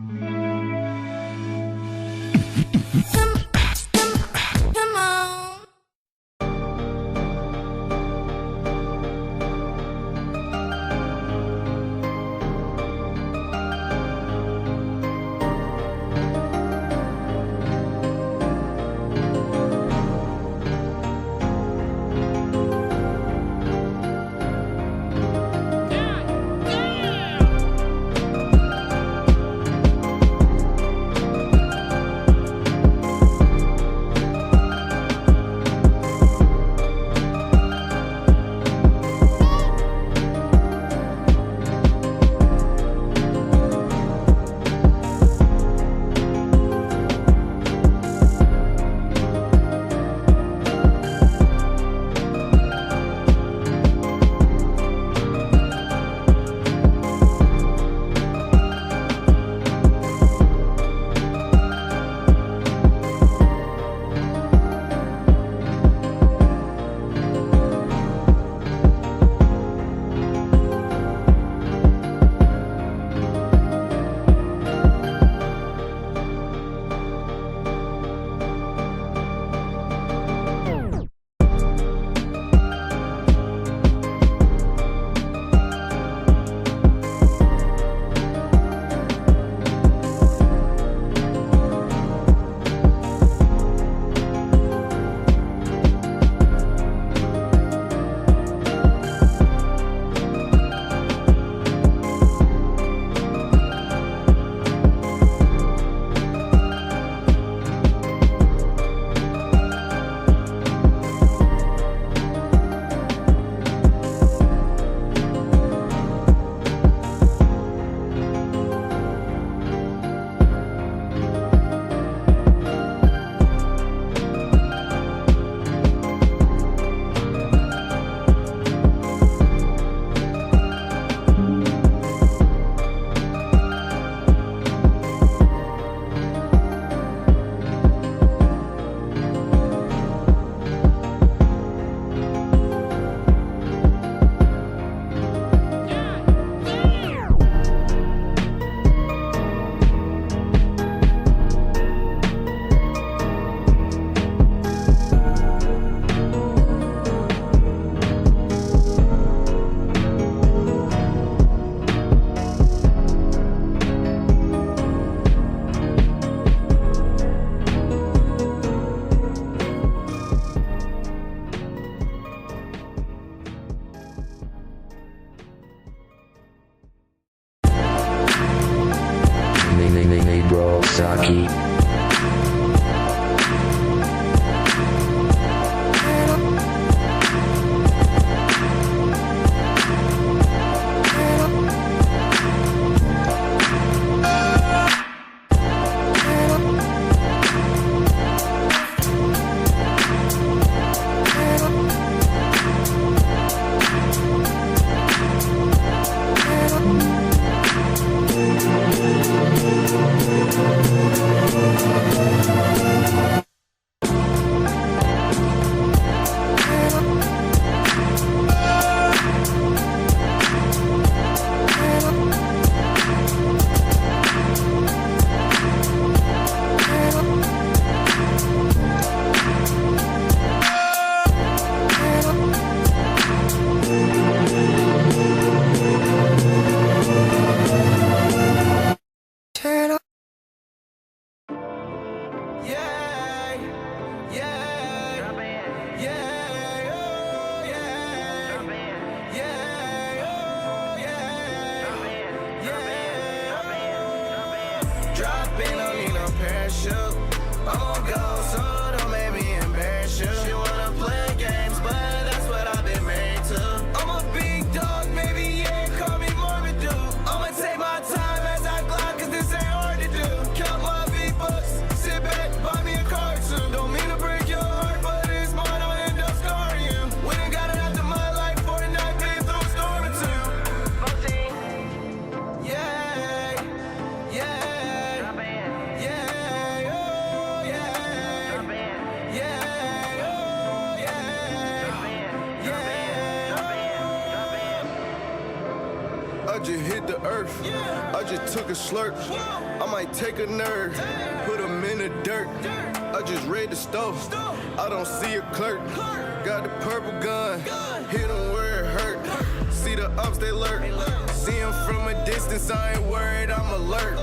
Come on. Bro, Saki. Drop in, don't need no parachute. I'm gon' go, so don't make me embarrass you. She wanna play games, but that's what I've been married to. I'm a big dog, maybe yeah, call me morbid dude. I'ma take my time as I glide, cause this ain't hard to do. Count my big bucks, sit back, buy me a car too. Don't mean to break your heart, but it's mine, I'll end up scarring you. We ain't got it after my life for the night, been through a storm or two. 14. Yeah, yeah. Yeah, oh yeah, yeah, oh I just hit the earth. I just took a slurp. I might take a nerd, put him in the dirt. I just read the stove. I don't see a clerk. Got the purple gun. Hit him where it hurt. See the ups, they lurk. See him from a distance, I ain't worried, I'm alert.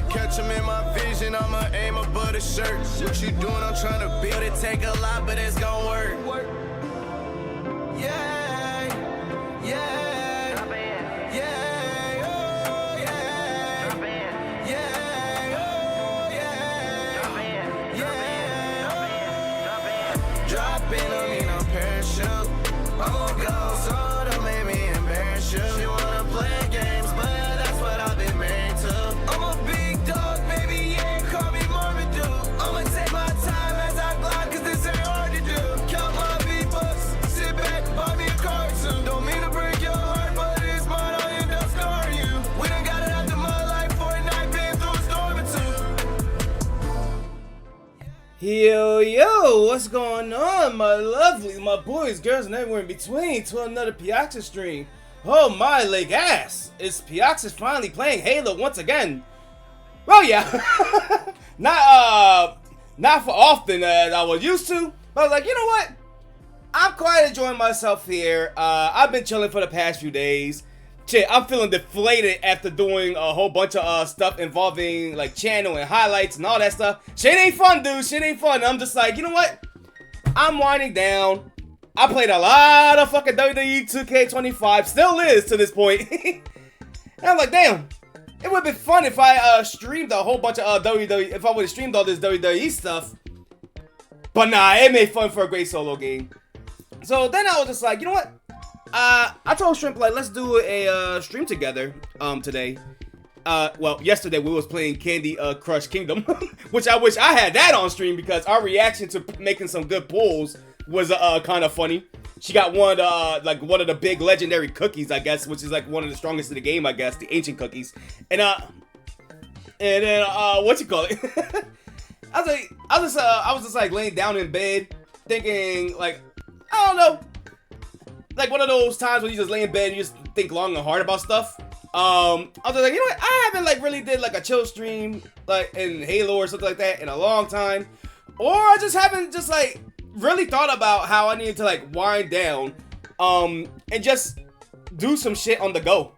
Catch him in my vision, I'ma aim above the shirt. What you doing? I'm trying to build it. Take a lot, but it's gon' work. Yeah, yeah, yeah, oh yeah, yeah, oh yeah, yeah. Drop in, I mean I'm parachute. I'm gon' go so don't make me embarrass you. You wanna play games, but that's what I've been made to. I'm a big dog, baby, yeah, call me Marvin Dude. I'ma take my time as I glide, cause this ain't hard to do. Count my V-bucks, sit back, buy me a car too. Don't mean to break your heart, but it's mine, I'll end up scarring you. We done got it after my life, Fortnite, been through a storm or two. Yo, what's going on, my boys, girls, and everyone in between to another Piaxa stream. Oh my leg ass! It's Piaxa finally playing Halo once again. Well, yeah, not for often as I was used to, but I was like, you know what? I'm quite enjoying myself here. I've been chilling for the past few days. Shit, I'm feeling deflated after doing a whole bunch of stuff involving like channel and highlights and all that stuff. Shit ain't fun, dude. Shit ain't fun. I'm just like, you know what? I'm winding down. I played a lot of fucking WWE 2K25. Still is to this point. And I'm like, damn. It would have been fun if I streamed a whole bunch of WWE. If I would have streamed all this WWE stuff. But nah, it made fun for a great solo game. So then I was just like, you know what? I told Shrimp, like, let's do a stream together today. Well, yesterday we was playing Candy Crush Kingdom, which I wish I had that on stream because our reaction to making some good pulls was kind of funny. She got one of the big legendary cookies, I guess, which is like one of the strongest in the game, I guess, the ancient cookies. And then what you call it? I was just like laying down in bed, thinking like, I don't know. Like one of those times when you just lay in bed and you just think long and hard about stuff. I was just like, you know what? I haven't like really did like a chill stream like in Halo or something like that in a long time. Or I just haven't just like really thought about how I needed to like wind down and just do some shit on the go.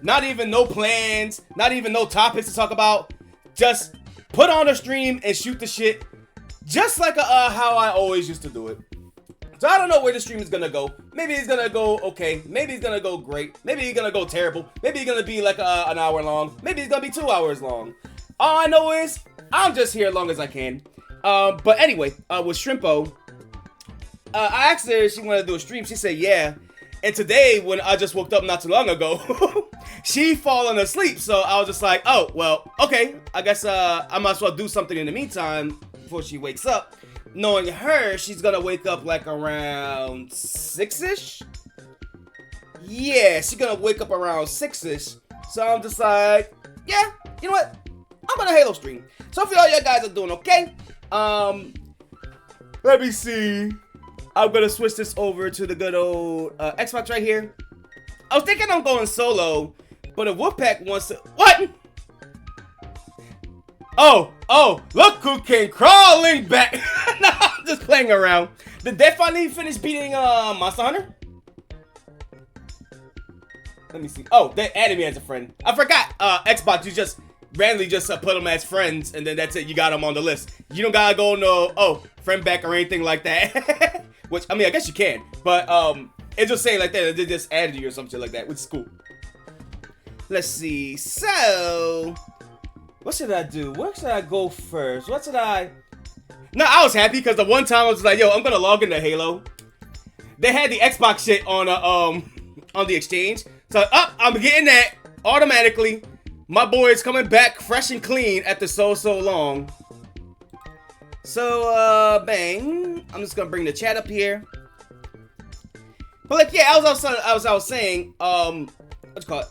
Not even no plans, not even no topics to talk about. Just put on a stream and shoot the shit just like how I always used to do it. So I don't know where the stream is gonna go. Maybe it's gonna go okay. Maybe it's gonna go great. Maybe it's gonna go terrible. Maybe it's gonna be like an hour long. Maybe it's gonna be 2 hours long. All I know is I'm just here as long as I can. But anyway, with Shrimpo, I asked her if she wanted to do a stream. She said yeah. And today, when I just woke up not too long ago, she fallen asleep. So I was just like, oh well, okay. I guess I might as well do something in the meantime before she wakes up. Knowing her, she's gonna wake up like around 6-ish? Yeah, she's gonna wake up around 6-ish. So I'm just like, yeah, you know what? I'm gonna Halo stream. So hopefully all you guys are doing okay. Let me see. I'm gonna switch this over to the good old Xbox right here. I was thinking I'm going solo, but if Wolfpack wants to... What? Oh, look who came crawling back. No, I'm just playing around. Did they finally finish beating Monster Hunter? Let me see. Oh, they added me as a friend. I forgot. Xbox, you just randomly just put them as friends, and then that's it. You got them on the list. You don't gotta go no, friend back or anything like that. Which, I mean, I guess you can. But, it's just saying like that. They just added you or something like that, which is cool. Let's see. So... what should I do? Where should I go first? What should I... No, I was happy because the one time I was like, yo, I'm gonna log into Halo. They had the Xbox shit on the exchange. So, I'm getting that automatically. My boy is coming back fresh and clean after so long. So, bang. I'm just gonna bring the chat up here. But like, yeah, I was saying, what's it called?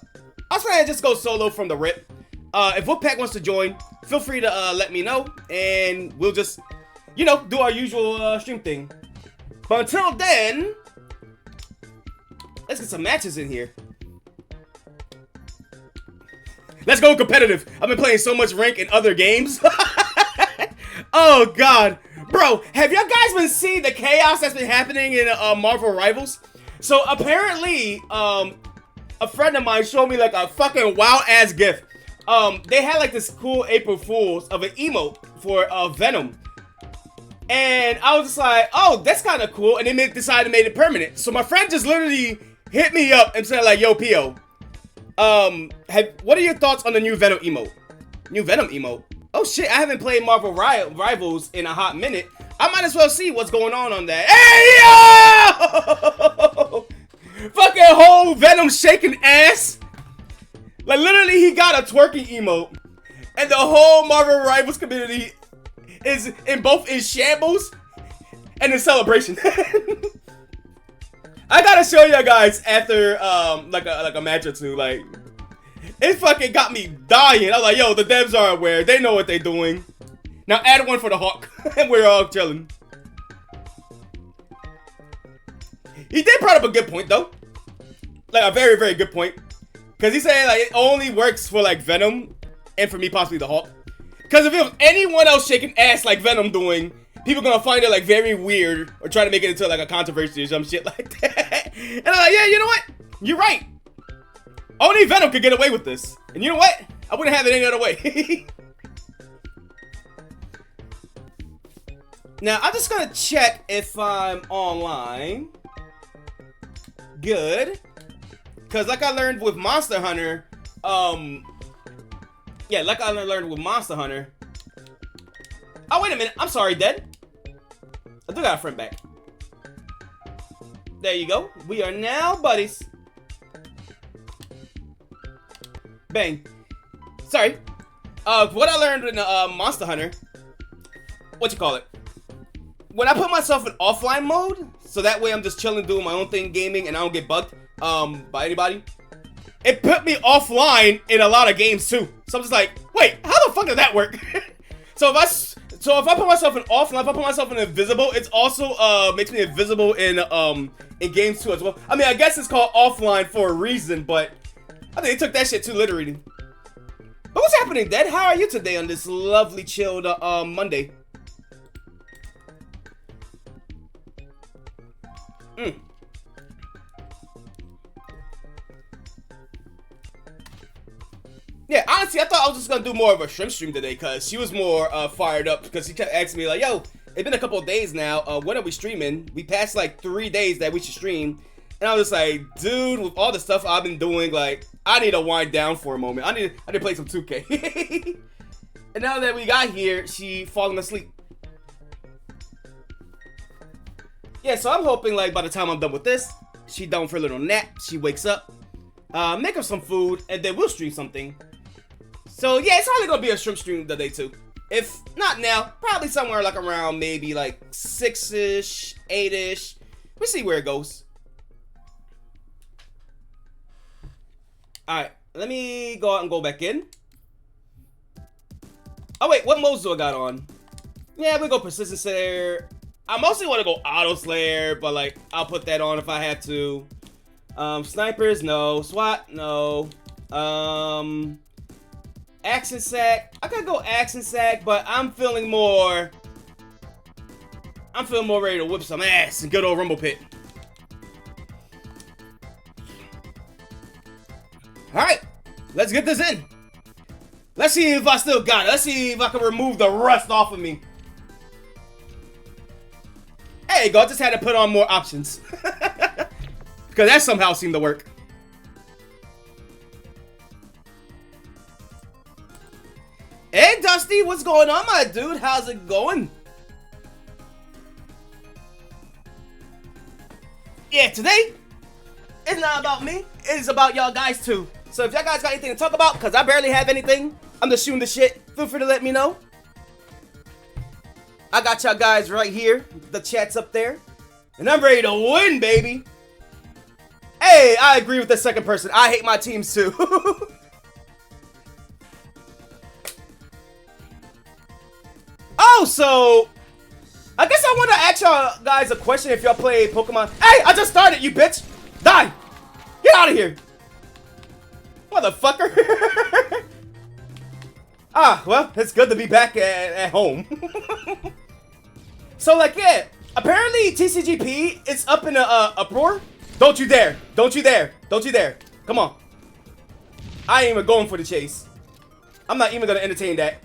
I was trying to just go solo from the rip. If Wolfpack wants to join, feel free to let me know, and we'll just, you know, do our usual stream thing. But until then, let's get some matches in here. Let's go competitive. I've been playing so much rank in other games. Oh god, bro, have y'all guys been seeing the chaos that's been happening in Marvel Rivals? So apparently, a friend of mine showed me like a fucking wild ass gift. They had like this cool April Fools of an emote for Venom. And I was just like, oh, that's kind of cool. And they decided to make it permanent. So my friend just literally hit me up and said like, yo, P.O., what are your thoughts on the new Venom emote? New Venom emote? Oh shit, I haven't played Marvel Rivals in a hot minute. I might as well see what's going on that. Hey, yo! Fucking whole Venom shaking ass. Like literally he got a twerking emote. And the whole Marvel Rivals community is in shambles and in celebration. I gotta show you guys after like a match or two. Like it fucking got me dying. I was like, yo, the devs are aware. They know what they're doing. Now add one for the Hawk, and we're all chilling. He did bring up a good point though, like a very, very good point, because he said like it only works for like Venom and for me possibly the Hawk. Because if it was anyone else shaking ass like Venom doing, people gonna find it like very weird or try to make it into like a controversy or some shit like that. And I'm like, yeah, you know what? You're right. Only Venom could get away with this. And you know what? I wouldn't have it any other way. Now, I'm just gonna check if I'm online. Good. Because like I learned with Monster Hunter, yeah, like I learned with Monster Hunter. Oh, wait a minute. I'm sorry, Dead. I do got a friend back. There you go. We are now buddies. Bang. Sorry. What I learned in Monster Hunter, what you call it? When I put myself in offline mode, so that way I'm just chilling, doing my own thing, gaming, and I don't get bugged by anybody. It put me offline in a lot of games too. So I'm just like, wait, how the fuck did that work? So if I put myself in offline, if I put myself in invisible, it's also makes me invisible in games too as well. I mean, I guess it's called offline for a reason, but I think they took that shit too literally. But what's happening, Dad? How are you today on this lovely chilled Monday? Yeah, honestly, I thought I was just gonna do more of a shrimp stream today, cause she was more fired up, because she kept asking me like, yo, it's been a couple of days now, when are we streaming? We passed like 3 days that we should stream. And I was just like, dude, with all the stuff I've been doing, like, I need to wind down for a moment. I need to play some 2K. And now that we got here, she falling asleep. Yeah, so I'm hoping like by the time I'm done with this, she done for a little nap, she wakes up, make her some food, and then we'll stream something. So yeah, it's probably gonna be a shrimp stream today too. If not now, probably somewhere like around maybe like 6-ish, 8-ish. We'll see where it goes. Alright, let me go out and go back in. Oh wait, what modes do I got on? Yeah, we'll go Persistent Slayer. I mostly want to go Auto Slayer, but like, I'll put that on if I had to. Snipers, no. SWAT, no. Action Sack. I could go Action Sack, but I'm feeling more ready to whip some ass and good old Rumble Pit. Alright, let's get this in. Let's see if I still got it. Let's see if I can remove the rust off of me. There you go, I just had to put on more options. Because that somehow seemed to work. Hey Dusty, what's going on, my dude? How's it going? Yeah, today, it's not about me. It's about y'all guys too. So if y'all guys got anything to talk about, because I barely have anything, I'm just shooting the shit, feel free to let me know. I got y'all guys right here. The chat's up there. And I'm ready to win, baby. Hey, I agree with the second person. I hate my teams too. Oh, so I guess I want to ask y'all guys a question if y'all play Pokemon. Hey, I just started, you bitch. Die. Get out of here. Motherfucker. Well, it's good to be back at home. So, like, yeah, apparently TCGP is up in a uproar. Don't you dare. Don't you dare. Don't you dare. Come on. I ain't even going for the chase. I'm not even gonna entertain that.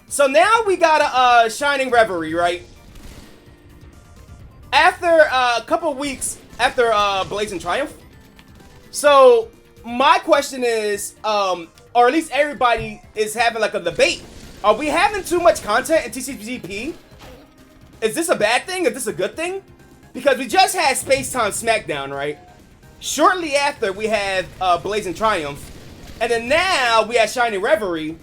So now we got a Shining Reverie, right? After a couple weeks after Blazing Triumph. So my question is, or at least everybody is having like a debate. Are we having too much content in TCGP? Is this a bad thing? Is this a good thing? Because we just had Space Time Smackdown, right? Shortly after we had Blazing Triumph. And then now we have Shining Reverie.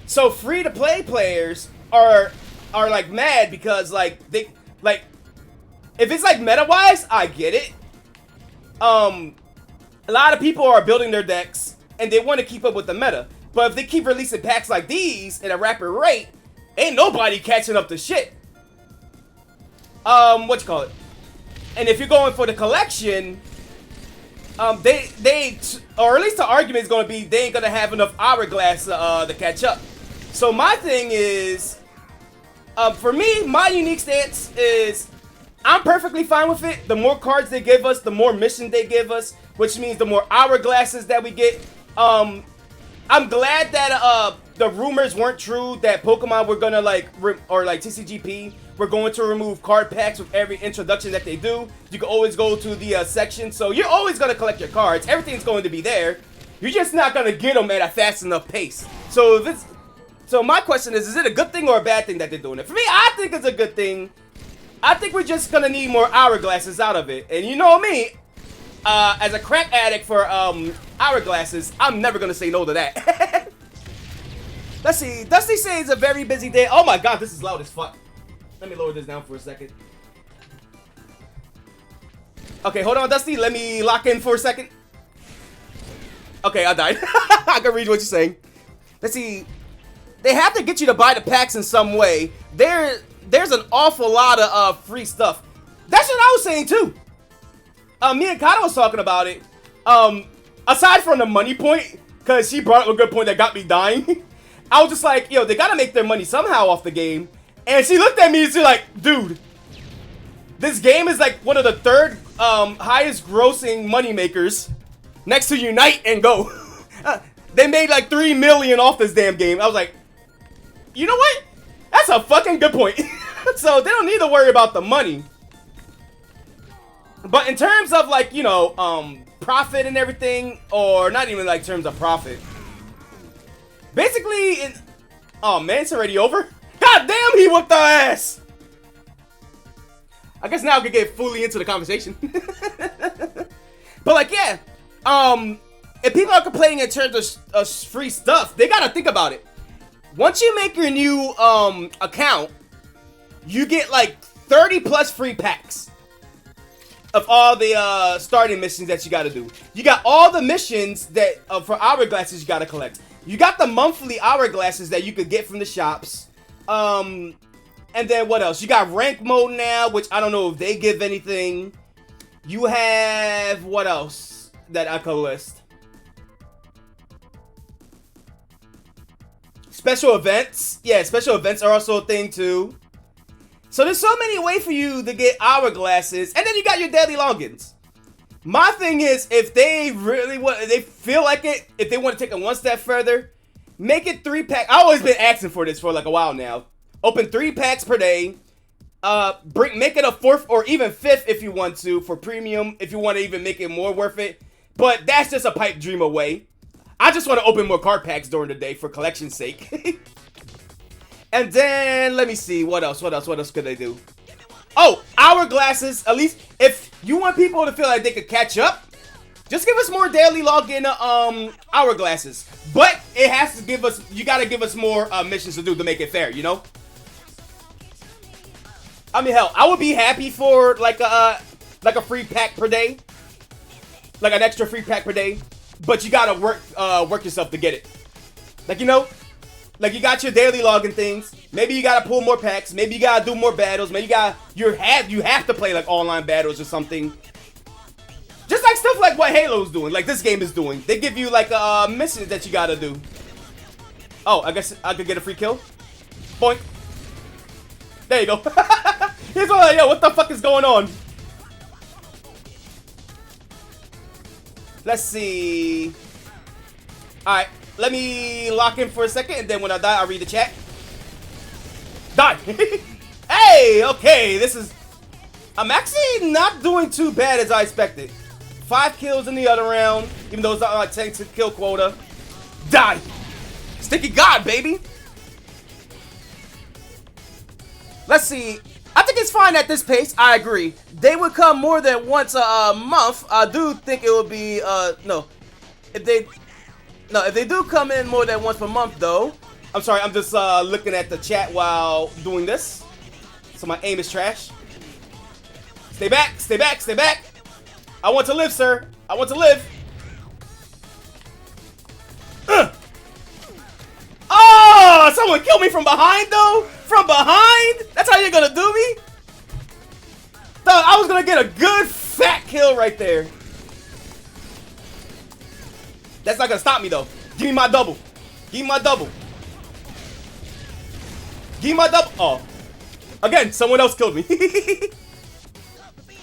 So free-to-play players are like mad because like they like if it's like meta-wise, I get it. A lot of people are building their decks and they want to keep up with the meta. But if they keep releasing packs like these at a rapid rate, ain't nobody catching up to shit. What you call it? And if you're going for the collection, they or at least the argument is going to be they ain't going to have enough hourglass to catch up. So my thing is, for me, my unique stance is I'm perfectly fine with it. The more cards they give us, the more missions they give us, which means the more hourglasses that we get. I'm glad that the rumors weren't true that Pokemon were gonna or TCGP were going to remove card packs with every introduction that they do. You can always go to the section, so you're always gonna collect your cards. Everything's going to be there. You're just not gonna get them at a fast enough pace. So my question is it a good thing or a bad thing that they're doing it? For me, I think it's a good thing. I think we're just gonna need more hourglasses out of it. And you know me, as a crack addict for hourglasses, I'm never gonna say no to that. Let's see. Dusty says it's a very busy day. Oh my god, this is loud as fuck. Let me lower this down for a second. Okay, hold on, Dusty. Let me lock in for a second. Okay, I died. I can read what you're saying. Let's see. They have to get you to buy the packs in some way. There's an awful lot of free stuff. That's what I was saying too. Me and Kata was talking about it. Aside from the money point, because she brought up a good point that got me dying. I was just like, yo, they gotta make their money somehow off the game. And she looked at me and she's like, dude, this game is like one of the third highest grossing money makers next to Unite and Go. They made like 3 million off this damn game. I was like, you know what? That's a fucking good point. So they don't need to worry about the money. But in terms of like, you know, profit and everything, or not even like terms of profit. Basically, oh man, it's already over? God damn, he whooped our ass! I guess now I can get fully into the conversation. But like, yeah, if people are complaining in terms of free stuff, they gotta think about it. Once you make your new account, you get like 30 plus free packs of all the starting missions that you gotta do. You got all the missions that for hourglasses you gotta collect. You got the monthly hourglasses that you could get from the shops. And then what else? You got rank mode now, which I don't know if they give anything. You have what else that I could list? Special events. Yeah, special events are also a thing too. So there's so many ways for you to get hourglasses. And then you got your daily logins. My thing is, if they really want, they feel like it, if they want to take it one step further, make it 3 packs. I've always been asking for this for like a while now. Open 3 packs per day. Make it a 4th or even 5th if you want to for premium. If you want to even make it more worth it. But that's just a pipe dream away. I just want to open more card packs during the day for collection's sake. And then let me see what else. What else could they do? Oh, hourglasses. At least if you want people to feel like they could catch up, just give us more daily login hourglasses. But it has to give us. You gotta give us more missions to do to make it fair. You know. I mean, hell, I would be happy for like a free pack per day, like an extra free pack per day. But you gotta work yourself to get it. Like, you know, like you got your daily login things. Maybe you gotta pull more packs. Maybe you gotta do more battles. Maybe you have to play like online battles or something. Just like stuff like what Halo's doing, like this game is doing. They give you like missions that you gotta do. Oh, I guess I could get a free kill. Boink. There you go. He's like, yo, what the fuck is going on? Let's see. Alright, let me lock in for a second, and then when I die, I'll read the chat. Die! Hey, okay, this is... I'm actually not doing too bad as I expected. 5 kills in the other round, even though it's not like 10 kill quota. Die! Sticky God, baby! Let's see. I think it's fine at this pace. I agree. They would come more than once a month. I do think it would be, no. If they do come in more than once per month, though. I'm sorry, I'm just looking at the chat while doing this. So my aim is trash. Stay back, stay back, stay back. I want to live, sir. I want to live. Oh, someone killed me from behind, though? From behind? That's how you're gonna do me? Thought I was gonna get a good fat kill right there. That's not gonna stop me, though. Give me my double. Give me my double. Give me my double. Oh. Again, someone else killed me.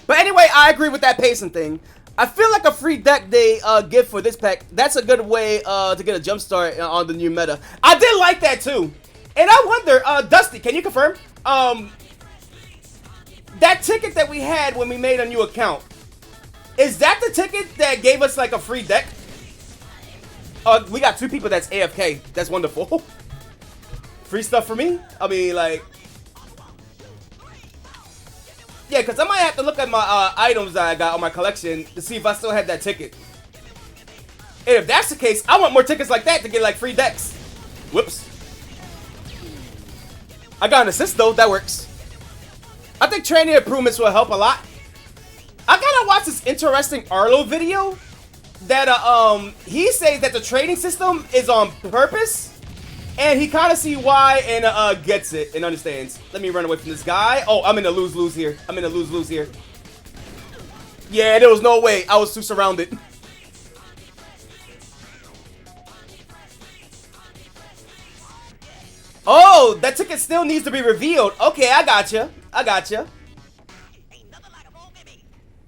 But anyway, I agree with that pacing thing. I feel like a free deck they give for this pack, that's a good way to get a jump start on the new meta. I did like that too. And I wonder, Dusty, can you confirm? That ticket that we had when we made a new account, is that the ticket that gave us like a free deck? We got 2 people that's AFK. That's wonderful. Free stuff for me? I mean, like... Yeah, because I might have to look at my items that I got on my collection to see if I still have that ticket. And if that's the case, I want more tickets like that to get like free decks. Whoops. I got an assist though, that works. I think training improvements will help a lot. I gotta watch this interesting Arlo video that he says that the trading system is on purpose. And he kind of see why and gets it and understands. Let me run away from this guy. Oh, I'm in a lose-lose here. I'm in a lose-lose here. Yeah, there was no way. I was too surrounded. Oh, that ticket still needs to be revealed. Okay, I gotcha. I gotcha.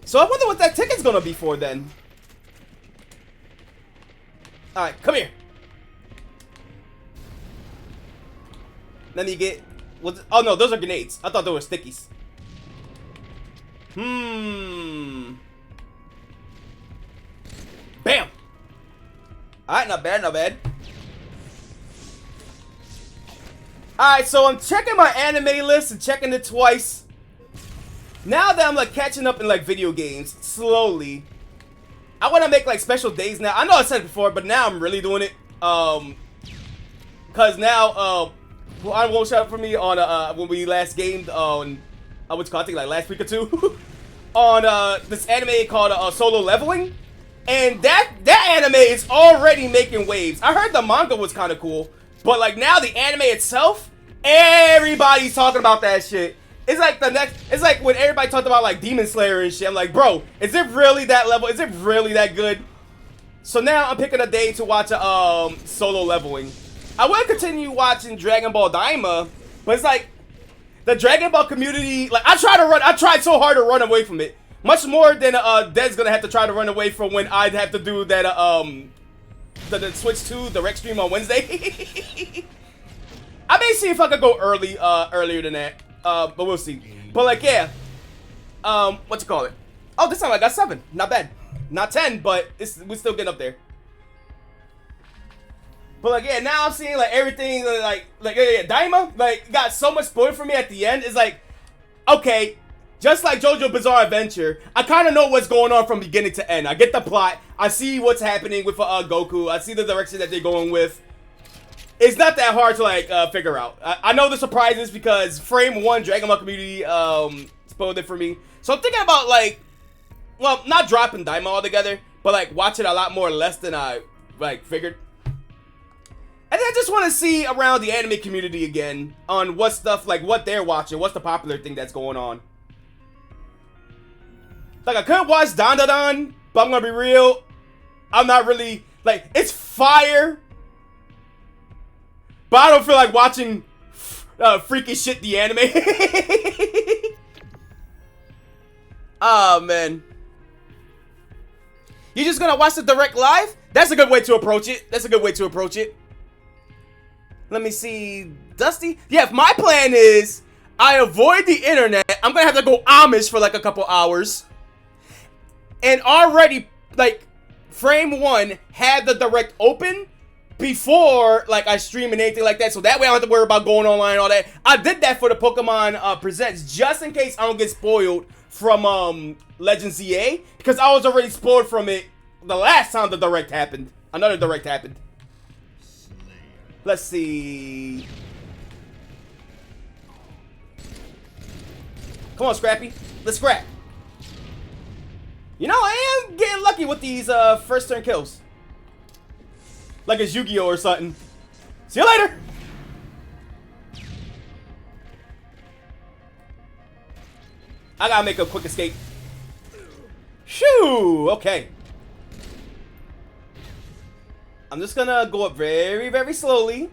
So I wonder what that ticket's gonna be for then. Alright, come here. Then you get... Oh no, those are grenades. I thought they were stickies. Bam! Alright, not bad, not bad. Alright, so I'm checking my anime list and checking it twice. Now that I'm like catching up in like video games, slowly. I want to make like special days now. I know I said it before, but now I'm really doing it. Cause now, I won't shout out for me on when we last gamed on what's called, I think like last week or two on this anime called Solo Leveling, and that anime is already making waves. I heard the manga was kind of cool, but like now the anime itself, everybody's talking about that shit. It's like it's like when everybody talked about like Demon Slayer and shit. I'm like, bro, is it really that level? Is it really that good? So now I'm picking a day to watch Solo Leveling. I will continue watching Dragon Ball Daima, but it's like the Dragon Ball community. Like I tried so hard to run away from it, much more than Dead's gonna have to try to run away from when I'd have to do that the Switch 2 direct stream on Wednesday. I may see if I could go earlier than that, but we'll see. But like yeah, what you call it? Oh, this time I got 7. Not bad, not 10, but we're still getting up there. But like yeah, now I'm seeing like everything like yeah, Daima like got so much spoiled for me at the end. It's like, okay, just like JoJo Bizarre Adventure, I kind of know what's going on from beginning to end. I get the plot. I see what's happening with Goku. I see the direction that they're going with. It's not that hard to like figure out. I know the surprises because Frame 1 Dragon Ball community spoiled it for me. So I'm thinking about like, well, not dropping Daima altogether, but like watching a lot more less than I like figured. And I just want to see around the anime community again on what stuff, like what they're watching, what's the popular thing that's going on. Like I couldn't watch Dan Dan Dan, but I'm gonna be real, I'm not really, like, it's fire, but I don't feel like watching freaky shit the anime. Oh man. You just gonna watch the direct live? That's a good way to approach it. That's a good way to approach it. Let me see. Dusty? Yeah, if my plan is I avoid the internet, I'm gonna have to go Amish for like a couple hours. And already, like, frame 1 had the direct open before, like, I stream and anything like that. So that way I don't have to worry about going online and all that. I did that for the Pokemon Presents just in case I don't get spoiled from Legends ZA. Because I was already spoiled from it the last time the direct happened. Another direct happened. Let's see. Come on, Scrappy. Let's scrap. You know, I am getting lucky with these first turn kills. Like it's Yu-Gi-Oh or something. See you later. I gotta make a quick escape. Shoo! Okay. I'm just gonna go up very, very slowly.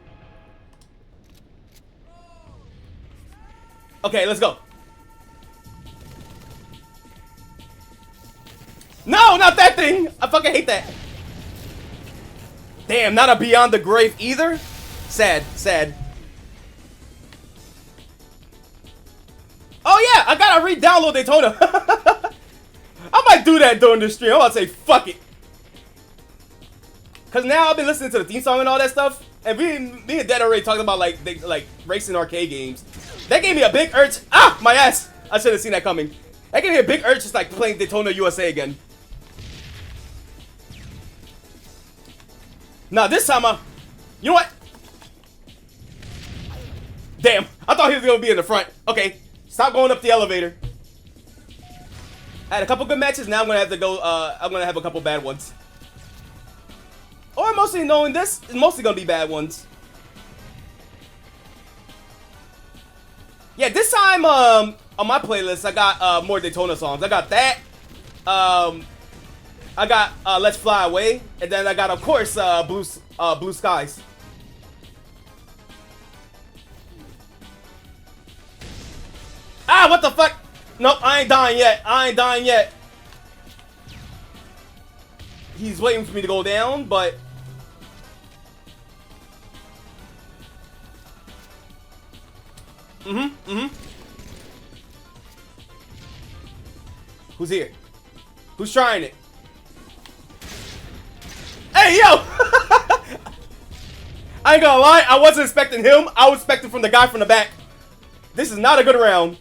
Okay, let's go. No, not that thing! I fucking hate that. Damn, not a Beyond the Grave either? Sad, sad. Oh yeah, I gotta re-download Daytona. I might do that during the stream. I'm about to say, fuck it. Cause now I've been listening to the theme song and all that stuff. And me and Dad already talked about like racing arcade games. That gave me a big urge. Ah, my ass! I should have seen that coming. That gave me a big urge just like playing Daytona USA again. Now this time you know what? Damn, I thought he was gonna be in the front. Okay, stop going up the elevator. I had a couple good matches, now I'm gonna have to go, I'm gonna have a couple bad ones. Or mostly knowing this, it's mostly gonna be bad ones. Yeah, this time, on my playlist, I got, more Daytona songs. I got that, I got Let's Fly Away, and then I got, of course, Blue Skies. Ah, what the fuck? Nope, I ain't dying yet. I ain't dying yet. He's waiting for me to go down, but... Who's here? Who's trying it? Hey, yo! I ain't gonna lie, I wasn't expecting him. I was expecting from the guy from the back. This is not a good round.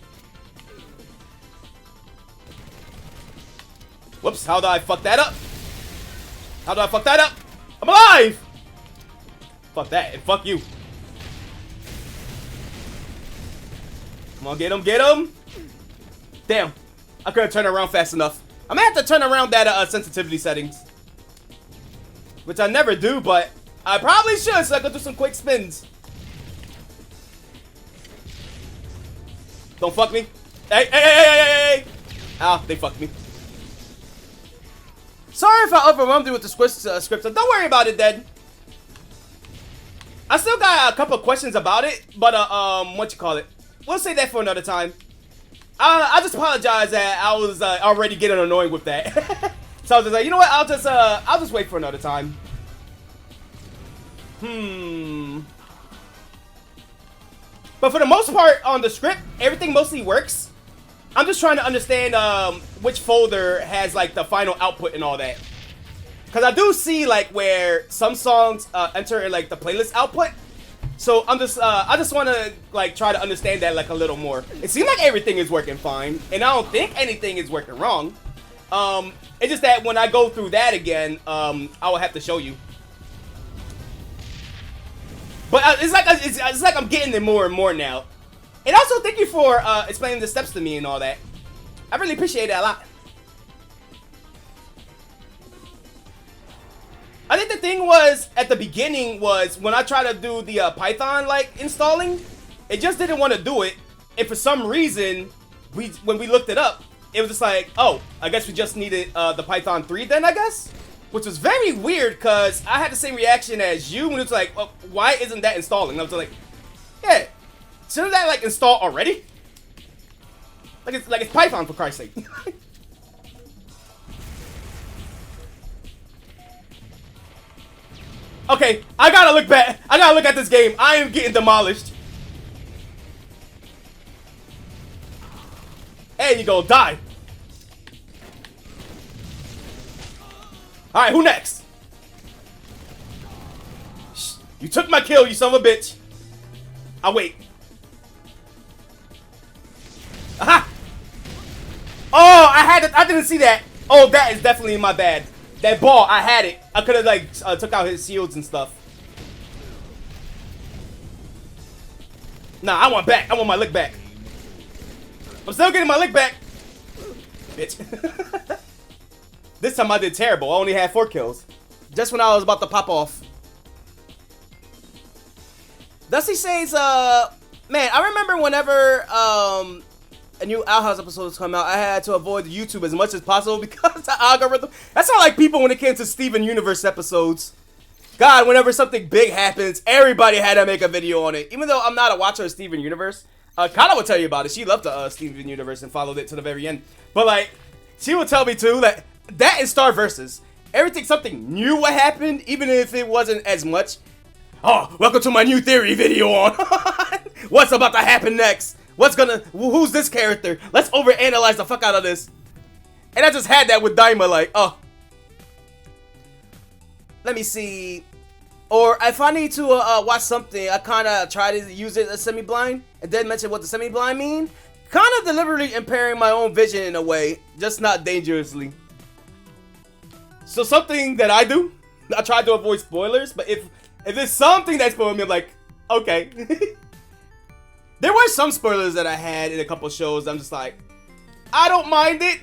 Whoops, how did I fuck that up? How did I fuck that up? I'm alive! Fuck that, and fuck you. Come on, get him, get him! Damn, I couldn't turn around fast enough. I'm gonna have to turn around that sensitivity settings. Which I never do, but I probably should so I can do some quick spins. Don't fuck me. Hey, hey, hey, hey, hey, hey, hey. Ah, they fucked me. Sorry if I overwhelmed you with the script. Don't worry about it, Dad. I still got a couple questions about it, but what you call it? We'll say that for another time. I just apologize that I was already getting annoying with that. So I was just like, you know what? I'll just wait for another time. But for the most part on the script, everything mostly works. I'm just trying to understand which folder has like the final output and all that. Cause I do see like where some songs enter in like the playlist output. So I'm just I just want to like try to understand that like a little more. It seems like everything is working fine, and I don't think anything is working wrong. It's just that when I go through that again, I will have to show you. But it's like I'm getting it more and more now. And also, thank you for explaining the steps to me and all that. I really appreciate it a lot. I think the thing was, at the beginning, was when I tried to do the Python, like, installing, it just didn't want to do it. And for some reason, when we looked it up, it was just like, oh, I guess we just needed the Python 3 then, I guess? which was very weird because I had the same reaction as you when it's like, well, why isn't that installing? And I was like, yeah, shouldn't that like install already? Like it's Python, for Christ's sake. Okay, I gotta look back. I gotta look at this game. I am getting demolished. There you go, die. Alright, who next? Shh, you took my kill, you son of a bitch. I'll wait. Aha! Oh, I didn't see that. Oh, that is definitely my bad. That ball, I had it. I could have like took out his shields and stuff. Nah, I want back. I want my lick back. I'm still getting my lick back. Bitch. This time I did terrible. I only had 4 kills. Just when I was about to pop off. Dusty says, man, I remember whenever a new Outhouse episodes come out, I had to avoid YouTube as much as possible because the algorithm. That's not like people when it came to Steven Universe episodes. God, whenever something big happens, everybody had to make a video on it. Even though I'm not a watcher of Steven Universe, Kana would tell you about it. She loved the Steven Universe and followed it to the very end. But like, she would tell me too that in Star Versus, everything something new would happen, even if it wasn't as much. Oh, welcome to my new theory video on what's about to happen next. Who's this character? Let's overanalyze the fuck out of this. And I just had that with Daima, like, oh. Let me see. Or if I need to watch something, I kind of try to use it as semi-blind and then mention what the semi-blind mean. Kind of deliberately impairing my own vision in a way, just not dangerously. So something that I do, I try to avoid spoilers, but if there's something that's spoiling me, I'm like, okay. There were some spoilers that I had in a couple shows. I'm just like, I don't mind it.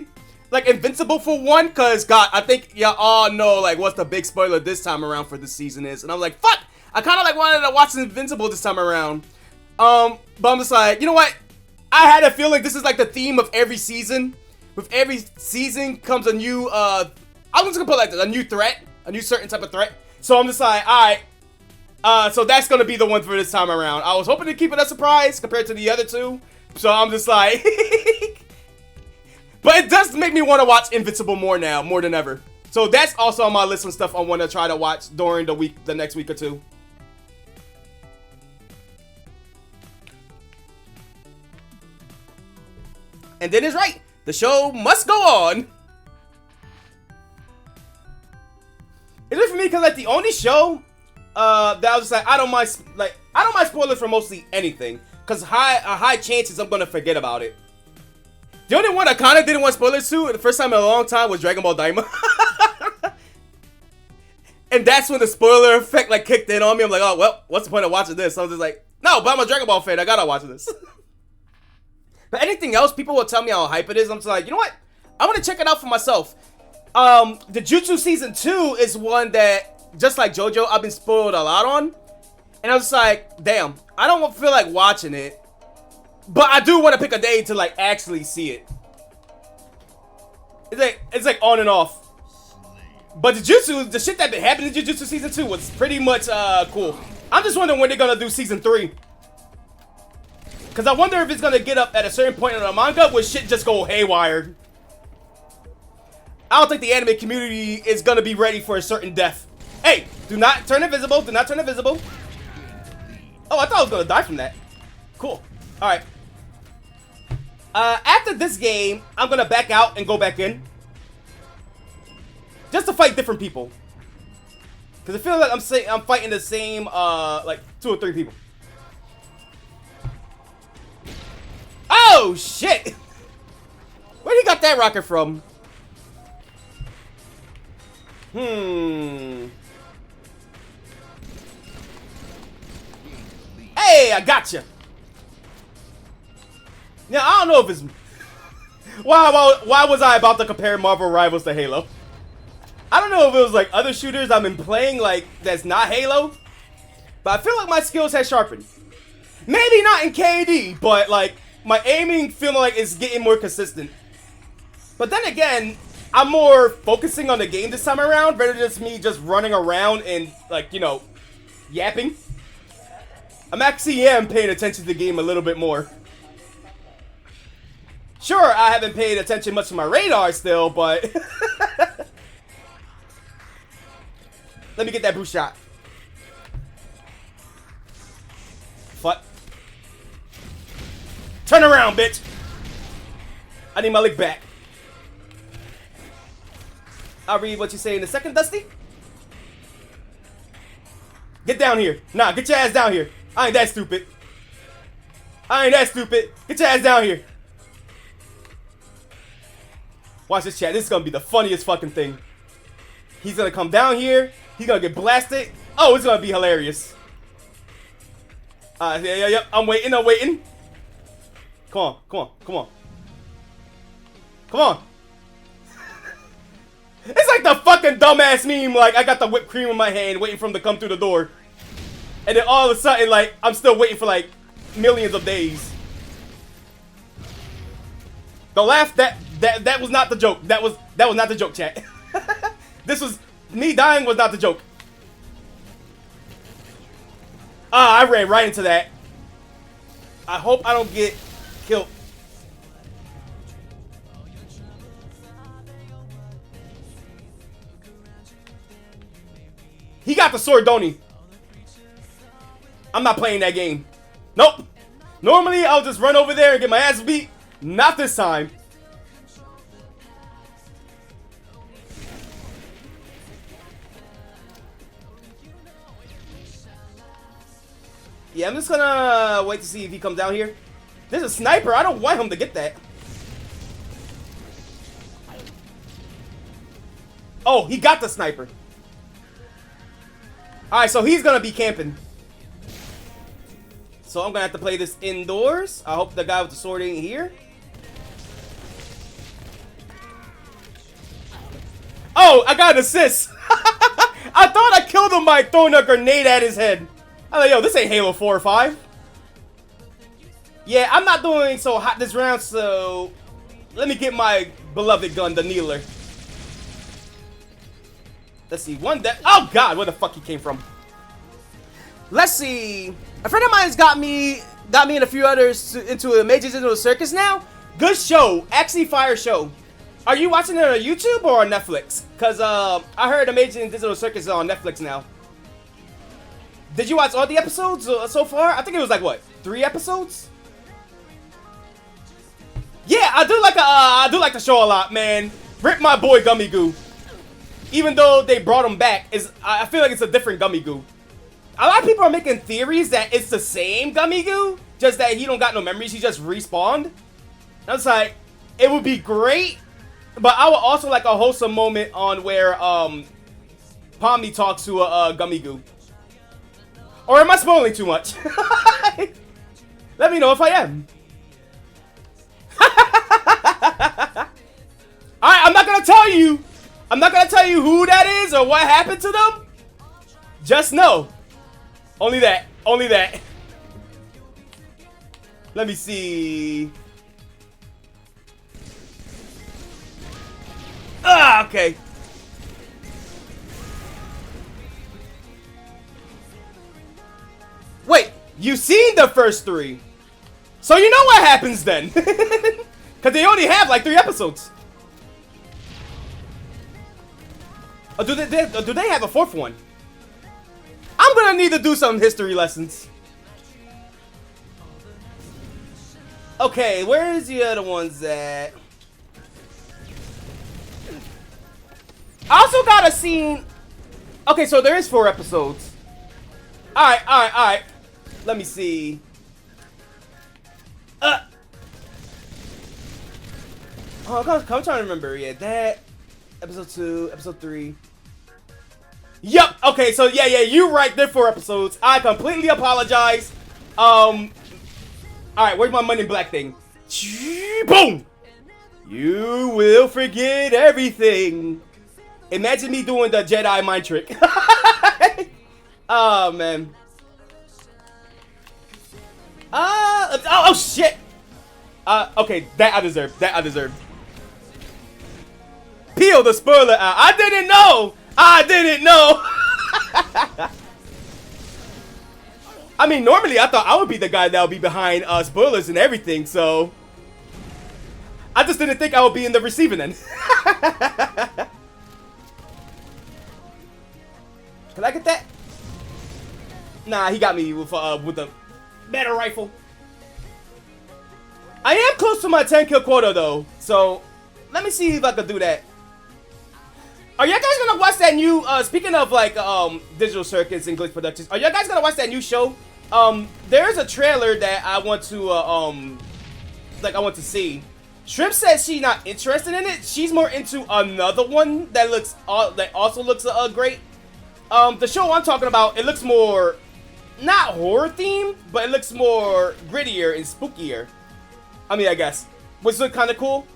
Like Invincible for one, cause God, I think y'all all know like what's the big spoiler this time around for this season is, and I'm like, fuck. I kind of like wanted to watch Invincible this time around. But I'm just like, you know what? I had a feeling this is like the theme of every season. With every season comes a new, I'm just gonna put like a new threat, a new certain type of threat. So I'm just like, all right. So that's gonna be the one for this time around. I was hoping to keep it a surprise compared to the other two. So I'm just like, but it does make me want to watch Invincible more now, more than ever. So that's also on my list of stuff I want to try to watch during the next week or two. And then it's right. The show must go on. It's just for me because like the only show that I was just like I don't mind spoilers for mostly anything because high chances I'm gonna forget about it. The only one I kind of didn't want spoilers to the first time in a long time was Dragon Ball Daima. And that's when the spoiler effect like kicked in on me. I'm like, oh well, what's the point of watching this? So I was just like, no, but I'm a Dragon Ball fan. I gotta watch this. But anything else, people will tell me how hype it is. I'm just like, you know what? I want to check it out for myself. The Jutsu Season 2 is one that, just like JoJo, I've been spoiled a lot on. And I was just like, damn, I don't feel like watching it. But I do want to pick a day to like actually see it. It's like on and off. But the shit that happened in Jujutsu Season 2 was pretty much cool. I'm just wondering when they're gonna do Season 3. Cause I wonder if it's gonna get up at a certain point in the manga where shit just go haywire. I don't think the anime community is gonna be ready for a certain death. Hey, do not turn invisible. Do not turn invisible. Oh, I thought I was gonna die from that. Cool. All right. After this game, I'm gonna back out and go back in, just to fight different people. Cause I feel like I'm fighting the same like 2 or 3 people. Oh shit! Where he got that rocket from? Hey, I gotcha. Now I don't know if it's why was I about to compare Marvel Rivals to Halo? I don't know if it was like other shooters I've been playing like that's not Halo, but I feel like my skills have sharpened. Maybe not in KD, but like my aiming feeling like it's getting more consistent. But then again, I'm more focusing on the game this time around rather than just me just running around and, like, you know, yapping. I'm actually paying attention to the game a little bit more. Sure, I haven't paid attention much to my radar still, but... Let me get that boost shot. What? Turn around, bitch! I need my lick back. I'll read what you say in a second, Dusty. Get down here. Nah, get your ass down here. I ain't that stupid. I ain't that stupid. Get your ass down here. Watch this, chat. This is gonna be the funniest fucking thing. He's gonna come down here. He's gonna get blasted. Oh, it's gonna be hilarious. Yeah. I'm waiting. Come on. Come on. It's like the fucking dumbass meme, like, I got the whipped cream in my hand waiting for him to come through the door. And then all of a sudden, like, I'm still waiting for, like, millions of days. Don't laugh, that was not the joke. That was not the joke, chat. This was, me dying was not the joke. I ran right into that. I hope I don't get killed. He got the sword, don't he? I'm not playing that game. Nope. Normally, I'll just run over there and get my ass beat. Not this time. Yeah, I'm just gonna wait to see if he comes down here. There's a sniper. I don't want him to get that. Oh, he got the sniper. Alright, so he's gonna be camping. So I'm gonna have to play this indoors. I hope the guy with the sword ain't here. Oh, I got an assist. I thought I killed him by throwing a grenade at his head. I'm like, yo, this ain't Halo 4 or 5. Yeah, I'm not doing so hot this round, so let me get my beloved gun, the Kneeler. Let's see, one that. Oh God, where the fuck he came from? Let's see. A friend of mine's got me and a few others into a Majors into a Circus now. Good show, actually fire show. Are you watching it on YouTube or on Netflix? Cause I heard Amazing Digital Circus is on Netflix now. Did you watch all the episodes so far? I think it was like what, 3 episodes? Yeah, I do like the show a lot, man. Rip my boy Gummy Goo. Even though they brought him back, I feel like it's a different Gummy Goo. A lot of people are making theories that it's the same Gummy Goo, just that he don't got no memories, he just respawned. I was like, it would be great, but I would also like a wholesome moment on where Pomni talks to a Gummy Goo. Or am I spoiling too much? Let me know if I am. Alright, I'm not gonna tell you. I'm not gonna tell you who that is or what happened to them. Just know. Only that. Only that. Let me see. Ah, okay. Wait, you've seen the first 3. So you know what happens then. Because they only have like 3 episodes. Oh, do they have a 4th one? I'm gonna need to do some history lessons. Okay, where's the other ones at? I also got a scene. Okay, so there is 4 episodes. Alright. Let me see. Oh, I'm trying to remember. Yeah, that. Episode 2, episode 3. Yup. Okay, so yeah, you're right. There 4 episodes. I completely apologize. Alright, where's my Money in Black thing? Boom! You will forget everything. Imagine me doing the Jedi mind trick. Oh, man. Oh, shit. Okay, that I deserve. Peel the spoiler out. I didn't know. I didn't know. I mean, normally I thought I would be the guy that would be behind spoilers and everything, so I just didn't think I would be in the receiving end. Can I get that? Nah, he got me with the better rifle. I am close to my 10 kill quota though, so let me see if I can do that. Are y'all guys gonna watch that new? Speaking of like digital circuits and glitch productions, are y'all guys gonna watch that new show? There's a trailer that I want to I want to see. Shrimp says she's not interested in it. She's more into another one that looks that also looks great. The show I'm talking about, it looks more not horror themed, but it looks more grittier and spookier. I mean, I guess, which look kind of cool.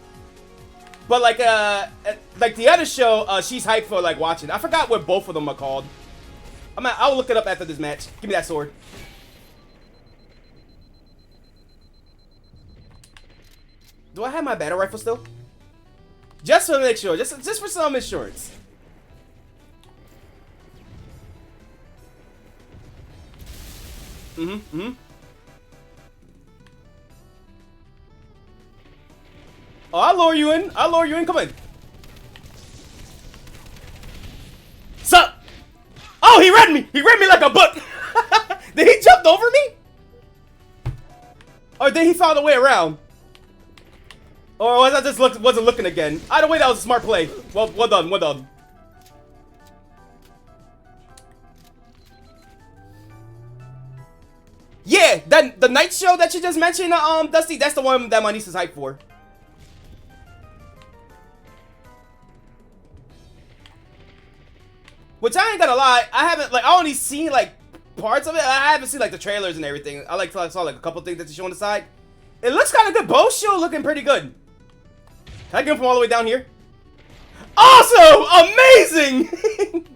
But like the other show, she's hyped for like watching. I forgot what both of them are called. I'll look it up after this match. Give me that sword. Do I have my battle rifle still? Just to make sure, just for some insurance. Oh, I'll lure you in. I'll lure you in. Come in. Sup? Oh, he read me. He read me like a book. Did he jump over me? Or did he find a way around? Or was I just wasn't looking again? Either way, that was a smart play. Well done. Well done. Yeah, the night show that you just mentioned, Dusty, that's the one that my niece is hyped for. Which I ain't gonna lie, I only seen like parts of it. I haven't seen like the trailers and everything. I saw like a couple things that you show on the side. It looks kind of good. Both show looking pretty good. Can I get him from all the way down here? Awesome! Amazing!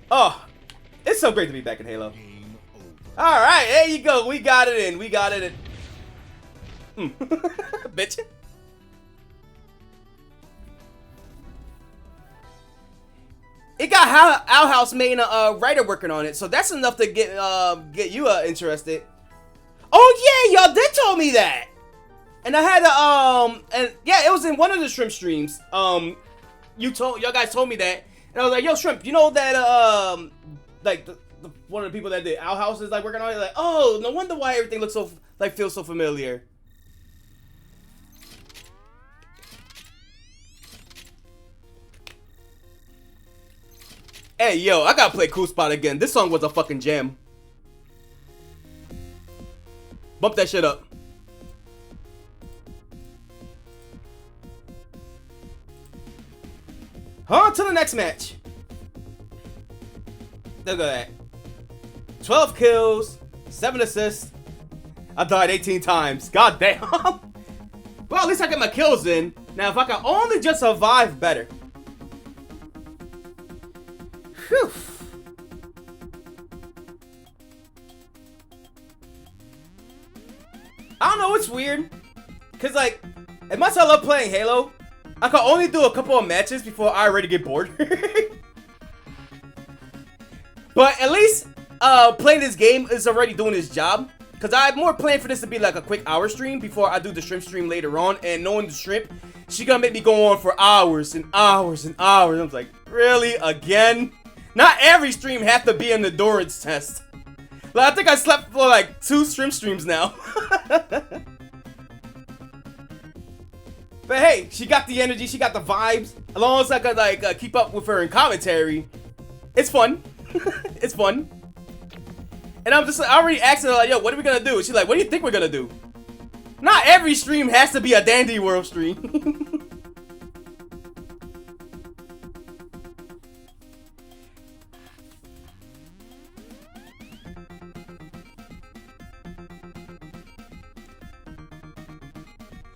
Oh, it's so great to be back in Halo. Alright, there you go. We got it in. We got it in. Bitch. It got Our House main writer working on it, so that's enough to get you interested. Oh yeah, y'all did tell me that. And I had and yeah, it was in one of the Shrimp streams. Y'all guys told me that, and I was like, yo, Shrimp, you know that like one of the people that did Our House is like working on it. Like, oh, no wonder why everything looks so feels so familiar. Hey, yo, I gotta play Cool Spot again. This song was a fucking jam. Bump that shit up. On to the next match. Look at that. 12 kills, 7 assists. I died 18 times. God damn. Well, at least I get my kills in. Now, if I can only just survive better. Whew. I don't know, it's weird. Cause like, as much as I love playing Halo, I can only do a couple of matches before I already get bored. But at least playing this game is already doing its job. Cause I have more planned for this to be like a quick hour stream before I do the Shrimp stream later on. And knowing the Shrimp, she gonna make me go on for hours and hours and hours. I was like, really? Again? Not every stream have to be an endurance test. Like, I think I slept for like 2 Shrimp streams now. But hey, she got the energy, she got the vibes. As long as I could like keep up with her in commentary, it's fun. It's fun. And I'm just like, I already asked her like, yo, what are we gonna do? She's like, what do you think we're gonna do? Not every stream has to be a Dandy World stream.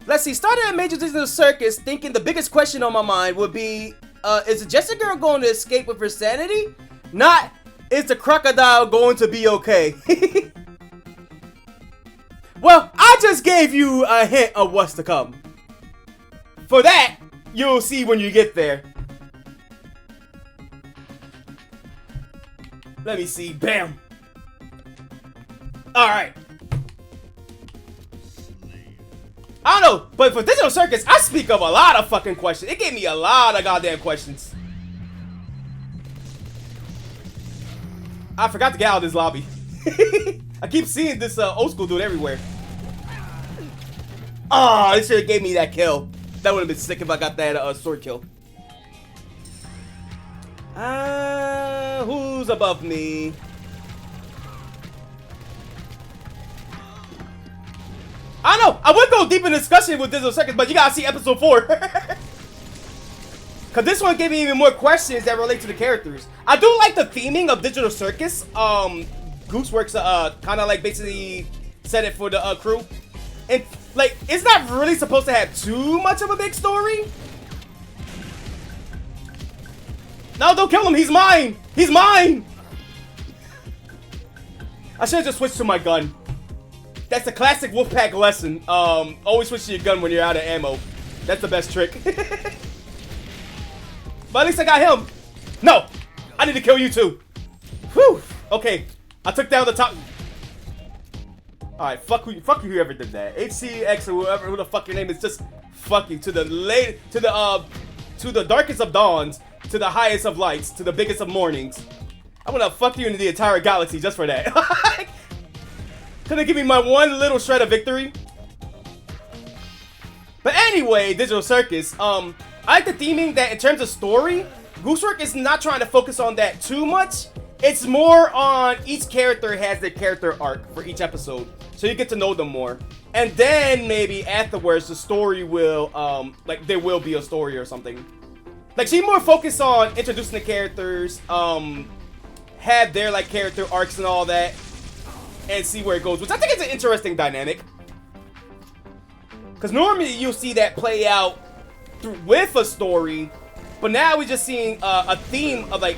Let's see, started at Major Digital Circus thinking the biggest question on my mind would be, is the Jessica girl going to escape with her sanity? Not, is the crocodile going to be okay? Well, I just gave you a hint of what's to come. For that, you'll see when you get there. Let me see. Bam. Alright. I don't know, but for Digital Circus, I speak of a lot of fucking questions. It gave me a lot of goddamn questions. I forgot to get out of this lobby. I keep seeing this old school dude everywhere. Oh, this should have gave me that kill. That would have been sick if I got that sword kill. Who's above me? I don't know. I would go deep in discussion with Digital Circus, but you gotta see episode 4. Cause this one gave me even more questions that relate to the characters. I do like the theming of Digital Circus. Gooseworks kind of like basically set it for the crew, and like it's not really supposed to have too much of a big story. No, don't kill him. He's mine. He's mine. I should have just switched to my gun. That's a classic Wolfpack lesson. Always switch to your gun when you're out of ammo. That's the best trick. But at least I got him. No, I need to kill you too. Whew. Okay, I took down the top. All right, fuck whoever did that. HCX or who the fuck your name is. Just fuck you to the darkest of dawns, to the highest of lights, to the biggest of mornings. I'm gonna fuck you into the entire galaxy just for that. Gonna give me my one little shred of victory. But anyway, Digital Circus. I like the theming that in terms of story, Goosework is not trying to focus on that too much. It's more on each character has their character arc for each episode, so you get to know them more. And then maybe afterwards, the story will like there will be a story or something. Like she's more focused on introducing the characters, have their like character arcs and all that, and see where it goes, which I think is an interesting dynamic. Because normally you'll see that play out with a story, but now we're just seeing a theme of like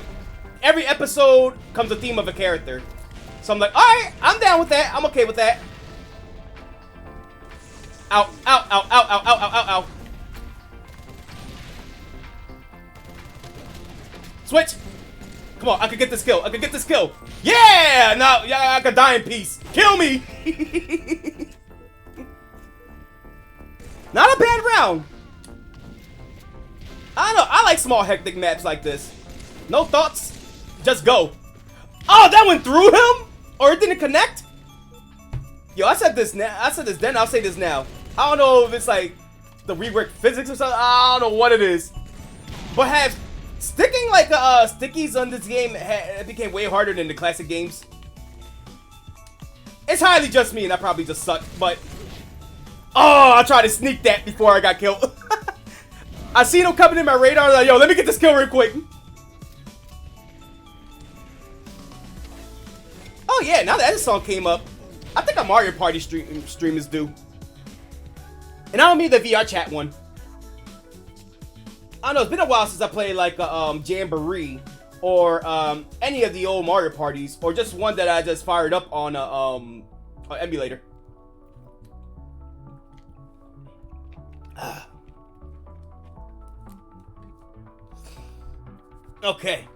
every episode comes a theme of a character. So I'm like, all right, I'm down with that. I'm okay with that. Ow, ow, ow, ow, ow, ow, ow, ow. Switch. Come on, I could get this kill. I could get this kill. Yeah! Now, yeah, I could die in peace. Kill me! Not a bad round. I don't know. I like small, hectic maps like this. No thoughts. Just go. Oh, that went through him? Or it didn't connect? Yo, I said this now. I said this then. I'll say this now. I don't know if it's like the reworked physics or something. I don't know what it is. But have sticking like stickies on this game it became way harder than the classic games. It's highly just me, and I probably just suck. But oh, I tried to sneak that before I got killed. I seen him coming in my radar. I was like, yo, let me get this kill real quick. Oh yeah, now that this song came up, I think a Mario Party stream is due. And I don't mean the VR chat one. I don't know, it's been a while since I played like a Jamboree or any of the old Mario parties, or just one that I just fired up on an emulator. Okay.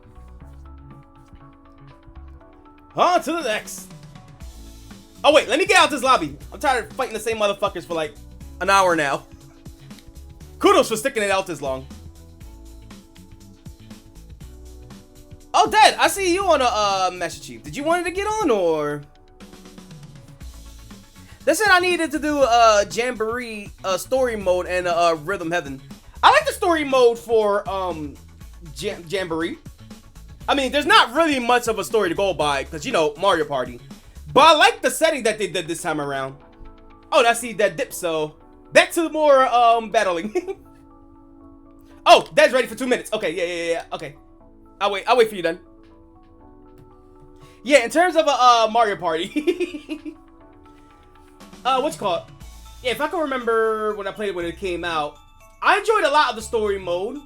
On to the next. Oh wait, let me get out this lobby. I'm tired of fighting the same motherfuckers for like an hour now. Kudos for sticking it out this long. Oh, Dad, I see you on a Master Chief. Did you want to get on, or? They said I needed to do a Jamboree story mode and Rhythm Heaven. I like the story mode for Jamboree. I mean, there's not really much of a story to go by because, you know, Mario Party. But I like the setting that they did this time around. Oh, I see that dip, so back to more battling. Oh, Dad's ready for 2 minutes. Okay, yeah. Okay. I'll wait for you then. Yeah, in terms of a Mario Party. What's it called? Yeah, if I can remember when I played it when it came out, I enjoyed a lot of the story mode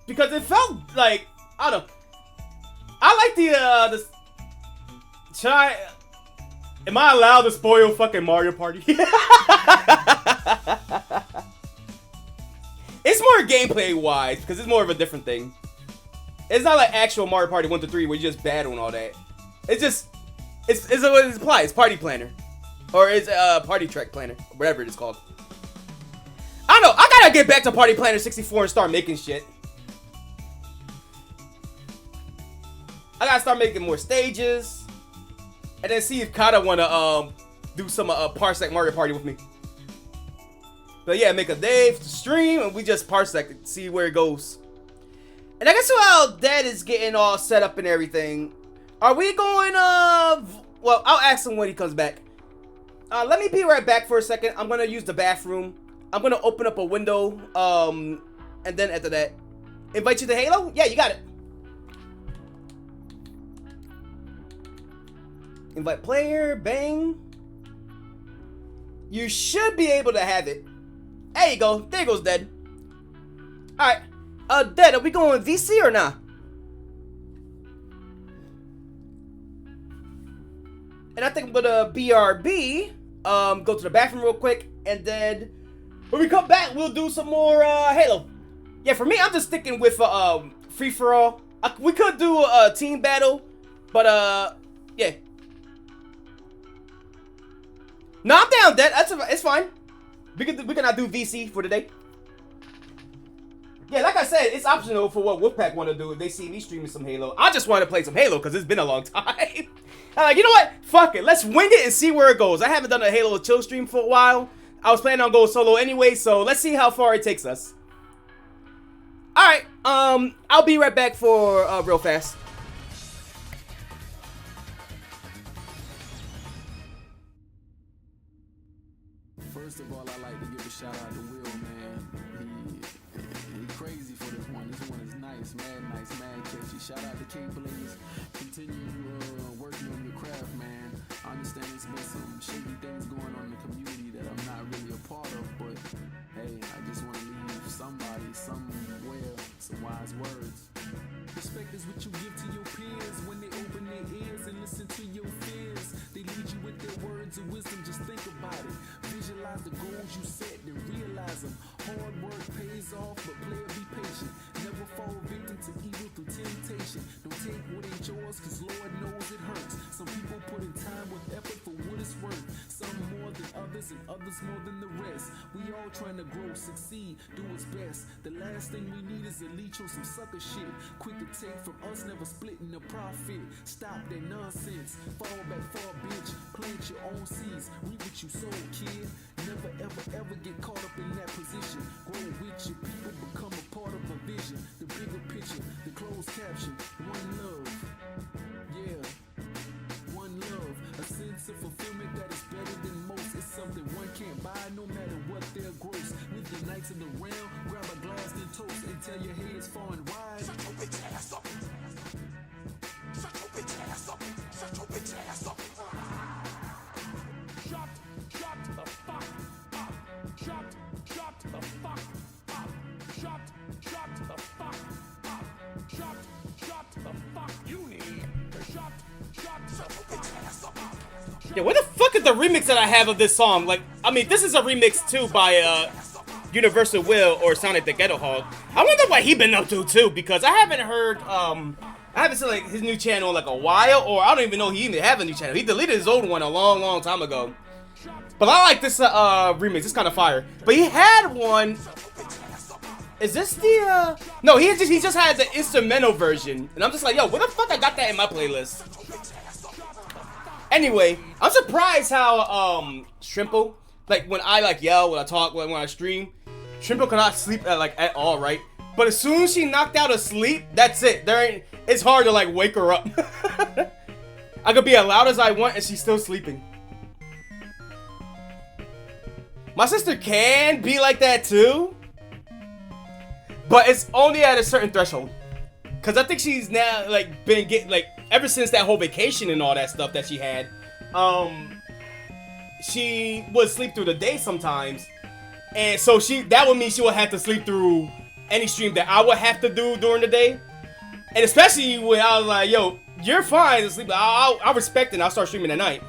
because it felt like, I don't know. I like the should I, am I allowed to spoil fucking Mario Party? more gameplay wise because it's more of a different thing. It's not like actual Mario Party 1 to 3 where you just battle and all that. It's just it's what it's applied. It's Party Planner, or it's Party Track Planner, whatever it is called. I don't know. I gotta get back to Party Planner 64 and start making shit. I gotta start making more stages, and then see if Kata wanna do some Parsec Mario Party with me. But yeah, make a day to stream, and we just Parsec and see where it goes. And I guess while Dad is getting all set up and everything, are we going well, I'll ask him when he comes back. Let me be right back for a second. I'm gonna use the bathroom. I'm gonna open up a window, and then after that, invite you to Halo? Yeah, you got it. Invite player, bang. You should be able to have it. There you go. There goes Dead. Alright. Dead, are we going VC or not? And I think I'm gonna BRB. Go to the bathroom real quick, and then when we come back, we'll do some more Halo. Yeah, for me, I'm just sticking with free for all. We could do a team battle, but yeah. No, I'm down. It's fine. We cannot do VC for today. Yeah, like I said, it's optional for what Wolfpack want to do if they see me streaming some Halo. I just want to play some Halo because it's been a long time. I'm like, you know what? Fuck it. Let's wing it and see where it goes. I haven't done a Halo chill stream for a while. I was planning on going solo anyway, so let's see how far it takes us. Alright, I'll be right back for real fast. First of all, I like to give a shout out to Will, man. He crazy for this one. This one is nice, mad catchy. Shout out to King Blaze. Continue working on your craft, man. I understand there's been some shady things going on in the community that I'm not really a part of, but hey, I just want to leave somebody, somewhere, some wise words. Respect is what you give to your peers when they open their ears and listen to your fears. They lead you with their words of wisdom, just think about it. Visualize the goals you set, then realize them. Hard work pays off, but player be patient. Never fall victim to evil through temptation. Don't take what ain't yours, cause Lord knows it hurts. Some people put in time with effort for what it's worth. Some more than others and others more than the rest. We all trying to grow, succeed, do what's best. The last thing we need is a leech on some sucker shit. Quick to take from us, never splitting the profit. Stop that nonsense, fall back far, bitch. Plant your own seeds, reap what you sow, kid. Never ever get caught up in that position. Grow with your people, become a part of a vision. The bigger picture, the closed caption. One love, yeah, one love. A sense of fulfillment that is better than most. It's something one can't buy no matter what their gross. With the knights in the round, grab a glass and toast and tell your head is far and wide. Shut your bitch ass up. Shut your bitch ass up. Shut your bitch ass up. Shut the fuck up. Shut the fuck up. Shut the fuck up. Shut the fuck. You need to shut your bitch ass up. Yeah, where the fuck is the remix that I have of this song? Like, I mean, this is a remix too by Universal Will or Sonic the Ghetto Hog. I wonder what he been up to too, because I haven't heard I haven't seen like his new channel in like a while, or I don't even know he even have a new channel. He deleted his old one a long time ago. But I like this remix. It's kind of fire. But he had one. Is this the no, he just had the instrumental version, and I'm just like, yo, where the fuck I got that in my playlist? Anyway, I'm surprised how Shrimple, like when I like yell, when I talk, when I stream, Shrimple cannot sleep at all, right? But as soon as she knocked out of sleep, that's it. It's hard to like wake her up. I could be as loud as I want and she's still sleeping. My sister can be like that too, but it's only at a certain threshold. Cause I think she's now like been getting like ever since that whole vacation and all that stuff that she had, she would sleep through the day sometimes, and so that would mean she would have to sleep through any stream that I would have to do during the day, and especially when I was like, yo, you're fine to sleep. I'll respect it and I'll start streaming at night.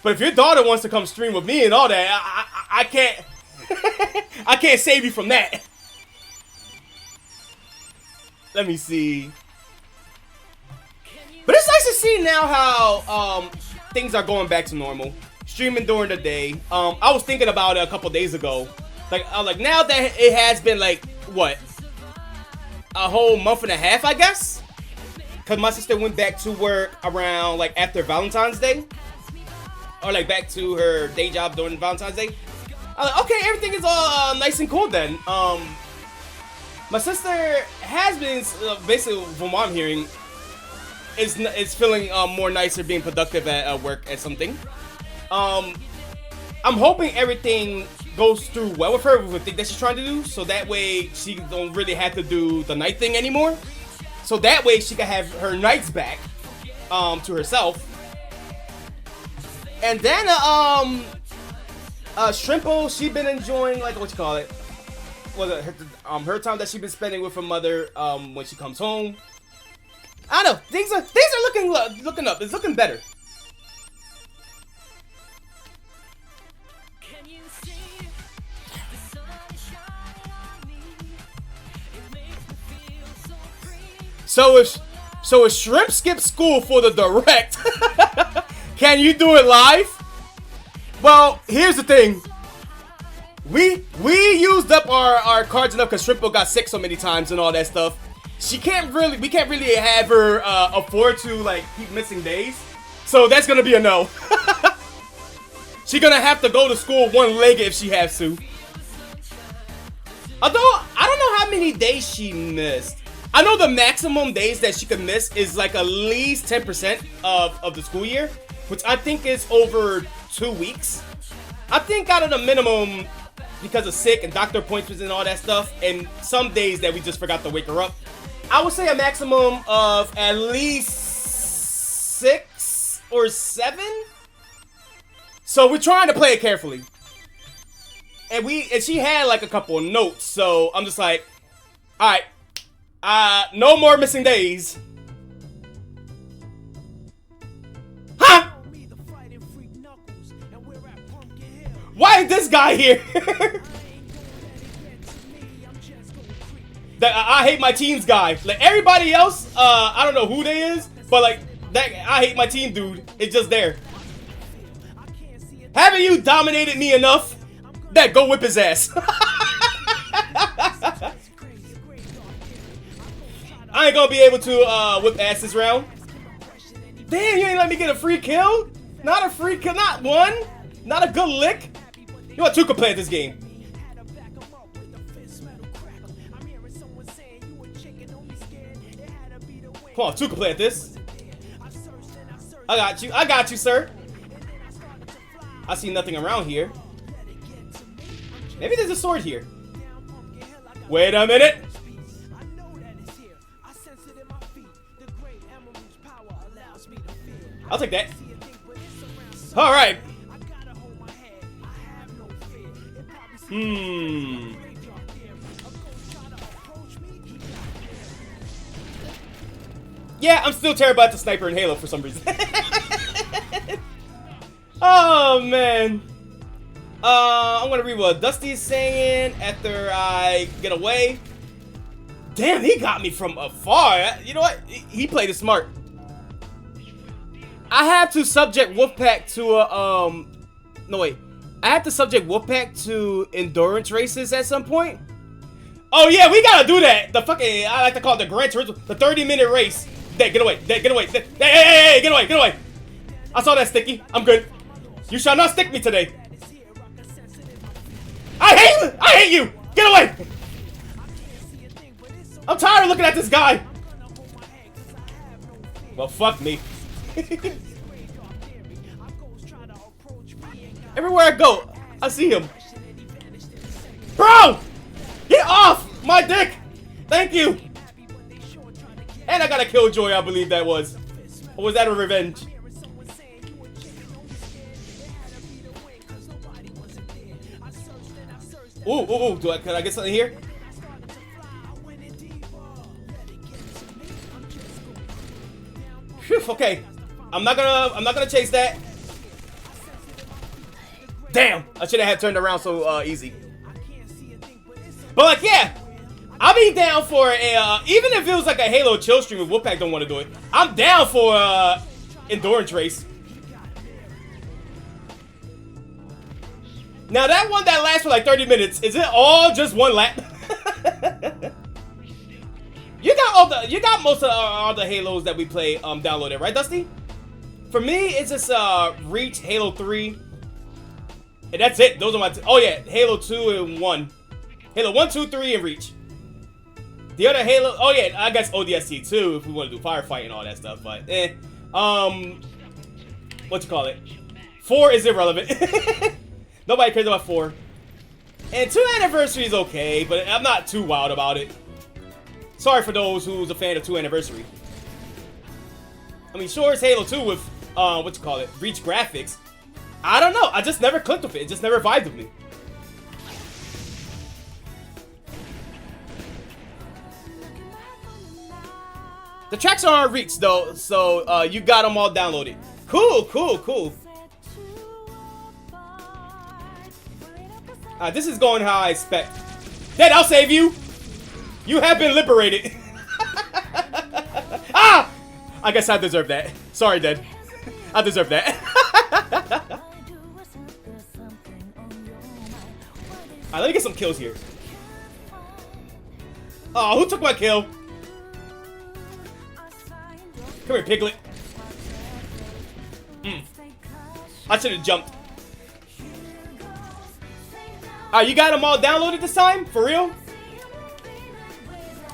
But if your daughter wants to come stream with me and all that, I can't I can't save you from that. Let me see. But it's nice to see now how things are going back to normal. Streaming during the day. I was thinking about it a couple days ago. Like, I was like, now that it has been like what, a whole month and a half, I guess. Cause my sister went back to work around like after Valentine's Day, or like back to her day job during Valentine's Day. I was like, okay, everything is all nice and cool then. My sister has been basically, from what I'm hearing, is feeling more nicer, being productive at work at something. I'm hoping everything goes through well with her with the thing that she's trying to do, so that way she don't really have to do the night thing anymore. So that way she can have her nights back to herself. And then Shrimpo, she been enjoying, like, what you call it? Was it her time that she been spending with her mother when she comes home. I don't know, things are looking up. It's looking better. So if Shrimp skipped school for the direct, can you do it live? Well, here's the thing. We used up our cards enough because Shrimpo got sick so many times and all that stuff. We can't really have her afford to like keep missing days. So that's gonna be a no. She's gonna have to go to school one-legged if she has to. Although I don't know how many days she missed. I know the maximum days that she could miss is like at least 10% of the school year, which I think is over 2 weeks. I think out of the minimum, because of sick and doctor appointments and all that stuff, and some days that we just forgot to wake her up, I would say a maximum of at least 6 or 7. So we're trying to play it carefully. And she had like a couple of notes, so I'm just like, all right. No more missing days. Huh? Why is this guy here? I hate my team's guy. Like everybody else, I don't know who they is, but like that I hate my team dude. It's just there. Haven't you dominated me enough? That go whip his ass. I ain't gonna be able to whip ass this round. Damn, you ain't let me get a free kill? Not a free kill, not one. Not a good lick. You want Tuka play at this game? Come on, Tuka play at this. I got you, sir. I see nothing around here. Maybe there's a sword here. Wait a minute. I'll take that. All right. Yeah, I'm still terrible at the sniper in Halo for some reason. Oh man. I'm gonna read what Dusty's saying after I get away. Damn, he got me from afar. You know what? He played it smart. I have to subject Wolfpack to a no wait. I have to subject Wolfpack to endurance races at some point. Oh yeah, we gotta do that. The fucking, I like to call it the Gran Turismo, the 30-minute race. Dad, get away. Dad, get away. Dad, hey, get away, get away. I saw that sticky. I'm good. You shall not stick me today. I hate you. Get away. I'm tired of looking at this guy. Well, fuck me. Everywhere I go, I see him. Bro! Get off my dick! Thank you! And I got a killjoy, I believe that was. Or was that a revenge? Ooh, can I get something here? Phew, okay. I'm not gonna chase that. Damn! I should have had turned around so easy. But like, yeah, I'll be down for a, even if it was like a Halo chill stream if Wolfpack don't want to do it. I'm down for endurance race. Now that one that lasts for like 30 minutes, is it all just one lap? You got most of all the Halos that we play downloaded, right, Dusty? For me, it's just Reach, Halo 3, and that's it. Those are my oh yeah, Halo 2 and 1. Halo 1, 2, 3, and Reach. The other Halo, oh yeah, I guess ODST too if we want to do firefight and all that stuff, but what you call it? 4 is irrelevant. Nobody cares about 4. And 2 Anniversary is okay, but I'm not too wild about it. Sorry for those who's a fan of 2 Anniversary. I mean, sure, it's Halo 2 with, what you call it, Reach graphics. I don't know, I just never clicked with it. It just never vibed with me. The tracks are on Reach, though, so you got them all downloaded. Cool, cool, cool. This is going how I expect. Dead, I'll save you. You have been liberated. Ah! I guess I deserve that. Sorry, Dead. I deserve that. Alright, let me get some kills here. Oh, who took my kill? Come here, Piglet. I should have jumped. Alright, you got them all downloaded this time? For real?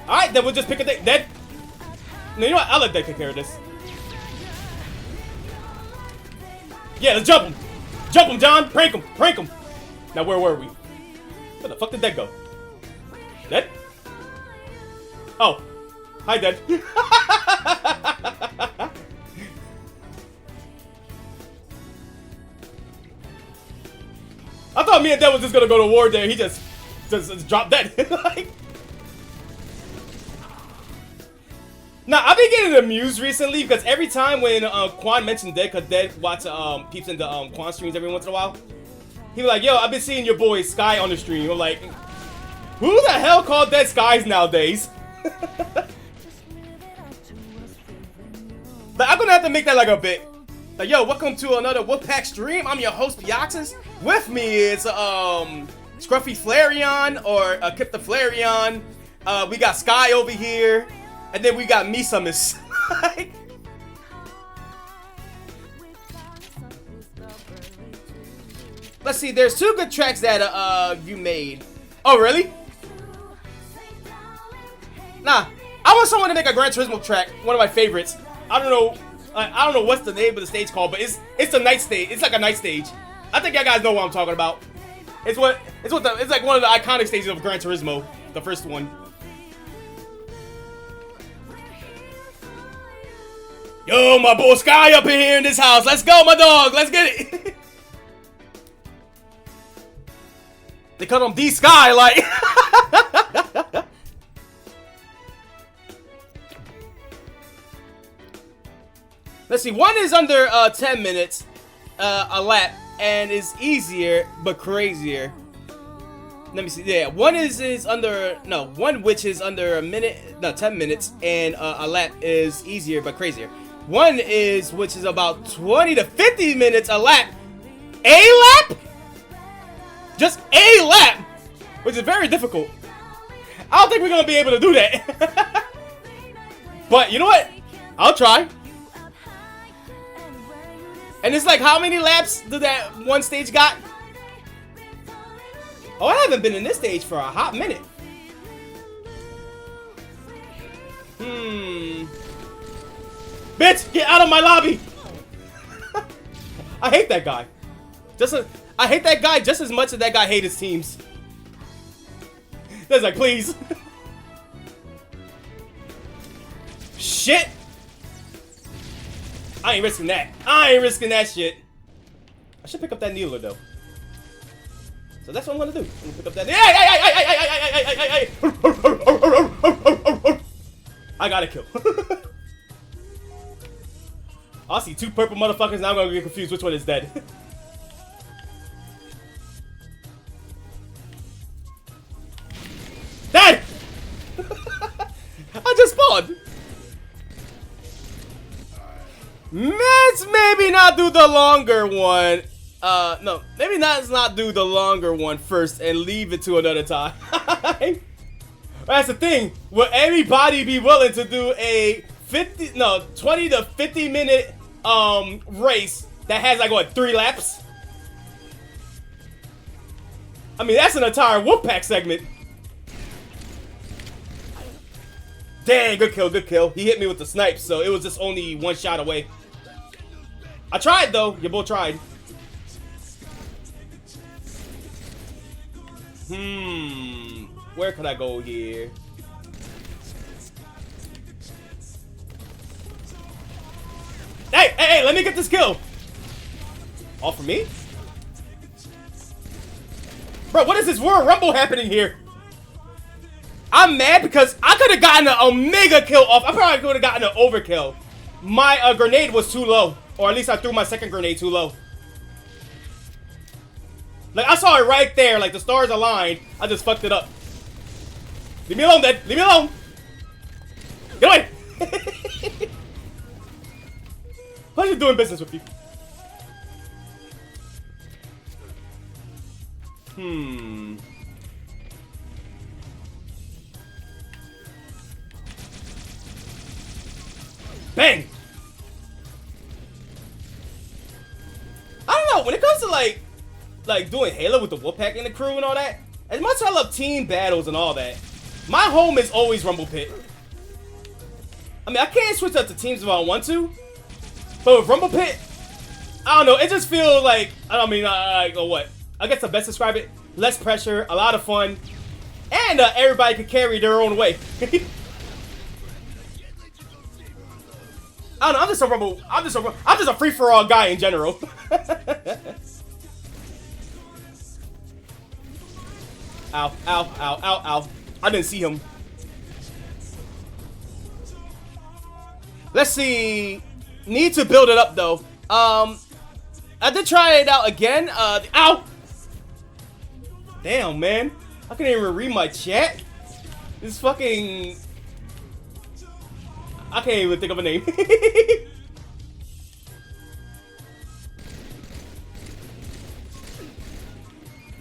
Alright, then we'll just pick a day. Dead. No, you know what? I'll let Dead take care of this. Yeah, let's jump him. Jump him, John. Prank him. Prank him. Now, where were we? Where the fuck did Dead go? Dead? Oh. Hi, Dead. I thought me and Dead was just gonna go to war there. He just dropped Dead. Like, now, I've been getting amused recently because every time when Quan mentioned Dead, because Dead watches peeps into Quan streams every once in a while, he was like, yo, I've been seeing your boy Sky on the stream. I'm like, who the hell called Dead Skies nowadays? But I'm gonna have to make that like a bit. Like, yo, welcome to another Wolfpack stream. I'm your host, Pioxis. With me is Scruffy Flareon or Kip the Flareon. We got Sky over here. And then we got Misamis. Let's see, there's 2 good tracks that you made. Oh, really? Nah, I want someone to make a Gran Turismo track, one of my favorites. I don't know what's the name of the stage called, but it's a night stage. It's like a night stage. I think y'all guys know what I'm talking about. It's like one of the iconic stages of Gran Turismo, the first one. Yo, my boy Sky up in here in this house. Let's go, my dog. Let's get it. They call him D Sky, like. Let's see. One is under 10 minutes, a lap, and is easier but crazier. Let me see. Yeah, one which is under 10 minutes, and a lap is easier but crazier. One is which is about 20 to 50 minutes a lap. A lap? Just a lap, which is very difficult. I don't think we're gonna be able to do that. But you know what? I'll try. And it's like, how many laps did that one stage got? Oh, I haven't been in this stage for a hot minute. Bitch, get out of my lobby! I hate that guy. I hate that guy just as much as that guy hates his teams. That's like, please. Shit! I ain't risking that. I ain't risking that shit. I should pick up that needler though. So that's what I'm gonna do. I'm gonna pick up that. Hey! I got a kill. I see 2 purple motherfuckers. Now I'm gonna get confused which one is dead. Dead! Let's maybe not do the longer one. No, maybe not do the longer one first and leave it to another time. That's the thing. Will everybody be willing to do a 20 to 50 minute race that has like what, 3 laps? I mean, that's an entire Wolfpack segment. Dang, good kill, good kill. He hit me with the snipe, so it was just only 1 shot away. I tried though. You both tried. Where could I go here? Hey, let me get this kill. All for me? Bro, what is this Royal Rumble happening here? I'm mad because I could have gotten an Omega kill off. I probably could have gotten an overkill. My grenade was too low. Or at least I threw my second grenade too low. Like, I saw it right there. Like, the stars aligned. I just fucked it up. Leave me alone, Dad. Leave me alone. Get away. Pleasure doing business with you. Bang! I don't know, when it comes to like doing Halo with the Wolfpack and the crew and all that, as much as I love team battles and all that, my home is always Rumble Pit. I mean, I can't switch up to teams if I want to, but with Rumble Pit, I don't know, it just feels like, what? I guess the best to describe it, less pressure, a lot of fun, and everybody can carry their own way. I don't know, I'm just a free-for-all guy in general. Ow, ow, ow, ow, ow. I didn't see him. Let's see. Need to build it up, though. I did try it out again. Ow! Damn, man. I can't even read my chat. This fucking... I can't even think of a name.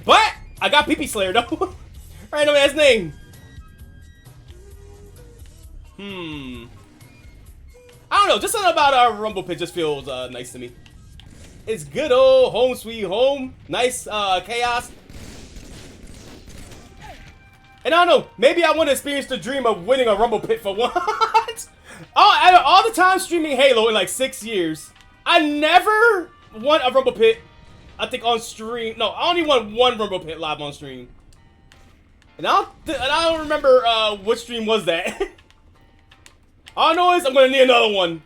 But I got PP Slayer though. Random ass name. I don't know. Just something about our Rumble Pit just feels nice to me. It's good old home sweet home. Nice chaos. And I don't know. Maybe I want to experience the dream of winning a Rumble Pit for once. Out of all the time streaming Halo in like 6 years, I never won a Rumble Pit, I think, on stream. No, I only won 1 Rumble Pit live on stream. And I don't remember which stream was that. All I know is I'm going to need another one.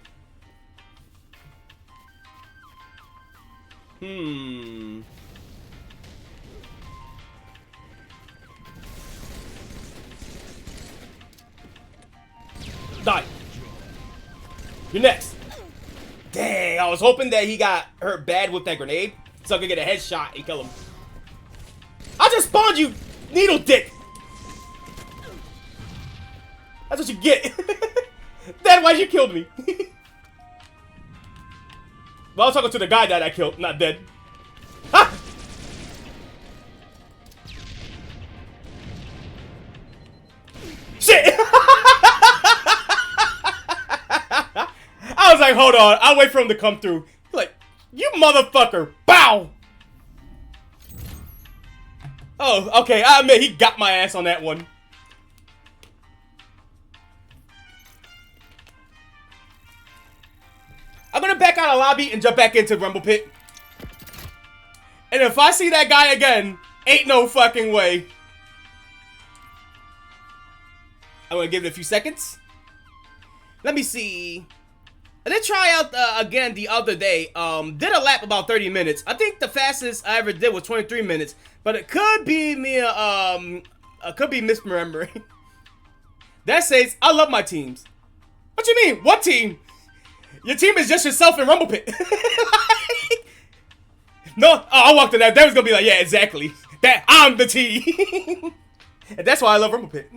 Die. You're next. Dang, I was hoping that he got hurt bad with that grenade, so I could get a headshot and kill him. I just spawned you, needle dick. That's what you get. Dad, why'd you kill me? Well, I was talking to the guy that I killed, not dead. Ah! Shit! I was like, hold on. I'll wait for him to come through. Like, you motherfucker. Bow! Oh, okay. I admit he got my ass on that one. I'm gonna back out of lobby and jump back into Rumble Pit. And if I see that guy again, ain't no fucking way. I'm gonna give it a few seconds. Let me see. I did try out again the other day. Did a lap about 30 minutes. I think the fastest I ever did was 23 minutes. But it could be me, could be misremembering. That says, I love my teams. What you mean? What team? Your team is just yourself in Rumble Pit. Like, no, I walked in that. They was gonna be like, yeah, exactly. That I'm the team. And that's why I love Rumble Pit.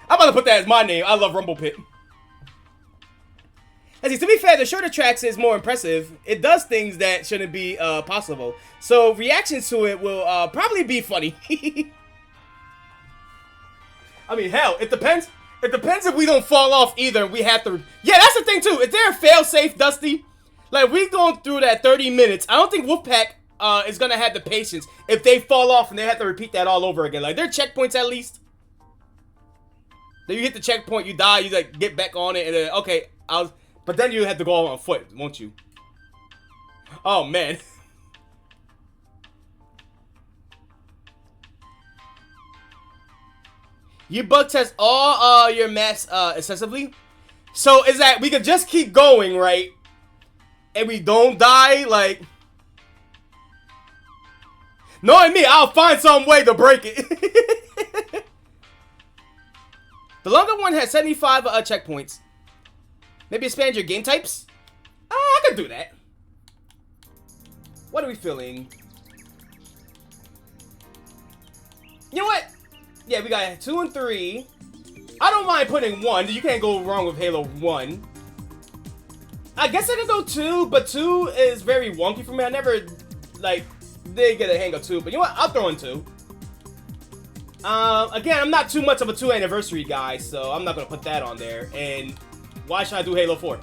I'm about to put that as my name. I love Rumble Pit. I see, to be fair, the shorter tracks is more impressive. It does things that shouldn't be possible. So reactions to it will probably be funny. I mean, hell, it depends. It depends if we don't fall off either. We have to. Yeah, that's the thing too. Is there a fail-safe, Dusty? Like, we going through that 30 minutes. I don't think Wolfpack is gonna have the patience if they fall off and they have to repeat that all over again. Like, there are checkpoints at least. Then you hit the checkpoint, you die, you like get back on it, and then okay, but then you have to go on foot, won't you? Oh man. You bug test all your maps excessively. So is that we could just keep going, right? And we don't die, like. Knowing me, I'll find some way to break it. The longer one has 75 checkpoints. Maybe expand your game types? I can do that. What are we feeling? You know what? Yeah, we got 2 and 3. I don't mind putting 1. You can't go wrong with Halo 1. I guess I could go 2, but 2 is very wonky for me. I never, like, did get a hang of 2. But you know what? I'll throw in 2. Again, I'm not too much of a 2 anniversary guy, so I'm not going to put that on there. And why should I do Halo 4?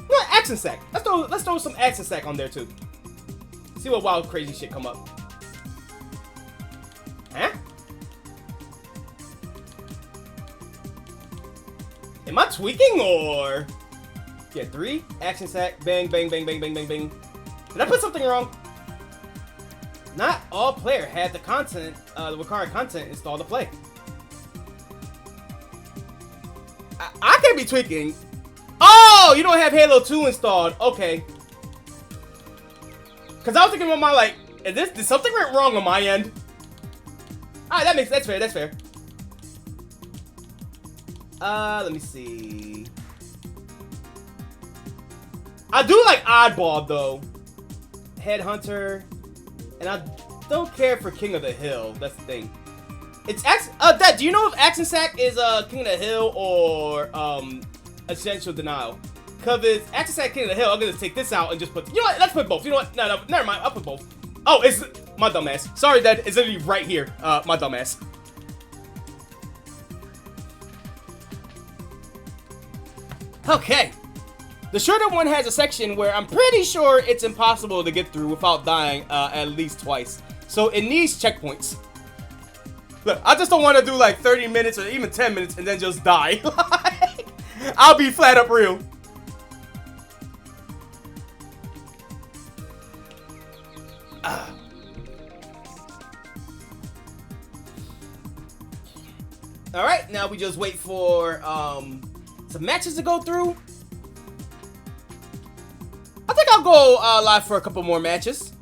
What? Action Sack. Let's throw some Action Sack on there too. See what wild crazy shit come up. Huh? Am I tweaking or? Yeah, 3 Action Sack. Bang, bang, bang, bang, bang, bang, bang. Did I put something wrong? Not all player had the content, the required content installed to play. I can't be tweaking. Oh, you don't have Halo 2 installed. Okay. Cause I was thinking about my like, did something went wrong on my end? Alright, that's fair, that's fair. Let me see. I do like Oddball though. Headhunter. And I don't care for King of the Hill. That's the thing. It's Dad, do you know if Action Sack is King of the Hill or Essential Denial? Cause it's Action Sack King of the Hill. I'm gonna take this out and just put. You know what? Let's put both. You know what? No, never mind. I'll put both. Oh, it's my dumbass. Sorry, Dad. It's literally right here. My dumbass. Okay. The shorter one has a section where I'm pretty sure it's impossible to get through without dying at least twice. So it needs checkpoints. Look, I just don't want to do like 30 minutes or even 10 minutes and then just die. I'll be flat up real. Alright, now we just wait for some matches to go through. I think I'll go live for a couple more matches.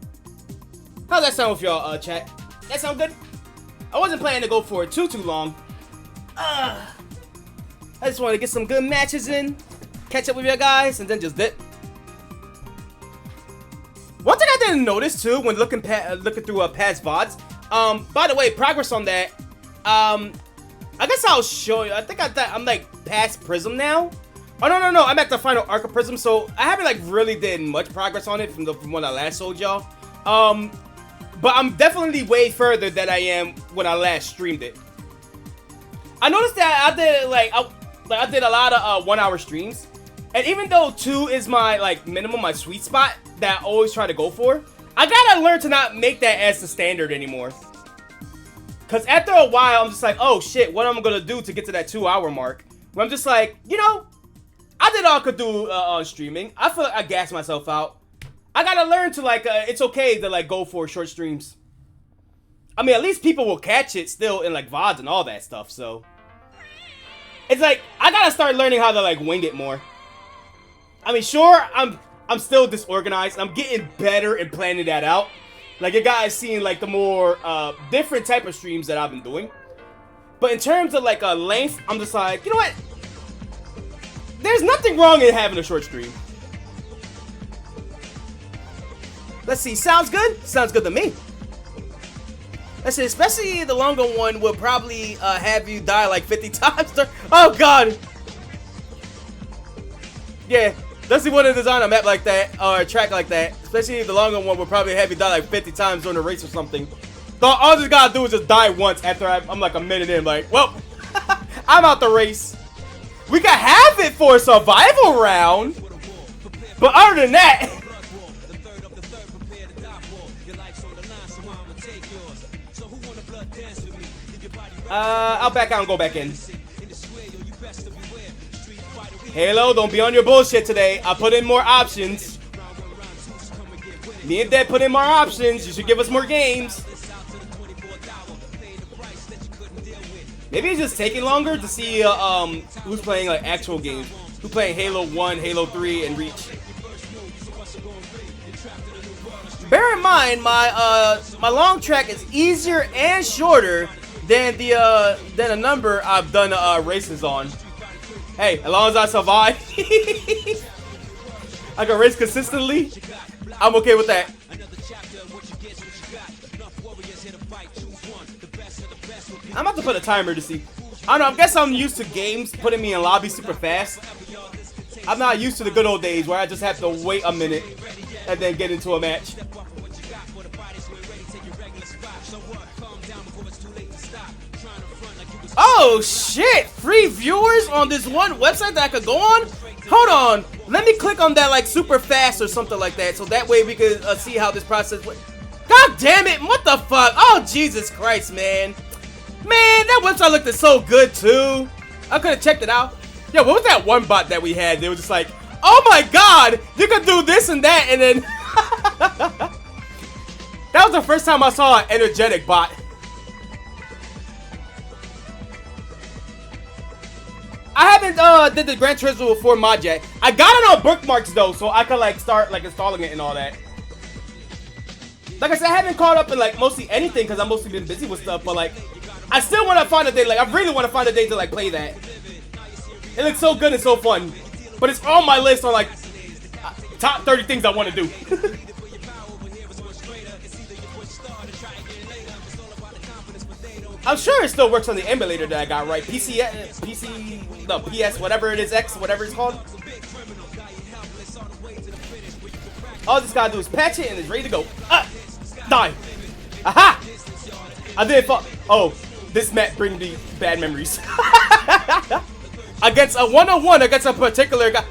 How's that sound with y'all, chat? That sound good? I wasn't planning to go for it too long. I just want to get some good matches in, catch up with you guys, and then just dip. One thing I didn't notice too when looking through past VODs. By the way, progress on that. I guess I'll show you. I think I'm like past Prism now. Oh no! I'm at the final arc of Prism, so I haven't like really did much progress on it from when I last showed y'all. But I'm definitely way further than I am when I last streamed it. I noticed that I did a lot of 1 hour streams, and even though 2 is my like minimum, my sweet spot that I always try to go for, I gotta learn to not make that as the standard anymore. Cause after a while, I'm just like, oh shit, what am I gonna do to get to that 2 hour mark? Where I'm just like, you know, I did all I could do on streaming. I feel like I gassed myself out. I gotta learn to like, it's okay to like go for short streams. I mean, at least people will catch it still in like VODs and all that stuff, so. It's like, I gotta start learning how to like wing it more. I mean, sure, I'm still disorganized. I'm getting better at planning that out. Like, you guys seeing like the more different type of streams that I've been doing. But in terms of like length, I'm just like, you know what? There's nothing wrong in having a short stream. Let's see, sounds good? Sounds good to me. Let's see, especially the longer one will probably have you die like 50 times. Oh god! Yeah, doesn't want to design a map like that or a track like that. Especially the longer one will probably have you die like 50 times during the race or something. So all I just gotta do is just die once after I'm like a minute in. Like, well, I'm out the race. We can have it for a survival round, but other than that. I'll back out and go back in. Halo, don't be on your bullshit today. I put in more options. Me and Dad put in more options. You should give us more games. Maybe it's just taking longer to see who's playing like actual games. Who's playing Halo 1, Halo 3, and Reach. Bear in mind, my long track is easier and shorter than a number I've done races on. Hey, as long as I survive, I can race consistently. I'm okay with that. I'm about to put a timer to see. I don't know. I guess I'm used to games putting me in lobby super fast. I'm not used to the good old days where I just have to wait a minute and then get into a match. Oh shit! Free viewers on this one website that I could go on? Hold on. Let me click on that like super fast or something like that so that way we could see how this process went. God damn it! What the fuck? Oh Jesus Christ, man. Man, that website looked so good too. I could have checked it out. Yo, what was that one bot that we had? They were just like, oh my god, you could do this and that, and then that was the first time I saw an energetic bot. I haven't did the Gran Turismo 4 mod yet. I got it on bookmarks though, so I could like start like installing it and all that. Like I said, I haven't caught up in like mostly anything because I've mostly been busy with stuff, but like I still want to find a day, like I really want to find a day to like play that. It looks so good and so fun. But it's on my list on like top 30 things I want to do. I'm sure it still works on the emulator that I got, right? PC, no, PS, whatever it is, X, whatever it's called. All this gotta do is patch it and it's ready to go. Die. Aha! I did fuck. Oh, this map brings me bad memories. Against a one-on-one against a particular guy.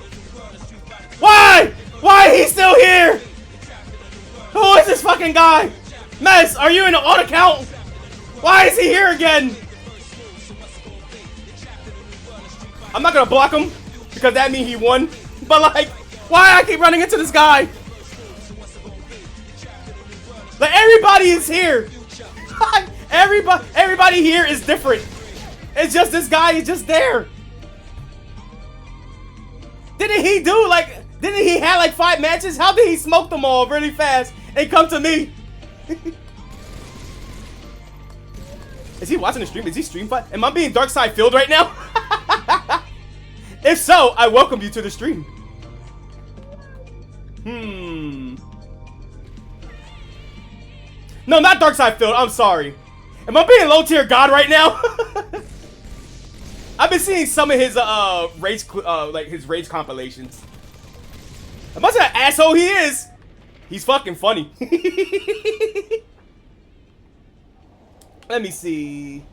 Why? Why he's still here? Who is this fucking guy? Mess, are you in an auto count? Why is he here again? I'm not gonna block him because that means he won. But like, why I keep running into this guy? Like everybody is here. Everybody here is different. It's just this guy is just there. Didn't he have like 5 matches? How did he smoke them all really fast and come to me? Is he watching the stream? Is he stream fight? Am I being dark side filled right now? If so, I welcome you to the stream. No, not dark side filled. I'm sorry. Am I being low tier god right now? I've been seeing some of his his rage compilations. As much of an asshole he is, he's fucking funny. Let me see.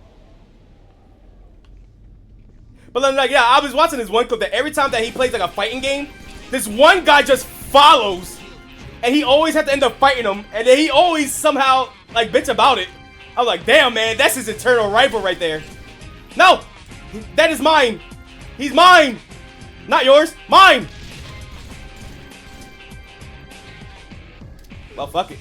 But then, like, yeah, I was watching this one clip that every time that he plays like a fighting game, this one guy just follows, and he always has to end up fighting him, and then he always somehow like bitch about it. I'm like, damn, man, that's his eternal rival right there. No, that is mine. He's mine, not yours. Mine. Well, fuck it.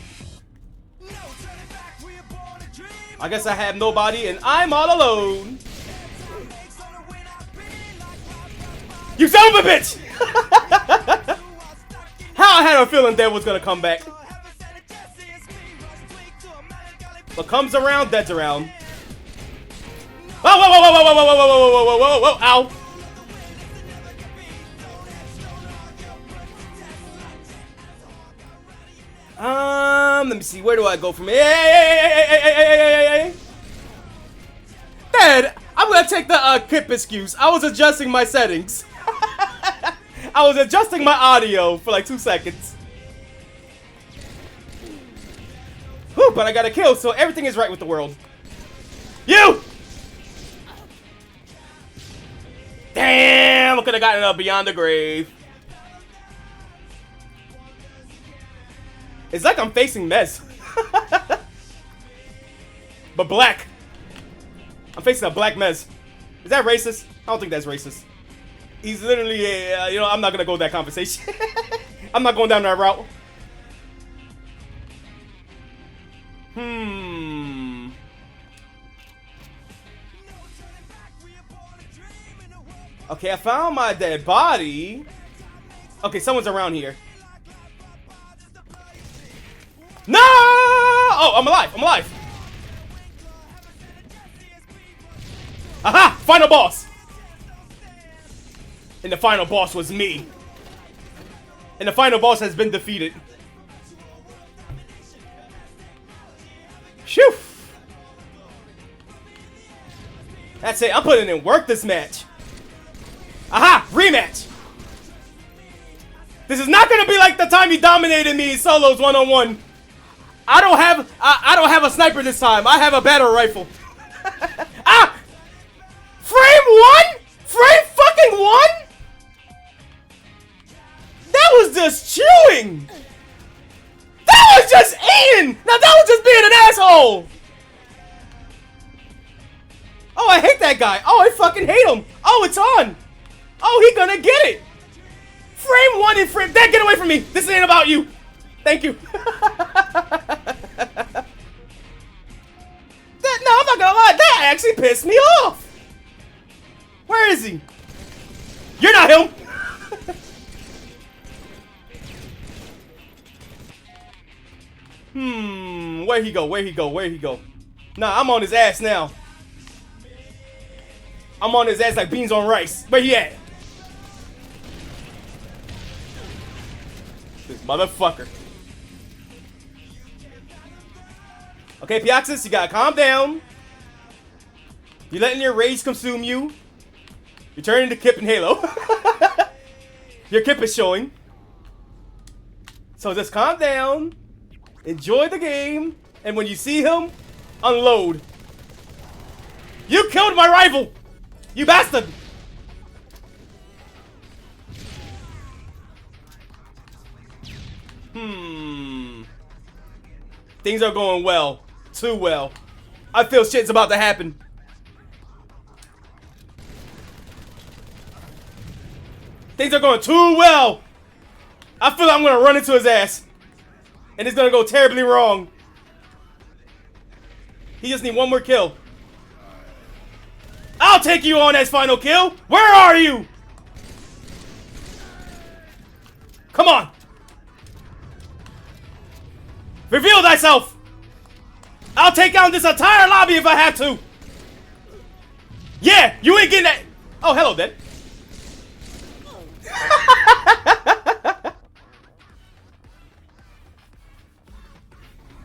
I guess I have nobody and I'm all alone. You son of a bitch! How I had a feeling Dead was gonna come back. What comes around, dead's around. Whoa, whoa, whoa, whoa, whoa, whoa, whoa, whoa, whoa, whoa, whoa, whoa, ow. Let me see. Where do I go from here? Hey! Dad, I'm gonna take the Kip excuse. I was adjusting my settings. I was adjusting my audio for like 2 seconds. Whew, but I got a kill, so everything is right with the world. You! Damn! I could have gotten up beyond the grave. It's like I'm facing Mez. But black. I'm facing a black Mez. Is that racist? I don't think that's racist. He's literally, you know, I'm not gonna go that conversation. I'm not going down that route. Okay, I found my dead body. Okay, someone's around here. No! Oh, I'm alive. I'm alive. Aha! Final boss. And the final boss was me. And the final boss has been defeated. Phew! That's it. I'm putting in work this match. Aha! Rematch! This is not gonna be like the time he dominated me in solos one-on-one. I don't have a sniper this time. I have a battle rifle. Ah! Frame 1? Frame fucking 1? That was just chewing. That was just eating. Now that was just being an asshole. Oh, I hate that guy. Oh, I fucking hate him. Oh, it's on. Oh, he gonna get it. Frame 1 and frame. Dad, get away from me. This ain't about you. Thank you. No, I'm not gonna lie. That actually pissed me off. Where is he? You're not him. Where'd he go? Where'd he go? Where'd he go? Nah, I'm on his ass now. I'm on his ass like beans on rice. Where he at? This motherfucker. Okay, Piaxis, you gotta calm down. You're letting your rage consume you. You're turning to Kip and Halo. Your Kip is showing. So just calm down. Enjoy the game. And when you see him, unload. You killed my rival! You bastard! Things are going well. Too well. I feel shit's about to happen. Things are going too well. I feel like I'm gonna run into his ass. And it's gonna go terribly wrong. He just need one more kill. I'll take you on as final kill. Where are you? Come on. Reveal thyself. I'll take down this entire lobby if I have to. Yeah, you ain't getting that. Oh, hello, then.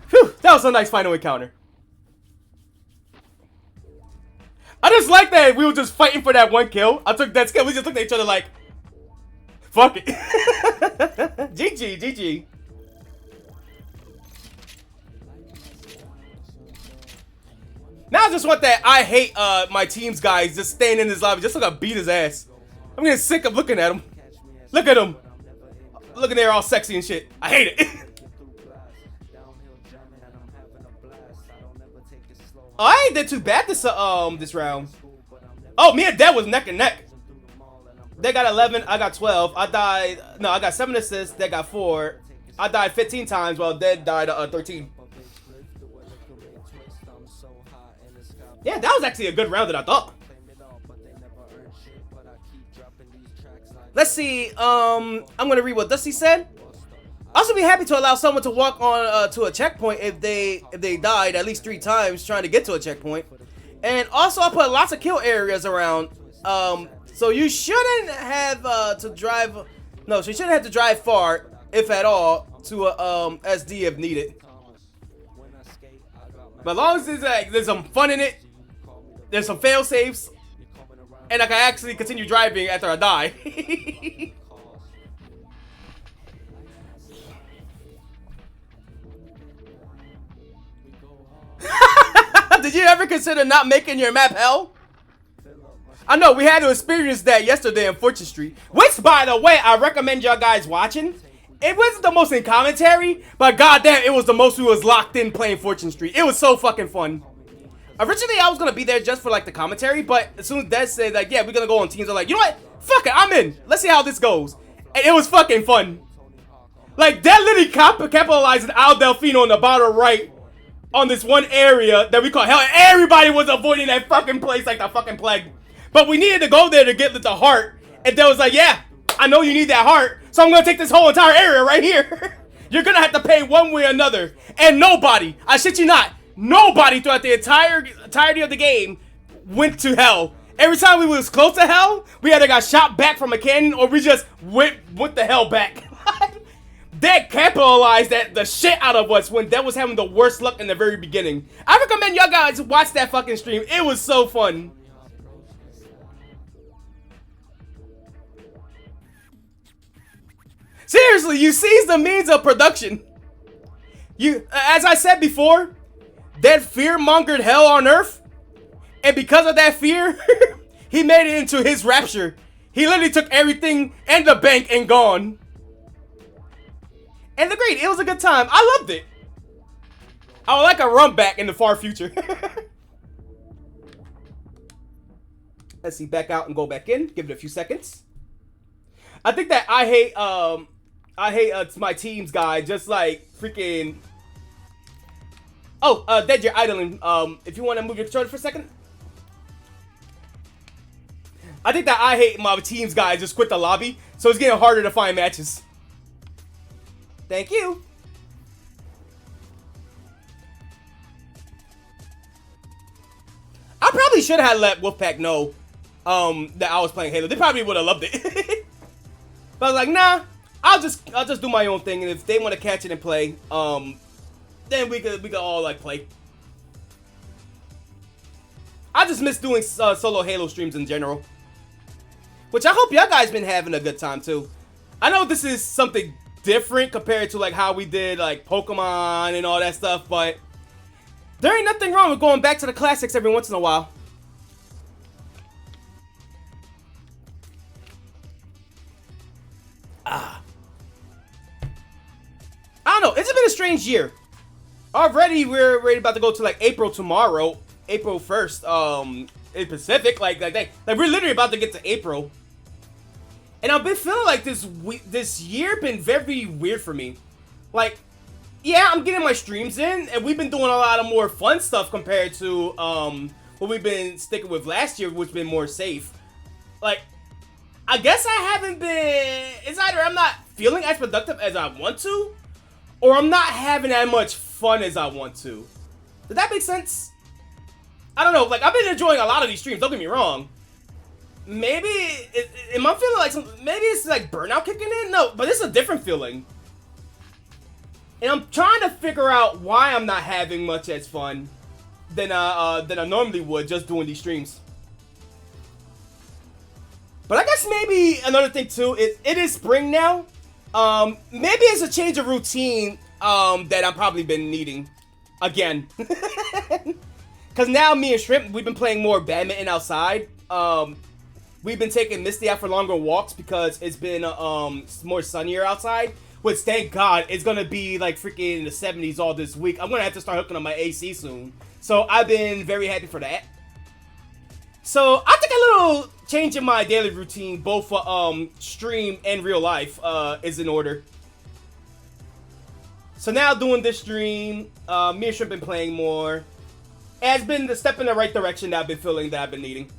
Phew, that was a nice final encounter. I just like that we were just fighting for that one kill. I took that skill. We just looked at each other like, fuck it. GG, GG. Now I just want that I hate my team's guys just staying in this lobby just so I can beat his ass. I'm getting sick of looking at him. Look at him. Looking there all sexy and shit. I hate it. Oh, I ain't did too bad this round. Oh, me and Dad was neck and neck. They got 11, I got 12. I got 7 assists, they got 4. I died 15 times while Dad died 13. Yeah, that was actually a good round that I thought. Let's see, I'm gonna read what Dusty said. I also be happy to allow someone to walk on to a checkpoint if they died at least 3 times trying to get to a checkpoint. And also I put lots of kill areas around. So you shouldn't have to drive. No, so you shouldn't have to drive far if at all, to a SD if needed. But as long as there's some fun in it, there's some fail safes, and I can actually continue driving after I die. Did you ever consider not making your map hell? I know we had to experience that yesterday on Fortune Street, which, by the way, I recommend y'all guys watching. It wasn't the most in commentary, but goddamn, it was the most we was locked in playing Fortune Street. It was so fucking fun. Originally, I was gonna be there just for like the commentary, but as soon as Des said like, yeah, we're gonna go on teams, I'm like, you know what? Fuck it, I'm in. Let's see how this goes. And it was fucking fun. Like, that literally capitalized Al Delfino in the bottom right on this one area that we call hell. And everybody was avoiding that fucking place like the fucking plague. But we needed to go there to get the heart. And Del was like, yeah, I know you need that heart, so I'm gonna take this whole entire area right here. You're gonna have to pay one way or another. And nobody, I shit you not, nobody throughout the entirety of the game went to hell. Every time we was close to hell, we either got shot back from a cannon or we just went the hell back. That capitalized the shit out of us when that was having the worst luck in the very beginning. I recommend y'all guys watch that fucking stream. It was so fun. Seriously, you seized the means of production. You, as I said before, that fear-mongered hell on earth, and because of that fear, he made it into his rapture. He literally took everything and the bank and gone. And agreed, it was a good time. I loved it. I would like a run back in the far future. Let's see, back out and go back in. Give it a few seconds. I think that I hate my teams guy just like freaking. Oh, Dead, you're idling. If you want to move your controller for a second. I think that I hate my teams guy just quit the lobby, so it's getting harder to find matches. Thank you. I probably should have let Wolfpack know that I was playing Halo. They probably would have loved it. But I was like, nah, I'll just do my own thing, and if they want to catch it and play, then we could all like play. I just miss doing solo Halo streams in general, which I hope y'all guys been having a good time too. I know this is something different compared to like how we did like Pokemon and all that stuff, but there ain't nothing wrong with going back to the classics every once in a while. I don't know, it's been a strange year. Already we're ready about to go to like April tomorrow, April 1st, in Pacific, like we're literally about to get to April. And I've been feeling like this year been very weird for me. Like, yeah, I'm getting my streams in, and we've been doing a lot of more fun stuff compared to what we've been sticking with last year, which been more safe. Like, I guess I haven't been. It's either I'm not feeling as productive as I want to, or I'm not having as much fun as I want to. Does that make sense? I don't know. Like, I've been enjoying a lot of these streams. Don't get me wrong. Maybe, am I feeling like maybe it's like burnout kicking in? No, but it's a different feeling. And I'm trying to figure out why I'm not having much as fun than I normally would just doing these streams. But I guess maybe another thing too, it is spring now. Maybe it's a change of routine that I've probably been needing again. Because now me and Shrimp, we've been playing more badminton outside. We've been taking Misty out for longer walks because it's been more sunnier outside. Which, thank God, it's going to be like freaking in the 70s all this week. I'm going to have to start hooking up my AC soon. So I've been very happy for that. So I think a little change in my daily routine, both for stream and real life, is in order. So now doing this stream, me and Shrimp been playing more. Has been the step in the right direction that I've been feeling that I've been needing.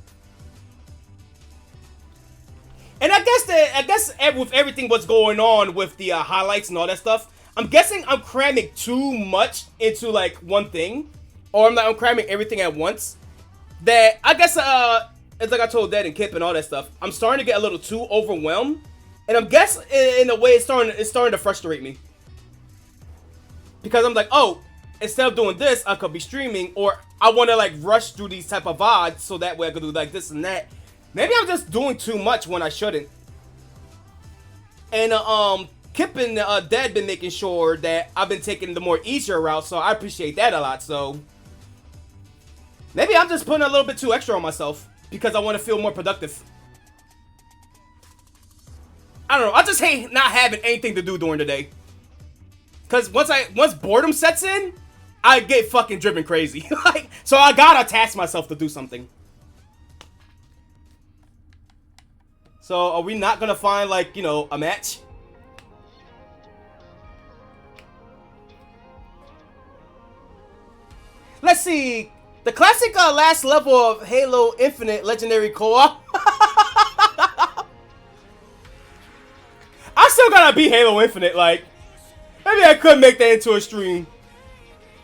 And I guess with everything what's going on with the highlights and all that stuff, I'm guessing I'm cramming too much into like one thing, or I'm cramming everything at once. That I guess it's like I told Dad and Kip and all that stuff. I'm starting to get a little too overwhelmed, And I'm guessing in a way it's starting to frustrate me. Because I'm like, oh, instead of doing this, I could be streaming, or I want to like rush through these type of VODs so that way I could do like this and that. Maybe I'm just doing too much when I shouldn't. And Kip and Dad been making sure that I've been taking the more easier route, so I appreciate that a lot. So maybe I'm just putting a little bit too extra on myself because I want to feel more productive. I don't know. I just hate not having anything to do during the day. Cause once boredom sets in, I get fucking driven crazy. Like, so I gotta task myself to do something. So are we not gonna find like, you know, a match? Let's see. The classic last level of Halo Infinite Legendary Co-op. I still gotta beat Halo Infinite, like. Maybe I could make that into a stream.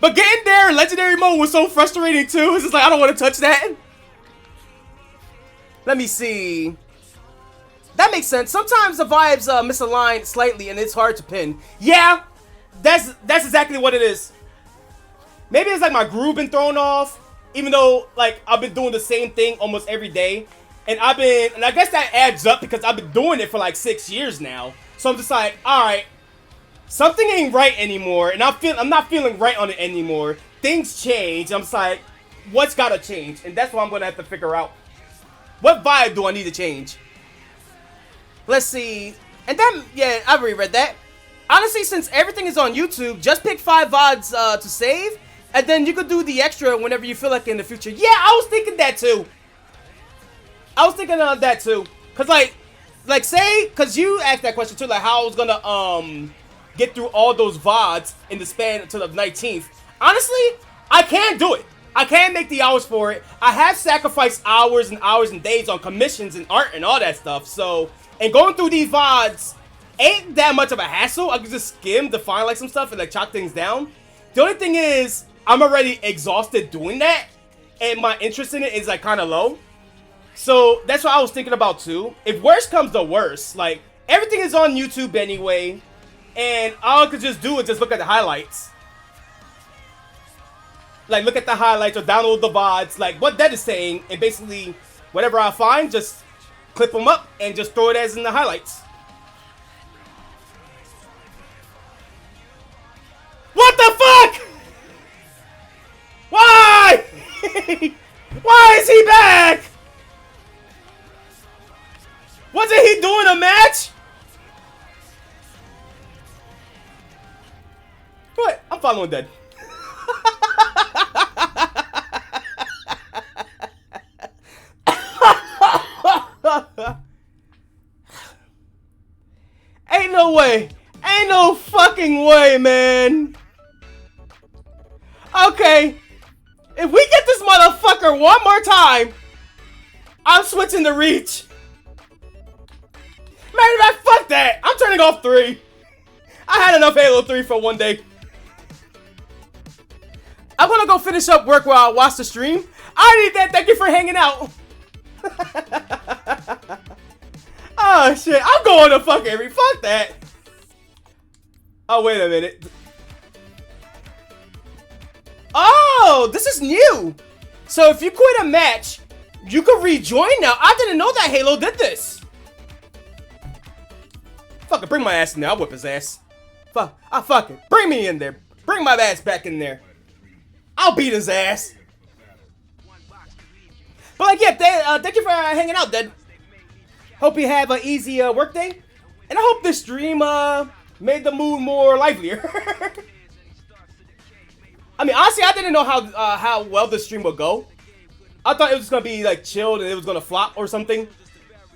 But getting there in Legendary Mode was so frustrating too. It's just like, I don't want to touch that. Let me see. That makes sense. Sometimes the vibes misalign slightly and it's hard to pin. Yeah, that's exactly what it is. Maybe it's like my groove been thrown off. Even though, like, I've been doing the same thing almost every day. And I guess that adds up because I've been doing it for like 6 years now. So I'm just like, alright. Something ain't right anymore, and I'm not feeling right on it anymore. Things change. I'm just like, what's gotta change? And that's what I'm gonna have to figure out. What vibe do I need to change? Let's see. And then, yeah, I already read that. Honestly, since everything is on YouTube, just pick 5 VODs to save, and then you could do the extra whenever you feel like in the future. Yeah, I was thinking that too. I was thinking of that too. Cause like say, cause you asked that question too, like how I was gonna get through all those VODs in the span until the 19th. Honestly, I can't do it. I can't make the hours for it. I have sacrificed hours and hours and days on commissions and art and all that stuff. So, and going through these VODs ain't that much of a hassle. I can just skim to find like some stuff and like chop things down. The only thing is, I'm already exhausted doing that. And my interest in it is like kind of low. So, that's what I was thinking about too. If worst comes to worst, like everything is on YouTube anyway. And all I could just do is just look at the highlights. Like, look at the highlights or download the VODs. Like, what that is saying. And basically, whatever I find, just clip them up and just throw it as in the highlights. What the fuck? Why? Why is he back? Wasn't he doing a match? What? I'm following dead. Ain't no way. Ain't no fucking way, man. Okay. If we get this motherfucker one more time, I'm switching to Reach. Man, fuck that. I'm turning off 3. I had enough Halo 3 for one day. I'm gonna go finish up work while I watch the stream. I need that. Thank you for hanging out. Oh shit. I'm going to fucking fuck that. Oh, wait a minute. Oh, this is new. So if you quit a match, you can rejoin now. I didn't know that Halo did this. Fuck it, bring my ass in there. I'll whip his ass. Fuck it. Bring me in there. Bring my ass back in there. I'll beat his ass. But like, yeah, thank you for hanging out, Dad. Hope you have an easy work day. And I hope this stream made the mood more livelier. I mean, honestly, I didn't know how well the stream would go. I thought it was just gonna be like chilled and it was gonna flop or something.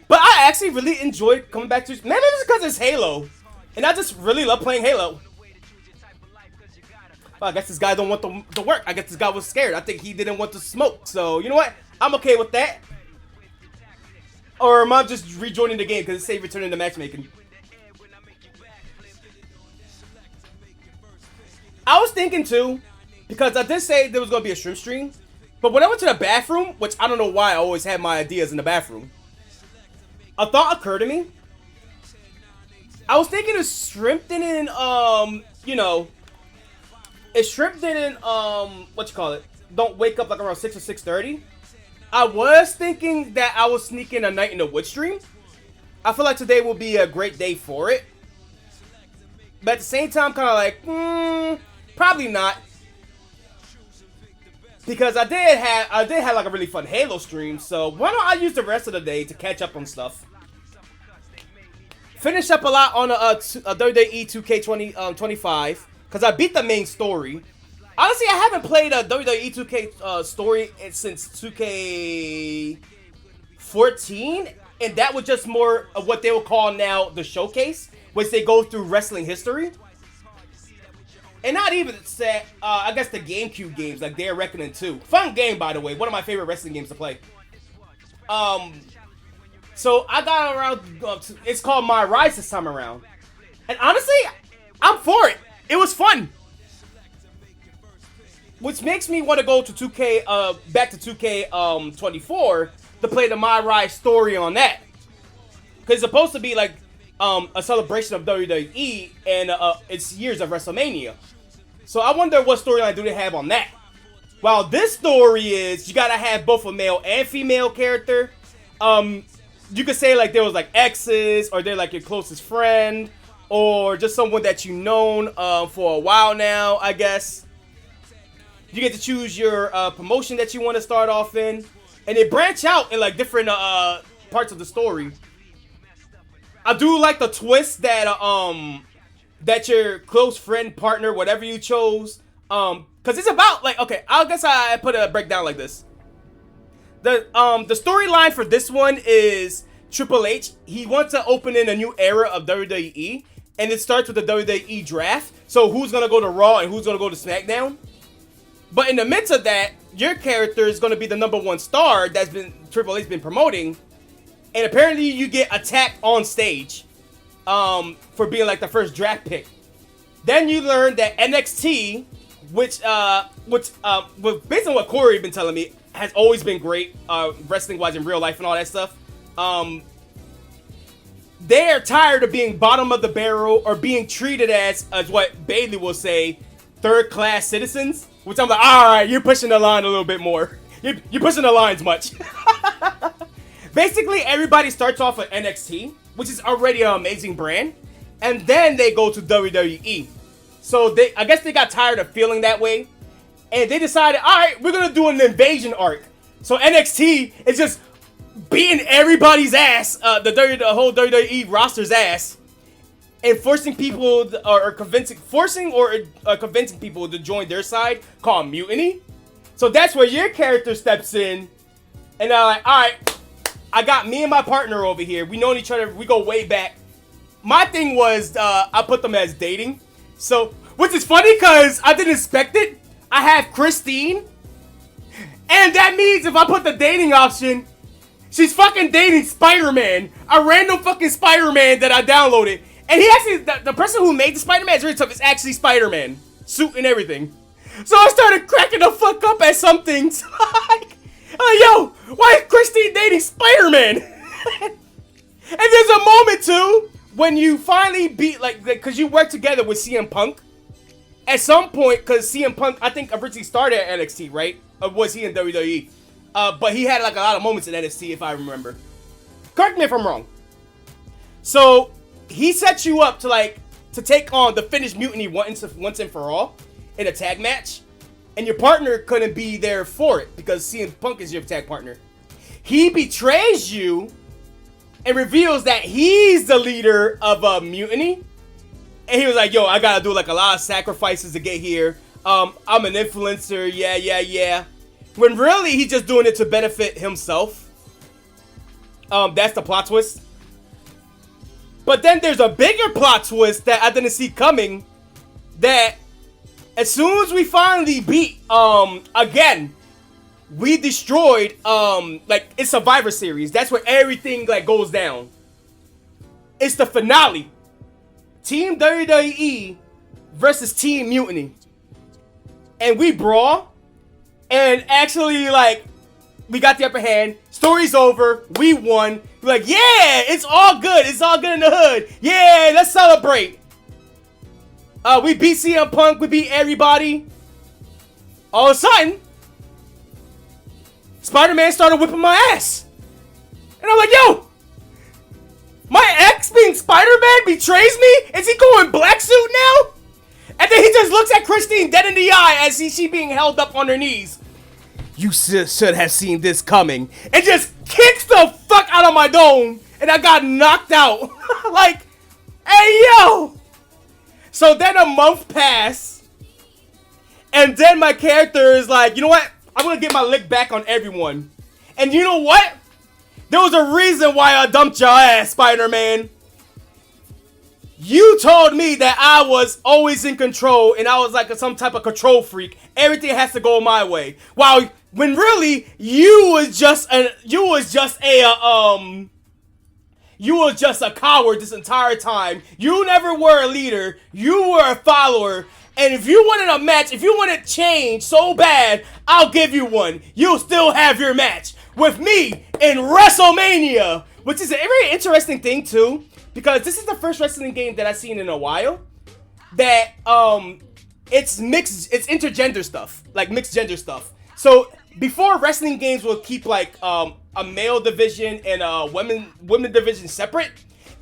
But I actually really enjoyed coming back to it. Maybe it's because it's Halo. And I just really love playing Halo. Well, I guess this guy don't want the work. I guess this guy was scared. I think he didn't want to smoke. So, you know what? I'm okay with that. Or am I just rejoining the game because it say returning to matchmaking? I was thinking too, because I did say there was going to be a stream. But when I went to the bathroom, which I don't know why I always had my ideas in the bathroom, a thought occurred to me. I was thinking of Shrimp didn't, you know, if Shrimp didn't, what you call it, don't wake up like around 6 or 6:30, I was thinking that I was sneaking a Night in the Woods stream. I feel like today will be a great day for it. But at the same time, kind of like, probably not. Because I did have like a really fun Halo stream, so why don't I use the rest of the day to catch up on stuff? Finish up a lot on a WWE 2K 25 because I beat the main story. Honestly, I haven't played a WWE 2K story since 2K 14, and that was just more of what they will call now the showcase, which they go through wrestling history. And not even set, I guess the GameCube games, like Day of Reckoning 2. Fun game, by the way. One of my favorite wrestling games to play. So I got around, it's called My Rise this time around. And honestly, I'm for it. It was fun. Which makes me want to go to 2K, back to 2K 24 to play the My Rise story on that. Because it's supposed to be like a celebration of WWE and its years of WrestleMania. So I wonder what storyline do they have on that. While this story is, you gotta have both a male and female character. You could say like there was like exes, or they're like your closest friend, or just someone that you've known for a while now, I guess. You get to choose your promotion that you want to start off in, and they branch out in like different parts of the story. I do like the twist that that your close friend, partner, whatever you chose, because it's about like, okay, I guess I put a breakdown like this. The storyline for this one is Triple H. He wants to open in a new era of WWE, and it starts with the WWE draft. So who's gonna go to Raw and who's gonna go to SmackDown? But in the midst of that, your character is gonna be the #1 star that's been Triple H been promoting, and apparently you get attacked on stage, for being like the first draft pick. Then you learn that NXT, which based on what Corey been telling me, has always been great, wrestling-wise in real life and all that stuff. They're tired of being bottom of the barrel or being treated as what Bailey will say, third-class citizens. Which I'm like, all right, you're pushing the line a little bit more. You're pushing the lines much. Basically, everybody starts off at NXT, which is already an amazing brand, and then they go to WWE. So I guess they got tired of feeling that way, and they decided, all right, we're gonna do an invasion arc. So NXT is just beating everybody's ass, the whole WWE roster's ass, and forcing people convincing people to join their side, called Mutiny. So that's where your character steps in, and they're like, all right, I got me and my partner over here. We know each other. We go way back. My thing was, I put them as dating. So, which is funny because I didn't expect it. I have Christine. And that means if I put the dating option, she's fucking dating Spider-Man. A random fucking Spider-Man that I downloaded. And he actually, the person who made the Spider-Man is really tough. It's actually Spider-Man. Suit and everything. So I started cracking the fuck up at some things. Yo, why is Christine dating Spider-Man? And there's a moment too when you finally beat, like, because you work together with CM Punk. At some point, because CM Punk, I think, originally started at NXT, right? Or was he in WWE? But he had like a lot of moments in NXT, if I remember. Correct me if I'm wrong. So he sets you up to take on the Finnish Mutiny once and for all in a tag match. And your partner couldn't be there for it because CM Punk is your tag partner. He betrays you and reveals that he's the leader of a mutiny. And he was like, yo, I gotta do like a lot of sacrifices to get here. I'm an influencer, yeah. When really he's just doing it to benefit himself. That's the plot twist. But then there's a bigger plot twist that I didn't see coming. That as soon as we finally beat, again, we destroyed, like, it's Survivor Series. That's where everything, like, goes down. It's the finale. Team WWE versus Team Mutiny. And we brawl. And actually, like, we got the upper hand. Story's over. We won. We're like, yeah, it's all good. It's all good in the hood. Yeah, let's celebrate. We beat CM Punk. We beat everybody. All of a sudden, Spider-Man started whipping my ass. And I'm like, yo, my ex being Spider-Man betrays me? Is he going black suit now? And then he just looks at Christine dead in the eye as she being held up on her knees. You should have seen this coming. And just kicks the fuck out of my dome. And I got knocked out. Like, hey, yo. So then a month passed. And then my character is like, you know what? I'm going to get my lick back on everyone. And you know what? There was a reason why I dumped your ass, Spider-Man. You told me that I was always in control and I was like some type of control freak. Everything has to go my way. While when really you was just a coward this entire time. You never were a leader. You were a follower. And if you wanted a match, if you wanted change so bad, I'll give you one. You'll still have your match with me in WrestleMania, which is a very interesting thing too, because this is the first wrestling game that I've seen in a while that it's mixed, it's intergender stuff, like mixed gender stuff. So before, wrestling games would keep like a male division and a women division separate.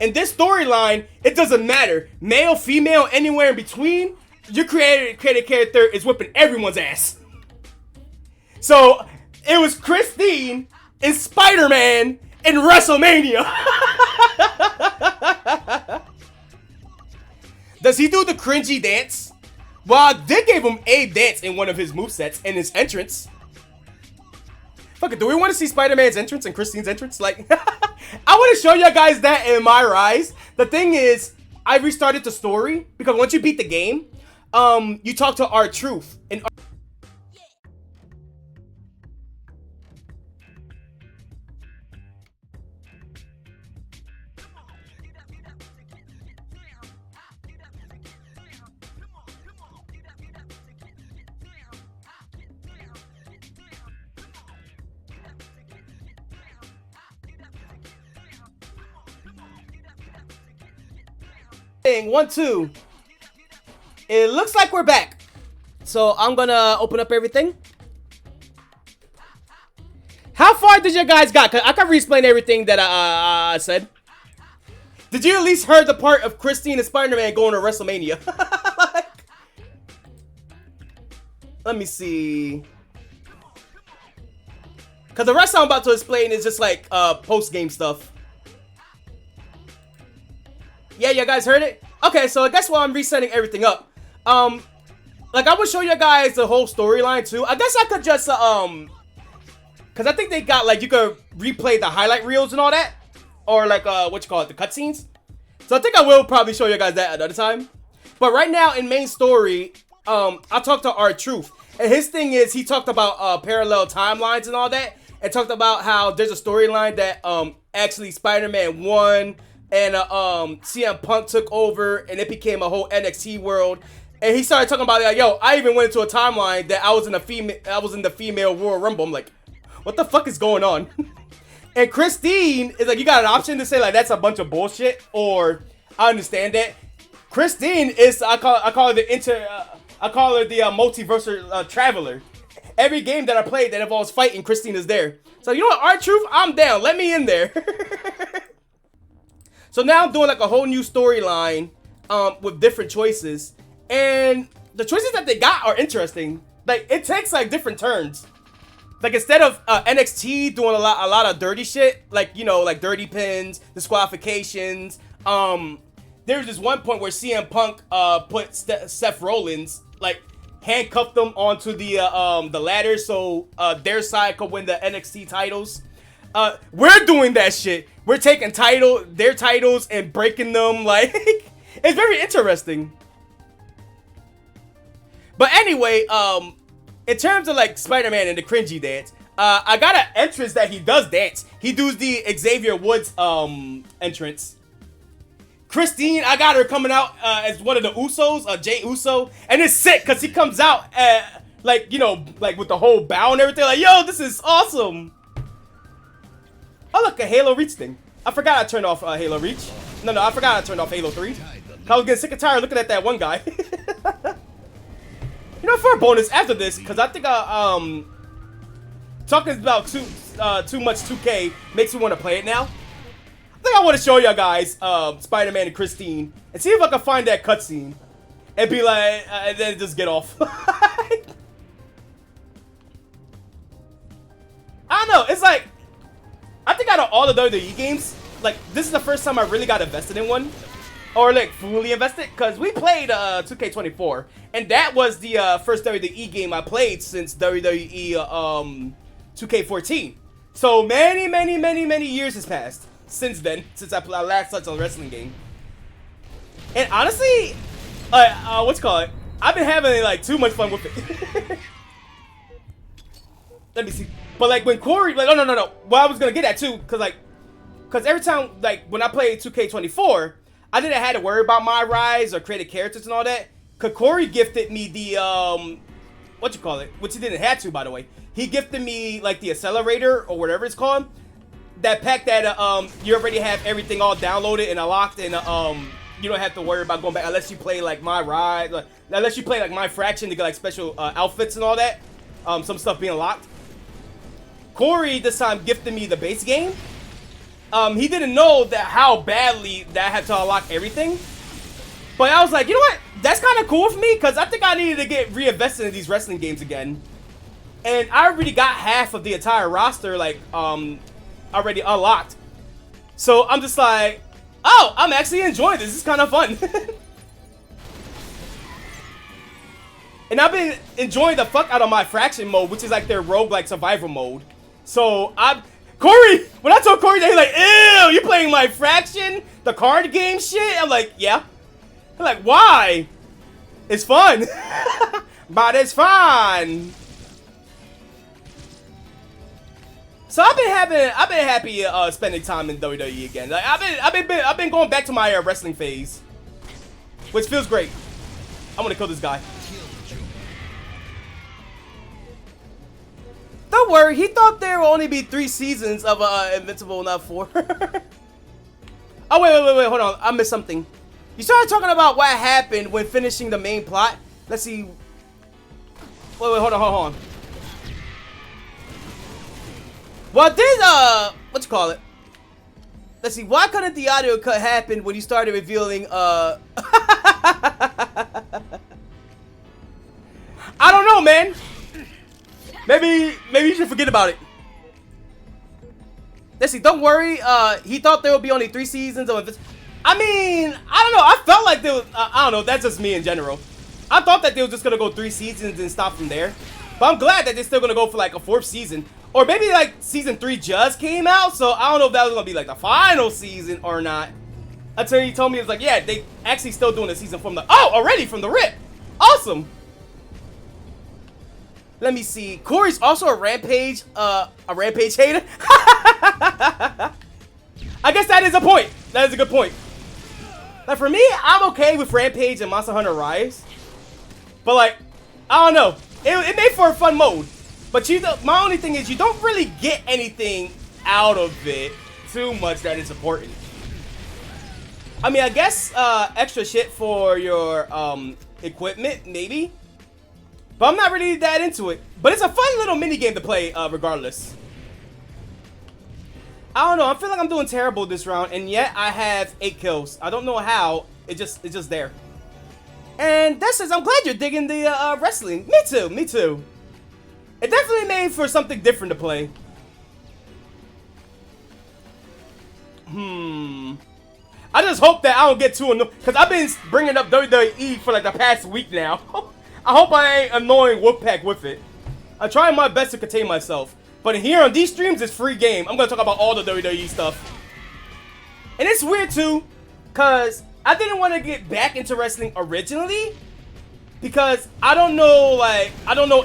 In this storyline, it doesn't matter, male, female, anywhere in between. Your created character is whipping everyone's ass. So it was Christine and Spider-Man in WrestleMania. Does he do the cringy dance? Well, I did give him a dance in one of his movesets in his entrance. Fuck it, do we want to see Spider-Man's entrance and Christine's entrance? Like, I want to show you guys that in my rise. The thing is, I restarted the story because once you beat the game, you talk to R-Truth, and One, two. It looks like we're back. So I'm gonna open up everything. How far did you guys got? Cause I can re-explain everything that I said. Did you at least heard the part of Christine and Spider-Man going to WrestleMania? Let me see. Cause the rest I'm about to explain is just like post-game stuff. Yeah, you guys heard it? Okay, so I guess while I'm resetting everything up, like I will show you guys the whole storyline too. I guess I could just cause I think they got like you could replay the highlight reels and all that, or like what you call it, the cutscenes. So I think I will probably show you guys that another time. But right now in main story, I talked to R-Truth, and his thing is he talked about parallel timelines and all that, and talked about how there's a storyline that actually Spider-Man won. And CM Punk took over, and it became a whole NXT world. And he started talking about like, yo, I even went into a timeline that I was in the female Royal Rumble. I'm like, what the fuck is going on? And Christine is like, you got an option to say like that's a bunch of bullshit, or I understand that. Christine is I call her the multiversal traveler. Every game that I played that involves fighting, Christine is there. So you know what, R-Truth, I'm down. Let me in there. So now I'm doing like a whole new storyline with different choices. And the choices that they got are interesting. Like, it takes like different turns. Like, instead of NXT doing a lot of dirty shit, like, you know, like dirty pins, disqualifications. There's this one point where CM Punk put Seth Rollins, like, handcuffed them onto the ladder so their side could win the NXT titles. We're doing that shit. We're taking their titles and breaking them. Like, it's very interesting. But anyway, in terms of like Spider-Man and the cringy dance, I got an entrance that he does dance. He does the Xavier Woods entrance. Christine, I got her coming out as one of the Usos, Jay Uso, and it's sick because he comes out like, you know, like with the whole bow and everything. Like, yo, this is awesome. Oh, look, a Halo Reach thing. I forgot I turned off Halo Reach. No, I forgot I turned off Halo 3. I was getting sick and tired looking at that one guy. You know, for a bonus after this, because I think talking about too much 2K makes me want to play it now. I think I want to show y'all guys Spider-Man and Christine and see if I can find that cutscene and be like, and then just get off. I don't know. It's like, I think out of all the WWE games, like, this is the first time I really got invested in one. Or, like, fully invested. Because we played 2K24. And that was the first WWE game I played since WWE 2K14. So, many years has passed since then. Since I last touched on a wrestling game. And honestly, what's it called? I've been having, like, too much fun with it. Let me see. But, like, when Corey, like, no. Well, I was going to get at, too. Because every time, like, when I played 2K24, I didn't have to worry about my rise or created characters and all that. Cause Corey gifted me the what you call it, which he didn't have to, by the way. He gifted me like the accelerator or whatever it's called. That pack that you already have everything all downloaded and unlocked, and you don't have to worry about going back unless you play like my ride, like, unless you play like my fraction to get like special outfits and all that. Some stuff being unlocked. Corey this time gifted me the base game. He didn't know that how badly that I had to unlock everything. But I was like, you know what? That's kind of cool for me, because I think I needed to get reinvested in these wrestling games again. And I already got half of the entire roster, like, already unlocked. So I'm just like, oh, I'm actually enjoying this. This is kind of fun. And I've been enjoying the fuck out of my fraction mode, which is like their roguelike survival mode. So Corey, when I told Corey that, he's like, ew, you playing my fraction? The card game shit? I'm like, yeah. I'm like, why? It's fun. But it's fun. So I've been happy spending time in WWE again. Like I've been going back to my wrestling phase, which feels great. I'm gonna kill this guy. Don't worry, he thought there will only be 3 seasons of Invincible, not 4. Oh, wait, hold on. I missed something. You started talking about what happened when finishing the main plot. Let's see. Wait, hold on. Well, what you call it? Let's see, why couldn't the audio cut happen when you started revealing, I don't know, man. Maybe you should forget about it. Let's see, don't worry. He thought there would be only 3 seasons of Invincible. I mean, I don't know. I felt like there was, I don't know. That's just me in general. I thought that they were just going to go 3 seasons and stop from there. But I'm glad that they're still going to go for like a 4th season. Or maybe like season 3 just came out. So I don't know if that was going to be like the final season or not. Until he told me, it was like, yeah, they actually still doing the season from the, already from the rip. Awesome. Let me see. Corey's also a Rampage hater. I guess that is a point. That is a good point. Like for me, I'm okay with Rampage and Monster Hunter Rise. But like, I don't know. It made for a fun mode. But my only thing is you don't really get anything out of it too much that is important. I mean, I guess extra shit for your equipment, maybe. But I'm not really that into it. But it's a fun little mini game to play, regardless. I don't know. I feel like I'm doing terrible this round, and yet I have 8 kills. I don't know how. It's just there. And that says I'm glad you're digging the wrestling. Me too. Me too. It definitely made for something different to play. I just hope that I don't get too annoyed, because I've been bringing up WWE for like the past week now. I hope I ain't annoying Wolfpack with it. I'm trying my best to contain myself. But here on these streams, it's free game. I'm going to talk about all the WWE stuff. And it's weird too, because I didn't want to get back into wrestling originally. Because I don't know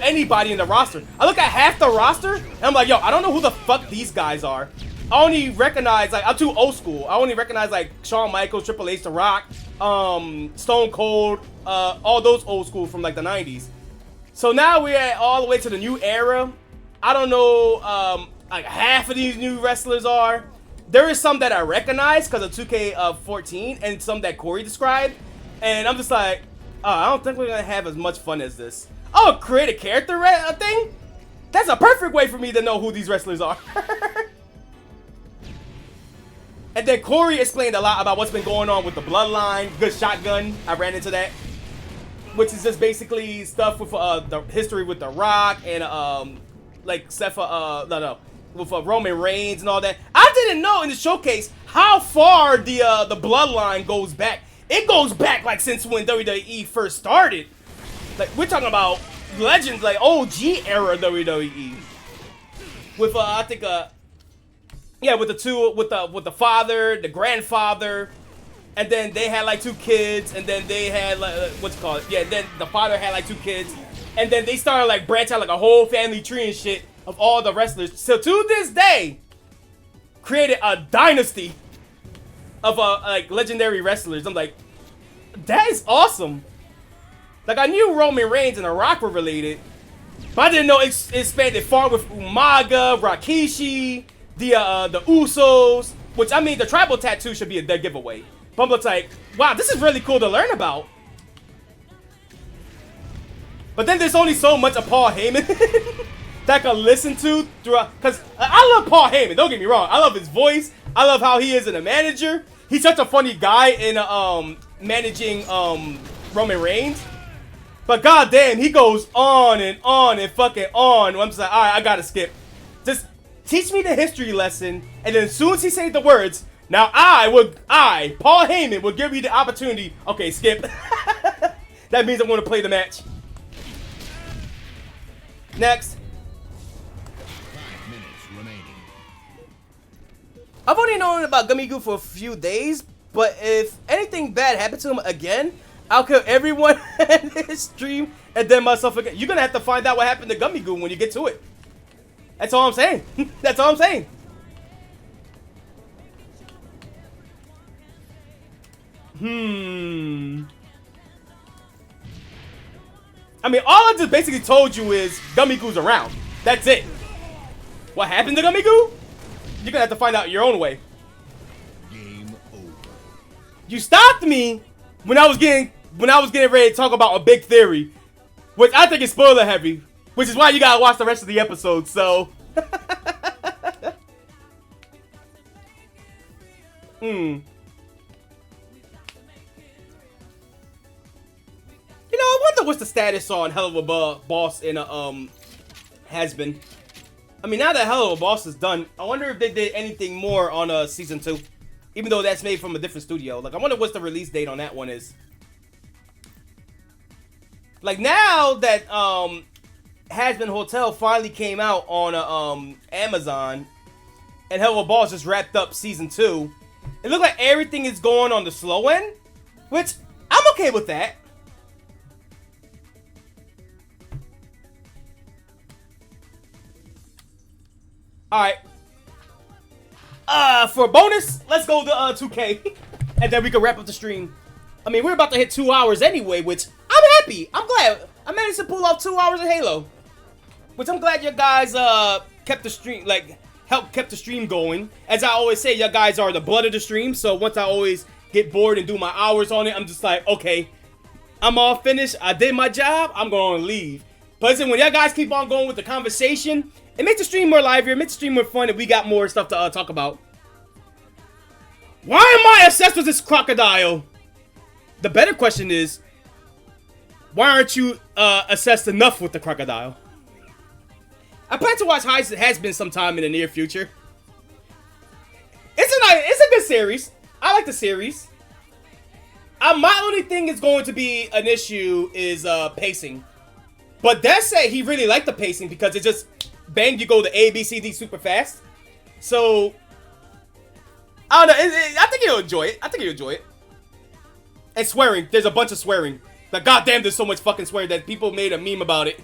anybody in the roster. I look at half the roster, and I'm like, yo, I don't know who the fuck these guys are. I only recognize, like, I'm too old school. I only recognize, like, Shawn Michaels, Triple H, The Rock, Stone Cold, all those old school from, like, the 90s. So now we're all the way to the new era. I don't know like half of these new wrestlers are. There is some that I recognize because of 2K14 and some that Corey described. And I'm just like, oh, I don't think we're gonna have as much fun as this. Oh, create a character thing? That's a perfect way for me to know who these wrestlers are. And then Corey explained a lot about what's been going on with the bloodline. Good shotgun. I ran into that. Which is just basically stuff with the history with The Rock and like Seth, with Roman Reigns and all that. I didn't know in the showcase how far the bloodline goes back. It goes back like since when WWE first started. Like we're talking about legends, like OG era WWE. With I think yeah, with the father, the grandfather. And then they had like 2 kids, and then they had like what's it called? Yeah, then the father had like 2 kids, and then they started like branch out like a whole family tree and shit of all the wrestlers. So to this day, created a dynasty of like legendary wrestlers. I'm like, that is awesome. Like I knew Roman Reigns and The Rock were related, but I didn't know it expanded far with Umaga, Rikishi, the Usos. Which I mean, the tribal tattoo should be a dead giveaway. But I'm like, wow, this is really cool to learn about. But then there's only so much of Paul Heyman that I can listen to throughout. Because I love Paul Heyman, don't get me wrong. I love his voice. I love how he is in a manager. He's such a funny guy in managing Roman Reigns. But goddamn, he goes on and fucking on. I'm just like, all right, I gotta skip. Just teach me the history lesson. And then as soon as he says the words, now Paul Heyman, will give you the opportunity. Okay, skip. That means I'm going to play the match. Next. 5 minutes remaining. I've only known about Gummy Goo for a few days, but if anything bad happens to him again, I'll kill everyone in his stream and then myself again. You're going to have to find out what happened to Gummy Goo when you get to it. That's all I'm saying. That's all I'm saying. I mean, all I just basically told you is Gummy Goo's around. That's it. What happened to Gummy Goo? You're gonna have to find out your own way. Game over. You stopped me when I was getting ready to talk about a big theory, which I think is spoiler heavy, which is why you gotta watch the rest of the episode. So, You know, I wonder what's the status on Hell of a Boss in Has Been. I mean, now that Hell of a Boss is done, I wonder if they did anything more on season 2, even though that's made from a different studio. Like, I wonder what's the release date on that one is. Like now that Has Been Hotel finally came out on Amazon, and Hell of a Boss just wrapped up season 2. It looks like everything is going on the slow end, which I'm okay with that. Alright. For a bonus, let's go to 2K. And then we can wrap up the stream. I mean, we're about to hit 2 hours anyway, which I'm happy. I'm glad. I managed to pull off 2 hours of Halo. Which I'm glad you guys kept the stream, kept the stream going. As I always say, you guys are the blood of the stream. So once I always get bored and do my hours on it, I'm just like, okay, I'm all finished. I did my job. I'm going to leave. But listen, when y'all guys keep on going with the conversation, it makes the stream more livelier, it makes the stream more fun, and we got more stuff to talk about. Why am I obsessed with this crocodile? The better question is, why aren't you obsessed enough with the crocodile? I plan to watch Has Been sometime in the near future. It's a good series. I like the series. My only thing is going to be an issue is pacing. But that said, he really liked the pacing because it just, bang, you go to A, B, C, D super fast. So, I don't know. I think you'll enjoy it. I think you'll enjoy it. And swearing. There's a bunch of swearing. Like, goddamn, there's so much fucking swearing that people made a meme about it.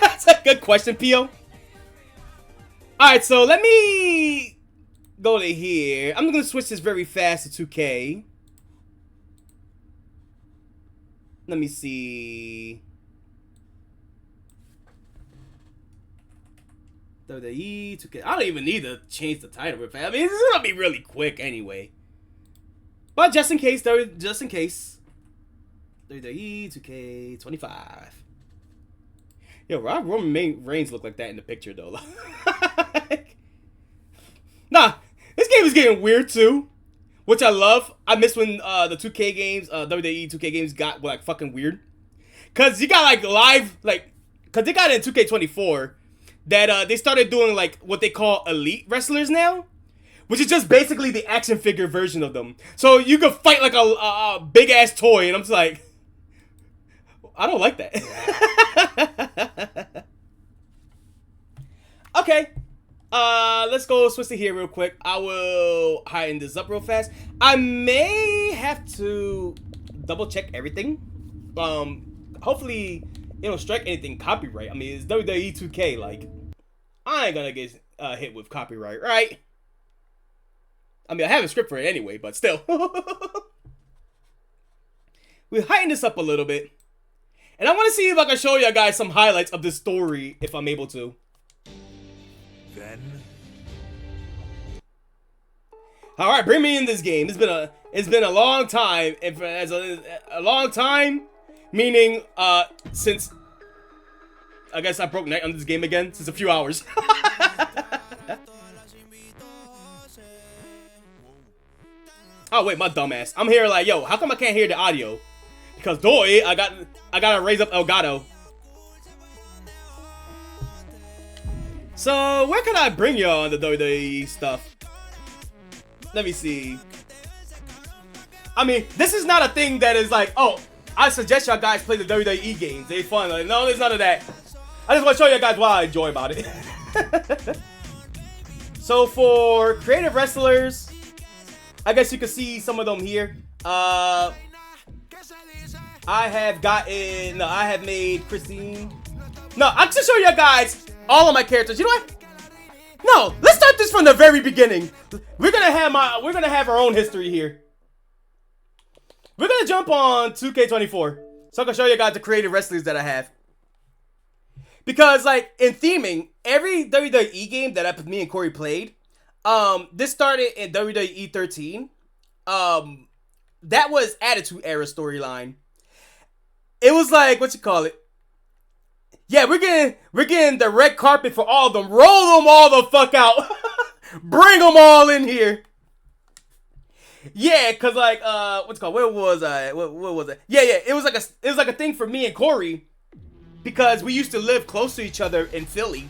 That's a good question, Pio. Alright, so let me go to here. I'm going to switch this very fast to 2K. Let me see. WWE 2K. I don't even need to change the title. I mean, it's gonna be really quick anyway. But just in case, WWE 2K25. Yo, Roman Reigns look like that in the picture though. Nah, this game is getting weird too, which I love. I miss when the 2K games, WWE 2K games got like fucking weird. Cause you got like live, like, cause they got it in 2K24 that they started doing like what they call elite wrestlers now, which is just basically the action figure version of them. So you could fight like a big ass toy, and I'm just like, I don't like that. Okay. Let's go switch to here real quick. I will heighten this up real fast. I may have to double check everything. Hopefully it don't strike anything copyright. I mean, it's WWE 2K. Like, I ain't gonna get hit with copyright, right? I mean, I have a script for it anyway, but still. We'll heighten this up a little bit. And I want to see if I can show you guys some highlights of this story, if I'm able to. Then All right, bring me in this game. It's been a long time, and as a long time, meaning since I guess I broke night on this game again since a few hours. Oh wait, my dumbass. I'm here like, yo, how come I can't hear the audio? Because doy, I gotta raise up Elgato. So where can I bring y'all on the WWE stuff? Let me see. I mean, this is not a thing that is like, oh, I suggest y'all guys play the WWE games. They fun. Like, no, there's none of that. I just want to show you guys what I enjoy about it. So for creative wrestlers, I guess you can see some of them here. I have made Christine. No, I'm just showing you guys all of my characters. You know what? No, let's start this from the very beginning. We're gonna have our own history here. We're gonna jump on 2K24, so I can show you guys the creative wrestlers that I have. Because like in theming, every WWE game that me and Corey played, this started in WWE 13. That was Attitude Era storyline. It was like, what you call it? Yeah, we're getting the red carpet for all of them. Roll them all the fuck out. Bring them all in here. Yeah, cause like what's it called? Where was I? What was it? Yeah. It was like a thing for me and Corey, because we used to live close to each other in Philly.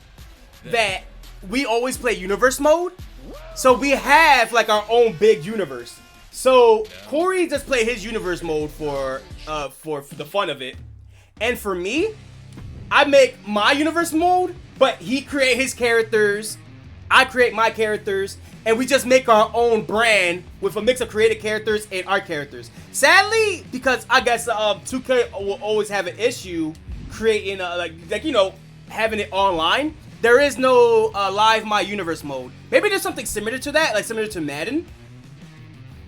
That we always play universe mode, so we have like our own big universe. So Corey just play his universe mode for the fun of it, and for me, I make my universe mode, but he create his characters, I create my characters, and we just make our own brand with a mix of created characters and our characters. Sadly, because I guess 2K will always have an issue creating like you know, having it online. There is no live my universe mode. Maybe there's something similar to that, like similar to Madden.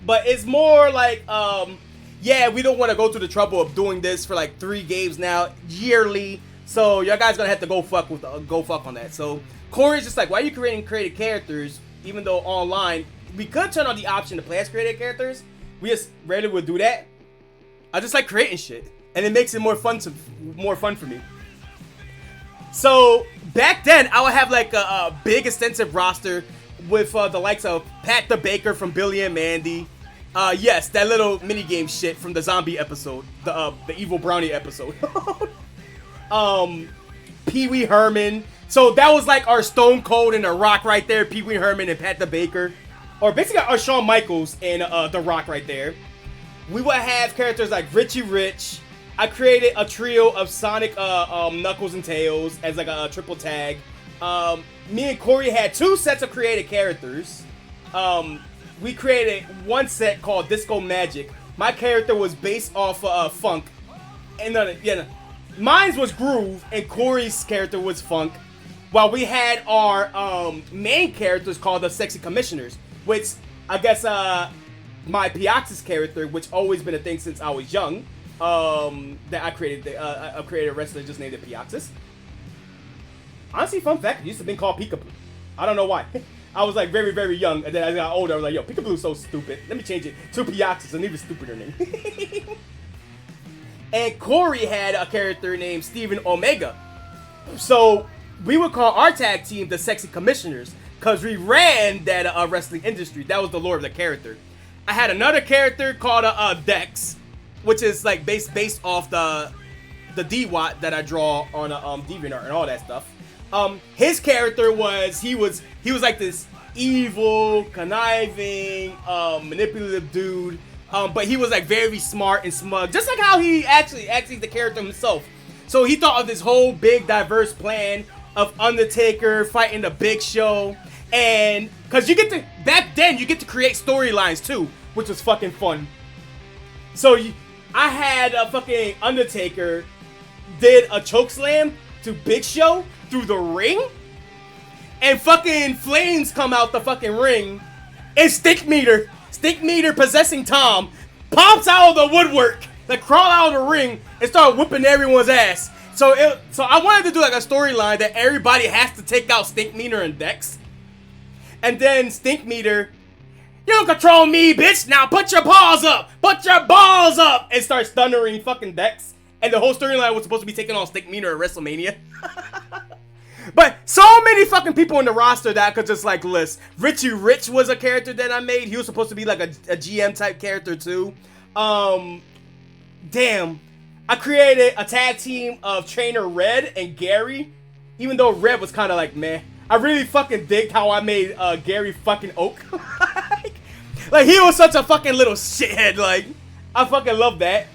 But it's more like yeah, we don't want to go through the trouble of doing this for like 3 games now yearly. So y'all guys gonna have to go fuck on that. So Corey's just like, why are you creating created characters? Even though online, we could turn on the option to play as created characters. We just rarely would do that. I just like creating shit, and it makes it more fun for me. So back then, I would have like a big extensive roster with the likes of Pat the Baker from Billy and Mandy. Yes, that little mini game shit from the zombie episode, the evil brownie episode. Pee Wee Herman. So that was like our Stone Cold and The Rock right there. Pee Wee Herman and Pat the Baker, or basically our Shawn Michaels and The Rock right there. We would have characters like Richie Rich. I created a trio of Sonic, Knuckles, and Tails as like a triple tag. Me and Corey had 2 sets of created characters. We created one set called Disco Magic. My character was based off Funk, and mine was Groove, and Corey's character was Funk. While we had our main characters called the Sexy Commissioners, which I guess my Piaxis character, which always been a thing since I was young, that I created. I created a wrestler just named it Piaxis. Honestly, fun fact, it used to be called Peekaboo. I don't know why. I was like very, very young, and then as I got older, I was like, yo, Peekaboo's so stupid. Let me change it to Piaxis, an even stupider name. And Corey had a character named Steven Omega. So we would call our tag team the Sexy Commissioners, because we ran that wrestling industry. That was the lore of the character. I had another character called Dex, which is like based off the D-Watt that I draw on DeviantArt and all that stuff. His character was he was like this evil, conniving, manipulative dude. But he was like very smart and smug, just like how he actually the character himself. So he thought of this whole big diverse plan of Undertaker fighting the Big Show, and because back then you get to create storylines too, which was fucking fun. So I had a fucking Undertaker did a chokeslam to Big Show through the ring, and fucking flames come out the fucking ring, and Stink Meter possessing Tom pops out of the woodwork, like crawl out of the ring and start whipping everyone's ass. So I wanted to do like a storyline that everybody has to take out Stink Meter and Dex, and then Stink Meter, you don't control me, bitch. Now put your balls up, and starts thundering fucking Dex. And the whole storyline was supposed to be taking on Stink Meter at WrestleMania. But so many fucking people in the roster that I could just like list. Richie Rich was a character that I made. He was supposed to be like a GM type character too. Damn. I created a tag team of Trainer Red and Gary. Even though Red was kind of like meh. I really fucking digged how I made Gary fucking Oak. Like he was such a fucking little shithead. Like I fucking love that.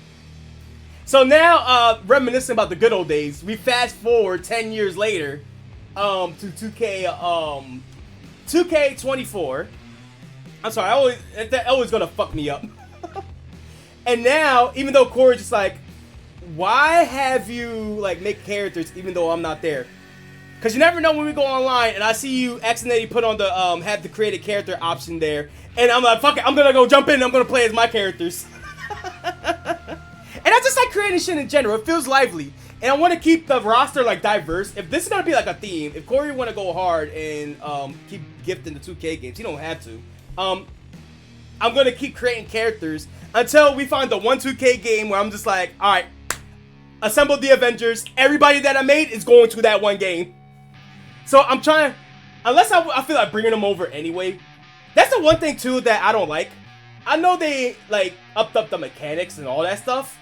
So now, reminiscing about the good old days, we fast forward 10 years later to 2K24. I'm sorry, that always gonna fuck me up. And now, even though Corey's just like, why have you like make characters even though I'm not there? Because you never know when we go online and I see you accidentally put on the have to create a character option there, and I'm like, fuck it, I'm gonna go jump in and I'm gonna play as my characters. And I just like creating shit in general. It feels lively. And I want to keep the roster like diverse. If this is going to be like a theme, if Corey want to go hard and keep gifting the 2K games, he don't have to. I'm going to keep creating characters until we find the 2K game where I'm just like, alright, assemble the Avengers. Everybody that I made is going to that one game. So I'm trying, unless I feel like bringing them over anyway. That's the one thing too that I don't like. I know they like upped up the mechanics and all that stuff.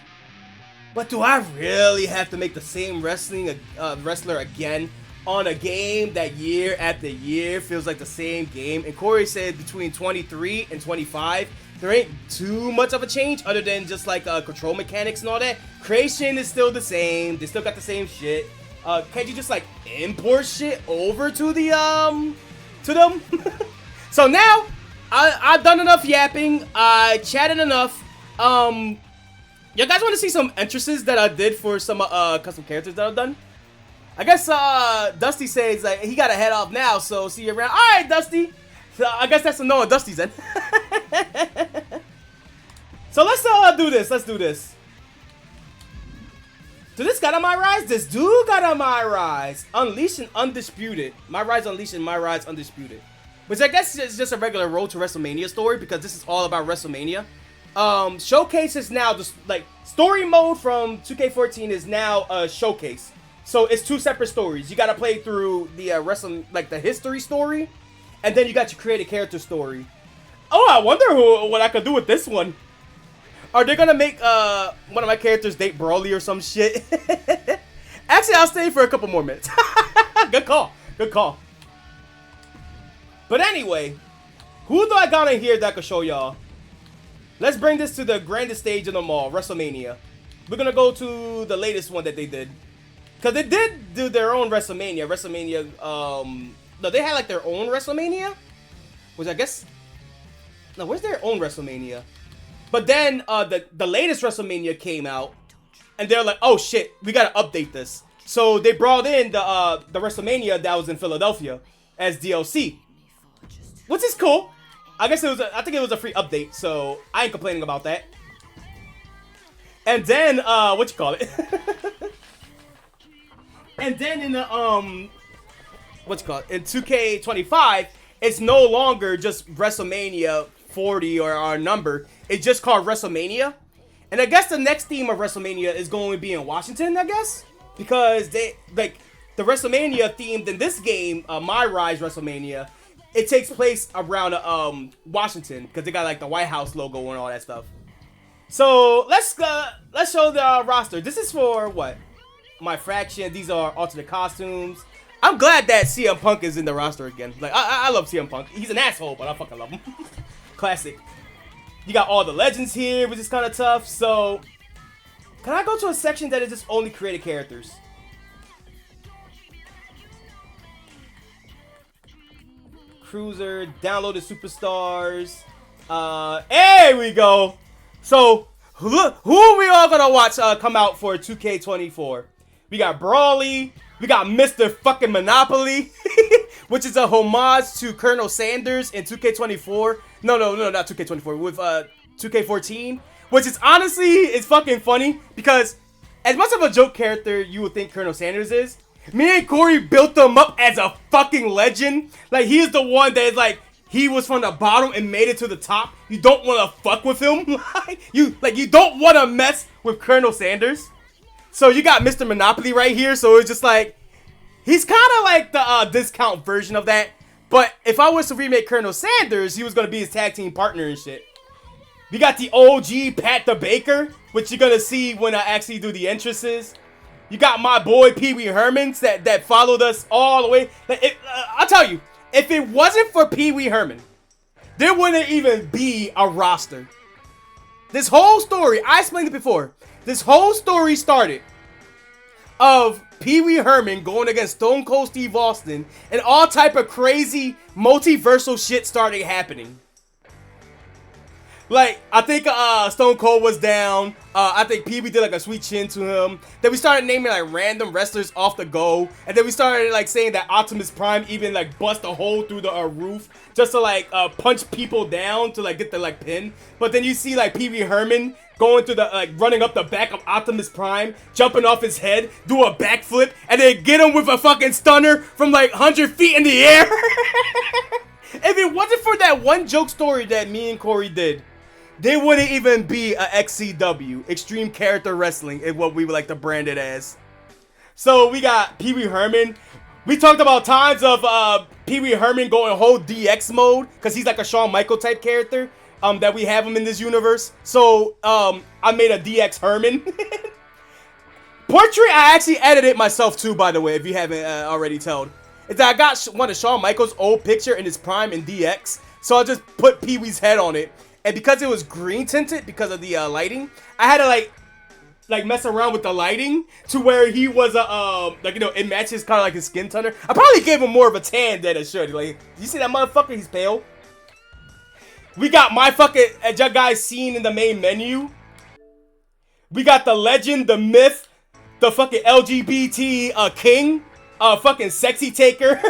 But do I really have to make the same wrestler again on a game that year after year feels like the same game? And Corey said between 23 and 25, there ain't too much of a change other than just like control mechanics and all that. Creation is still the same. They still got the same shit. Can't you just like import shit over to the to them? So now I've done enough yapping. I chatted enough. You guys want to see some entrances that I did for some custom characters that I've done? I guess Dusty says like he got to head off now, so see you around. All right, Dusty. So I guess that's a no on Dusty's end. So let's do this. Let's do this. So this got on my rise. This dude got on my rise. Unleashed and Undisputed. My rise unleashed and my rise undisputed. Which I guess is just a regular Road to WrestleMania story because this is all about WrestleMania. Showcase is now just like story mode from 2K14 is now a showcase. So it's two separate stories. You gotta play through the wrestling, like the history story, and then you got your creative character story. Oh, I wonder what I could do with this one. Are they gonna make one of my characters date Broly or some shit? Actually, I'll stay for a couple more minutes. Good call. Good call. But anyway, who do I got in here that I could show y'all? Let's bring this to the grandest stage of them all, WrestleMania. We're gonna go to the latest one that they did. Because they did do their own WrestleMania. No, they had like their own WrestleMania. Which I guess... No, where's their own WrestleMania? But then the latest WrestleMania came out. And they're like, oh shit, we gotta update this. So they brought in the WrestleMania that was in Philadelphia as DLC. Which is cool. I guess I think it was a free update, so I ain't complaining about that. And then, what you call it? And then in the what's it called? In 2K25, it's no longer just WrestleMania 40 or our number. It's just called WrestleMania. And I guess the next theme of WrestleMania is going to be in Washington, I guess. Because they, like, the WrestleMania themed in this game, My Rise WrestleMania, it takes place around Washington. Because they got, like, the White House logo and all that stuff. So, let's show the roster. This is for, what? My fraction. These are alternate costumes. I'm glad that CM Punk is in the roster again. Like, I love CM Punk. He's an asshole, but I fucking love him. Classic. You got all the legends here, which is kind of tough. So, can I go to a section that is just only created characters? Cruiser, downloaded superstars. There we go. So, look, who are we all gonna watch come out for 2K24? We got Brawly. We got Mr. fucking Monopoly, which is a homage to Colonel Sanders in 2K24. No, not 2K24. With 2K14, which is honestly, it's fucking funny because as much of a joke character you would think Colonel Sanders is, me and Corey built him up as a fucking legend. Like, he is the one that is like, he was from the bottom and made it to the top. You don't want to fuck with him. you don't want to mess with Colonel Sanders. So you got Mr. Monopoly right here. So it's just like, he's kind of like the discount version of that. But if I was to remake Colonel Sanders, he was going to be his tag team partner and shit. We got the OG Pat the Baker, which you're going to see when I actually do the entrances. You got my boy Pee Wee Herman that followed us all the way. I'll tell you, if it wasn't for Pee Wee Herman, there wouldn't even be a roster. This whole story, I explained it before. This whole story started of Pee Wee Herman going against Stone Cold Steve Austin, and all type of crazy multiversal shit started happening. Like, I think Stone Cold was down. I think Pee Wee did like a sweet chin to him. Then we started naming like random wrestlers off the go. And then we started like saying that Optimus Prime even like bust a hole through the roof just to like punch people down to like get the like pin. But then you see like Pee Wee Herman going through the like running up the back of Optimus Prime, jumping off his head, do a backflip, and then get him with a fucking stunner from like 100 feet in the air. If it wasn't for that one joke story that me and Corey did, there wouldn't even be a XCW, Extreme Character Wrestling, is what we would like to brand it as. So we got Pee Wee Herman. We talked about times of Pee Wee Herman going whole DX mode, because he's like a Shawn Michael type character, that we have him in this universe. So I made a DX Herman. Portrait, I actually edited myself too, by the way, if you haven't already told. It's that I got one of Shawn Michaels' old picture in his prime in DX, so I just put Pee Wee's head on it. And because it was green tinted because of the lighting, I had to like mess around with the lighting to where he was like, you know, it matches kind of like his skin tone. I probably gave him more of a tan than it should. Like, you see that motherfucker? He's pale. We got my fucking guys seen in the main menu. We got the legend, the myth, the fucking LGBT king, fucking sexy taker.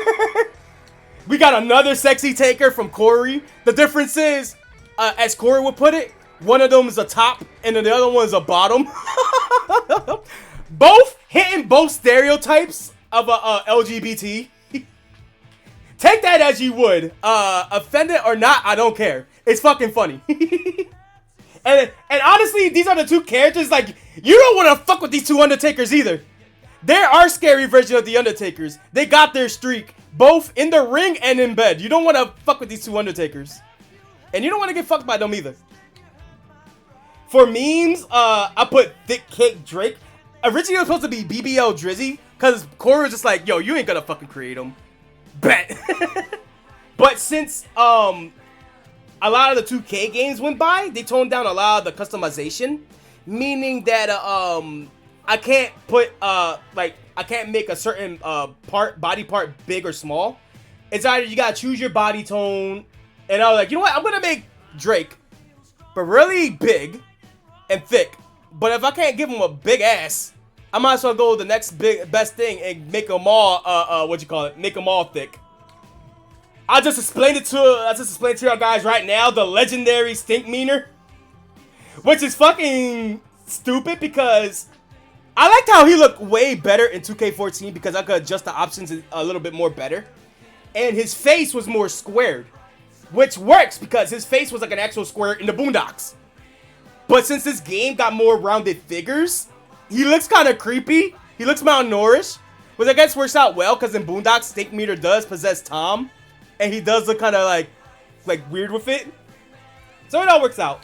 We got another sexy taker from Corey. The difference is, as Corey would put it, one of them is a top and then the other one is a bottom. Both hitting both stereotypes of a LGBT. Take that as you would. Offended or not, I don't care. It's fucking funny. and honestly, these are the two characters, like, you don't want to fuck with these two Undertakers either. There are scary versions of the Undertakers. They got their streak, both in the ring and in bed. You don't want to fuck with these two Undertakers. And you don't want to get fucked by them either. For memes, I put Thick Cake Drake. Originally, it was supposed to be BBL Drizzy, because Corey was just like, yo, you ain't gonna fucking create him. Bet. But since a lot of the 2K games went by, they toned down a lot of the customization. Meaning that I can't put, like, I can't make a certain body part big or small. It's either you gotta choose your body tone. And I was like, you know what? I'm gonna make Drake, but really big and thick. But if I can't give him a big ass, I might as well go with the next best thing and make them all, make them all thick. I just explained it to y'all guys right now. The legendary Stink Meaner, which is fucking stupid because I liked how he looked way better in 2K14 because I could adjust the options a little bit more better. And his face was more squared, which works because his face was like an actual square in the Boondocks. But since this game got more rounded figures, he looks kind of creepy. He looks malnourished, which I guess works out well because in Boondocks, Steak Meter does possess Tom, and he does look kind of like weird with it. So it all works out.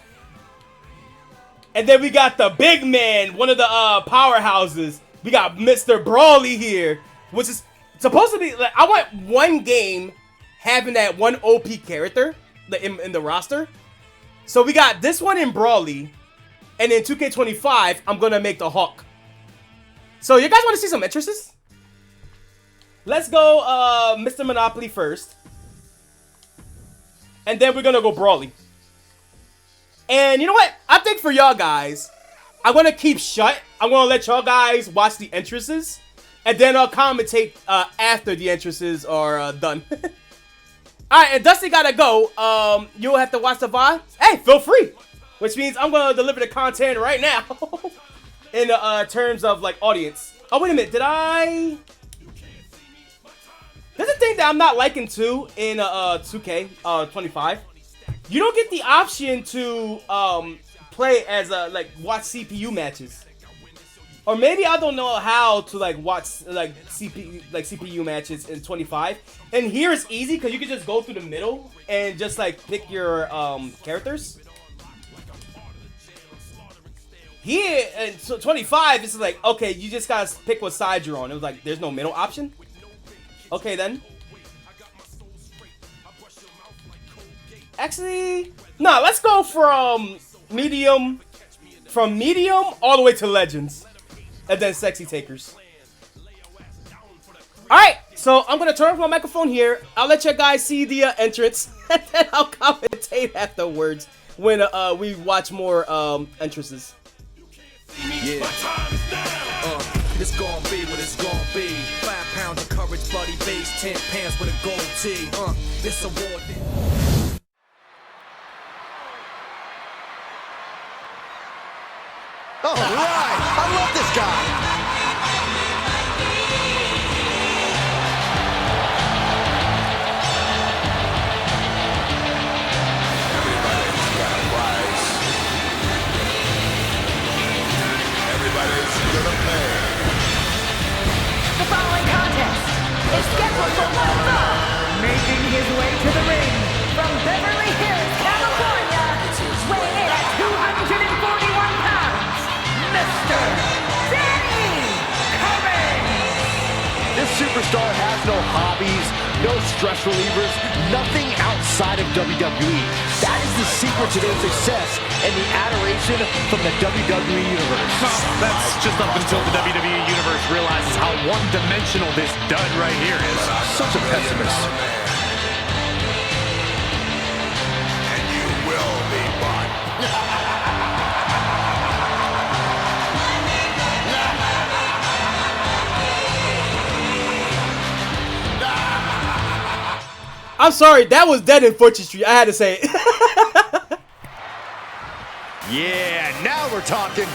And then we got the big man, one of the powerhouses. We got Mr. Brawly here, which is supposed to be like, I want one game having that one OP character in the roster. So we got this one in Brawly, and in 2K25, I'm gonna make the Hawk. So you guys want to see some entrances? Let's go Mr. Monopoly first, and then we're gonna go Brawly. And you know what? I think for y'all guys, I'm gonna keep shut. I'm gonna let y'all guys watch the entrances, and then I'll commentate after the entrances are done. Alright, and Dusty gotta go. You'll have to watch the VOD. Hey, feel free. Which means I'm gonna deliver the content right now. In terms of like audience. Oh, wait a minute. Did I... There's a thing that I'm not liking too in 2K25. You don't get the option to play as like watch CPU matches. Or maybe I don't know how to like watch like CPU matches in 25. And here it's easy because you can just go through the middle and just like pick your characters. Here in 25, it's like, okay, you just gotta pick what side you're on. It was like, there's no middle option. Okay then. Actually, no, let's go from medium all the way to legends. And then sexy takers. Alright, so I'm gonna turn off my microphone here. I'll let you guys see the entrance. And then I'll commentate afterwards when we watch more entrances. Yeah. It's gonna be what it's gonna be. 5 pounds of courage, bloody base, 10 pants with a gold tee. This award. All right, I love this guy. The following contest is scheduled for one fall. Making his way to the ring from Beverly Hills, California, weighing in at 241 pounds, Mr. Danny Cummings. This superstar has no hobbies, no stress relievers, nothing outside of WWE. That is the secret to their success and the adoration from the WWE Universe. That's just up until the WWE Universe realizes how one-dimensional this dud right here is. Such a pessimist. And you will be bought. I'm sorry, that was dead in Fortune Street. I had to say it. Yeah, now we're talking.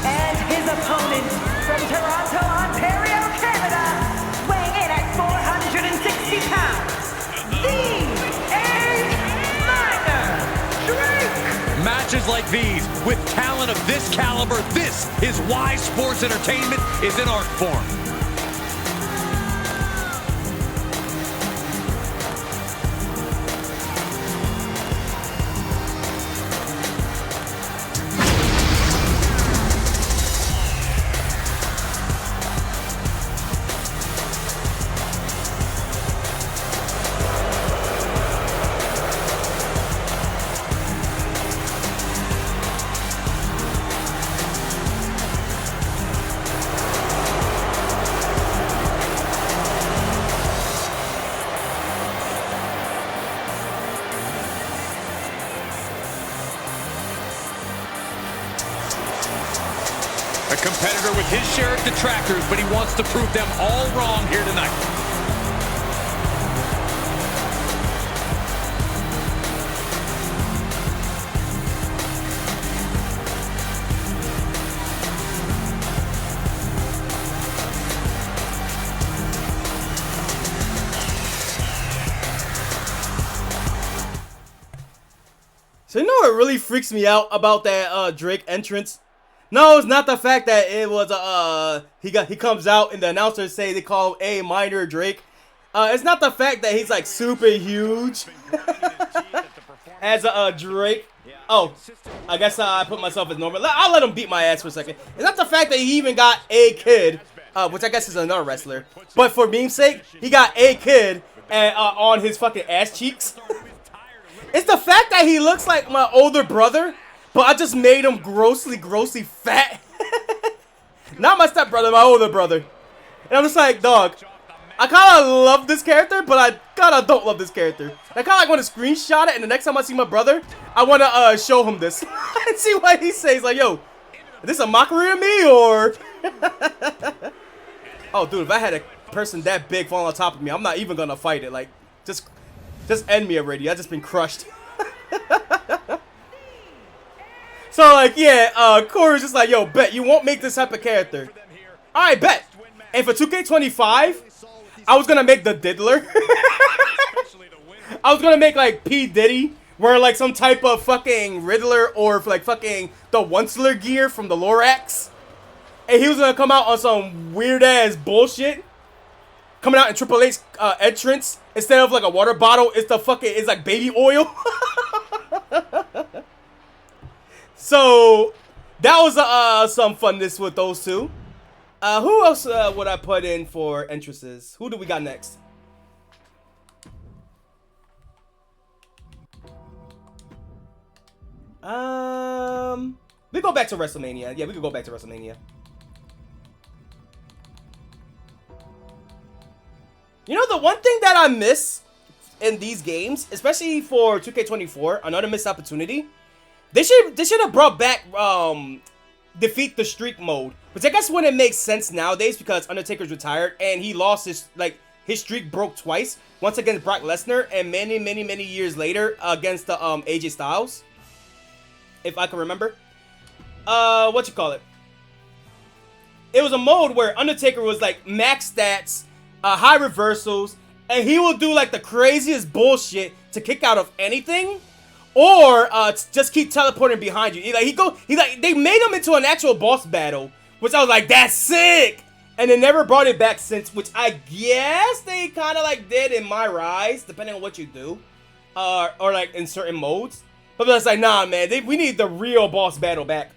And his opponent from Toronto, Ontario, Canada, weighing in at 460 pounds, the A-Minor Drake. Matches like these, with talent of this caliber, this is why sports entertainment is an art form. A competitor with his share of detractors, but he wants to prove them all wrong here tonight. So you know what really freaks me out about that Drake entrance? No, it's not the fact that it was he comes out and the announcers say they call him A minor Drake. It's not the fact that he's like super huge as a Drake. Oh, I guess I put myself as normal. I'll let him beat my ass for a second. It's not the fact that he even got a kid, which I guess is another wrestler. But for meme's sake, he got a kid on his fucking ass cheeks. It's the fact that he looks like my older brother, but I just made him grossly fat. Not my stepbrother, my older brother. And I'm just like, dog, I kind of love this character, but I kind of don't love this character. I kind of like want to screenshot it, and the next time I see my brother, I want to show him this and see what he says. Like, yo, is this a mockery of me, or? Oh, dude, if I had a person that big falling on top of me, I'm not even going to fight it. Like, just end me already. I've just been crushed. So, like, yeah, Corey's just like, yo, bet you won't make this type of character. Alright, bet. And for 2K25, I was gonna make the Diddler. I was gonna make, like, P. Diddy, wear, like, some type of fucking Riddler or, like, fucking the Onceler gear from the Lorax. And he was gonna come out on some weird-ass bullshit. Coming out in Triple H's entrance. Instead of, like, a water bottle, it's like, baby oil. So, that was some funness with those two. Who else would I put in for entrances? Who do we got next? We go back to WrestleMania. Yeah, we could go back to WrestleMania. You know, the one thing that I miss in these games, especially for 2K24, another missed opportunity, they should have brought back defeat the streak mode, which I guess wouldn't make sense nowadays because Undertaker's retired and he lost his streak broke twice, once against Brock Lesnar and many years later against the AJ Styles, if I can remember. What you call it? It was a mode where Undertaker was like max stats, high reversals, and he will do like the craziest bullshit to kick out of anything. Or just keep teleporting behind you. They made him into an actual boss battle, which I was like, that's sick. And they never brought it back since, which I guess they kind of like did in My Rise, depending on what you do, or like in certain modes. But it's like, nah, man, we need the real boss battle back.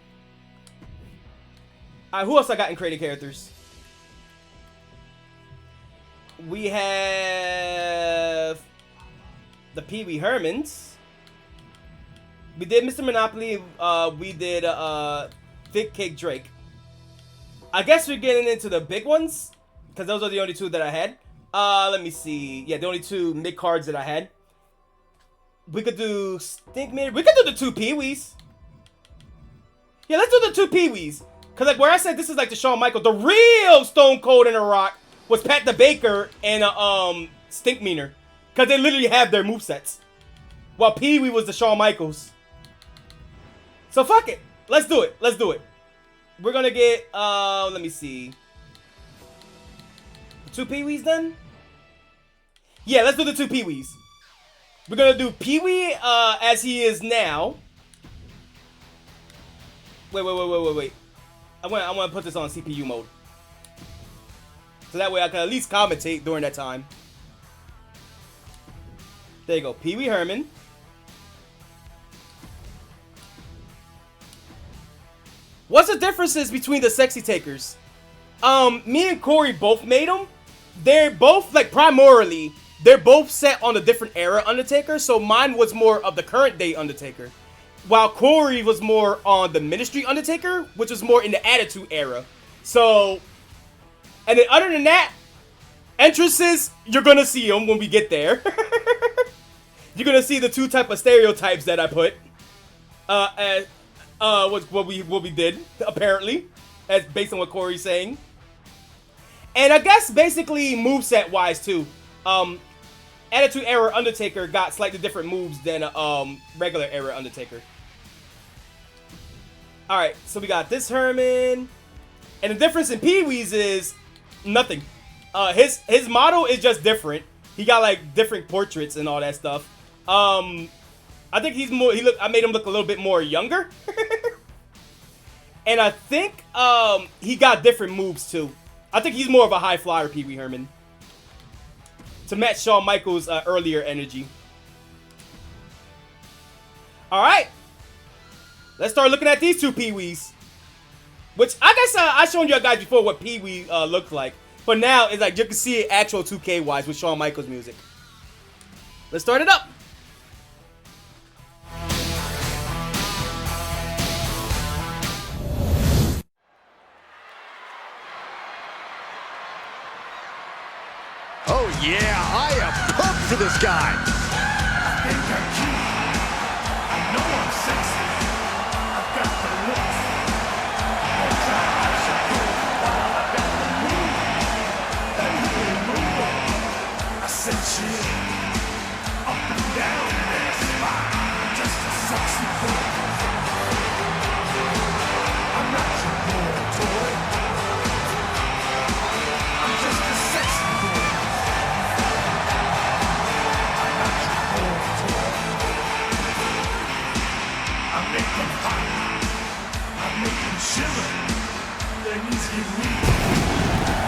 Alright, who else I got in creative characters? We have the Pee Wee Hermans. We did Mr. Monopoly. We did Thick Cake Drake. I guess we're getting into the big ones because those are the only two that I had. Let me see. Yeah, the only two mid cards that I had. We could do Stinkman. We could do the two Pee Wees. Yeah, let's do the two Pee Wees. Cause like where I said this is like the Shawn Michaels, the real Stone Cold and The Rock was Pat the Baker and Stinkmeaner. Cause they literally have their movesets. While Pee Wee was the Shawn Michaels. So fuck it. Let's do it. Let's do it. We're gonna get let me see. Two Pee Wees then? Yeah, let's do the two Pee Wees. We're gonna do Pee Wee as he is now. Wait. I want to put this on CPU mode. So that way I can at least commentate during that time. There you go. Pee Wee Herman. What's the differences between the sexy takers? Me and Corey both made them. They're both, like, primarily, they're both set on a different era Undertaker. So mine was more of the current day Undertaker. While Corey was more on the Ministry Undertaker, which was more in the Attitude Era. So, and then other than that, entrances, you're gonna see them when we get there. You're gonna see the two type of stereotypes that I put. What we did, apparently. That's based on what Corey's saying. And I guess basically moveset wise too. Attitude Era Undertaker got slightly different moves than regular era Undertaker. Alright, so we got this Herman. And the difference in Pee-wee's is nothing. His model is just different. He got like different portraits and all that stuff. I think he's more. I made him look a little bit more younger. And I think he got different moves too. I think he's more of a high flyer, Pee Wee Herman, to match Shawn Michaels' earlier energy. All right, let's start looking at these two Pee Wees. Which I guess I showed you guys before what Pee Wee looked like, but now it's like you can see it actual 2K wise with Shawn Michaels music. Let's start it up. Oh yeah, I am pumped for this guy.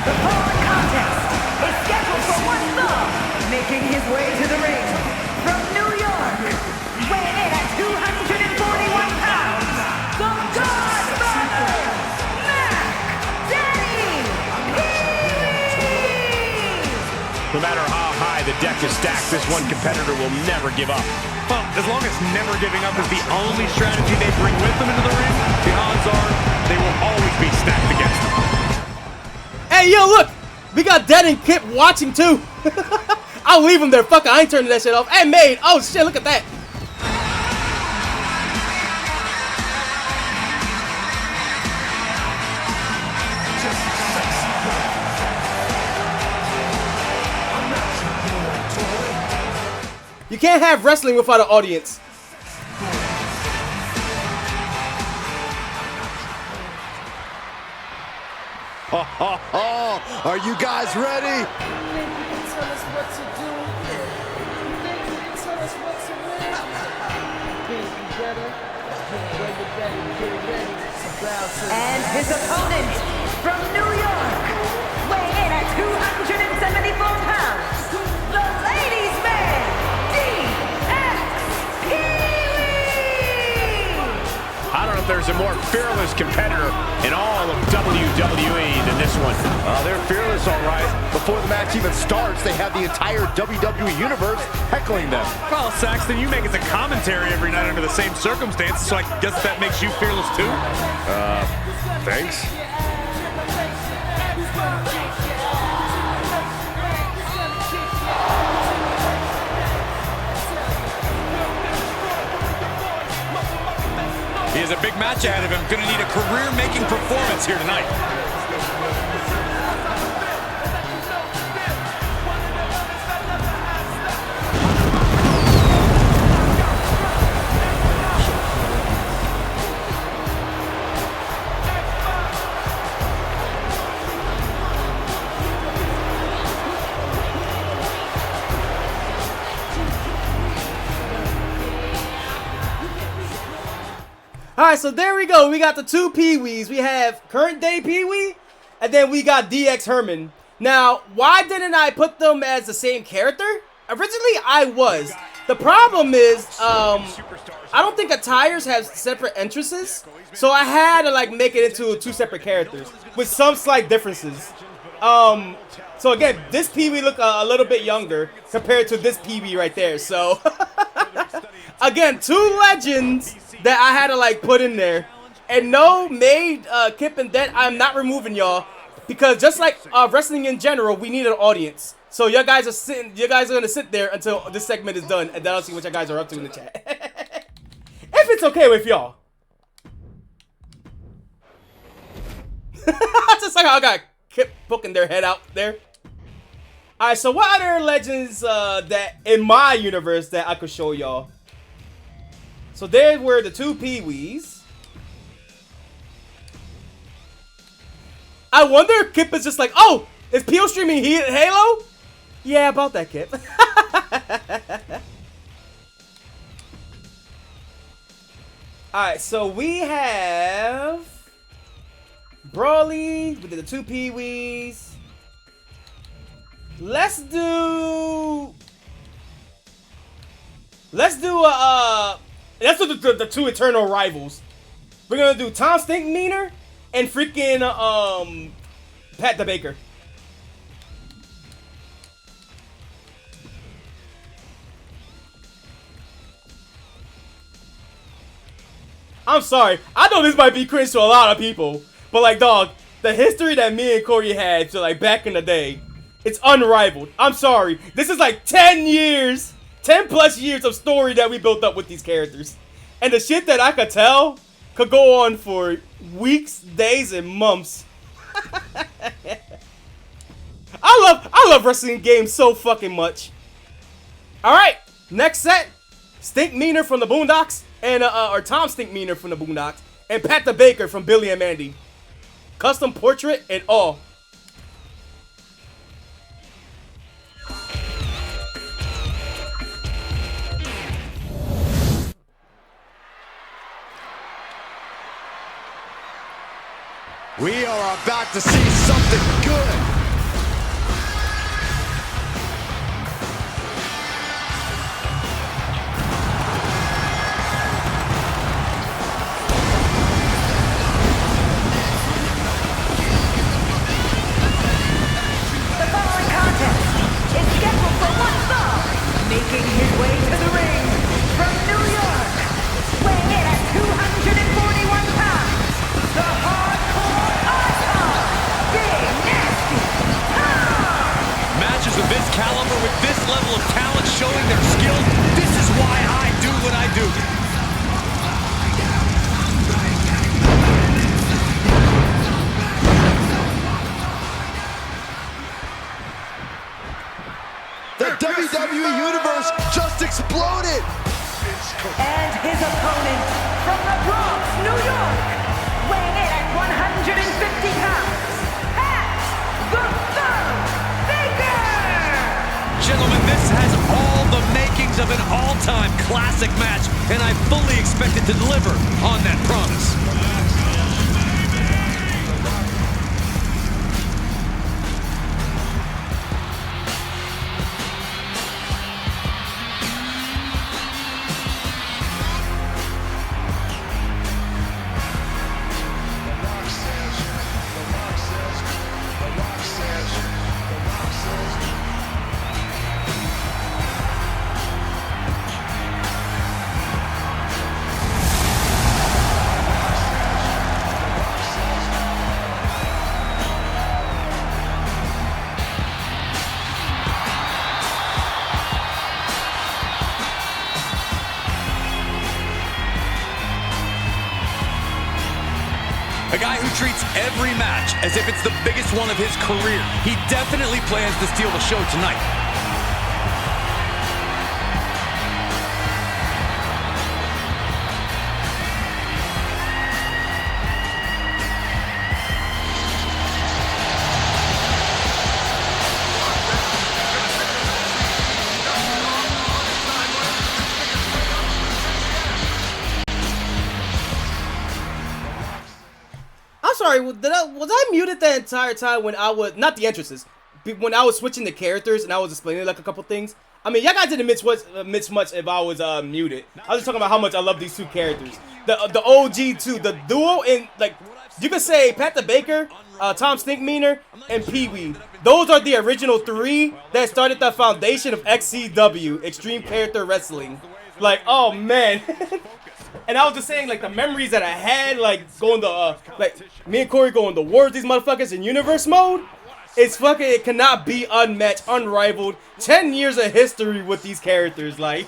The following contest is scheduled for one fall, making his way to the ring from New York, weighing in at 241 pounds, the Godfather, Mac Daddy P. No matter how high the deck is stacked, this one competitor will never give up. Well, as long as never giving up is the only strategy they bring with them into the ring, the odds are they will always be stacked against them. Hey, yo, look! We got Dead and Kip watching, too. I'll leave him there. Fuck it, I ain't turning that shit off. Hey, Maid! Oh, shit, look at that. You can't have wrestling without an audience. Are you guys ready? And his opponent from New York, weighing in at 274 pounds, the ladies' man, DX. I don't know if there's a more fearless competitor in all of WWE than this one. They're fearless, all right. Before the match even starts, they have the entire WWE Universe heckling them. Well, Saxton, you make it the commentary every night under the same circumstances, so I guess that makes you fearless too? Thanks. He has a big match ahead of him. Going to need a career-making performance here tonight. Alright, so there we go. We got the two Pee Wees. We have current day Pee Wee, and then we got DX Herman. Now, why didn't I put them as the same character? Originally, I was. The problem is, I don't think attires have separate entrances, so I had to like make it into two separate characters with some slight differences. So again, this Pee Wee look a little bit younger compared to this Pee Wee right there. So again, two legends that I had to like put in there. And no, Maid, Kip, and Dead, I'm not removing y'all because just like wrestling in general, we need an audience. So you guys are gonna sit there until this segment is done, and then I'll see what you guys are up to in the chat. If it's okay with y'all. Just like how I got kept poking their head out there. Alright, so what other legends that in my universe that I could show y'all? So there were the 2 Pee-wees. I wonder if Kip is just like, oh, is Pio streaming Halo? Yeah, about that, Kip. Alright, so we have Brawly, we did the 2 Pee-wees. Let's do the 2 eternal rivals. We're gonna do Tom Stinkmeaner and freaking Pat the Baker. I'm sorry. I know this might be cringe to a lot of people, but like, dog, the history that me and Corey had to like back in the day, it's unrivaled. I'm sorry. This is like 10 years, 10 plus years of story that we built up with these characters. And the shit that I could tell could go on for weeks, days, and months. I love wrestling games so fucking much. Alright, next set. Stinkmeaner from the Boondocks. And or Tom Stinkmeaner from the Boondocks. And Pat the Baker from Billy and Mandy. Custom portrait and all. We are about to see something good. The following contest is scheduled for one fall, making his way to the ring from New York, weighing in at 241 pounds, the hardcore icon, Big Nasty Tom! Matches of this caliber with this level of talent showing their skill, this is why I do what I do. The WWE Universe just exploded! And his opponent from the Bronx, New York, weighing in at 150 pounds, Pat the Third Baker! Gentlemen, this has all the makings of an all-time classic match, and I fully expect it to deliver on that promise. A guy who treats every match as if it's the biggest one of his career. He definitely plans to steal the show tonight. I'm sorry, was I muted the entire time when I was, not the entrances, when I was switching the characters and I was explaining like a couple things? I mean, y'all guys didn't miss much if I was muted. I was just talking about how much I love these 2 characters. The OG 2, the duo, and like, you could say Pat the Baker, Tom Stinkmeaner, and Pee-wee. Those are the original 3 that started the foundation of XCW, Extreme Character Wrestling. Like, oh man. And I was just saying, like, the memories that I had, like, going to, like, me and Corey going to war with these motherfuckers in universe mode. It's fucking, it cannot be unmatched, unrivaled. 10 years of history with these characters, like.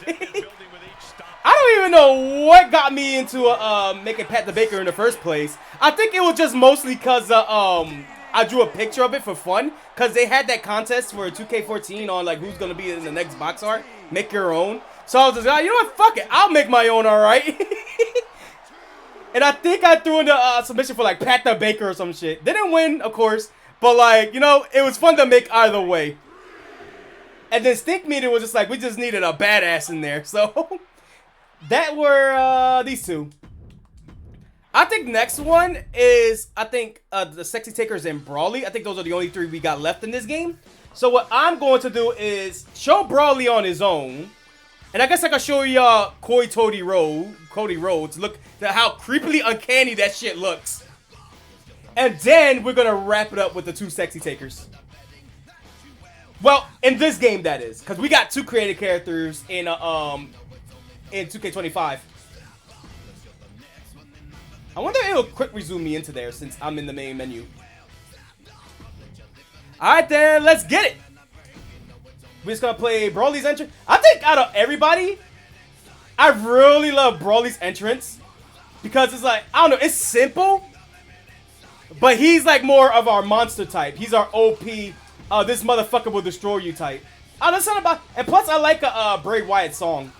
I don't even know what got me into making Pat the Baker in the first place. I think it was just mostly because I drew a picture of it for fun. Because they had that contest for 2K14 on like who's going to be in the next box art. Make your own. So I was just like, you know what? Fuck it. I'll make my own, alright? And I think I threw in the submission for like Pat the Baker or some shit. Didn't win, of course. But like, you know, it was fun to make either way. And then Stink Meter was just like, we just needed a badass in there. So that were these two. I think next one is, I think the Sexy Takers and Brawly. I think those are the only three we got left in this game. So what I'm going to do is show Brawly on his own. And I guess I can show y'all Cody Rhodes. Look at how creepily uncanny that shit looks. And then we're going to wrap it up with the two Sexy Takers. Well, in this game that is. Because we got two created characters in 2K25. I wonder if it'll quick resume me into there since I'm in the main menu. Alright then, let's get it. We're just gonna play Brawly's entrance. I think out of everybody, I really love Brawly's entrance. Because it's like, I don't know, it's simple. But he's like more of our monster type. He's our OP, this motherfucker will destroy you type. Oh, that's not about, and plus I like a Bray Wyatt song.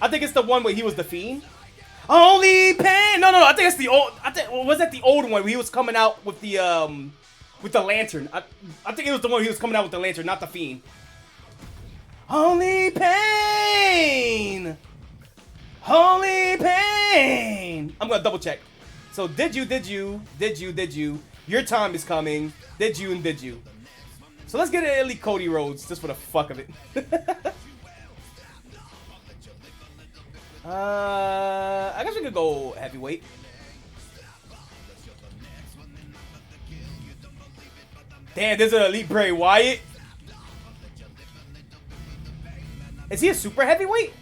I think it's the one where he was the Fiend. Only pain. No. I think it's the old. Was that the old one where he was coming out with the lantern? I think it was the one he was coming out with the lantern, not the Fiend. Only pain. Only pain. I'm gonna double check. So did you? Your time is coming. Did you? So let's get an Elite Cody Rhodes just for the fuck of it. I guess we could go heavyweight. Damn, there's an Elite Bray Wyatt. Is he a super heavyweight?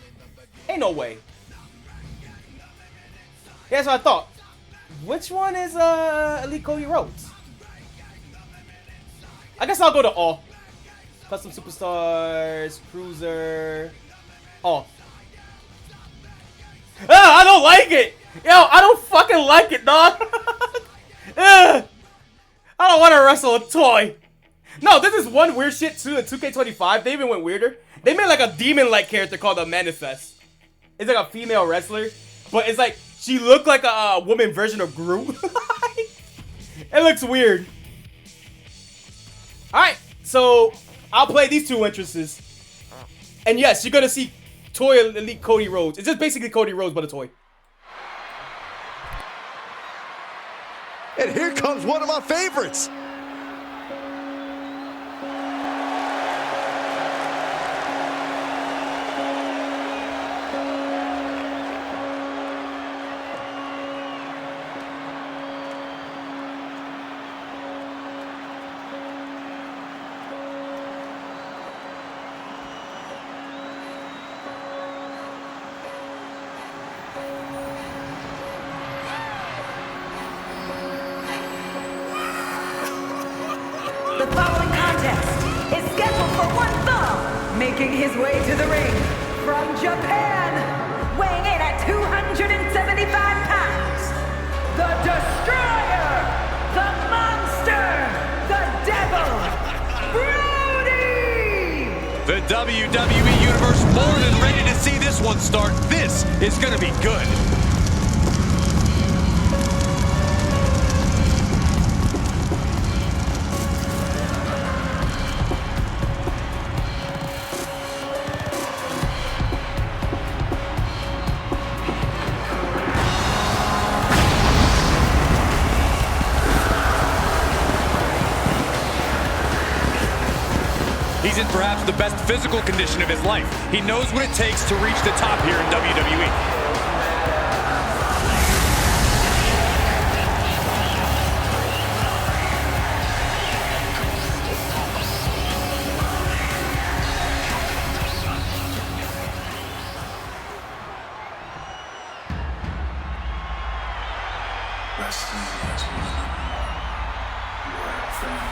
Ain't no way. Yeah, that's what I thought. Which one is Elite Cody Rhodes? I guess I'll go to all. Custom Superstars, Cruiser, all. I don't like it! Yo, I don't fucking like it, dog! I don't want to wrestle a toy. No, this is one weird shit too in 2K25. They even went weirder. They made like a demon-like character called a Manifest. It's like a female wrestler. But it's like, she looked like a woman version of Groot. It looks weird. Alright, so I'll play these two entrances. And yes, you're gonna see Toy Elite Cody Rhodes. It's just basically Cody Rhodes, but a toy. And here comes one of my favorites. The following contest is scheduled for one fall, making his way to the ring from Japan, weighing in at 275 pounds, the Destroyer, the Monster, the Devil, Brody! The WWE Universe more than ready to see this one start. This is going to be good. He's in perhaps the best physical condition of his life. He knows what it takes to reach the top here in WWE. Wrestling as one. You are a friend.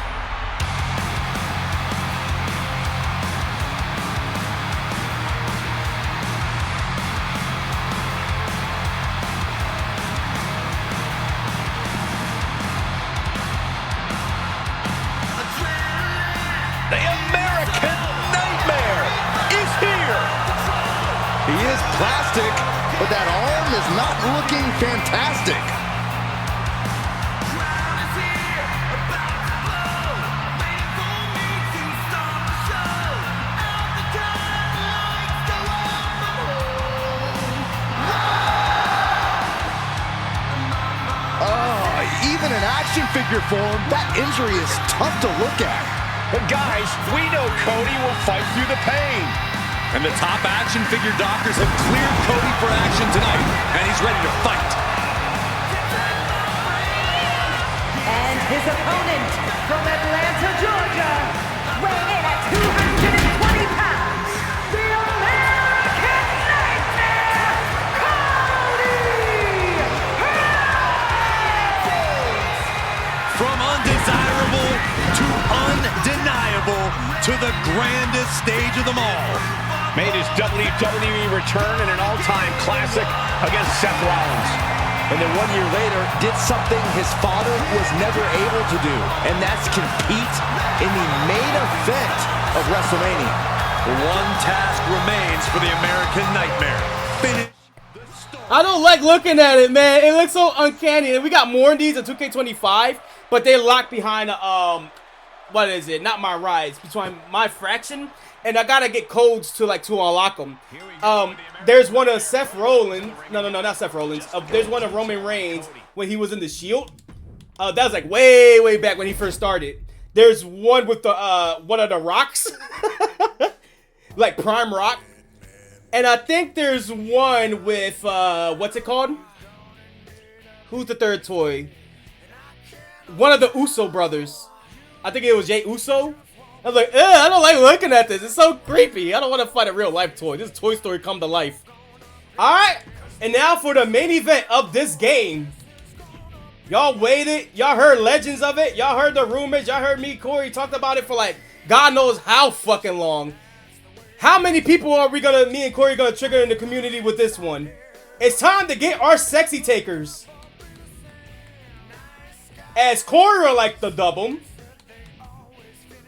plastic, but that arm is not looking fantastic. Even in action figure form, that injury is tough to look at. But guys, we know Cody will fight through the pain. And the top action figure doctors have cleared Cody for action tonight, and he's ready to fight. And his opponent from Atlanta, Georgia, weighing in at 220 pounds, the American Nightmare, Cody! From undesirable to undeniable to the grandest stage of them all. Made his WWE return in an all-time classic against Seth Rollins. And then 1 year later, did something his father was never able to do, and that's compete in the main event of WrestleMania. One task remains for the American Nightmare. Finish the story. I don't like looking at it, man. It looks so uncanny. And we got more of these in 2K25, but they locked behind what is it? Not my rides, between my fraction. And I gotta get codes to unlock them. There's one of Seth Rollins. No, not Seth Rollins. There's one of Roman Reigns when he was in the Shield. That was like way back when he first started. There's one with the one of the Rocks, like Prime Rock. And I think there's one with what's it called? Who's the third toy? One of the Uso brothers. I think it was Jey Uso. I was like, I don't like looking at this. It's so creepy. I don't want to fight a real life toy. This Toy Story come to life. Alright, and now for the main event of this game. Y'all waited. Y'all heard legends of it. Y'all heard the rumors. Y'all heard me, Corey, talked about it for like God knows how fucking long. How many people are me and Corey gonna trigger in the community with this one? It's time to get our sexy takers. As Corey would like to dub him,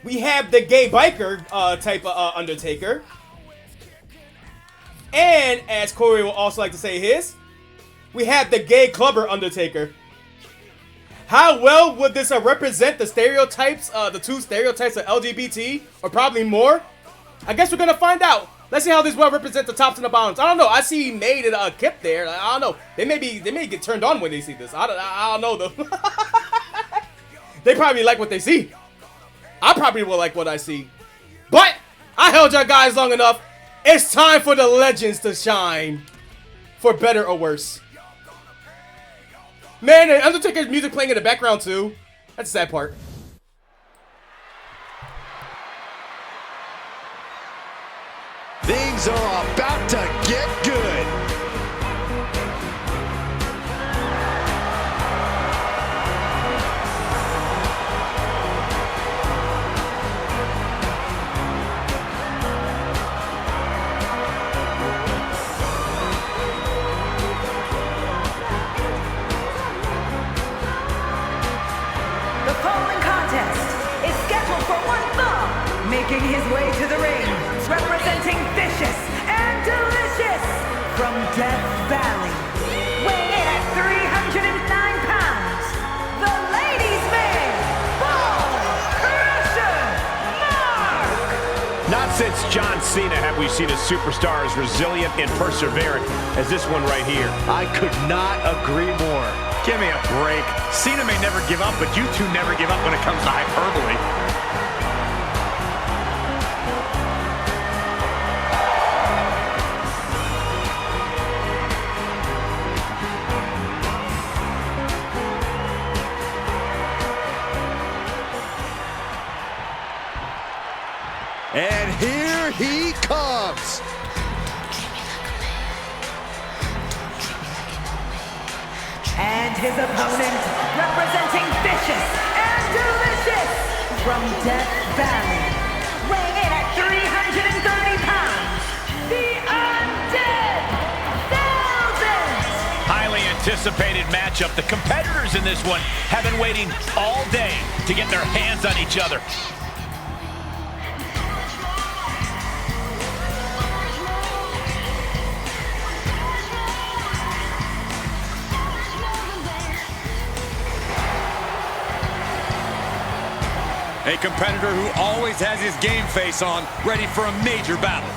we have the gay biker type of Undertaker. And as Corey will also like to say his, we have the gay clubber Undertaker. How well would this represent the stereotypes, the two stereotypes of LGBT, or probably more? I guess we're gonna find out. Let's see how this well represents the tops and the bottoms. I don't know. I see Made and Kip there. I don't know. They may get turned on when they see this. I don't know though. They probably like what they see. I probably will like what I see. But I held y'all guys long enough. It's time for the legends to shine. For better or worse. Man, and Undertaker's music playing in the background too. That's the sad part. Things are about to get good. Making his way to the ring, representing Vicious and Delicious from Death Valley. Weighing in at 309 pounds, the ladies' man, Bone Crusher Mark! Not since John Cena have we seen a superstar as resilient and perseverant as this one right here. I could not agree more. Give me a break. Cena may never give up, but you two never give up when it comes to hyperbole. And here he comes. And his opponent, representing Vicious and Delicious from Death Valley. Weighing in at 330 pounds, the Undead Thousand. Highly anticipated matchup. The competitors in this one have been waiting all day to get their hands on each other. A competitor who always has his game face on, ready for a major battle.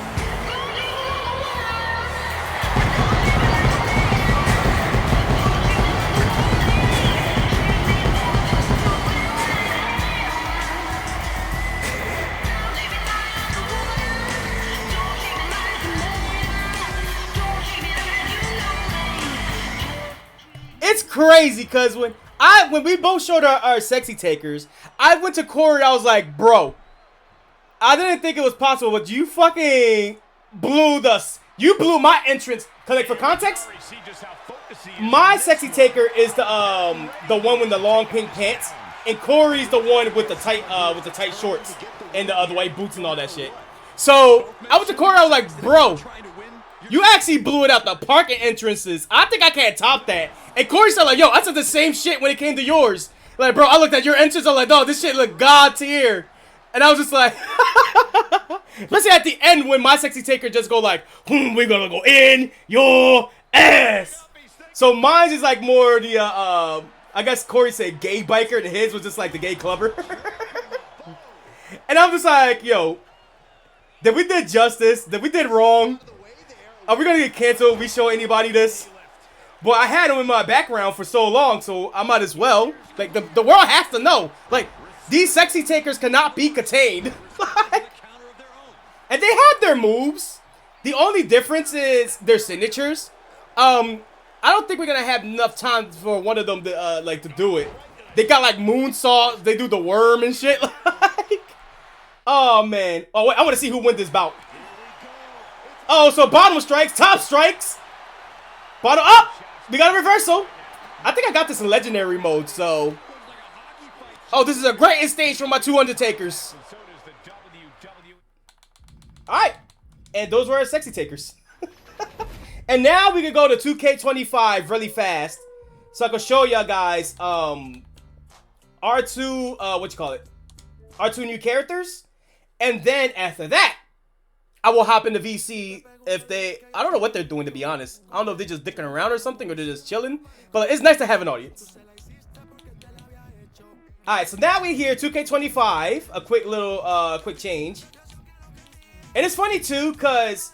It's crazy because when we both showed our sexy takers, I went to Corey. I was like, bro, I didn't think it was possible, but you fucking blew you blew my entrance. Cause like for context, my sexy taker is the one with the long pink pants, and Corey's the one with the tight shorts and the white boots and all that shit. So I went to Corey. I was like, bro, you actually blew it out the parking entrances. I think I can't top that. And Corey said like, yo, I said the same shit when it came to yours. Like, bro, I looked at your entrance. I was like, no, this shit look god tier. And I was just like, especially at the end when my sexy taker just go like, we're gonna go in your ass. So mine is like more the, I guess Corey said gay biker, and his was just like the gay clubber. And I'm just like, yo, did we did justice? Did we did wrong? Are we gonna get canceled if we show anybody this? Well, I had him in my background for so long, so I might as well. Like, the world has to know. Like, these sexy takers cannot be contained. And they have their moves. The only difference is their signatures. I don't think we're gonna have enough time for one of them to to do it. They got like moonsaults. They do the worm and shit. Like, oh man. Oh wait, I want to see who wins this bout. Oh, so bottom strikes, top strikes, bottom up. We got a reversal. I think I got this in legendary mode. So, oh, this is a great stage for my 2 Undertakers. All right, and those were our sexy takers. And now we can go to 2K25 really fast, so I can show y'all guys R2 R2 new characters, and then after that, I will hop into VC if they. I don't know what they're doing, to be honest. I don't know if they're just dicking around or something, or they're just chilling. But it's nice to have an audience. All right, so now we're here, 2K25. A quick little quick change. And it's funny too, cause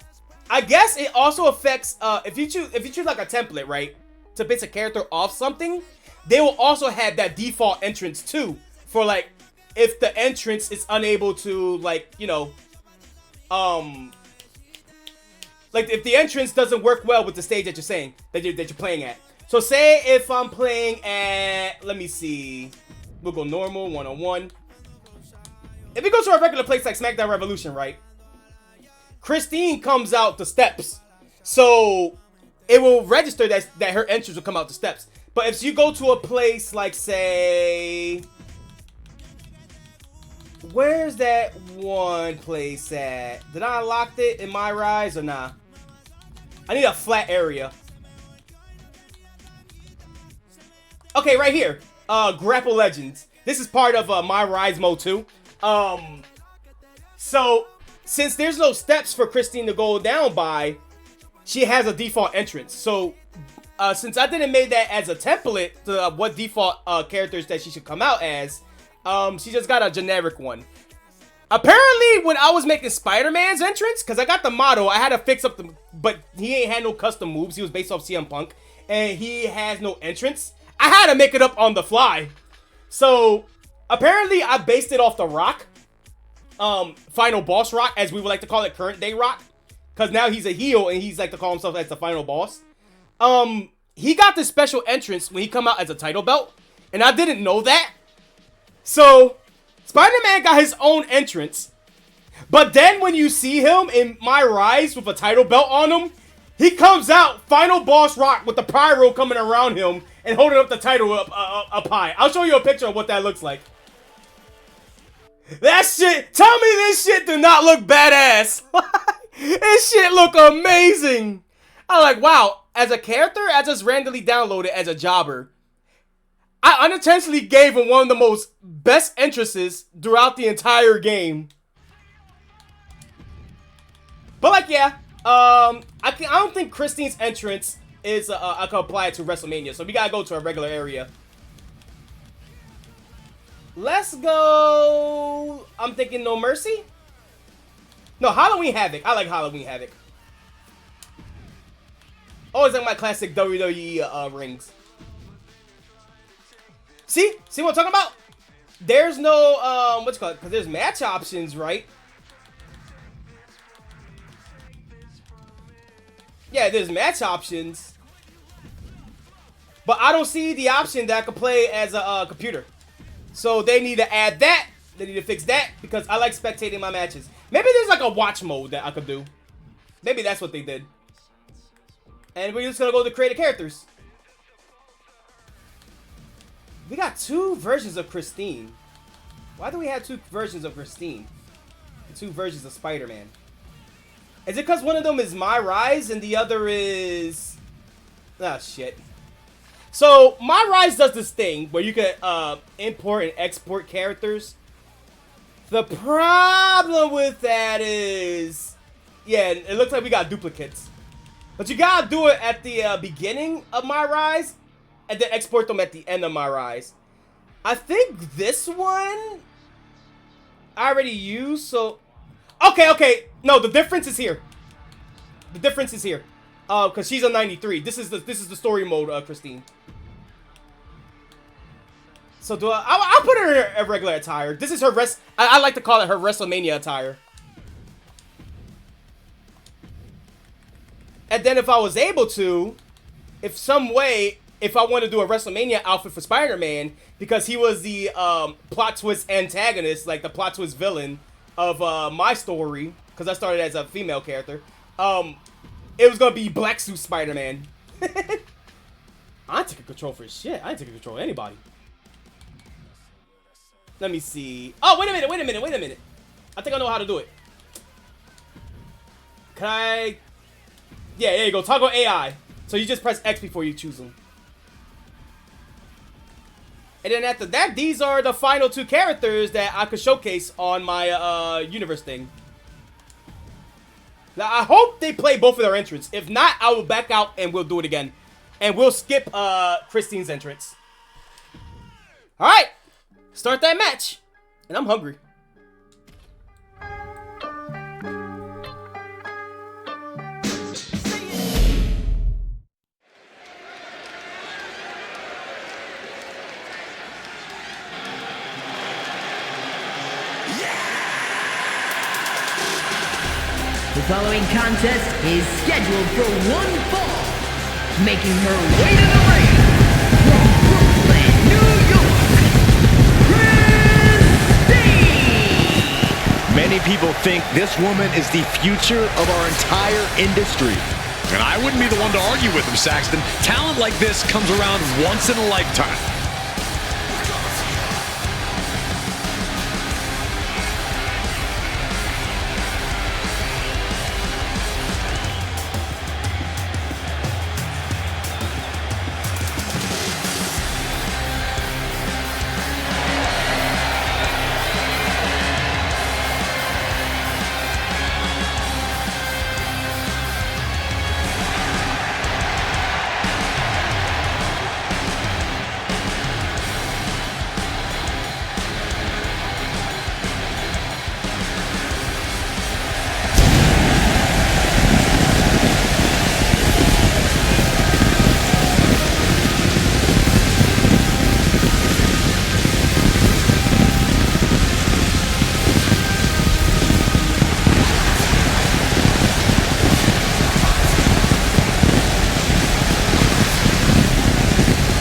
I guess it also affects if you choose like a template, right, to base a character off something, they will also have that default entrance too, for like if the entrance is unable to, like, you know, like if the entrance doesn't work well with the stage that you're saying that you're playing at. So say if I'm playing at, let me see, we'll go normal 101. If we go to a regular place like SmackDown Revolution, right, Christine comes out the steps, so it will register that her entrance will come out the steps. But if you go to a place like, say, where's that one place at? Did I unlock it in my Rise or nah? I need a flat area. Okay, right here. Grapple Legends. This is part of my Rise mode too. So since there's no steps for Christine to go down by, she has a default entrance. So since I didn't make that as a template to what default characters that she should come out as, she just got a generic one. Apparently, when I was making Spider-Man's entrance, because I got the model, I had to fix up but he ain't had no custom moves. He was based off CM Punk, and he has no entrance. I had to make it up on the fly. So apparently, I based it off the Rock, final boss Rock, as we would like to call it, current day Rock, because now he's a heel and he's like to call himself as the final boss. He got this special entrance when he come out as a title belt, and I didn't know that. So Spider-Man got his own entrance, but then when you see him in my Rise with a title belt on him, he comes out final boss Rock with the pyro coming around him and holding up the title up high. I'll show you a picture of what that looks like. That shit, tell me this shit do not look badass. This shit look amazing. I'm like, wow, as a character, I just randomly downloaded as a jobber. I unintentionally gave him one of the most best entrances throughout the entire game. But like, yeah, I don't think Christine's entrance is I can apply it to WrestleMania, so we gotta go to a regular area. Let's go. I'm thinking No Mercy. No, Halloween Havoc. I like Halloween Havoc. Always like my classic WWE rings. See what I'm talking about? There's no what's it called? Because there's match options, right? Yeah, there's match options, but I don't see the option that I could play as a computer. So they need to add that. They need to fix that because I like spectating my matches. Maybe there's like a watch mode that I could do. Maybe that's what they did. And we're just gonna go to create characters. We got 2 versions of Christine. Why do we have 2 versions of Christine? 2 versions of Spider-Man. Is it because one of them is My Rise and the other is... Ah, shit. So, My Rise does this thing where you can import and export characters. The problem with that is... Yeah, it looks like we got duplicates. But you gotta do it at the beginning of My Rise and then export them at the end of My Rise. I think this one I already used, so... Okay. No, the difference is here. The difference is here. Because she's a 93. This is the story mode, Christine. So do I'll put her in her regular attire. This is her I like to call it her WrestleMania attire. And then if I was able to, if I want to do a WrestleMania outfit for Spider-Man, because he was the plot twist antagonist, like the plot twist villain of my story, because I started as a female character, it was going to be Black Suit Spider-Man. I ain't taking control for shit. I ain't taking control of anybody. Let me see. Oh, wait a minute. I think I know how to do it. Can I... Yeah, there you go. Toggle AI. So you just press X before you choose them. And then after that, these are the final 2 characters that I could showcase on my universe thing. Now, I hope they play both of their entrants. If not, I will back out and we'll do it again. And we'll skip Christine's entrance. Alright. Start that match. And I'm hungry. The following contest is scheduled for one fall. Making her way to the ring from Brooklyn, New York, Christine! Many people think this woman is the future of our entire industry. And I wouldn't be the one to argue with him, Saxton. Talent like this comes around once in a lifetime.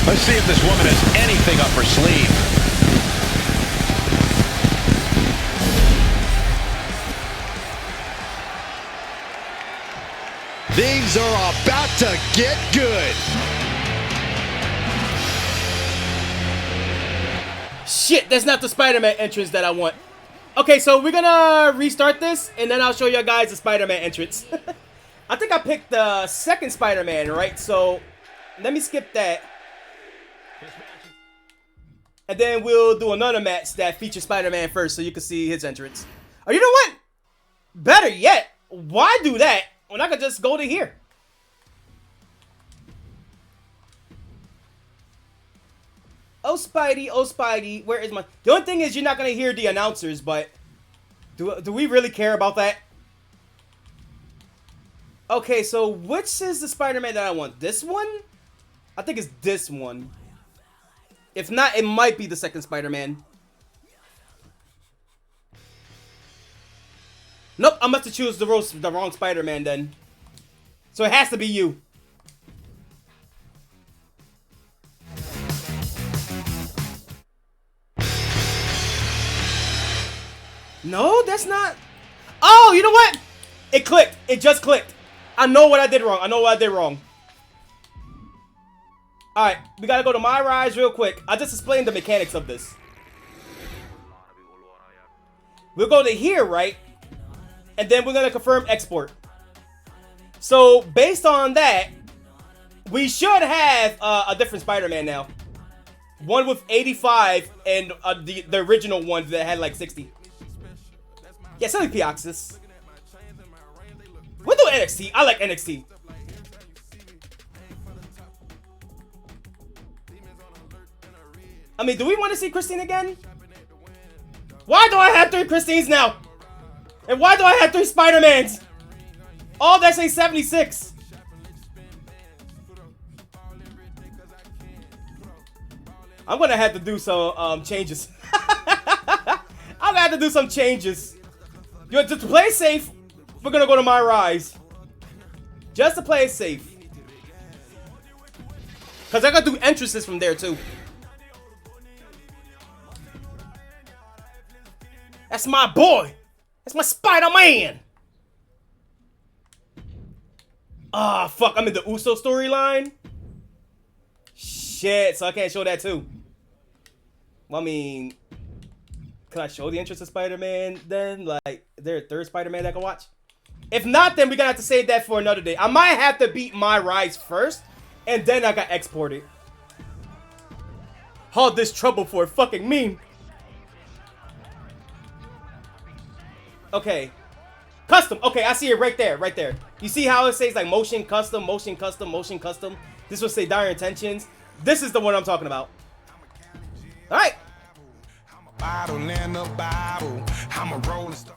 Let's see if this woman has anything up her sleeve. Things are about to get good. Shit, that's not the Spider-Man entrance that I want. Okay, so we're gonna restart this, and then I'll show you guys the Spider-Man entrance. I think I picked the second Spider-Man, right? So let me skip that. And then we'll do another match that features Spider-Man first so you can see his entrance. Oh, you know what? Better yet, why do that when I could just go to here? oh Spidey, where is my... The only thing is you're not going to hear the announcers, but do we really care about that? Okay, so which is the Spider-Man that I want? This one? I think it's this one. If not, it might be the second Spider-Man. Nope, I must have choose the wrong Spider-Man then. So it has to be you. No, that's not. Oh, you know what? It clicked. It just clicked. I know what I did wrong. I know what I did wrong. Alright, we gotta go to My Rise real quick. I just explained the mechanics of this. We'll go to here, right? And then we're gonna confirm export. So, based on that, we should have a different Spider-Man now. One with 85 and the original one that had like 60. Yeah, Silly Pioxis. We'll do NXT. I like NXT. I mean, do we want to see Christine again? Why do I have 3 Christines now? And why do I have 3 Spider-Mans? All that's a 76. I'm gonna have to do some changes. I'm gonna have to do some changes. To play it safe, we're gonna go to My Rise. Just to play it safe. Because I gotta do entrances from there too. That's my boy. That's my Spider-Man. Ah, fuck. I'm in the Uso storyline. Shit. So I can't show that too. Well, I mean, can I show the entrance of Spider-Man then? Like, is there a third Spider-Man that I can watch? If not, then we're gonna have to save that for another day. I might have to beat My Rise first, and then I got exported. All this trouble for a fucking meme. Okay. Custom. Okay, I see it right there, right there. You see how it says like motion custom, motion custom, motion custom? This will say dire intentions. This is the one I'm talking about. All right. Bottle in the Bible. I'm a rolling stone.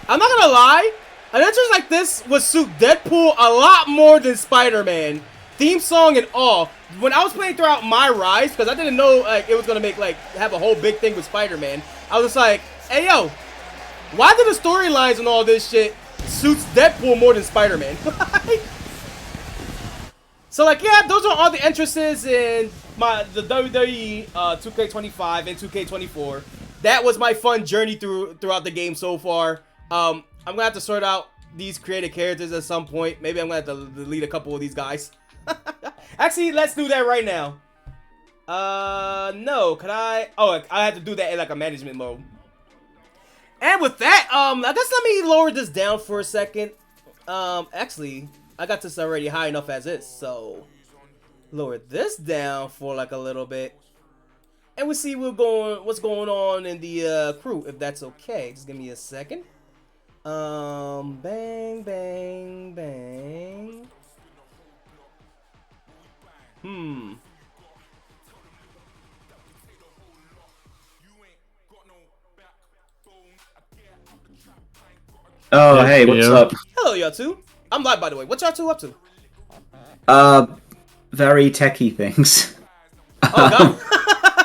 I'm not gonna lie, an entrance like this would suit Deadpool a lot more than Spider-Man. Theme song and all. When I was playing throughout My Rise, because I didn't know like it was gonna make like have a whole big thing with Spider-Man, I was just like, hey yo, why do the storylines and all this shit suits Deadpool more than Spider-Man? So like yeah, those are all the entrances in the WWE 2K25 and 2K24. That was my fun journey throughout the game so far. I'm gonna have to sort out these creative characters at some point. Maybe I'm gonna have to delete a couple of these guys. Actually, let's do that right now. No, could I? Oh, I had to do that in like a management mode. And with that, I guess let me lower this down for a second. Actually, I got this already high enough as is, so lower this down for like a little bit. And we'll see what's going on in the crew, if that's okay. Just give me a second. Bang, bang, bang. Oh, Yes, hey, what's yeah. up? Hello, y'all two. I'm live, by the way. What y'all two up to? Very techie things. Oh,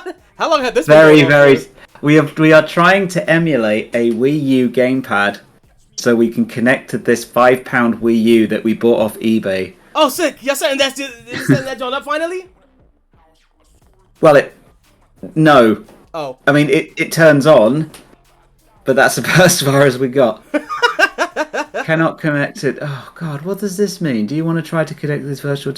God. How long had this Very, been going very. on for? We are trying to emulate a Wii U gamepad so we can connect to this £5 Wii U that we bought off eBay. Oh, sick. Y'all setting that joint up finally? Well, no. Oh. I mean, it turns on, but that's about as far as we got. Cannot connect it. Oh, God, what does this mean? Do you want to try to connect this virtual...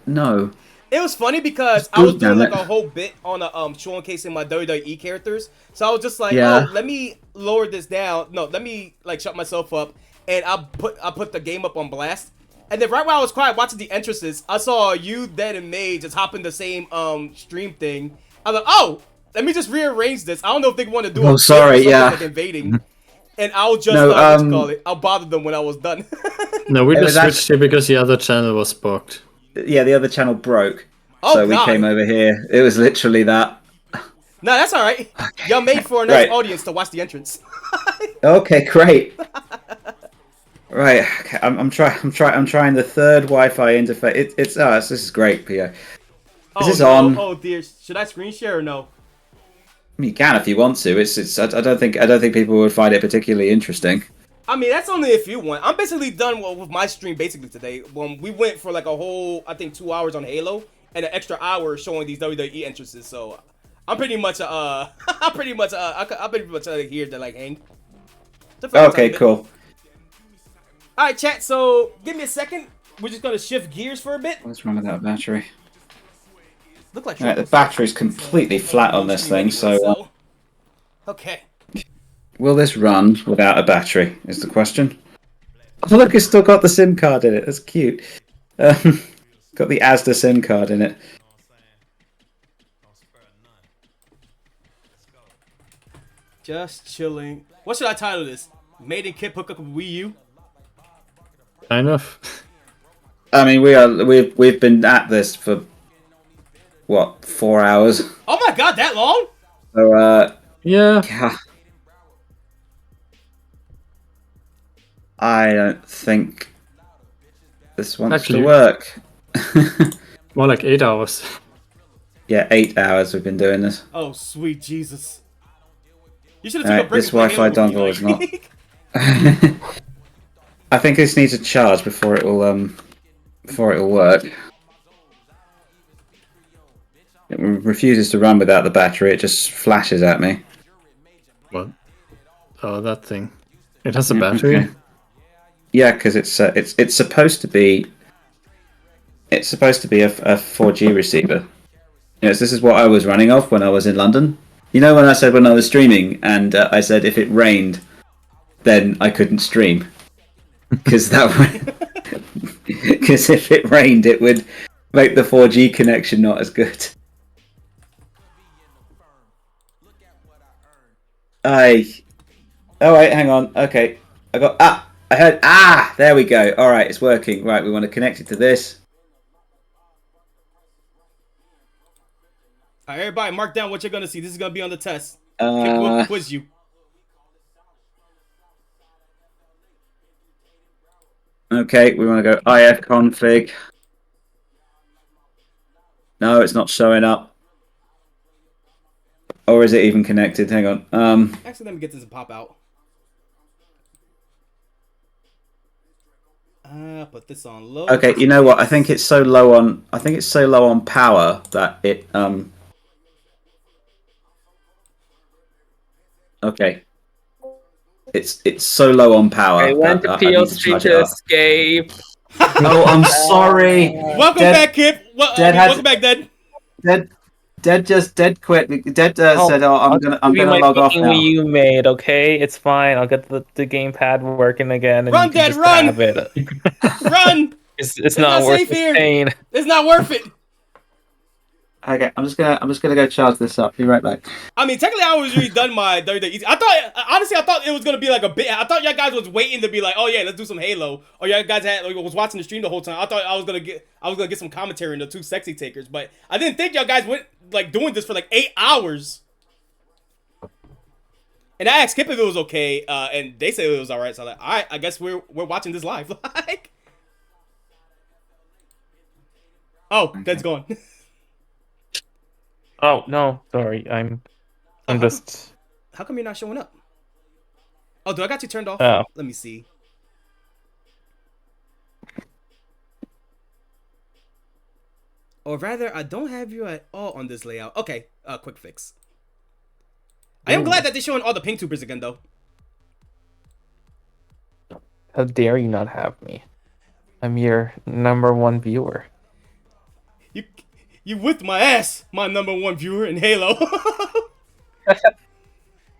no. It was funny because I Good, was doing damn like it. a whole bit on showcasing my WWE characters. So I was just like, Yeah. oh, let me lower this down. No, let me like shut myself up, and I put the game up on blast. And then right while I was quiet watching the entrances, I saw you, Dead, and May just hop in the same stream thing. I was like, oh, let me just rearrange this. I don't know if they want to do Oh, a sorry, something yeah. like invading. And I'll just No, what you call it? I'll bother them when I was done. No, we It just was switched here because the other channel was blocked. Yeah, the other channel broke. Oh, so we God. came over here. It was literally that. No, that's all right. Y'all made for a nice Right. audience to watch the entrance. Okay, great. Right, okay, I'm trying the third Wi-Fi interface. This is great, Pio. Oh, this no. on? Oh dear. Should I screen share or no? I mean, you can if you want to. I don't think people would find it particularly interesting. I mean, that's only if you want. I'm basically done with my stream basically today. We went for like a whole, I think, 2 hours on Halo and an extra hour showing these WWE entrances. So I'm pretty much I'm pretty much here to like hang. Okay, cool. All right, chat. So give me a second. We're just gonna shift gears for a bit. What's wrong with that battery? Look like Right, the battery's completely flat on this thing, so okay. will this run without a battery? Is the question. Oh, look, it's still got the SIM card in it. That's cute. Got the Asda SIM card in it. Just chilling. What should I title this? Made in Kip hook up with Wii U. Kind of. I mean, we've been at this for what, 4 hours? Oh my God, that long? So Yeah. I don't think this wants Actually- to work. More like 8 hours. Yeah, 8 hours we've been doing this. Oh sweet Jesus! You should have taken a Alright, break. this Wi-Fi dongle is not. I think this needs a charge before it will work. It refuses to run without the battery. It just flashes at me. What? Oh, that thing. It has a battery? Okay. Yeah, because it's supposed to be. It's supposed to be a 4G receiver. Yes, this is what I was running off when I was in London. You know when I said when I was streaming, and I said if it rained, then I couldn't stream. Because because if it rained, it would make the 4G connection not as good. Oh wait, hang on. Okay, I heard there we go. All right, it's working. Right, we want to connect it to this. All right, everybody, mark down what you're gonna see. This is gonna be on the test. We'll quiz you. Okay, we want to go if config. No, it's not showing up. Or is it even connected? Hang on. Actually, let me get this and pop out. Put this on low. Okay, you know what? I think it's so low on power that it Okay. It's so low on power. I went to that I need PO Street charge it to up. escape. Oh, I'm sorry. Welcome back, Kip. Welcome back, Dead. Dead quit. Dead said, "Oh, I'm gonna log off now." You made, okay? It's fine. I'll get the gamepad working again. And Run, you can Dead, just run! have it. Run! It's not worth safe the here. pain. It's not worth it. Okay, I'm just gonna go charge this up. Be right back. I mean, technically, I was already done my WWE. I thought it was gonna be like a bit. I thought y'all guys was waiting to be like, oh yeah, let's do some Halo. Or y'all guys was watching the stream the whole time. I thought I was gonna get some commentary in the two sexy takers, but I didn't think y'all guys went like doing this for like 8 hours. And I asked Kip if it was okay, and they said it was all right. So I'm like, all right, I guess we're watching this live. Like, oh, that's gone. Oh no, sorry. I'm just. How come you're not showing up? Oh, do I got you turned off? Oh. Let me see. Or rather, I don't have you at all on this layout. Okay, quick fix. I am glad that they're showing all the pink tubers again, though. How dare you not have me? I'm your #1 viewer. You whipped my ass, my #1 viewer in Halo.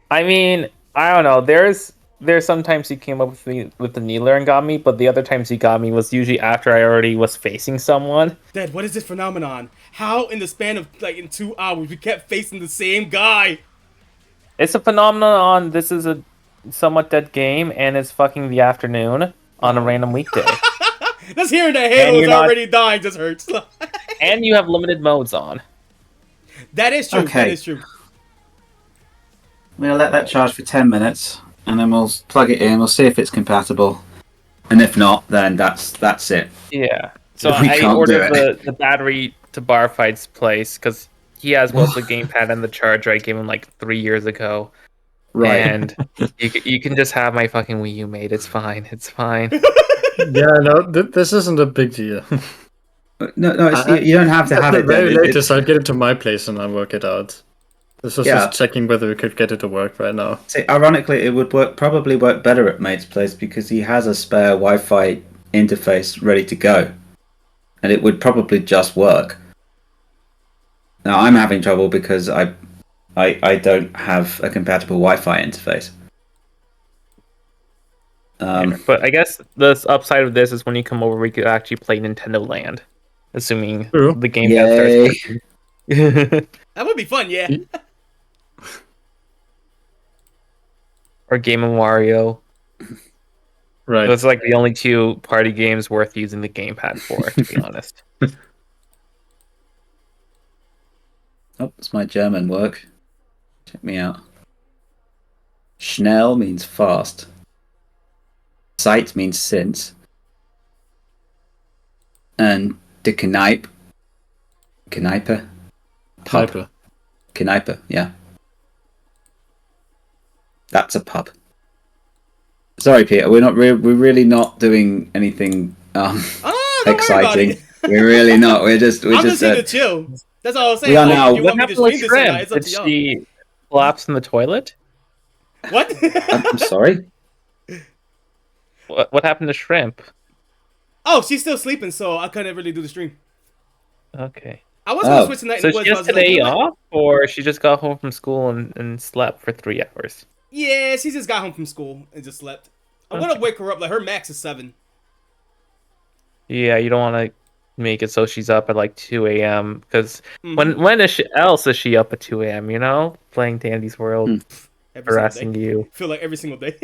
I mean, I don't know. There's sometimes he came up with me with the kneeler and got me, but the other times he got me was usually after I already was facing someone. Dad, what is this phenomenon? How in the span of like in 2 hours we kept facing the same guy? It's a phenomenon. This is a somewhat dead game, and it's fucking the afternoon on a random weekday. Just hearing that Halo is already dying just hurts. And you have limited modes on. That is true. Okay. That is true. I'm gonna let that charge for 10 minutes, and then we'll plug it in. We'll see if it's compatible, and if not, then that's it. Yeah. So We I can't ordered do the battery to Barfight's place because he has both the gamepad and the charger I gave him like 3 years ago. Right. And you can just have my fucking Wii U, mate. It's fine. It's fine. Yeah, no, this isn't a big deal. No, you don't have to At have the it. very then. latest, I'll get it to my place and I'll work it out. This was just checking whether we could get it to work right now. See, ironically, it would probably work better at Mate's place because he has a spare Wi-Fi interface ready to go, and it would probably just work. Now I'm having trouble because I don't have a compatible Wi-Fi interface. But I guess the upside of this is when you come over, we could actually play Nintendo Land, assuming the game starts working. That would be fun, yeah. Or Game of Wario. Right. Those are like the only two party games worth using the gamepad for, to be honest. Oh, it's my German work. Check me out. Schnell means fast. Zeit means since. And de Kneipe. Kneipe? Pub. Kneipe, yeah. That's a pub. Sorry, Peter. We're really not doing anything exciting. We're really not. We're just. I'm just here to chill. That's all I was saying. We are now. What happened to Shrimp? Did she collapse in the toilet? What? I'm sorry. What happened to Shrimp? Oh, she's still sleeping, so I couldn't really do the stream. Okay. I was going to switch tonight. So she has today off, or she just got home from school and slept for 3 hours? Yeah, she just got home from school and just slept. I'm going to wake her up. Like, her max is 7. Yeah, you don't want to make it so she's up at like 2 a.m. Because when else is she up at 2 a.m., you know? Playing Dandy's World, harassing you. I feel like every single day.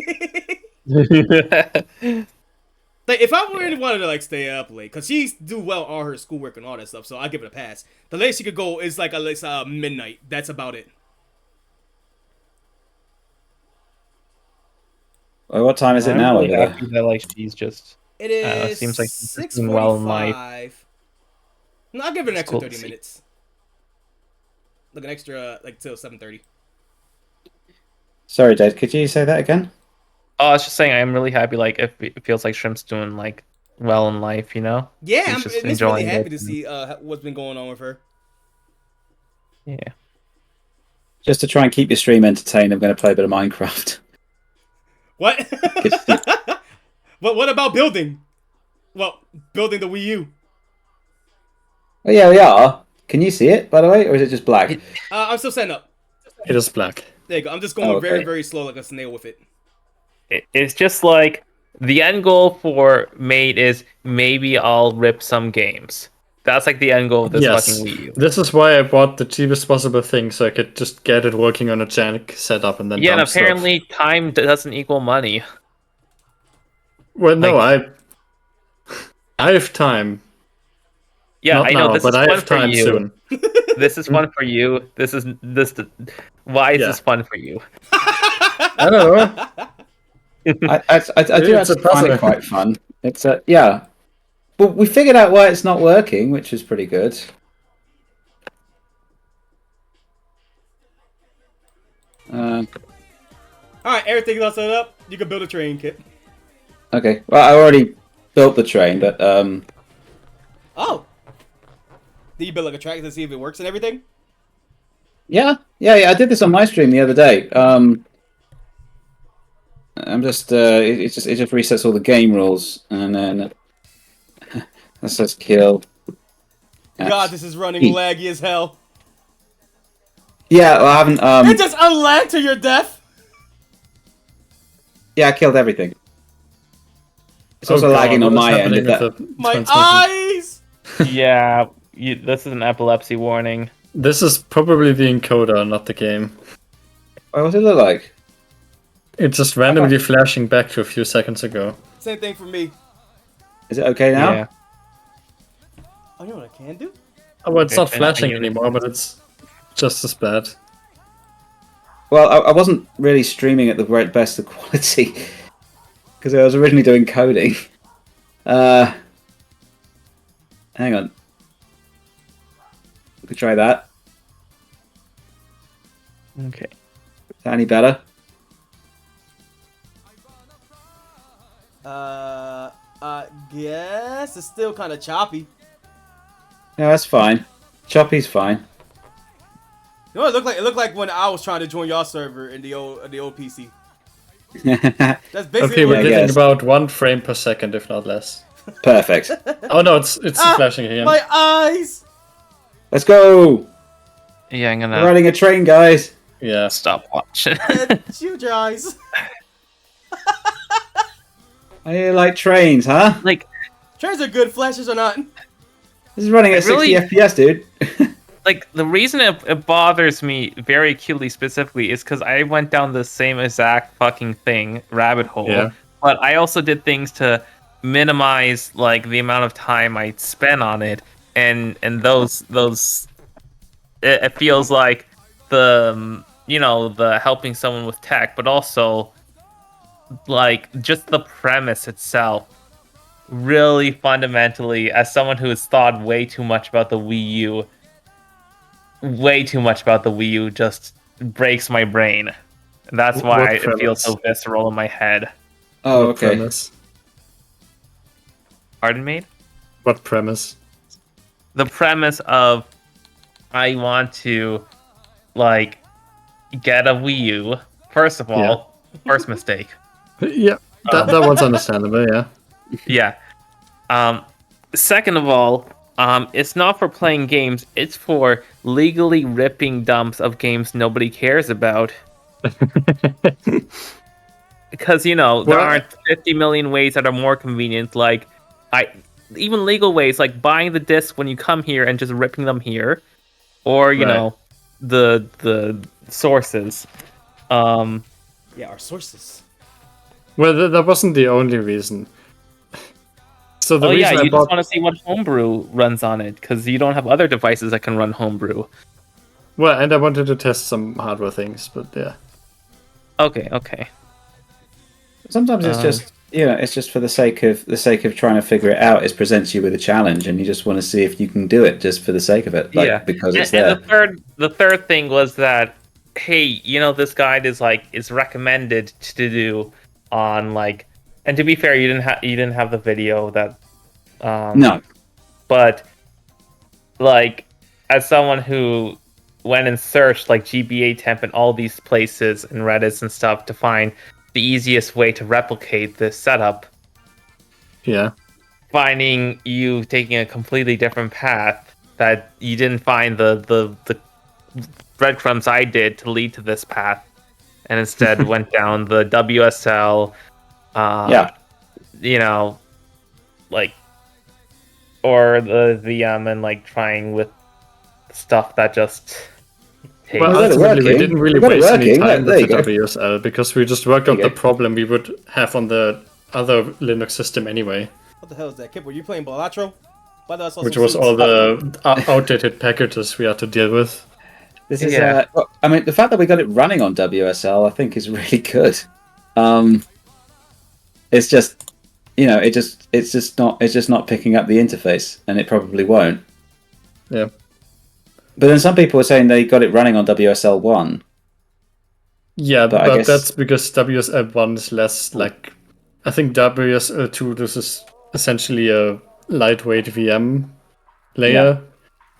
Like, if I really wanted to like stay up late, because she do well all her schoolwork and all that stuff, so I'll give it a pass. The latest she could go is like at least midnight. That's about it. Well, what time is it now over there? That, like, she's just. It is. Seems like 6:45. well in life. No, I'll give it an extra Cool. 30 minutes. Like an extra till 7:30. Sorry, Dad. Could you say that again? Oh, I was just saying, I'm really happy. Like, if it feels like Shrimp's doing like well in life, you know? Yeah, She's I'm just really enjoying happy it. to see what's been going on with her. Yeah. Just to try and keep your stream entertained, I'm going to play a bit of Minecraft. What? But what about building? Well, building the Wii U. Oh yeah, we are. Can you see it, by the way, or is it just black? I'm still setting up. It is black. There you go. I'm just going okay. very, very slow like a snail with it. It's just like the end goal for Mate is maybe I'll rip some games. That's like the end goal of this Yes, fucking Wii U. this is why I bought the cheapest possible thing, so I could just get it working on a jank setup and then Yeah, and dump stuff. apparently time doesn't equal money. Well, no, like- I have time. Yeah, Not I know now, this but is I fun have for time you. soon. This is fun for you. Why is Yeah. this fun for you? I don't know. I do It's a actually find puzzle. it quite fun. It's yeah. Well, we figured out why it's not working, which is pretty good. All right, everything's all set up. You can build a train, Kit. Okay. Well, I already built the train, but Oh. Did you build like a track to see if it works and everything? yeah. I did this on my stream the other day. I'm just it just resets all the game rules, and then that says kill. God, this is running E. laggy as hell. Yeah, well, I haven't. It just unlagged to your death. Yeah, I killed everything. It's also God, lagging on what's my end. happening Of with that. the My transmission? eyes. Yeah, this is an epilepsy warning. This is probably the encoder, not the game. Oh, what does it look like? It's just randomly flashing back to a few seconds ago. Same thing for me. Is it okay now? Yeah. Oh, you know what I can do? Oh, well, it's not Okay, flashing I- anymore, but it's just as bad. Well, I wasn't really streaming at the best of quality because I was originally doing coding. Hang on. We could try that. Okay. Is that any better? I guess it's still kind of choppy. Yeah, that's fine. Choppy's fine. You know what it looked like? It looked like when I was trying to join y'all server in the old PC. That's basically Okay, what we're I getting guess. about 1 frame per second, if not less. Perfect. Oh no, it's flashing again. My eyes! Let's go! Yeah, I'm We're gonna riding a train, guys. Yeah. stop watching. Shoot your eyes. I like trains, huh? Like, Trains are good, flashes or not. This is running at Really? 60 FPS, dude. like the reason it bothers me very acutely specifically is because I went down the same exact fucking thing, rabbit hole. Yeah. But I also did things to minimize like the amount of time I spent on it, and those it feels like the the helping someone with tech, but also like just the premise itself really fundamentally, as someone who has thought way too much about the Wii U, just breaks my brain. That's why What it feels premise? so visceral in my head. Oh, What okay. premise? Pardon me? What premise? The premise of I want to like get a Wii U. First of all, first mistake. Yeah, that one's understandable, yeah. Yeah. Second of all, it's not for playing games. It's for legally ripping dumps of games nobody cares about. Because there Well- aren't 50 million ways that are more convenient. Like, even legal ways, like buying the disc when you come here and just ripping them here, or Right. the sources. Yeah, our sources. Well, that wasn't the only reason. So the Oh yeah, reason you I just bought... want to see what homebrew runs on it because you don't have other devices that can run homebrew. Well, and I wanted to test some hardware things, but yeah. Okay. Sometimes it's just it's just for the sake of trying to figure it out. It presents you with a challenge, and you just want to see if you can do it just for the sake of it, because it's there. And the third thing was that, hey, this guide is recommended to do on like, and to be fair, you didn't have the video that. No. But like, as someone who went and searched like GBA temp and all these places and Reddits and stuff to find the easiest way to replicate this setup, Yeah. finding you taking a completely different path that you didn't find the breadcrumbs I did to lead to this path, and instead went down the WSL, Yeah. like or the VM and like trying with stuff that just takes. Well, ultimately, we didn't really waste any time with the go. WSL because we just worked out the problem we would have on the other Linux system anyway. What the hell is that? Kip, were you playing Balatro? Which was all the outdated packages we had to deal with. This is, I mean, the fact that we got it running on WSL, I think, is really good. It's just, you know, it's just not picking up the interface, and it probably won't. Yeah. But then some people were saying they got it running on WSL 1. Yeah, but I guess... that's because WSL 1 is less like... I think WSL 2, this is essentially a lightweight VM layer.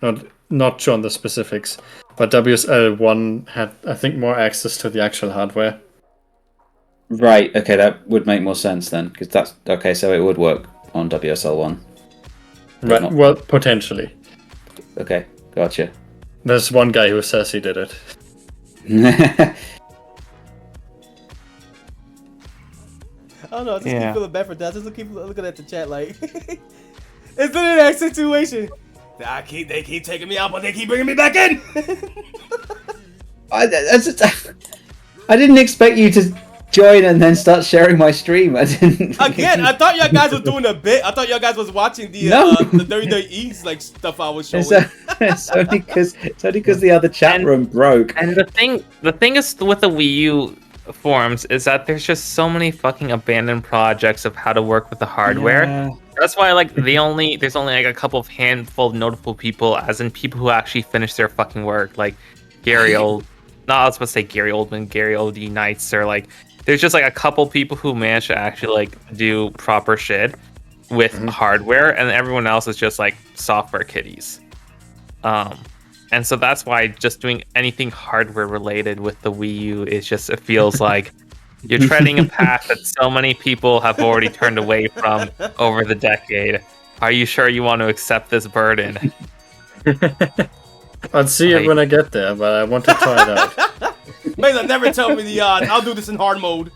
Yeah. Not sure on the specifics. But WSL 1 had, I think, more access to the actual hardware. Right, okay, that would make more sense then. Because that's... Okay, so it would work on WSL 1. Right, well, potentially. Okay, gotcha. There's one guy who says he did it. I don't know, I just keep feeling bad for that. Just keep looking at the chat like... It's an that situation. They keep taking me out, but they keep bringing me back in. I didn't expect you to join and then start sharing my stream. I didn't. Again, I thought y'all guys was doing a bit. I thought y'all guys was watching the WWE's like stuff I was showing. It's only because the other chat room broke. And the thing is with the Wii U forums is that there's just so many fucking abandoned projects of how to work with the hardware. Yeah. That's why like there's only like a couple of handful of notable people, as in people who actually finish their fucking work, like Gary Old. No, I was supposed to say Gary Oldman, Gary Old Unites, or like there's just like a couple people who manage to actually like do proper shit with hardware, and everyone else is just like software kiddies. And so that's why just doing anything hardware related with the Wii U is just, it feels like you're treading a path that so many people have already turned away from over the decade. Are you sure you want to accept this burden? I'll see it when I get there, but I want to try it out. Mesa, never tell me the odds. I'll do this in hard mode.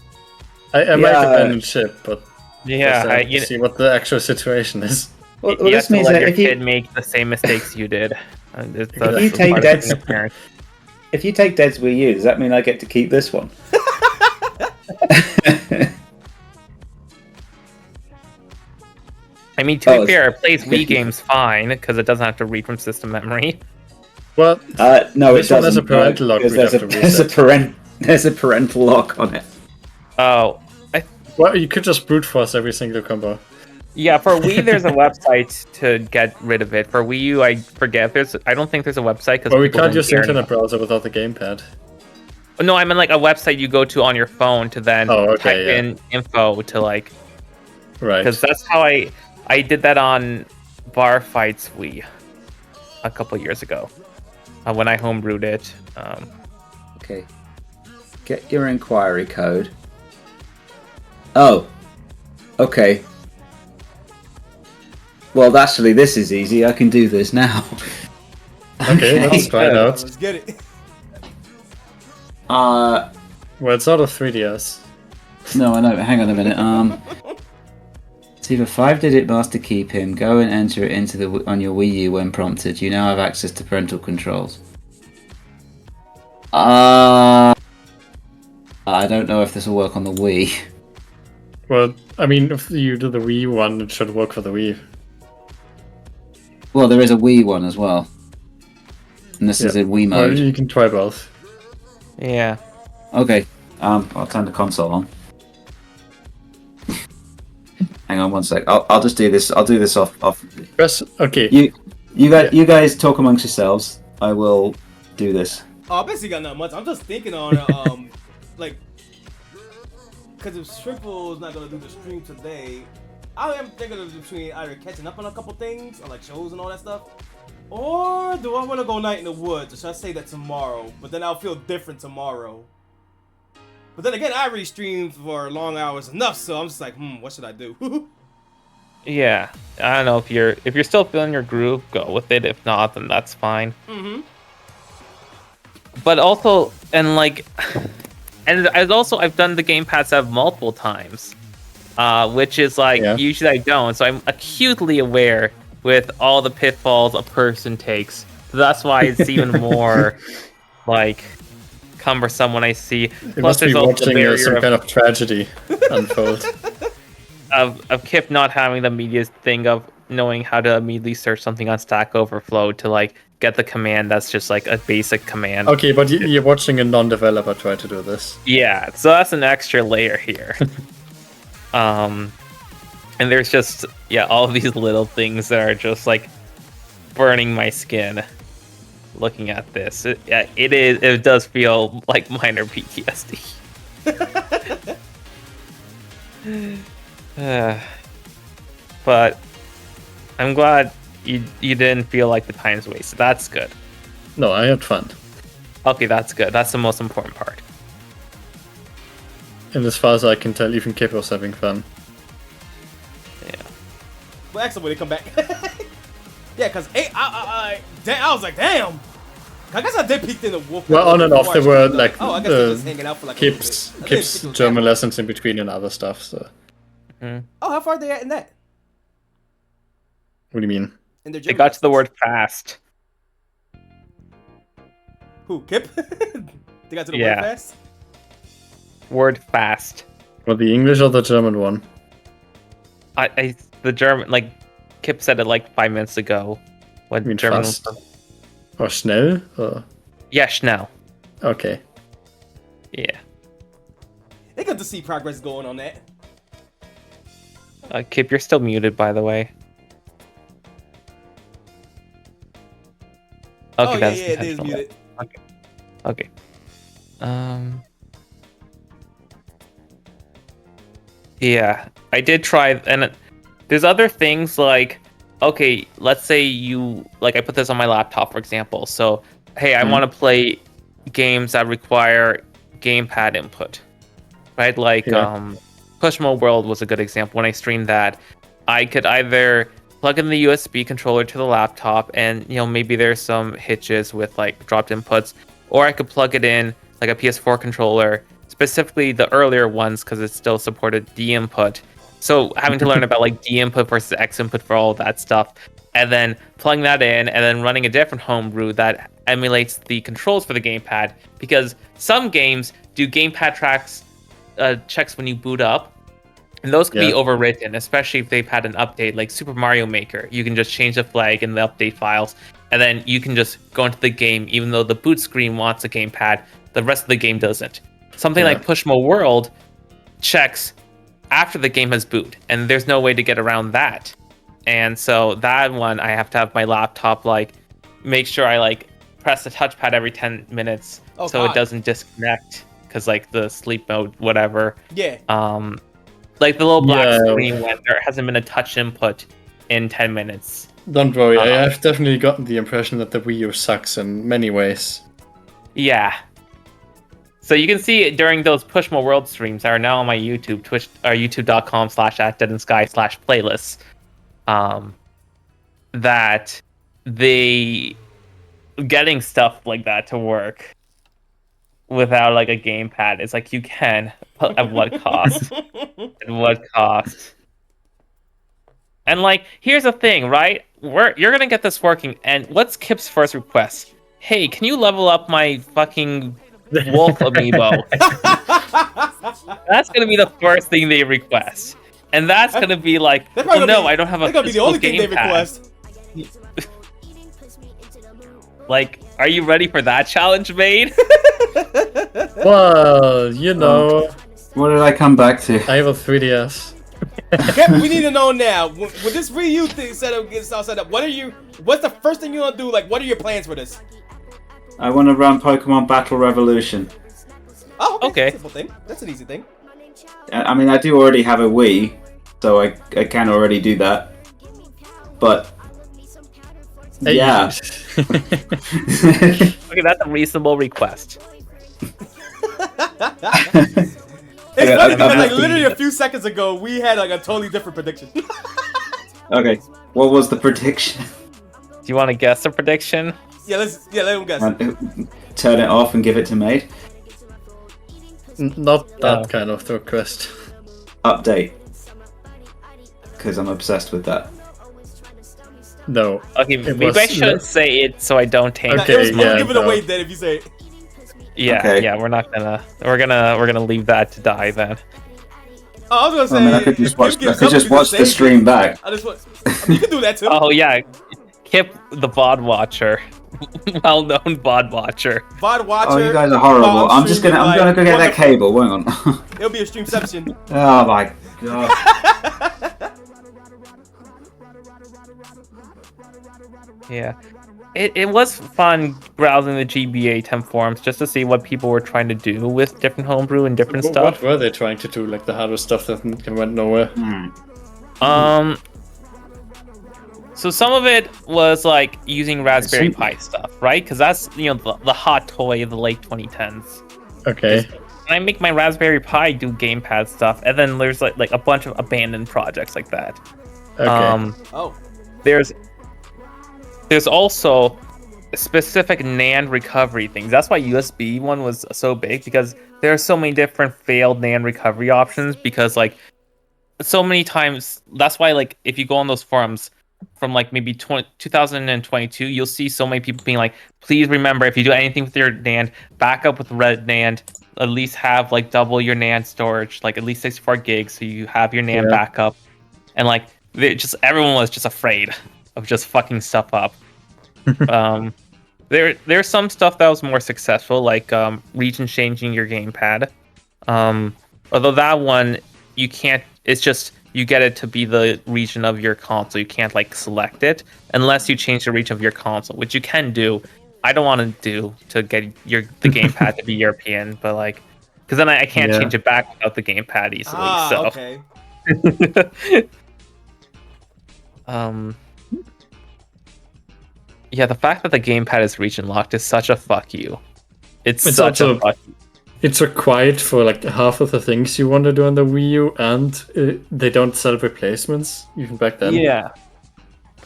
I might abandon ship, but I see what the actual situation is. Well, you have to let your kid make the same mistakes you did. If you take Dead's Wii U, does that mean I get to keep this one? I mean, to be fair, it plays Wii games fine because it doesn't have to read from system memory. Well, no, it doesn't. There's a parental lock. There's a parental lock on it. Oh, well, you could just brute force every single combo. Yeah, for Wii, there's a website to get rid of it. For Wii U, I forget. I don't think there's a website because. Well, we can't use the internet browser without the gamepad. No, I mean like a website you go to on your phone to then type in info to like. Right. Because that's how I did that on Bar Fights Wii a couple years ago when I homebrewed it. Okay. Get your inquiry code. Oh. Okay. Well, actually, this is easy. I can do this now. Okay, let's try it out. Let's get it. Well, it's not a 3DS. No, I know. Hang on a minute. It's either 5-digit master key pin. Go and enter it into on your Wii U when prompted. You now have access to parental controls. I don't know if this will work on the Wii. Well, I mean, if you do the Wii one, it should work for the Wii. Well, there is a Wii one as well. And this is in Wii mode. Well, you can try both. Yeah. Okay. I'll turn the console on. Hang on one sec. I'll just do this. I'll do this off. Press. Okay. You guys talk amongst yourselves. I will do this. Oh, I basically got not much. I'm just thinking on like, because if Shrimple's not gonna do the stream today, I am thinking of between either catching up on a couple things or like shows and all that stuff, or do I want to go night in the woods? Or should I say that tomorrow? But then I'll feel different tomorrow. But then again, I already streamed for long hours enough, so I'm just like, what should I do? Yeah, I don't know if you're still feeling your groove, go with it. If not, then that's fine. But also, and I've done the gamepad sub multiple times, which is like usually I don't. So I'm acutely aware with all the pitfalls a person takes. So that's why it's even more like cumbersome when I see. You must be watching some kind of tragedy unfold. Of Kip not having the media thing of knowing how to immediately search something on Stack Overflow to like get the command that's just like a basic command. Okay, but you're watching a non-developer try to do this. Yeah, so that's an extra layer here. And there's just all these little things that are just like burning my skin looking at this. It does feel like minor PTSD. But I'm glad you didn't feel like the time's wasted. That's good. No, I had fun. Okay, that's good. That's the most important part. And as far as I can tell, even Kip was having fun. Yeah. Well, excellent when they come back. Yeah, because I was like, damn. I guess I did peek in the Wolfpack. Well, on and off, there were like I guess they're just hanging out for like Kip's German lessons in between and other stuff. So. Oh, how far are they at in that? What do you mean? In their they got lessons? to the word fast. Who, Kip? They got to the word fast? Word fast. Well, the English or the German one? The German, like Kip said it like 5 minutes ago. When You mean German fast? Or schnell? Or... Yeah, schnell. Okay. Yeah. They got to see progress going on that. Kip, you're still muted, by the way. Okay, that's it is intentional. muted. Okay. Yeah, I did try, and there's other things like, okay, let's say I put this on my laptop, for example. So, hey, I want to play games that require gamepad input, right? Like, Push Mo World was a good example. When I streamed that, I could either plug in the USB controller to the laptop, and maybe there's some hitches with like dropped inputs, or I could plug it in like a PS4 controller, specifically the earlier ones because it still supported D input. So having to learn about like D input versus X input for all of that stuff, and then plugging that in, and then running a different homebrew that emulates the controls for the gamepad, because some games do gamepad checks when you boot up. And those can be overwritten, especially if they've had an update like Super Mario Maker. You can just change the flag in the update files, and then you can just go into the game, even though the boot screen wants a gamepad, the rest of the game doesn't. Something like Push Mo World checks after the game has boot, and there's no way to get around that. And so that one, I have to have my laptop make sure I press the touchpad every 10 minutes it doesn't disconnect, because the sleep mode, whatever. Yeah. Like the little black screen when there hasn't been a touch input in 10 minutes. Don't worry, I've definitely gotten the impression that the Wii U sucks in many ways. Yeah. So you can see it during those Push Mo World streams that are now on my YouTube, youtube.com/@deadandsky/playlists. That getting stuff like that to work without a gamepad is you can, but at what cost? At what cost? And here's the thing, right? You're gonna get this working, and what's Kip's first request? Hey, can you level up my fucking wolf amiibo? That's gonna be the first thing they request, and that's gonna be I don't have a. That's gonna be the only thing they request. Are you ready for that challenge, mate? Well, What did I come back to? I have a 3DS. Okay, we need to know now. When this Wii U thing gets all set up, what's the first thing you want to do? What are your plans for this? I want to run Pokemon Battle Revolution. Oh, okay. Simple thing. That's an easy thing. I mean, I do already have a Wii, so I can already do that. But yeah. Okay, that's a reasonable request. It's funny because literally a few seconds ago we had a totally different prediction. Okay, what was the prediction? Do you want to guess the prediction? Let him guess. Turn it off and give it to Maid. Not that kind of request. Update. Because I'm obsessed with that. No. Okay, maybe I should say it so I don't taint. Okay, We'll give it away then if you say it. Yeah, Okay. yeah, we're not gonna. We're gonna leave that to die then. Oh, I was gonna say. I mean, I could just watch the stream back. I mean, you can do that too. Oh yeah, Kip the VOD watcher, well-known VOD watcher. VOD watcher. Oh, you guys are horrible. I'm gonna go get that cable. Hang on. It'll be a streamception. Oh my god. Yeah. It was fun browsing the GBA 10 forums just to see what people were trying to do with different homebrew and different stuff. What were they trying to do? Like the hardware stuff that went nowhere? So some of it was like using Raspberry Pi stuff, right? Because that's, you know, the hot toy of the late 2010s. Okay. I make my Raspberry Pi do gamepad stuff, and then there's like a bunch of abandoned projects like that. Okay. There's also specific NAND recovery things. That's why USB one was so big, because there are so many different failed NAND recovery options, because like so many times, that's why like if you go on those forums from like maybe 2022, you'll see so many people being like, please remember, if you do anything with your NAND, back up with red NAND, at least have like double your NAND storage, like at least 64 gigs, so you have your NAND backup. And like everyone was just afraid of just fucking stuff up. There's some stuff that was more successful, like region changing your gamepad. Although that one you can't. It's just you get it to be the region of your console. You can't like select it unless you change the region of your console, which you can do. I don't want to do to get the gamepad to be European, but like, because then I can't change it back without the gamepad easily. Okay. Yeah, the fact that the gamepad is region locked is such a fuck you. It's such a fuck you. It's required for like half of the things you want to do on the Wii U, and they don't sell replacements even back then. Yeah.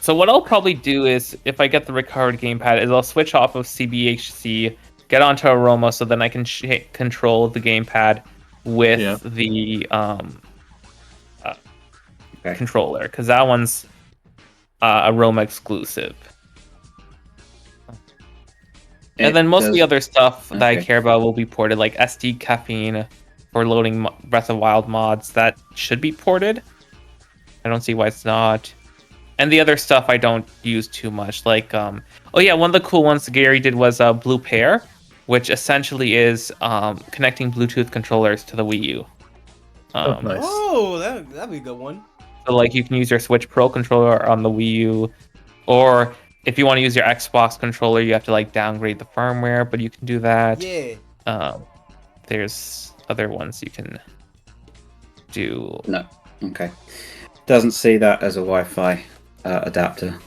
So what I'll probably do is, if I get the recovered gamepad, is I'll switch off of CBHC, get onto Aroma, so then I can control the gamepad with the controller, because that one's Aroma exclusive. And then most of the other stuff that I care about will be ported, like SD Caffeine for loading Breath of Wild mods. That should be ported. I don't see why it's not. And the other stuff I don't use too much. Like, one of the cool ones Gary did was Blue Pair, which essentially is connecting Bluetooth controllers to the Wii U. Nice. Oh, that'd be a good one. So, like, you can use your Switch Pro controller on the Wii U, or if you want to use your Xbox controller, you have to like downgrade the firmware, but you can do that. Yeah. There's other ones you can do. No. Okay. Doesn't see that as a Wi-Fi adapter.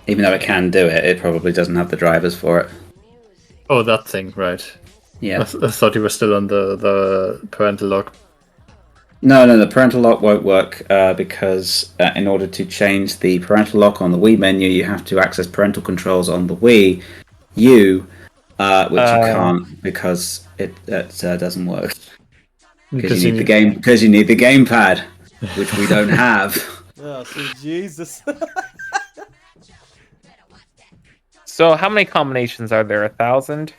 Even though it can do it, it probably doesn't have the drivers for it. Oh, that thing, right. Yeah. I thought you were still on the parental lock. No, the parental lock won't work because in order to change the parental lock on the Wii menu, you have to access parental controls on the Wii U, which you can't because it doesn't work. Because you need the gamepad, which we don't have. Oh, sweet Jesus. So how many combinations are there? 1,000?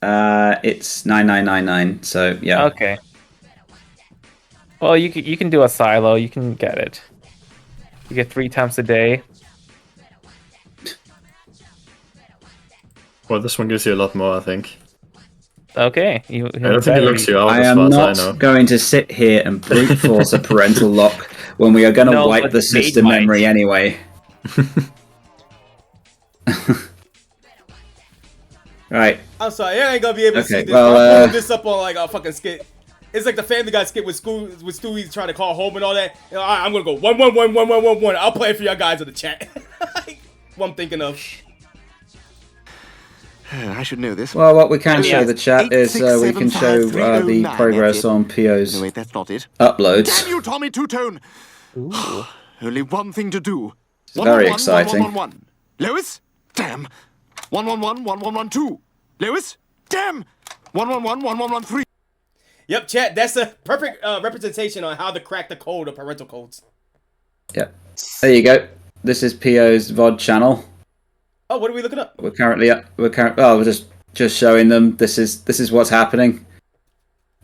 It's 9999. So yeah. Okay. Well, you can do a silo. You can get it. You get 3 times a day. Well, this one gives you a lot more, I think. Okay. I don't think it looks you out I as am far as I not know. going to sit here and brute force a parental lock when we are going to wipe the system memory anyway. Right. I'm sorry, I ain't gonna be able to see this. Well, I'm pulling this up on like a fucking skit. It's like the Family Guy skit with Stewie trying to call home and all that. You know, I'm gonna go 1111111. I'll play it for y'all guys in the chat. What I'm thinking of. I should know this. Well, what we can show the chat is we can show the progress on PO's No, wait, that's not it. uploads. Damn you, Tommy Two-Tone! Only one thing to do. It's very exciting. 111. Lewis? Damn. 1111112. Lewis? Damn. 1111113. Yep, chat. That's a perfect representation on how to crack the code of parental codes. Yeah. There you go. This is PO's VOD channel. Oh, what are we looking up? We're just showing them. This is what's happening.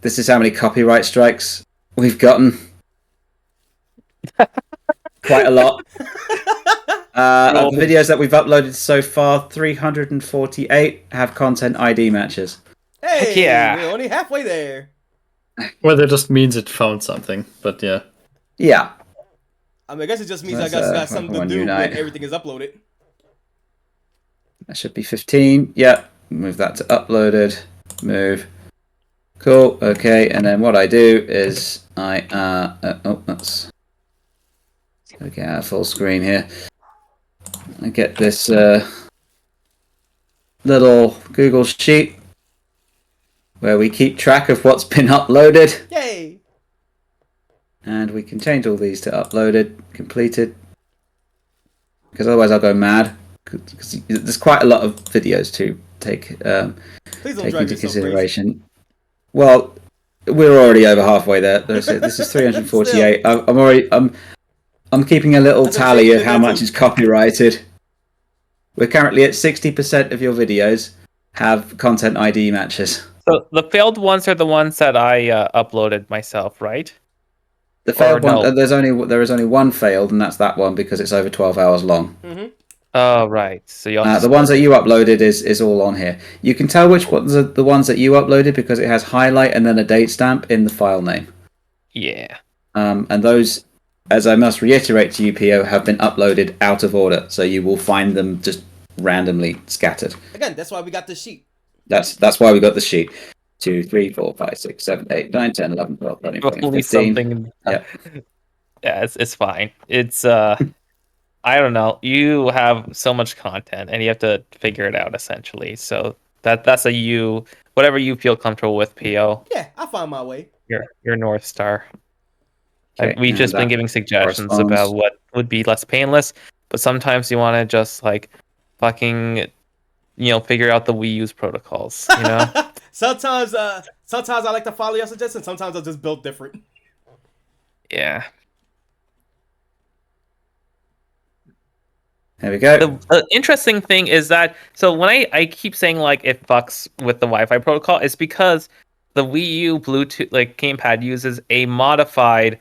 This is how many copyright strikes we've gotten. Quite a lot. Of the videos that we've uploaded so far, 348 have content ID matches. Hey, yeah. we're only halfway there. Well, that just means it found something, but yeah. Yeah. I mean, I guess it just means That's, I got something to Pokemon do Unite. when everything is uploaded. That should be 15. Yep. Move that to uploaded. Move. Cool. Okay. And then what I do is that's okay. Full screen here. I get this little Google sheet where we keep track of what's been uploaded. Yay! And we can change all these to uploaded, completed, because otherwise I'll go mad. Because there's quite a lot of videos to take into consideration. Well, we're already over halfway there. This is 348. I'm keeping a little tally of how much is copyrighted. We're currently at 60% of your videos have content ID matches. So the failed ones are the ones that I uploaded myself, right? The failed one, there is only one failed, and that's that one because it's over 12 hours long. Mm-hmm. Oh, right. So you the ones that you uploaded is all on here. You can tell which ones are the ones that you uploaded because it has highlight and then a date stamp in the file name. Yeah. And those, as I must reiterate to you, PO, have been uploaded out of order, so you will find them just randomly scattered. Again, that's why we got this sheet. That's why we got the sheet. 2, 3, 4, 5, 6, 7, 8, 9, 10, 11, 12, 13, 14, 15. Yeah, it's fine. It's I don't know. You have so much content, and you have to figure it out essentially. So that's whatever you feel comfortable with, PO. Yeah, I find my way. Your North Star. Okay, We've just been giving suggestions about what would be less painless, but sometimes you want to just like fucking, figure out the Wii U's protocols. sometimes I like to follow your suggestions. Sometimes I'll just build different. Yeah. There we go. The interesting thing is that, so when I keep saying like it fucks with the Wi-Fi protocol, it's because the Wii U Bluetooth gamepad uses a modified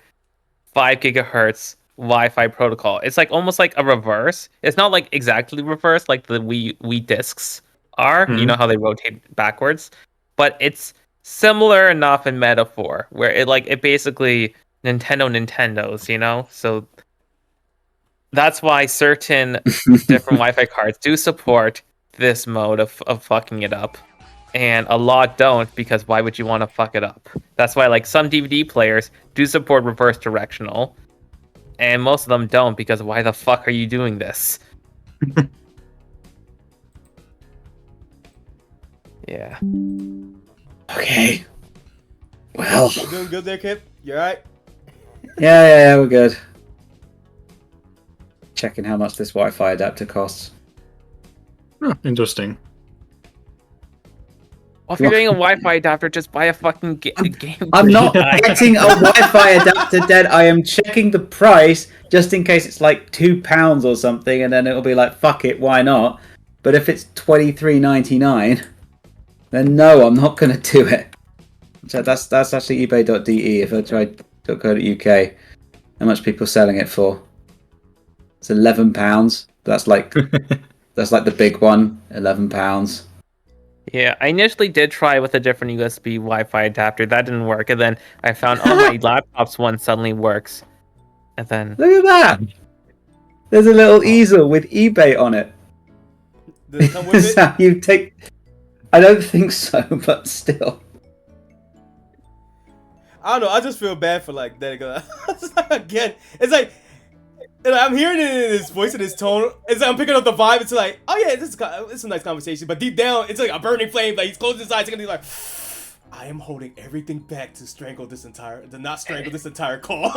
5 gigahertz Wi-Fi protocol. It's like almost like a reverse. It's not like exactly reverse like the Wii discs are. Mm-hmm. You know how they rotate backwards, but it's similar enough in metaphor where it basically Nintendos. So that's why certain different Wi-Fi cards do support this mode of fucking it up. And a lot don't, because why would you want to fuck it up? That's why some DVD players do support reverse directional. And most of them don't, because why the fuck are you doing this? Yeah. Okay. Well. You doing good there, Kip? You alright? Yeah, we're good. Checking how much this Wi-Fi adapter costs. Oh, interesting. Well, if you're getting a Wi-Fi adapter, just buy a fucking game. I'm not getting a Wi-Fi adapter, Dead. I am checking the price just in case it's like £2 or something, and then it'll be like, fuck it, why not? But if it's $23.99, then no, I'm not going to do it. So that's actually ebay.de. If I tried .co.uk, how much people are selling it for? It's £11. That's like the big one, £11. Yeah, I initially did try with a different USB Wi-Fi adapter. That didn't work, and then I found my laptop's one suddenly works. And then look at that! There's a little easel with eBay on it. Does it come with it? How you take? I don't think so, but still. I don't know. I just feel bad for that. Again, it's like. And I'm hearing it in his voice and his tone. It's like I'm picking up the vibe. It's like, oh yeah, it's a nice conversation. But deep down, it's like a burning flame. Like he's closing his eyes and he's like, I am holding everything back to not strangle this entire call.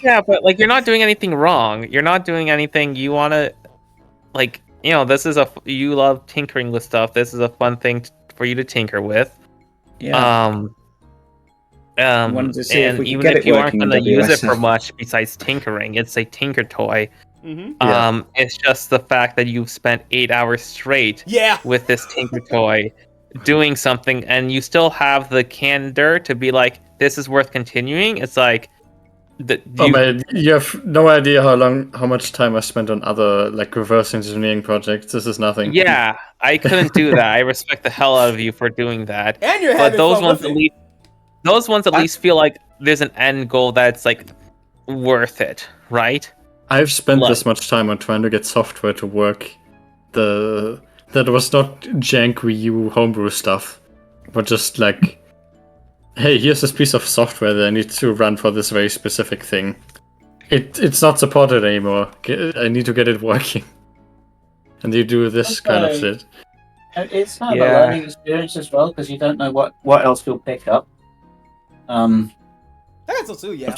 Yeah, but you're not doing anything wrong. You're not doing anything. You want to, this is you love tinkering with stuff. This is a fun thing for you to tinker with. Yeah. wanted to see if And we could even get if it you aren't working going in to use it for WSL. much besides tinkering, it's a tinker toy. Mm-hmm. It's just the fact that you've spent 8 hours straight Yeah. with this tinker toy doing something, and you still have the candor to be like, this is worth continuing. It's like, Oh man, you have no idea how much time I spent on other like reverse engineering projects. This is nothing. yeah, I couldn't do that. I respect the hell out of you for doing that. And you're But having those fun ones with at it. least, those ones at least feel like there's an end goal that's like worth it, right? I've spent Like- this much time on trying to get software to work. That was not jank Wii U homebrew stuff, but just like, hey, here's this piece of software that I need to run for this very specific thing. It's not supported anymore. I need to get it working. And you do this kind of shit. It's kind of a learning experience as well, because you don't know what else you'll pick up. That's so too, yeah.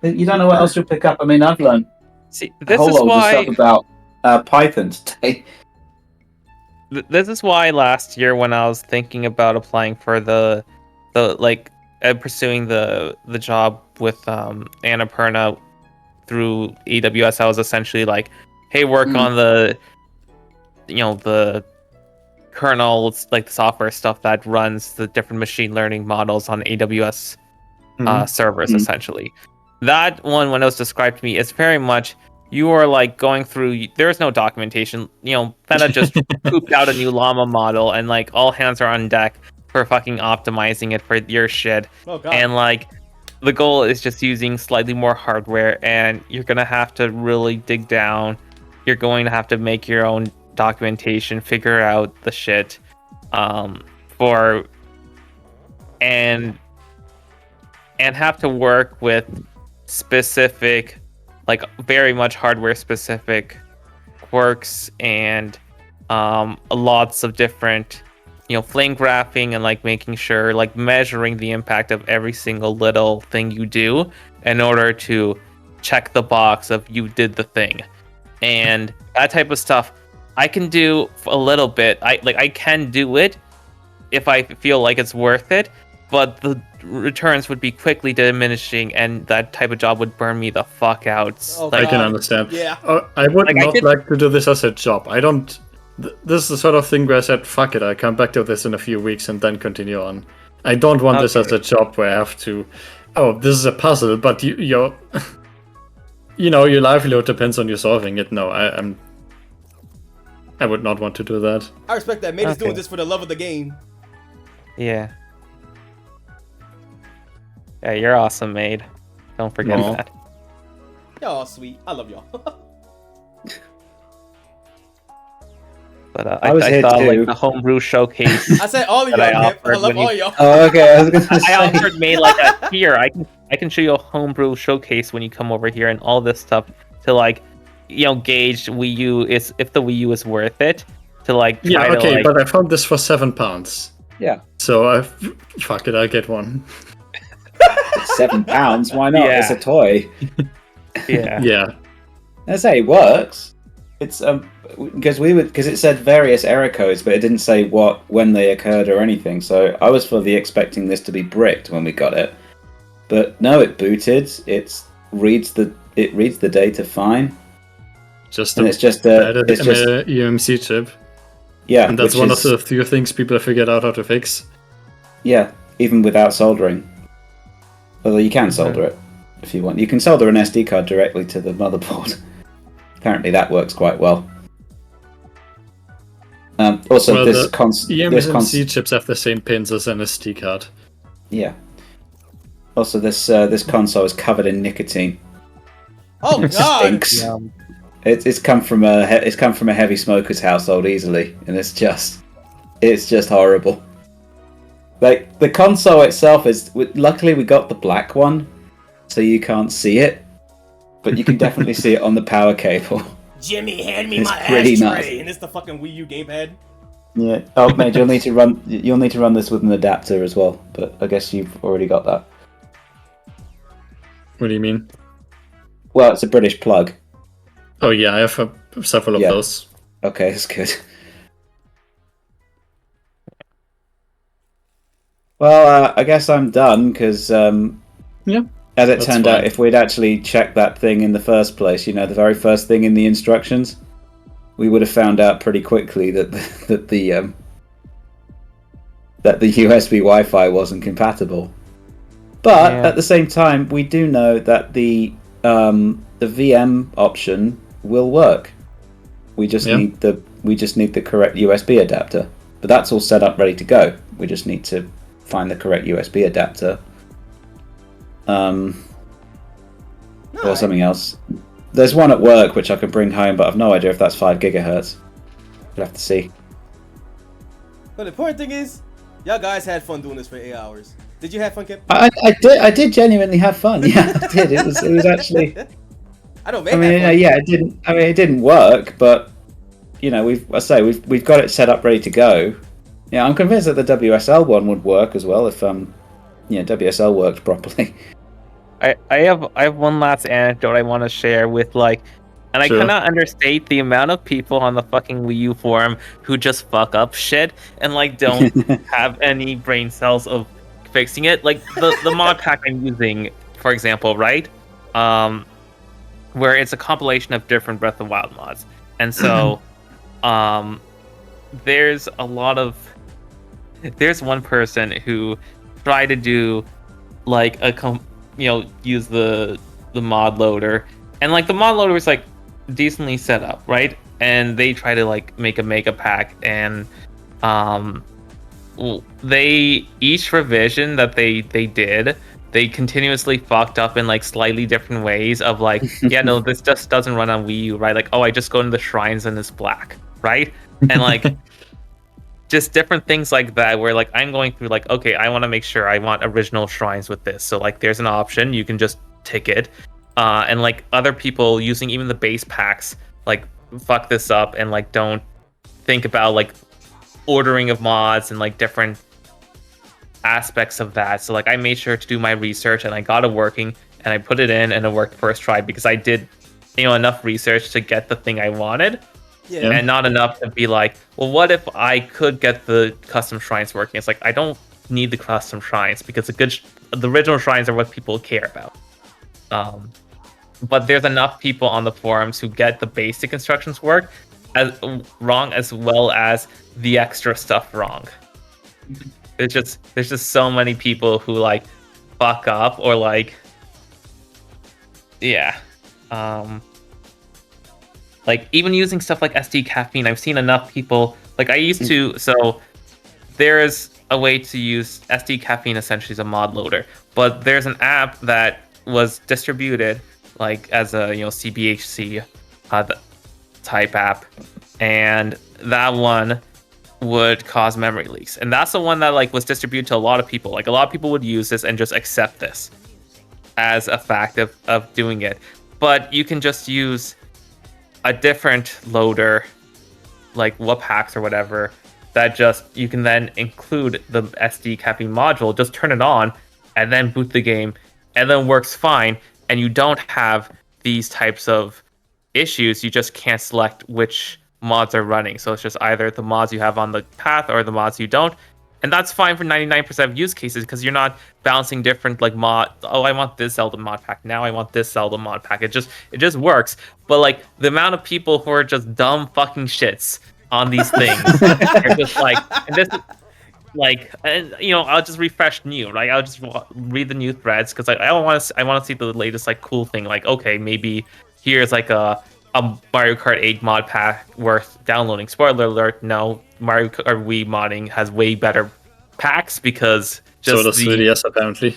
You don't know what else you'll pick up. I mean, I've learned a whole load of stuff about Python today. This is why last year when I was thinking about applying for the pursuing the job with Annapurna through AWS, I was essentially like, hey, work on the the kernels, like the software stuff that runs the different machine learning models on AWS servers, essentially. That one, when it was described to me, it's very much you are like going through. There's no documentation. Feta just pooped out a new llama model, and like all hands are on deck for fucking optimizing it for your shit. Oh, God. And like the goal is just using slightly more hardware, and you're gonna have to really dig down. You're going to have to make your own documentation, figure out the shit, and have to work with specific, like very much hardware specific quirks and lots of different flame graphing and like making sure, like measuring the impact of every single little thing you do in order to check the box of you did the thing. And that type of stuff I can do a little bit. I can do it if I feel like it's worth it, but the returns would be quickly diminishing, and that type of job would burn me the fuck out. I can understand. Yeah. I would not like to do this as a job. I don't. This is the sort of thing where I said, fuck it, I'll come back to this in a few weeks and then continue on. I don't want this as a job where I have to, this is a puzzle, but your your livelihood depends on you solving it. No, I would not want to do that. I respect that. Mate is doing this for the love of the game. Yeah. Yeah, you're awesome, Maid. Don't forget that. Y'all sweet. I love y'all. But I thought too. like the homebrew showcase. I said all of y'all. I love all y'all. Oh, okay. I was gonna say. I offered Maid like here. I can show you a homebrew showcase when you come over here and all this stuff to like gauge Wii U is if the Wii U is worth it to like try to, like... but I found this for £7. Yeah. So fuck it, I'll get one. It's £7. Why not? Yeah. It's a toy. Yeah. Yeah. I say it works. It's because it said various error codes, but it didn't say when they occurred or anything. So I was fully expecting this to be bricked when we got it, but no, it booted. It reads the data fine. It's just EMC chip. Yeah, and that's one of the few things people have figured out how to fix. Yeah, even without soldering. Although you can solder it if you want. You can solder an SD card directly to the motherboard. Apparently that works quite well. Also, EMC chips have the same pins as an SD card. Yeah. Also, this console is covered in nicotine. Oh It God! stinks. It's come from a heavy smoker's household easily, and it's just horrible. Like the console itself is. Luckily, we got the black one, so you can't see it, but you can definitely see it on the power cable. Jimmy, hand me It's my pretty ashtray, nice. and it's the fucking Wii U gamepad. Yeah. Oh, mate, you'll need to run this with an adapter as well. But I guess you've already got that. What do you mean? Well, it's a British plug. Oh yeah, I have several of those. Okay, that's good. Well, I guess I'm done because, Yeah. as it That's turned fine. out, if we'd actually checked that thing in the first place, the very first thing in the instructions, we would have found out pretty quickly that the USB Wi-Fi wasn't compatible. But Yeah. at the same time, we do know that the VM option will work. We just need the correct USB adapter. But that's all set up, ready to go. We just need to find the correct USB adapter. Or something else. There's one at work which I can bring home, but I've no idea if that's 5 gigahertz. We'll have to see. But the important thing is, y'all guys had fun doing this for 8 hours. Did you have fun, Kip? I did genuinely have fun. Yeah, I did. It was actually. I don't make fun. Yeah, it didn't. I mean, it didn't work, but we've got it set up, ready to go. Yeah, I'm convinced that the WSL one would work as well if WSL worked properly. I have one last anecdote I want to share with and Sure. I cannot understate the amount of people on the fucking Wii U forum who just fuck up shit and don't have any brain cells of fixing it. Like the mod pack I'm using, for example, right? Where it's a compilation of different Breath of the Wild mods. And so there's one person who tried to do use the mod loader, and the mod loader was decently set up, right? And they try to make a mega pack, and they each revision that they did, they continuously fucked up in slightly different ways of this just doesn't run on Wii U, right? I just go into the shrines and it's black, right? And just different things like that where I'm going through okay, I want to make sure I want original shrines with this, so there's an option you can just tick it, and other people using even the base packs fuck this up and don't think about ordering of mods and different aspects of that. So I made sure to do my research and I got it working and I put it in and it worked first try because I did enough research to get the thing I wanted. Yeah. And not enough to be well, what if I could get the custom shrines working? It's I don't need the custom shrines because the original shrines are what people care about. But there's enough people on the forums who get the basic instructions wrong as well as the extra stuff wrong. There's just so many people who fuck up or even using stuff like SD caffeine. I've seen enough people I used to. So there is a way to use SD caffeine essentially as a mod loader, but there's an app that was distributed as a CBHC type app, and that one would cause memory leaks, and that's the one that was distributed to a lot of people. A lot of people would use this and just accept this as a fact of doing it, but you can just use a different loader Wolfpack or whatever that you can then include the SD caffeine module, just turn it on and then boot the game and then works fine, and you don't have these types of issues. You just can't select which mods are running, so it's just either the mods you have on the path or the mods you don't, and that's fine for 99% of use cases because you're not balancing different mod. Oh, I want this Zelda mod pack, now I want this Zelda mod pack. It just works. But the amount of people who are just dumb fucking shits on these things are just and this and I'll just refresh new, right? I'll just read the new threads because I want to see the latest cool thing. Okay, maybe here's a Mario Kart 8 mod pack worth downloading. Spoiler alert, no, Mario Kart Wii modding has way better packs because so does 3DS apparently.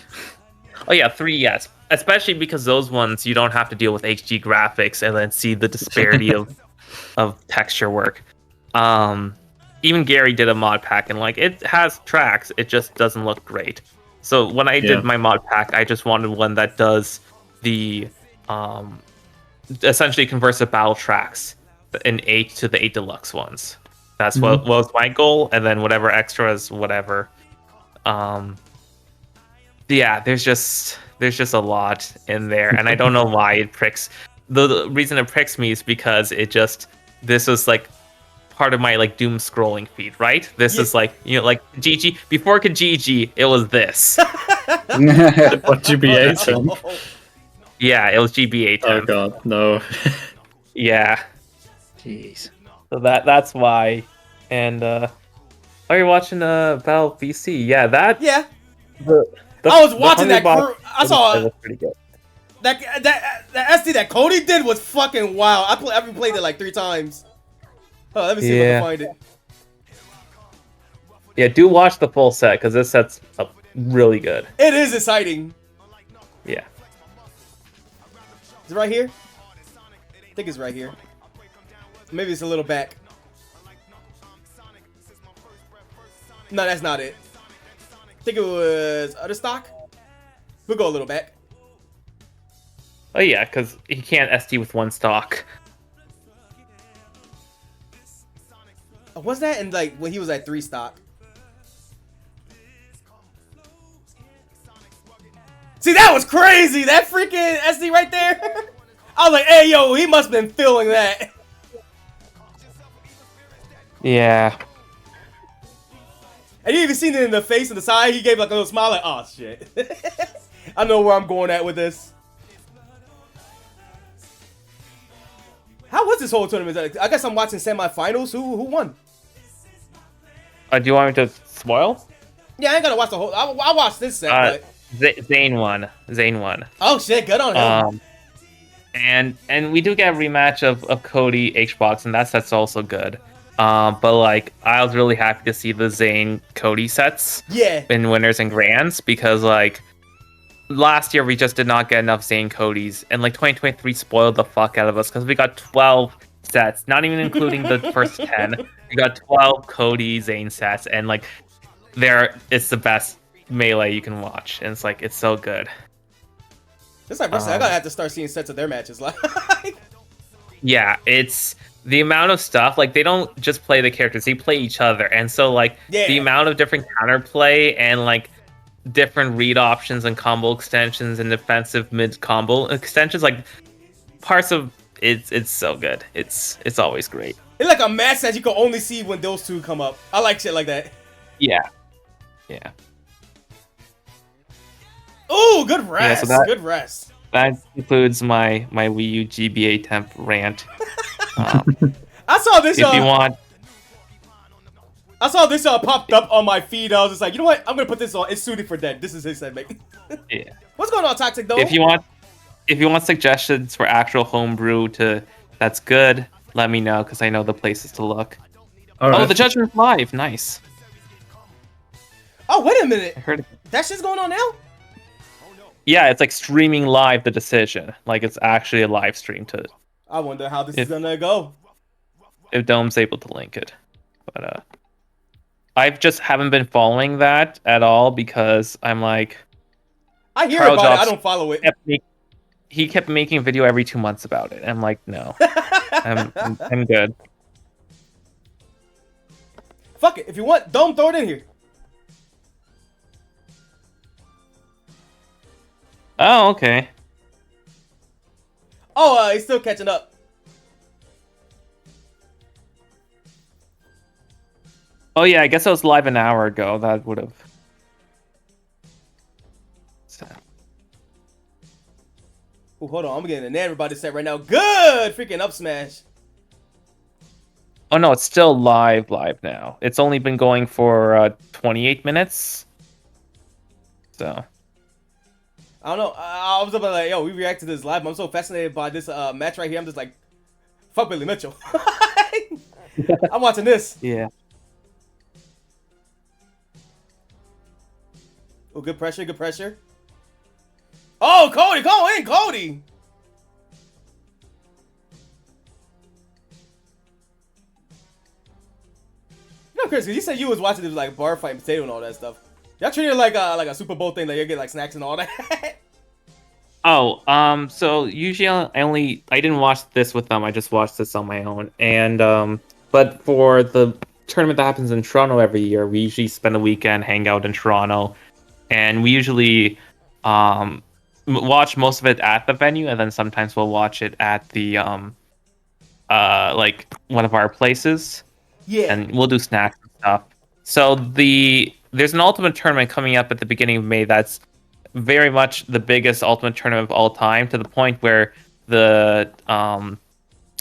Oh yeah, 3DS, especially because those ones you don't have to deal with HD graphics and then see the disparity of texture work. Even Gary did a mod pack and it has tracks, it just doesn't look great. So when I did my mod pack, I just wanted one that does the essentially converts the battle tracks in 8 to the 8 deluxe ones. That's what was my goal, and then whatever extras, whatever. There's just a lot in there, and I don't know why it pricks. The reason it pricks me is because this was part of my like doom scrolling feed, right? This is like, you know, like GG before Kijiji, it was this. What GBA temp? Yeah, it was GBA Oh temp. god, no. Yeah. Jeez. So that's why. And are you watching Battle BC? Yeah, that Yeah. the I was watching that Hungry crew. I saw it was pretty good. that SD that Cody did was fucking wild. I've played it like 3 times. Oh, let me see if I can find it. Yeah, do watch the full set because this set's up really good. It is exciting. Yeah. Is it right here? I think it's right here. Maybe it's a little back. No, that's not it. I think it was other stock. We'll go a little back. Oh yeah, because he can't SD with one stock. Was that in like when he was at 3 stock? See, that was crazy. That freaking SD right there. I was like, hey, yo, he must have been feeling that. Yeah. And you even seen it in the face and the side. He gave like a little smile, like, oh shit. I know where I'm going at with this. How was this whole tournament? I guess I'm watching semifinals. Who won? Do you want me to spoil? Yeah, I ain't gonna watch the whole. I watched this set, but Zane won. Zane won. Oh shit, good on him. And we do get a rematch of Cody HBox, and that set's also good. But like, I was really happy to see the Zane Cody sets. Yeah. In winners and grands, because like last year we just did not get enough Zane Codys, and like 2023 spoiled the fuck out of us because we got 12 sets, not even including the first 10. We got 12 Cody Zane sets, and like it's the best melee you can watch, and it's like it's so good. It's like I gotta have to start seeing sets of their matches. Like, yeah, it's the amount of stuff. Like, they don't just play the characters; they play each other, and so like the amount of different counterplay and like different read options and combo extensions and defensive mid combo extensions, like parts of it's so good. It's always great. It's like a match that you can only see when those two come up. I like shit like that. Yeah. Ooh, good rest. Yeah, so good rest. That concludes my Wii U GBA temp rant. I saw this. If you want, I saw this popped up on my feed. I was just like, you know what? I'm gonna put this on. It's suited for dead. This is his segment. Yeah. What's going on, Toxic though? If you want suggestions for actual homebrew that's good, let me know because I know the places to look. Oh, the Judgment's live. Nice. Oh, wait a minute. I heard it. That shit's going on now? Yeah, it's like streaming live the decision. Like it's actually a live stream to. I wonder how this is gonna go. If Dome's able to link it, but I just haven't been following that at all because I'm like. I hear about it. I don't follow it. He kept making a video every 2 months about it. I'm like, no, I'm good. Fuck it. If you want, Dome, throw it in here. Oh, okay. Oh, he's still catching up. Oh yeah, I guess it was live an hour ago. That would have. Oh, hold on. I'm getting enamored about this set right now. Good freaking up smash. Oh no, it's still live now. It's only been going for 28 minutes. So. I don't know. I was about like, yo, we reacted to this live. I'm so fascinated by this match right here. I'm just like, fuck Billy Mitchell. I'm watching this. Yeah. Oh, good pressure, good pressure. Oh, Cody, go in, Cody. You know, Chris, you said you was watching this like bar fight, potato, and all that stuff. Y'all treat it like a Super Bowl thing, like you get like snacks and all that. Oh, so usually I didn't watch this with them. I just watched this on my own. And but for the tournament that happens in Toronto every year, we usually spend a weekend, hang out in Toronto, and we usually watch most of it at the venue, and then sometimes we'll watch it at the like one of our places. Yeah. And we'll do snacks and stuff. So there's an ultimate tournament coming up at the beginning of May that's very much the biggest ultimate tournament of all time, to the point where the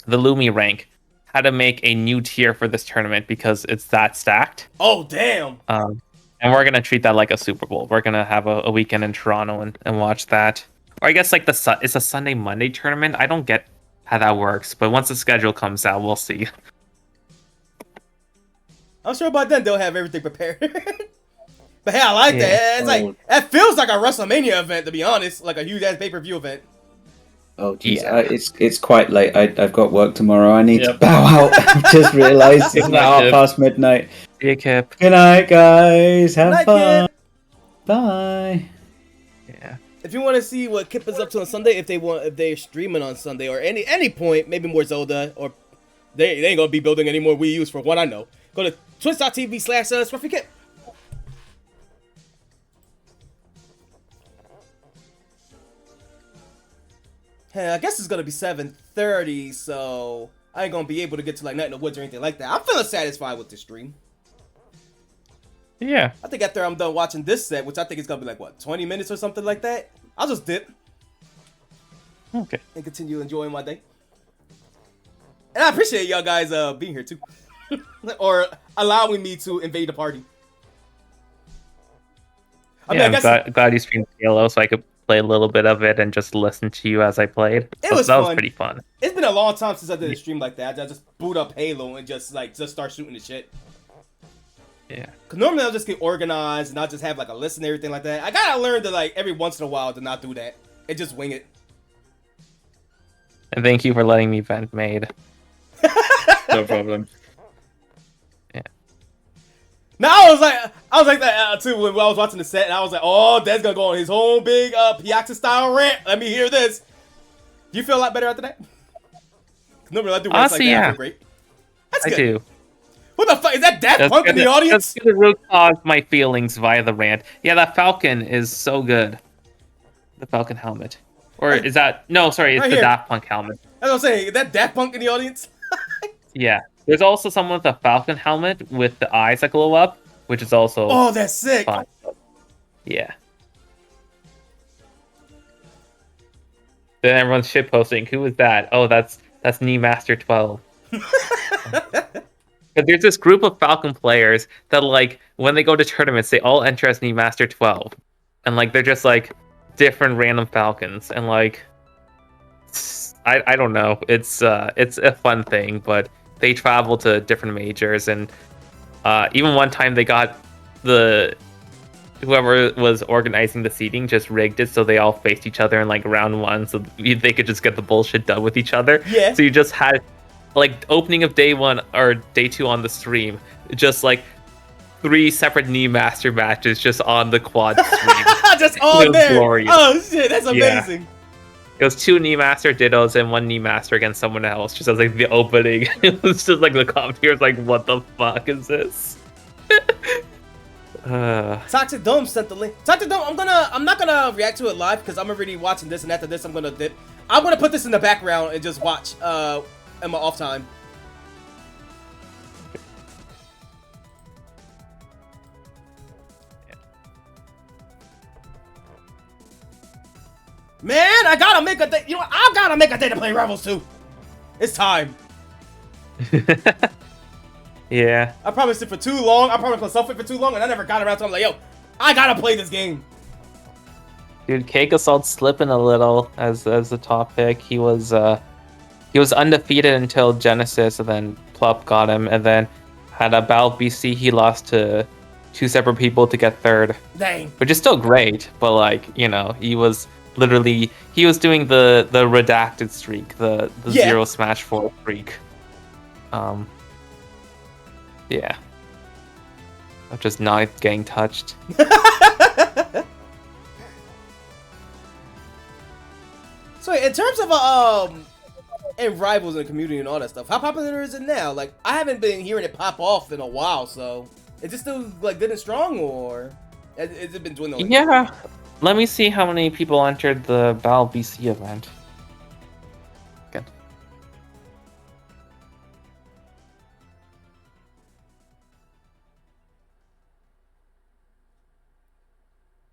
Lumi rank had to make a new tier for this tournament because it's that stacked. Oh, damn. And we're gonna treat that like a Super Bowl. We're gonna have a weekend in Toronto and watch that. Or I guess like it's a Sunday Monday tournament. I don't get how that works, but once the schedule comes out, we'll see. I'm sure by then they'll have everything prepared. But hey, I like that. It's like that feels like a WrestleMania event, to be honest, like a huge ass pay-per-view event. Oh jeez, it's quite late. I've got work tomorrow. I need to bow out. I've just realised it's now past midnight. See you, Kip. Good night, guys. Have Night, fun. Kip. Bye. Yeah. If you want to see what Kip is up to on Sunday, if they're streaming on Sunday or any point, maybe more Zelda, or they ain't gonna be building any more Wii U's for what I know. Go to twitch.tv/ScruffyKip. Hey, I guess it's gonna be 7:30, so I ain't gonna be able to get to like Night in the Woods or anything like that. I'm feeling satisfied with the stream. Yeah. I think after I'm done watching this set, which I think is gonna be like what, 20 minutes or something like that, I'll just dip. Okay. And continue enjoying my day. And I appreciate y'all guys being here too. Or allowing me to invade the party. I'm glad you streamed Halo so I could play a little bit of it and just listen to you as I played. That was pretty fun. It's been a long time since I did a stream like that. I just boot up Halo and just start shooting the shit. Yeah. Cause normally I'll just get organized and I'll just have like a list and everything like that. I gotta learn to like every once in a while to not do that and just wing it. And thank you for letting me vent, Made. No problem. Yeah. Now I was like that too when I was watching the set, and I was like, oh, Dad's gonna go on his whole big Piazza style rant. Let me hear this. Do you feel a lot better after that? Normally I do rants like that. I feel great. That's good. I do. What the fuck? Is that Daft Punk in the audience? That's the root cause my feelings via the rant. Yeah, that Falcon is so good. The Falcon helmet. Or is that... No, sorry, it's right the here. Daft Punk helmet. That's what I'm saying. Is that Daft Punk in the audience? Yeah. There's also someone with a Falcon helmet with the eyes that glow up, which is also... Oh, that's sick. Fun. Yeah. Then everyone's shitposting. Who is that? Oh, that's Knee Master 12. But there's this group of Falcon players that, like, when they go to tournaments, they all enter as Knee Master 12. And, like, they're just, like, different random Falcons. And, like, I don't know. It's a fun thing, but they travel to different majors. And even one time they got whoever was organizing the seating just rigged it so they all faced each other in, like, round one so they could just get the bullshit done with each other. Yeah. So you just had... like opening of day 1 or day 2 on the stream, just like 3 separate Knee Master matches just on the quad stream. Just on there. Glorious. Oh shit, that's amazing. Yeah. It was 2 Knee Master Dittos and 1 Knee Master against someone else. Just as like the opening, it was just like the commentators like, "What the fuck is this?" Toxic Dome sent the link. Toxic Dome, I'm not gonna react to it live because I'm already watching this, and after this I'm gonna dip. I'm gonna put this in the background and just watch in my off time. Man, I gotta make a day. You know what? I gotta make a day to play Rebels 2. It's time. Yeah. I promised it for too long. I promised myself it for too long, and I never got around to it. I'm like, yo, I gotta play this game. Dude, Cake Assault slipping a little as the top pick. He was undefeated until Genesis, and then Plup got him, and then had a Battle BC. He lost to 2 separate people to get 3rd. Dang. Which is still great, but like, you know, he was doing the redacted streak, the 0 Smash 4 streak. Yeah. I'm just not getting touched. So in terms of and rivals in the community and all that stuff, how popular is it now? Like, I haven't been hearing it pop off in a while, so is it still like good and strong, or has it been dwindling? Yeah. Let me see how many people entered the Battle BC event. Good.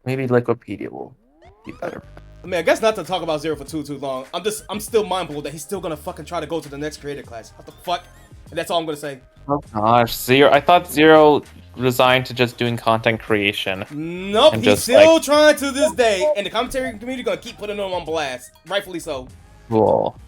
Maybe Liquipedia will be better. I mean, I guess not to talk about Zero for too long. I'm still mindful that he's still gonna fucking try to go to the next creator class. What the fuck? And that's all I'm gonna say. Oh gosh, Zero. I thought Zero resigned to just doing content creation. Nope, he's still trying to this day, and the commentary community gonna keep putting him on blast. Rightfully so. Cool.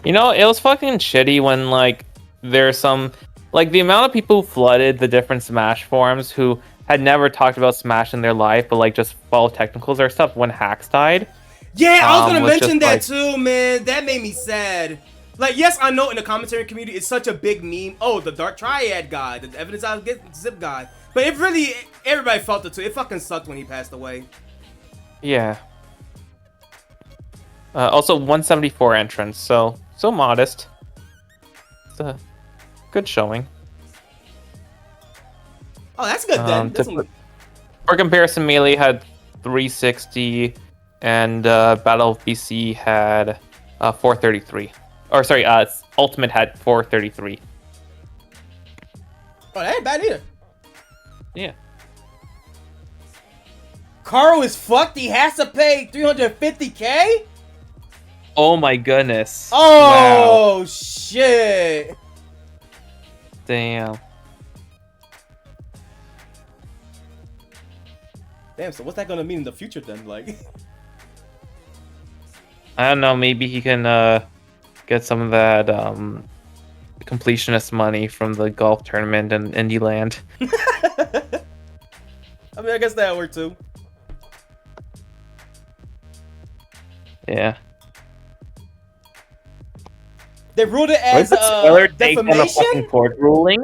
You know, it was fucking shitty when, like, there's some... Like, the amount of people who flooded the different Smash forums who had never talked about Smash in their life, but, like, just follow technicals or stuff when Hacks died. Yeah, I was gonna mention that too, man. That made me sad. Like, yes, I know in the commentary community, it's such a big meme. Oh, the Dark Triad guy, the Evidence I'll get Zip guy. But it really, everybody felt it too. It fucking sucked when he passed away. Yeah. Also, 174 entrants, so modest. It's a good showing. Oh, that's good then. For comparison, Melee had 360, and Battle of BC had 433. Or sorry, Ultimate had 433. Oh, that ain't bad either. Yeah. Carl is fucked. He has to pay $350K? Oh my goodness. Oh, wow. Shit. Damn. Damn, so what's that gonna mean in the future then? Like, I don't know, maybe he can get some of that completionist money from the golf tournament in Indie Land. I mean, I guess that'll work too. Yeah. They ruled it as defamation? Court ruling?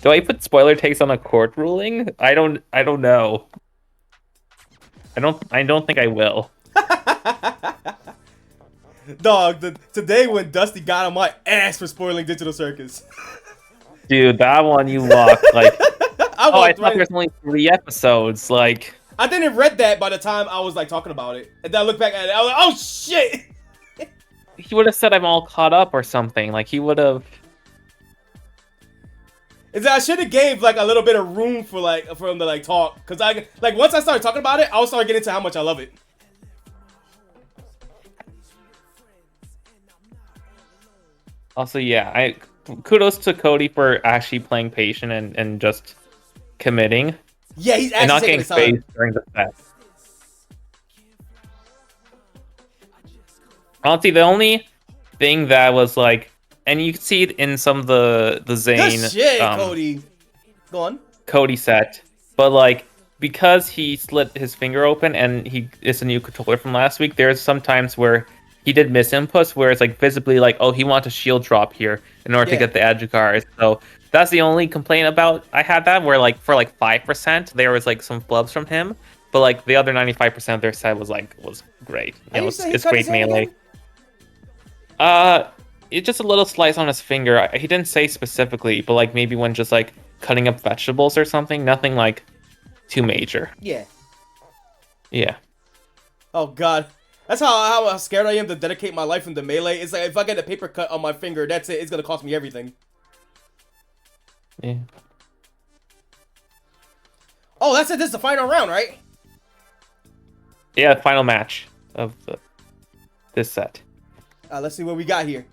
Do I put spoiler takes on a court ruling? I don't know. I don't think I will. Dog, today when Dusty got on my ass for spoiling Digital Circus. Dude, that one you walked like I thought there's only 3 episodes, like I didn't read that by the time I was like talking about it. And then I looked back at it, I was like, oh shit! He would have said I'm all caught up or something. Like he would have. Is that I should have gave like a little bit of room for him to like talk, cause I like once I started talking about it, I'll start getting into how much I love it. Also, yeah, kudos to Cody for actually playing patient and just committing. Yeah, he's actually and not getting his time. phased during the set. Honestly, the only thing that was like, and you can see it in some of the Zane Good shit, Cody. Go on. Cody set, but like because he slit his finger open and it's a new controller from last week, there's some times where he did miss inputs where it's like visibly like, oh, he wants a shield drop here in order to get the Edgecars. So that's the only complaint about I had that where like for like 5% there was like some flubs from him, but like the other 95% of their set was great. You know, it's great melee. It's just a little slice on his finger. He didn't say specifically, but like maybe when just like cutting up vegetables or something, nothing like too major. Yeah. Yeah. Oh god. That's how scared I am to dedicate my life into Melee. It's like if I get a paper cut on my finger, that's it. It's gonna cost me everything. Yeah. Oh, that's it. This is the final round, right? Yeah, final match of this set. Let's see what we got here.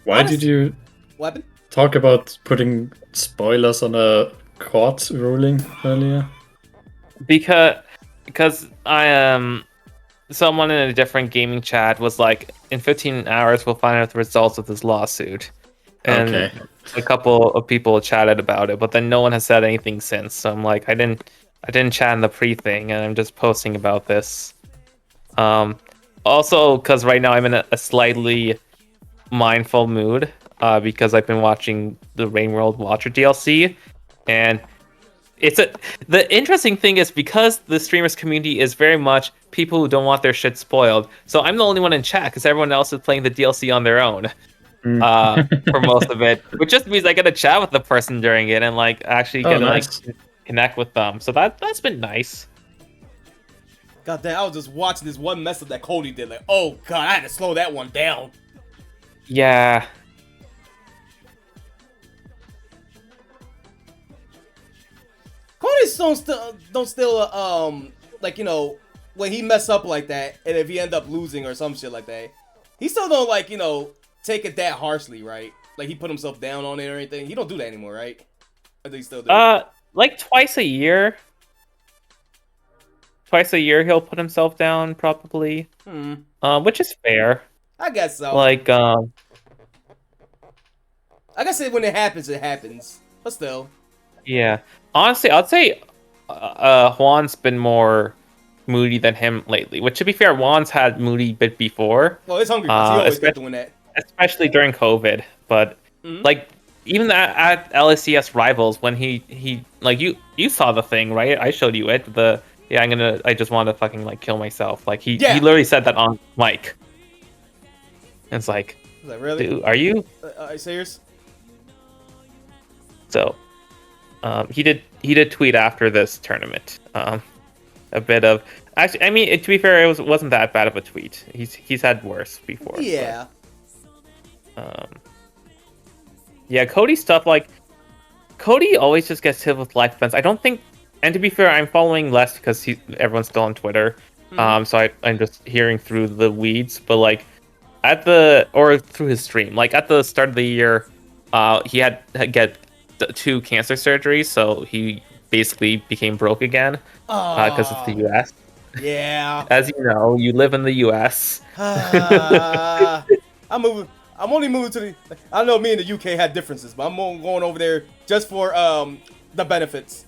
Why did you talk about putting spoilers on a court ruling earlier? Because I am someone in a different gaming chat was like, in 15 hours we'll find out the results of this lawsuit. And a couple of people chatted about it, but then no one has said anything since. So I'm like, I didn't chat in the pre-thing, and I'm just posting about this. Also, because right now I'm in a slightly mindful mood, because I've been watching the Rain World Watcher DLC, and the interesting thing is because the streamers community is very much people who don't want their shit spoiled. So I'm the only one in chat because everyone else is playing the DLC on their own. For most of it, which just means I get to chat with the person during it and like actually get to like connect with them. So that's been nice. God damn, I was just watching this one mess up that Cody did. Like, oh god, I had to slow that one down. Yeah. Cody's don't still like, you know, when he mess up like that, and if he end up losing or some shit like that, he still don't, like, you know, take it that harshly, right? Like, he put himself down on it or anything. He don't do that anymore, right? Or do he still do? Like twice a year. Twice a year he'll put himself down, probably. Which is fair. I guess so. Like, I guess when it happens. But still. Yeah. Honestly, I'd say Juan's been more moody than him lately. Which, to be fair, Juan's had moody bit before. Well, it's Hungry Bucks. He always kept doing that. Especially during COVID. But, like, even at LACS Rivals, when he like, you saw the thing, right? I showed you it. I just want to fucking, like, kill myself. Like, he literally said that on mic. And it's like, is that really? Dude, are you serious? So, he did tweet after this tournament. A bit of, actually, I mean, to be fair, it wasn't that bad of a tweet. He's had worse before. Yeah. But, yeah, Cody stuff, like, Cody always just gets hit with life events. I don't think, and to be fair, I'm following less because everyone's still on Twitter. So I'm just hearing through the weeds, but like or through his stream. Like at the start of the year, he had to get 2 cancer surgeries, so he basically became broke again because it's the US. Yeah. As you know, you live in the US. I'm only moving to the. I know me and the UK had differences, but I'm going over there just for the benefits.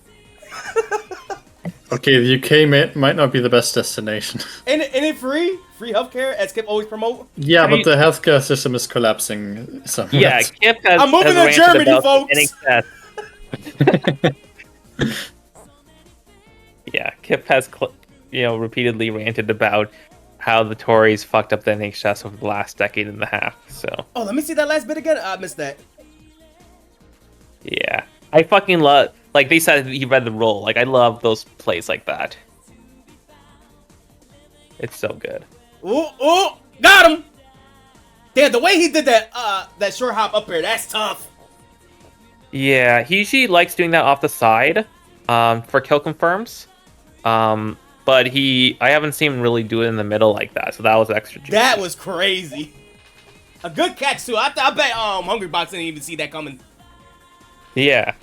Okay, the UK might not be the best destination. Ain't it free? Free healthcare, as Kip always promote? Yeah, but the healthcare system is collapsing somewhere. Yeah, Kip has. I'm moving to Germany, folks. Yeah, Kip has, repeatedly ranted about how the Tories fucked up the NHS over the last decade and a half. So. Oh, let me see that last bit again. I missed that. Yeah, I fucking love. Like, they said he read the roll. Like, I love those plays like that. It's so good. Ooh, got him! Damn, the way he did that short hop up here, that's tough. Yeah, he usually likes doing that off the side, for kill confirms. But I haven't seen him really do it in the middle like that, so that was extra juicy. That was crazy. A good catch, too. I bet Hungry Box didn't even see that coming. Yeah.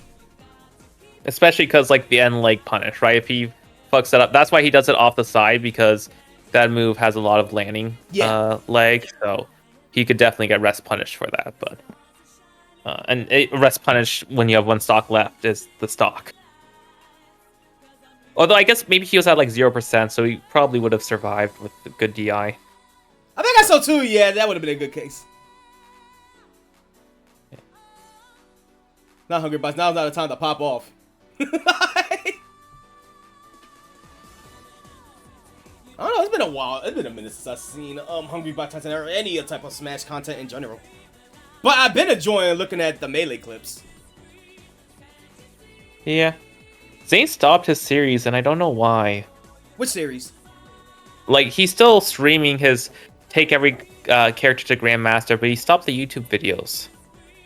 Especially because, like, the end leg punish, right? If he fucks it up, that's why he does it off the side, because that move has a lot of landing leg, so he could definitely get rest punished for that. But rest punish when you have 1 stock left is the stock. Although I guess maybe he was at like 0%, so he probably would have survived with a good DI. I think I so too. Yeah, that would have been a good case. Yeah. Not Hungry Box. Now's not the time to pop off. I don't know, it's been a while. It's been a minute since I've seen Hungry Box content or any type of Smash content in general. But I've been enjoying looking at the Melee clips. Yeah. Zane stopped his series, and I don't know why. Which series? Like, he's still streaming his take every character to Grandmaster, but he stopped the YouTube videos.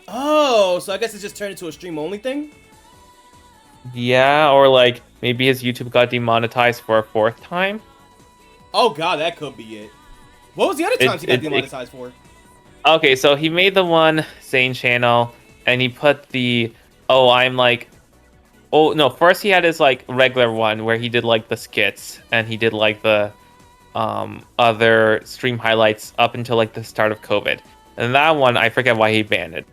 Oh, so I guess it just turned into a stream-only thing? Yeah, or like, maybe his YouTube got demonetized for a 4th time? Oh god, that could be it. What was the other times he got demonetized for? Okay, so he made the one Zane channel, and he put first he had his like regular one where he did like the skits, and he did like the other stream highlights up until like the start of COVID. And that one, I forget why he banned it.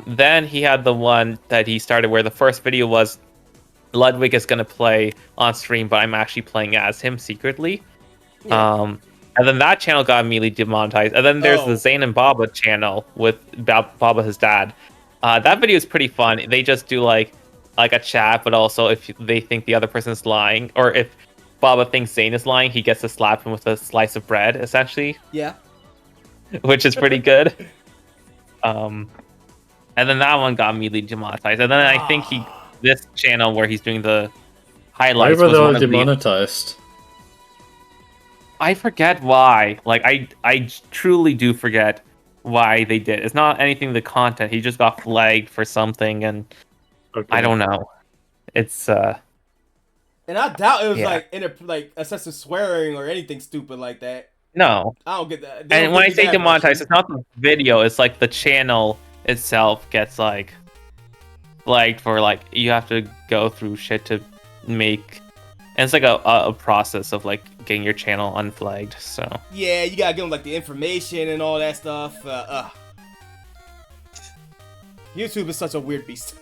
Then he had the one that he started where the first video was Ludwig is going to play on stream, but I'm actually playing as him secretly. Yeah. And then that channel got immediately demonetized. And then there's the Zane and Baba channel with Baba, his dad. That video is pretty fun. They just do like a chat, but also if they think the other person's lying, or if Baba thinks Zane is lying, he gets to slap him with a slice of bread, essentially. Yeah. Which is pretty good. And then that one got immediately demonetized. And then I think this channel where he's doing the highlights. Why were they all demonetized? I forget why. Like I truly do forget why they did. It's not anything the content. He just got flagged for something, and I don't know. It's And I doubt it was yeah. like excessive swearing or anything stupid like that. No. I don't get that. They And don't when I give you say that demonetized, version. it's not the video. It's like the channel itself gets like flagged for like you have to go through shit to make. And it's like a process of like getting your channel unflagged. So Yeah, you gotta give them like the information and all that stuff. YouTube is such a weird beast.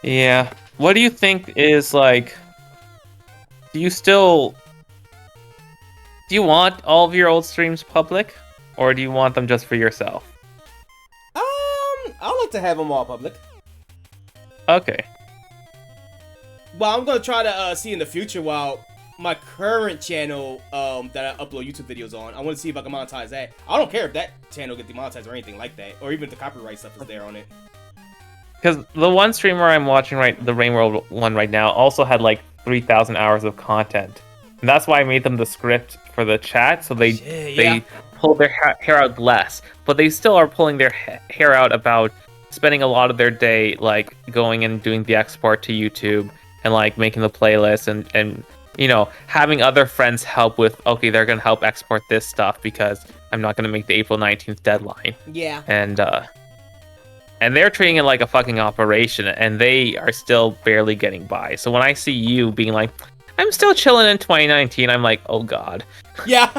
yeah. What do you think is like? Do you want all of your old streams public, or do you want them just for yourself? I like to have them all public. Okay. Well, I'm gonna try to see in the future while my current channel that I upload YouTube videos on. I want to see if I can monetize that. I don't care if that channel get demonetized or anything like that, or even if the copyright stuff is there on it. Because the one streamer I'm watching the Rain World one right now also had like 3,000 hours of content, and that's why I made them the script for the chat, so they pull their hair out less, but they still are pulling their hair out about spending a lot of their day like going and doing the export to YouTube and like making the playlist and you know having other friends help with they're gonna help export this stuff because I'm not gonna make the April 19th deadline. Yeah. And they're treating it like a fucking operation, and they are still barely getting by. So when I see you being like, I'm still chilling in 2019, I'm like, oh god. Yeah.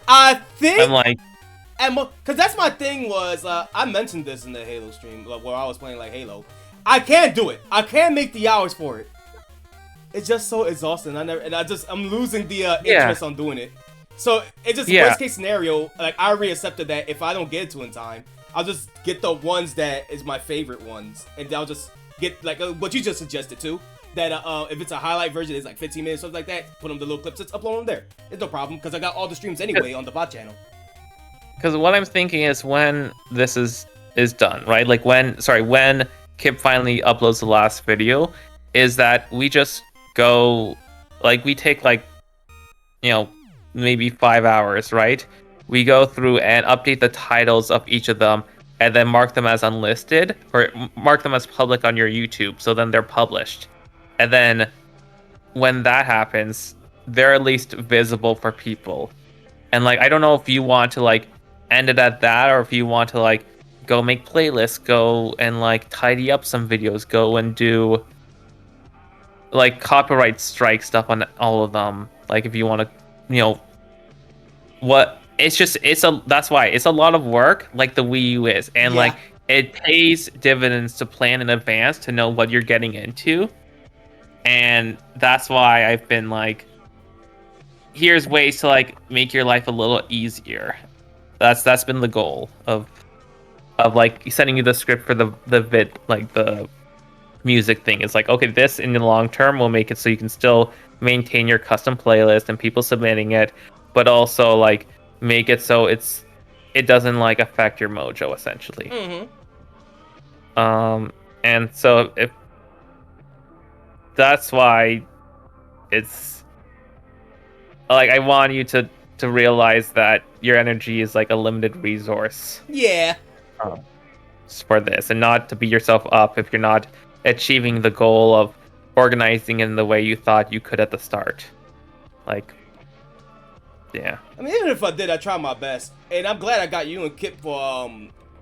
I think I'm like, because that's my thing was I mentioned this in the Halo stream where I was playing like Halo. I can't do it. I can't make the hours for it. It's just so exhausting. I'm losing the interest on doing it. So it's just worst case scenario. Like I already accepted that if I don't get it to in time, I'll just get the ones that is my favorite ones, and I'll just get like what you just suggested too. That if it's a highlight version, it's like 15 minutes, something like that. Put them the little clips, just upload them there. It's no problem because I got all the streams anyway on the bot channel. Because what I'm thinking is when this is done, right? Like when Kip finally uploads the last video, is that we just go like we take like maybe 5 hours, right? We go through and update the titles of each of them and then mark them as unlisted or mark them as public on your YouTube. So then they're published. And then when that happens, they're at least visible for people. And like, I don't know if you want to like end it at that or if you want to like go make playlists, go and like tidy up some videos, go and do like copyright strike stuff on all of them. Like if you want to, that's why it's a lot of work like the Wii U is. And like it pays dividends to plan in advance to know what you're getting into. And that's why I've been like, here's ways to like make your life a little easier. That's been the goal of like sending you the script for the music thing. It's like, okay, this in the long term will make it so you can still maintain your custom playlist and people submitting it, but also like make it so it doesn't like affect your mojo essentially. And so if that's why it's like I want you to realize that your energy is like a limited resource. Yeah. For this, and not to beat yourself up if you're not achieving the goal of organizing in the way you thought you could at the start. Like, yeah. I mean, even if I did, I tried my best, and I'm glad I got you and Kip for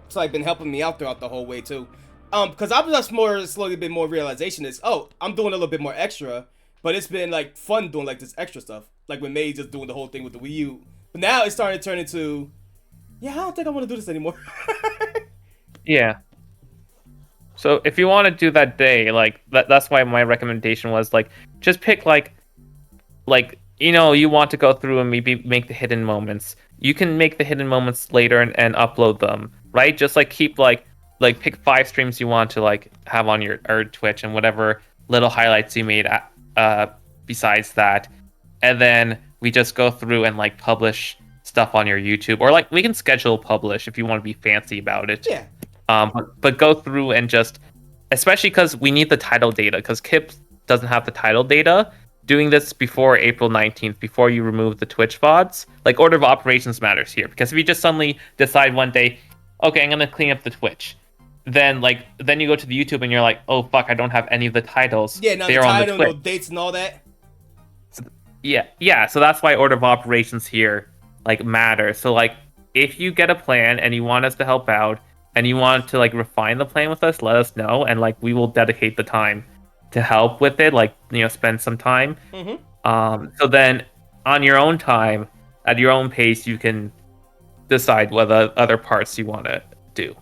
so like been helping me out throughout the whole way too. Because I've just slowly been more realization is, I'm doing a little bit more extra, but it's been like fun doing like this extra stuff, like when May just doing the whole thing with the Wii U. But now it's starting to turn into, I don't think I want to do this anymore. Yeah. So if you want to do that day, like that's why my recommendation was like just pick like you want to go through and maybe make the hidden moments. You can make the hidden moments later and upload them, right? Just like keep like pick 5 streams you want to like have on your Twitch and whatever little highlights you made besides that, and then we just go through and like publish stuff on your YouTube, or like we can schedule publish if you want to be fancy about it. Yeah. But go through and just, especially because we need the title data, because Kip doesn't have the title data, we need to doing this before April 19th, before you remove the Twitch VODs. Like, order of operations matters here, because if you just suddenly decide one day, okay, I'm gonna clean up the Twitch, then you go to the YouTube and you're like, oh fuck, I don't have any of the titles. Yeah, now the They're on title, Twitch. no dates and all that. Yeah, so that's why order of operations here like matter. So like, if you get a plan and you want us to help out and you want to like refine the plan with us, let us know, and like we will dedicate the time to help with it, like, you know, spend some time. So then on your own time, at your own pace, you can decide what other parts you want to do.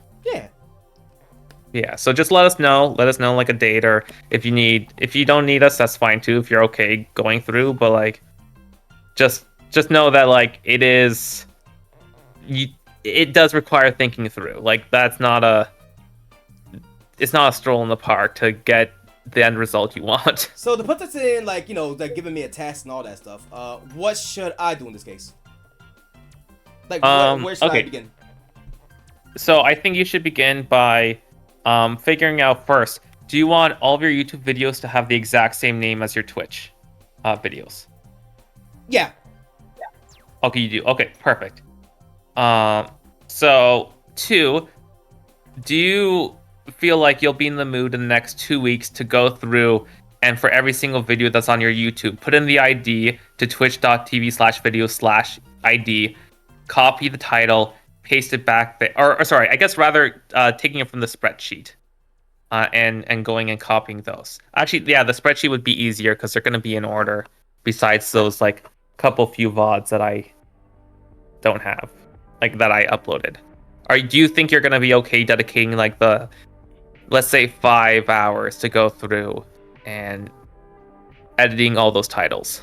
Yeah, so just let us know like a date, or if you don't need us, that's fine too, if you're okay going through, but like just know that like it does require thinking through. Like, it's not a stroll in the park to get the end result you want. So to put this in, like, you know, like giving me a task and all that stuff, what should I do in this case? Like, where should I begin? So I think you should begin by figuring out first, do you want all of your YouTube videos to have the exact same name as your Twitch videos? Yeah. Okay, you do. Okay, perfect. So 2, do you feel like you'll be in the mood in the next 2 weeks to go through and for every single video that's on your YouTube, put in the ID to twitch.tv/video/ID, copy the title, paste it back there, or sorry, I guess rather taking it from the spreadsheet and going and copying those. Actually, yeah, the spreadsheet would be easier because they're going to be in order, besides those like couple few VODs that I don't have, like that I uploaded. Do you think you're going to be okay dedicating like the, let's say, 5 hours to go through and editing all those titles?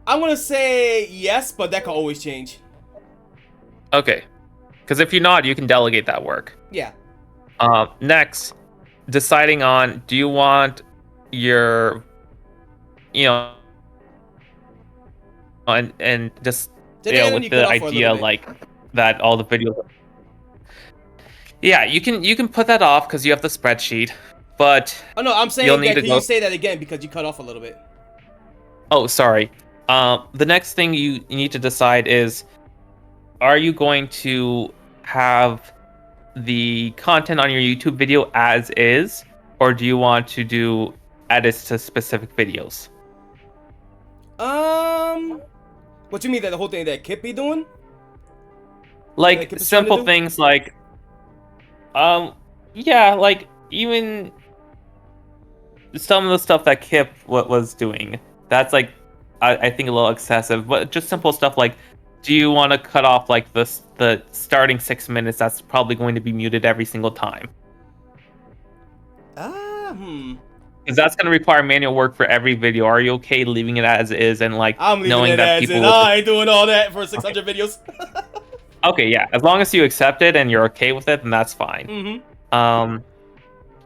I'm gonna say yes, but that can always change. Okay, because if you're not, you can delegate that work. Yeah. Next, deciding on, do you want your, you know, and just, you know, with the idea like that all the videos. Yeah, you can put that off because you have the spreadsheet, but oh no, I'm saying that. Can you say that again, because you cut off a little bit? Oh, sorry. The next thing you need to decide is, are you going to have the content on your YouTube video as is, or do you want to do edits to specific videos? What you mean, that the whole thing that Kip be doing? Like simple things like, yeah, like even some of the stuff that Kip was doing, that's like, I think a little excessive, but just simple stuff like, do you want to cut off like the starting 6 minutes that's probably going to be muted every single time? Because that's going to require manual work for every video. Are you okay leaving it as is and like knowing that people? I ain't doing all that for 600 videos. Okay, yeah. As long as you accept it and you're okay with it, then that's fine. And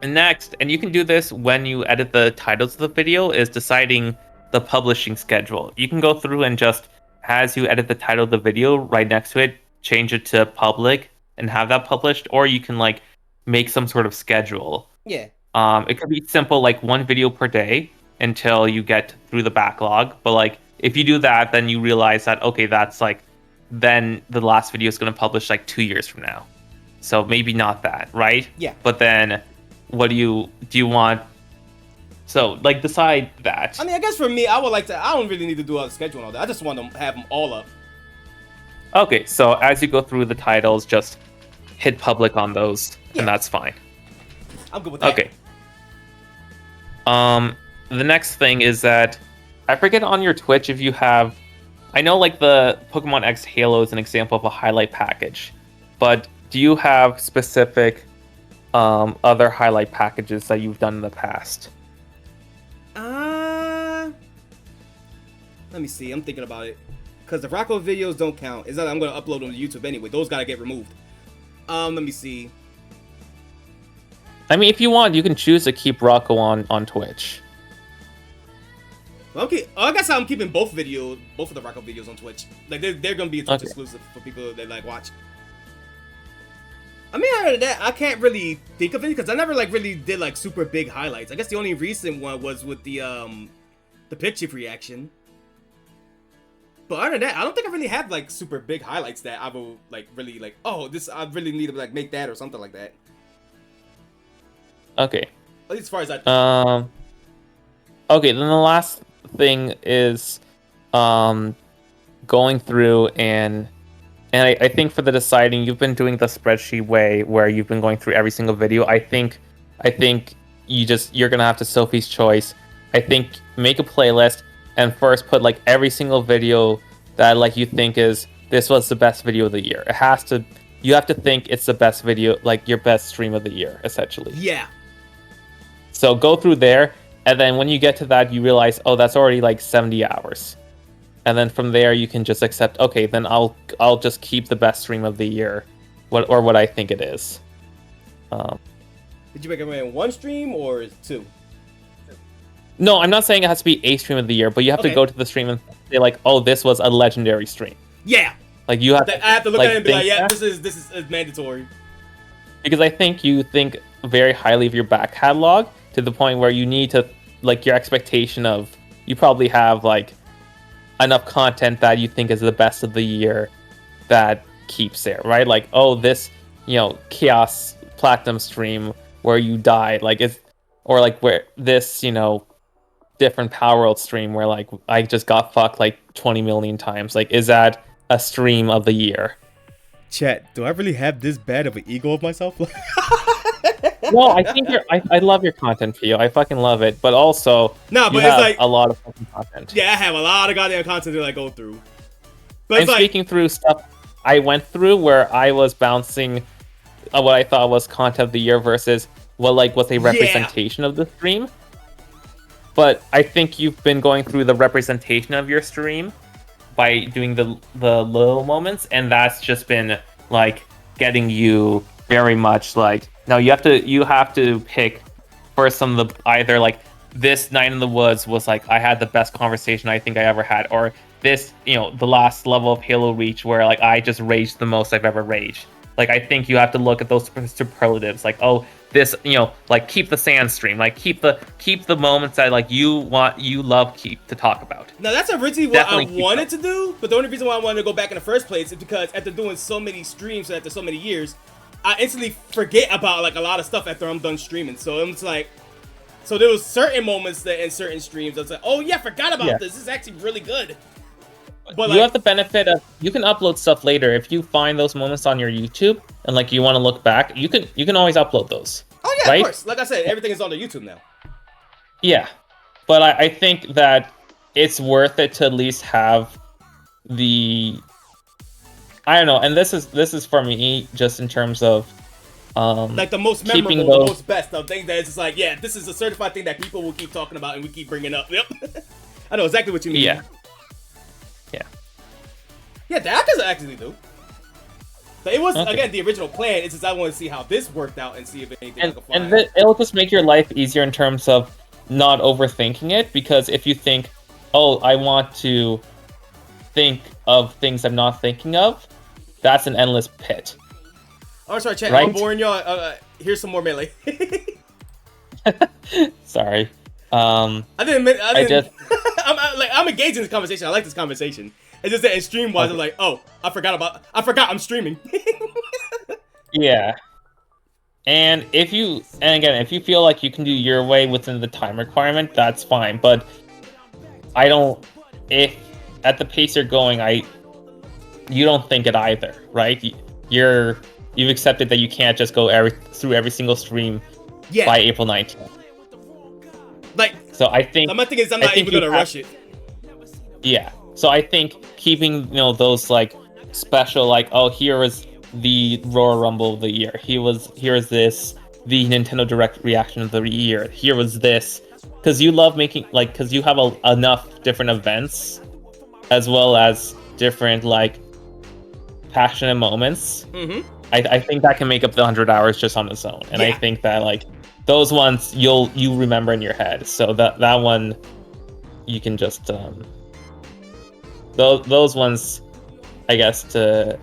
next, and you can do this when you edit the titles of the video, is deciding the publishing schedule. You can go through and just, as you edit the title of the video, right next to it, change it to public and have that published, or you can like make some sort of schedule. Yeah. It could be simple, like 1 video per day until you get through the backlog. But like, if you do that, then you realize that, okay, that's like, then the last video is going to publish like 2 years from now. So maybe not that, right? Yeah. But then what do you want? So like, decide that. I mean, I guess for me, I would like to, I don't really need to do all the schedule and all that. I just want to have them all up. Okay, so as you go through the titles, just hit public on those, and that's fine. I'm good with that. Okay. The next thing is that, I forget on your Twitch if you have, I know like the Pokemon X Halo is an example of a highlight package, but do you have specific other highlight packages that you've done in the past? Let me see. I'm thinking about it. Because the Rocco videos don't count. It's not that I'm going to upload them to YouTube anyway. Those got to get removed. Let me see. I mean, if you want, you can choose to keep Rocco on Twitch. Well, I guess I'm keeping both of the Rocco videos on Twitch. Like, they're going to be Twitch exclusive for people that like watch. I mean, other than that, I can't really think of it because I never like really did like super big highlights. I guess the only recent one was with the pitch reaction. But other than that, I don't think I really have like super big highlights that I will like really like. Oh, this I really need to like make that or something like that. Okay. At least as far as I. Okay, then the last thing is, going through and I think for the deciding, you've been doing the spreadsheet way where you've been going through every single video. I think you're gonna have to Sophie's choice. I think make a playlist and first put like every single video that like you think this was the best video of the year. You have to think it's the best video, like your best stream of the year, essentially. Yeah. So go through there, and then when you get to that, you realize, oh, that's already like 70 hours. And then from there, you can just accept, okay, then I'll just keep the best stream of the year, what I think it is. Did you recommend one stream or two? No, I'm not saying it has to be a stream of the year, but you have to go to the stream and say like, oh, this was a legendary stream. Yeah. Like you have. I have to look at it and be like, yeah, this is mandatory. Because I think you think very highly of your back catalog to the point where you need to like your expectation of you probably have like enough content that you think is the best of the year that keeps there, right? Like, oh, this Chaos Platinum stream where you died, like it's, or like where this different Power World stream where like I just got fucked like 20 million times. Like, is that a stream of the year? Chat, do I really have this bad of an ego of myself? No, I think I love your content, Pio. I fucking love it. But also, but you it's have like a lot of fucking content. Yeah, I have a lot of goddamn content to like go through. But I'm speaking through stuff I went through where I was bouncing what I thought was content of the year versus what like was a representation of the stream. But I think you've been going through the representation of your stream by doing the little moments, and that's just been like getting you very much like, no, you have to pick for some of the, either like this Night in the Woods was like I had the best conversation I think I ever had, or this the last level of Halo Reach where like I just raged the most I've ever raged. Like I think you have to look at those superlatives, like, oh, this like keep the sand stream, like keep the moments that like you love to talk about. Now that's originally what I wanted to do, but the only reason why I wanted to go back in the first place is because after doing so many streams after so many years, I instantly forget about like a lot of stuff after I'm done streaming. So it's like, so there was certain moments that in certain streams I was like, oh yeah, I forgot about this. This is actually really good. But you have the benefit of you can upload stuff later if you find those moments on your YouTube and like you want to look back. You can always upload those. Oh yeah, right? Of course. Like I said, everything is on the YouTube now. Yeah, but I think that it's worth it to at least have the, I don't know, and this is for me just in terms of like the most memorable, the most best of things that it's just like, yeah, this is a certified thing that people will keep talking about and we keep bringing up. Yep, I know exactly what you mean. Yeah, that I can actually do. But it was again the original plan. It's just I want to see how this worked out and see if anything I can find. And it'll just make your life easier in terms of not overthinking it, because if you think, oh, I want to think of things I'm not thinking of, that's an endless pit. Oh, sorry, chat. Right? I'm boring y'all. Here's some more melee. Sorry. I didn't. I'm engaged in this conversation. I like this conversation. It's just that in stream wise, I'm like, oh, I forgot I'm streaming. Yeah. And if you feel like you can do your way within the time requirement, that's fine. But if at the pace you're going, you don't think it either, right? You've accepted that you can't just go through every single stream by April 19th. Like, so I think my thing is I'm not even gonna rush it. Yeah. So I think keeping those like special, like, oh, here was the Royal Rumble of the year. Here is this, the Nintendo Direct reaction of the year. Here was this, because you love making because you have enough different events, as well as different like passionate moments. Mm-hmm. I think that can make up the 100 hours just on its own, and I think that like those ones you remember in your head. So that one you can just those ones, I guess, to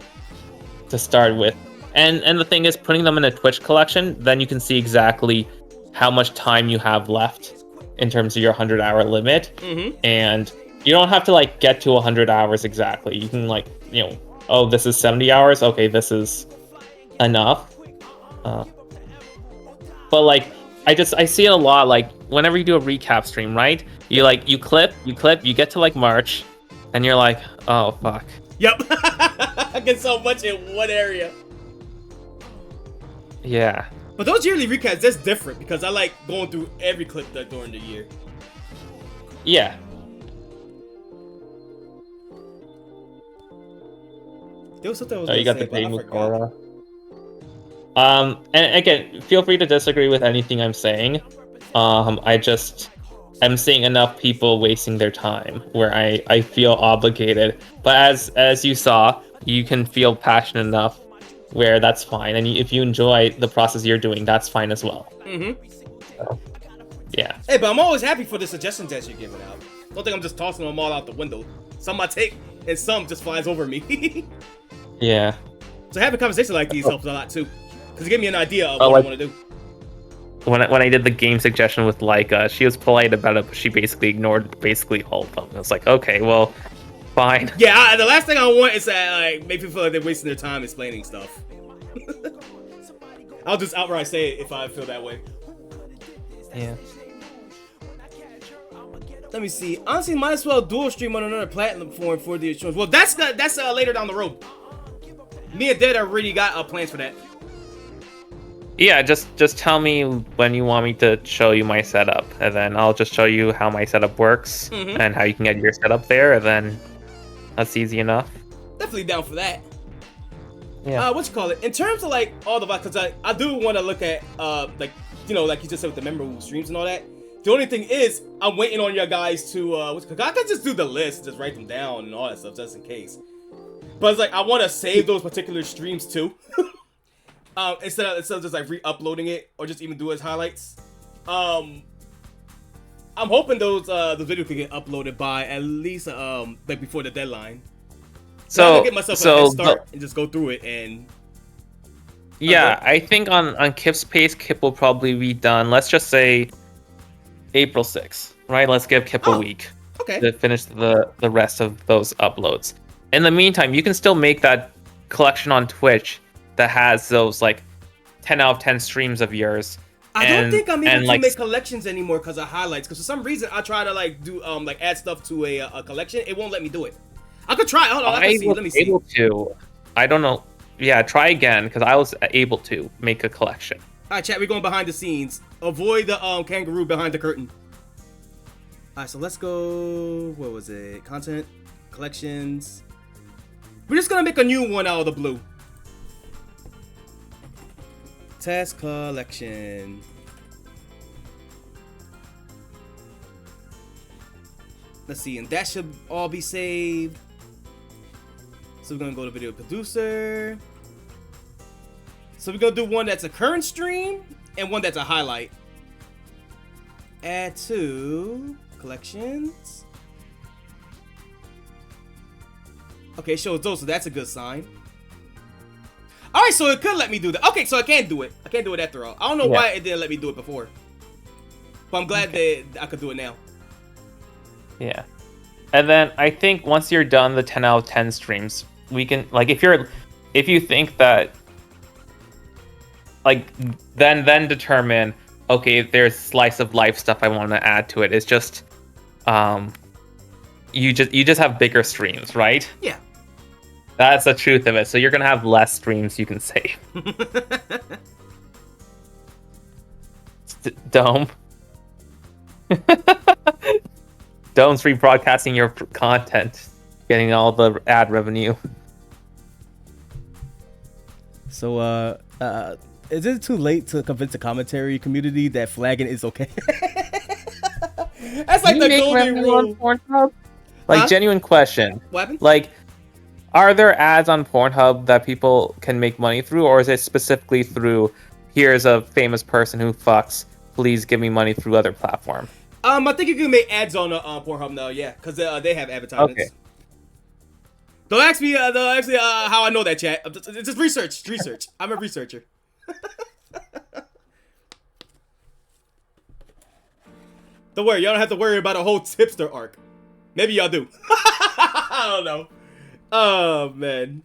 start with, And the thing is, putting them in a Twitch collection, then you can see exactly how much time you have left in terms of your 100-hour limit. And you don't have to like get to 100 hours exactly. You can like, oh, this is 70 hours. Okay, this is enough. But like, I see it a lot. Like whenever you do a recap stream, right? You clip, you get to like March, and you're like, oh fuck. Yep. I get so much in one area. Yeah. But those yearly recaps, that's different because I like going through every clip that during the year. Yeah. There was something I was you got say, the thing I with forgot. Cora. And again, feel free to disagree with anything I'm saying. I'm seeing enough people wasting their time where I feel obligated. But as you saw, you can feel passionate enough where that's fine. And if you enjoy the process you're doing, that's fine as well. So, yeah. Hey, but I'm always happy for the suggestions that you're giving out. Don't think I'm just tossing them all out the window. Some I take, and some just flies over me. Yeah. So having conversations like these helps a lot too, because it gives me an idea of what I want to do. When I did the game suggestion with Laika, she was polite about it, but she basically ignored all of them. I was like, okay, well, fine. Yeah, the last thing I want is that like make people feel like they're wasting their time explaining stuff. I'll just outright say it if I feel that way. Yeah. Let me see. Honestly, might as well dual stream on another platform for the insurance. Well, that's later down the road. Me and Dead already got plans for that. Yeah, just tell me when you want me to show you my setup, and then I'll just show you how my setup works and how you can get your setup there, and then that's easy enough. Definitely down for that. Yeah. What you call it? In terms of like all the because I do want to look at like like you just said with the member streams and all that. The only thing is I'm waiting on you guys to I can just do the list, just write them down and all that stuff just in case. But it's like I want to save those particular streams too. Instead of just like re-uploading it or just even do it as highlights. I'm hoping those the video can get uploaded by at least like before the deadline. So I can get myself a head start and just go through it and. Yeah, I think on Kip's pace, Kip will probably be done. Let's just say April 6th, right? Let's give Kip a week to finish the rest of those uploads. In the meantime, you can still make that collection on Twitch that has those like 10 out of 10 streams of yours. I don't think I'm able to make collections anymore because of highlights. Because for some reason I try to like do like add stuff to a collection. It won't let me do it. I could try. Hold on, let me see. Able to. I don't know. Yeah, try again because I was able to make a collection. All right, chat. We're going behind the scenes. Avoid the kangaroo behind the curtain. All right, so let's go. What was it? Content, collections. We're just gonna make a new one out of the blue. Test collection. Let's see, and that should all be saved. So we're gonna go to video producer. So we're gonna do one that's a current stream and one that's a highlight. Add to collections. Okay, it shows those, so that's a good sign. Alright, so it could let me do that. Okay, so I can do it. I can't do it after all. I don't know why it didn't let me do it before. But I'm glad that I could do it now. Yeah. And then I think once you're done the 10 out of 10 streams, we can like if you think that like then determine okay, if there's slice of life stuff I want to add to it. It's just you just have bigger streams, right? Yeah. That's the truth of it. So you're gonna have less streams you can save. Dome. Dome's rebroadcasting your content, getting all the ad revenue. So, is it too late to convince the commentary community that flagging is okay? That's like the golden rule. Like, genuine question. What happened? Like, are there ads on Pornhub that people can make money through, or is it specifically through, here's a famous person who fucks, please give me money through other platform? I think you can make ads on Pornhub now, yeah, because they have advertisements. Okay. Don't ask me. How I know that, chat. It's just research. Research. I'm a researcher. Don't worry. Y'all don't have to worry about a whole tipster arc. Maybe y'all do. I don't know. Oh man.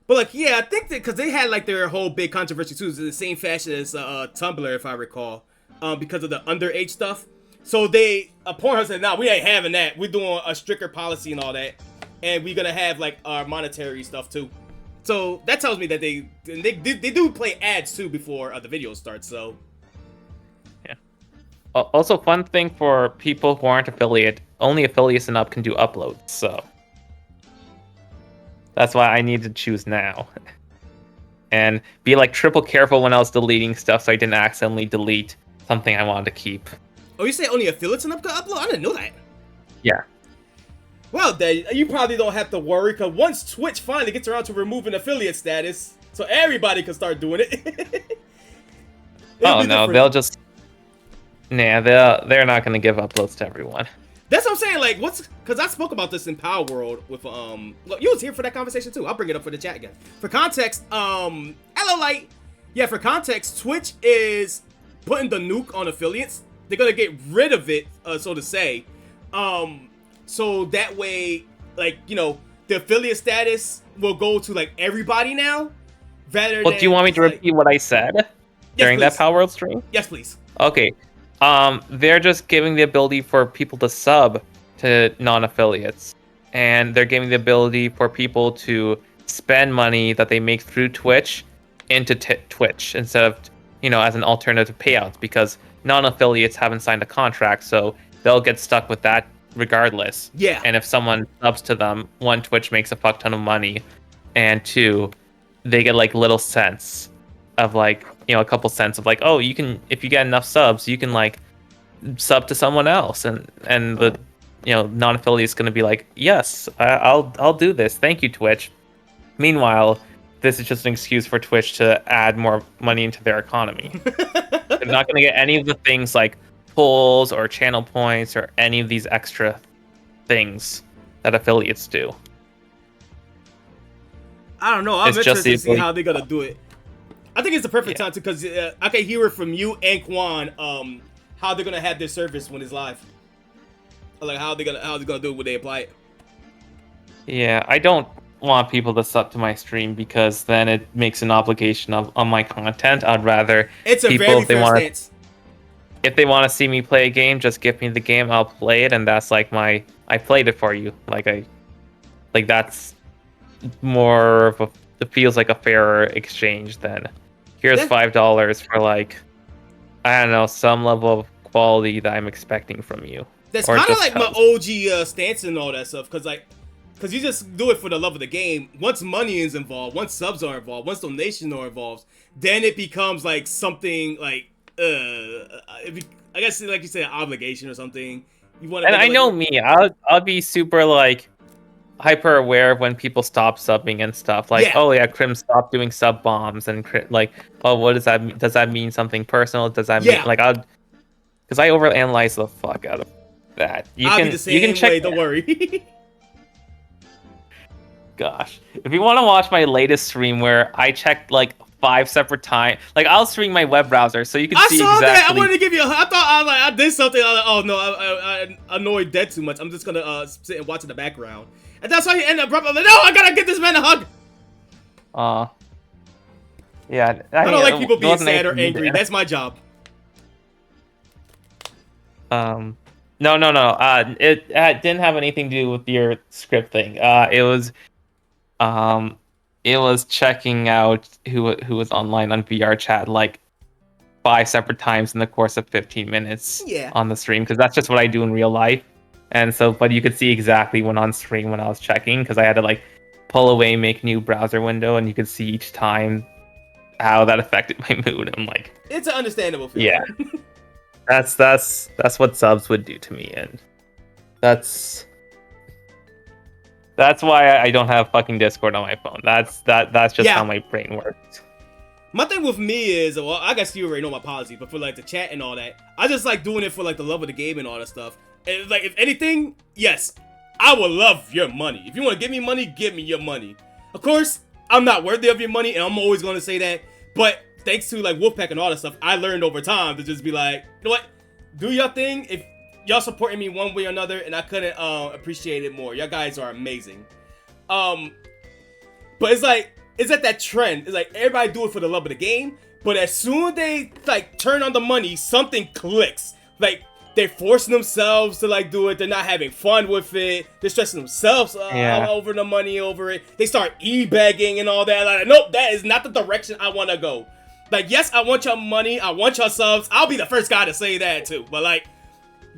But like, yeah, I think that because they had like their whole big controversy too, in the same fashion as Tumblr, if I recall, because of the underage stuff. So Pornhub said, "Nah, we ain't having that. We're doing a stricter policy and all that, and we're gonna have like our monetary stuff too." So that tells me that they do play ads too before the video starts. So yeah. Also, fun thing for people who aren't affiliate, only affiliates and up can do uploads. So that's why I need to choose now, and be like triple careful when I was deleting stuff, so I didn't accidentally delete something I wanted to keep. Oh, you say only affiliates and up can upload? I didn't know that. Yeah. Well, then you probably don't have to worry, because once Twitch finally gets around to removing affiliate status, so everybody can start doing it. Oh no, they'll just... Nah, they're not gonna give uploads to everyone. That's what I'm saying, like, because I spoke about this in Power World with, look, you was here for that conversation too. I'll bring it up for the chat again. For context, hello, Light. Yeah, for context, Twitch is putting the nuke on affiliates. They're gonna get rid of it, so to say. So that way, like, you know, the affiliate status will go to like everybody now. Rather than, do you want me to repeat what I said during that Power World stream? Yes, please. Okay. They're just giving the ability for people to sub to non-affiliates, and they're giving the ability for people to spend money that they make through Twitch into Twitch instead of, you know, as an alternative payouts, because non-affiliates haven't signed a contract, so they'll get stuck with that regardless. Yeah. And if someone subs to them, one, Twitch makes a fuck ton of money, and two, they get like little cents of like, you know, a couple cents of like, oh, you can, if you get enough subs, you can like sub to someone else, and the, you know, non-affiliate's gonna be like, yes, I'll do this, thank you, Twitch. Meanwhile, this is just an excuse for Twitch to add more money into their economy. They're not gonna get any of the things like polls or channel points or any of these extra things that affiliates do. I don't know. I'm interested to see how they're gonna do it. I think it's the perfect time to, because I can hear it from you and Quan, how they're gonna have their service when it's live. Like how they're gonna do it when they apply it. Yeah, I don't want people to sub to my stream because then it makes an obligation on my content. I'd rather it's a people, very fair stance. If they want to see me play a game, just give me the game, I'll play it, and that's like I played it for you. Like that's more of it feels like a fairer exchange than here's $5 for like, I don't know, some level of quality that I'm expecting from you. That's kind of like my OG stance and all that stuff, because you just do it for the love of the game. Once money is involved, once subs are involved, once donations are involved, then it becomes like something like, I guess like you said, an obligation or something. You want to, and I know me, I'll be super like hyper aware of when people stop subbing and stuff. Like, oh yeah, Crim stopped doing sub bombs, and like, oh, what does that mean? Does that mean something personal? Does that mean like because I overanalyze the fuck out of that. I'll be the same you can check way, don't worry. Gosh, if you want to watch my latest stream where I checked like 5 separate times, like I'll stream my web browser so you can see exactly. I saw that. I wanted to give you. I thought I did something. I was like, oh no, I annoyed Dead too much. I'm just gonna sit and watch in the background, and that's how you end up. I'm like, no, I gotta get this man a hug. Yeah. I don't like people being sad or angry. That's my job. No. It didn't have anything to do with your script thing. It was checking out who was online on VR chat like 5 separate times in the course of 15 minutes on the stream, because that's just what I do in real life. And so, but you could see exactly when on stream when I was checking, because I had to like pull away, make new browser window, and you could see each time how that affected my mood. I'm like, it's an understandable feeling. Yeah. That's what subs would do to me, and that's why I don't have fucking Discord on my phone. That's just how my brain works. My thing with me is, well, I guess you already know my policy, but for like the chat and all that, I just like doing it for like the love of the game and all that stuff. And like, if anything, yes, I would love your money. If you want to give me money, give me your money. Of course, I'm not worthy of your money, and I'm always going to say that. But thanks to like Wolfpack and all that stuff, I learned over time to just be like, you know what? Do your thing. If y'all supporting me one way or another, and I couldn't appreciate it more. Y'all guys are amazing. But it's like, it's at that trend. It's like everybody do it for the love of the game, but as soon as they like turn on the money, something clicks. Like they're forcing themselves to like do it. They're not having fun with it. They're stressing themselves over the money over it. They start e-begging and all that. Like, nope, that is not the direction I want to go. Like, yes, I want your money. I want your subs. I'll be the first guy to say that too. But like,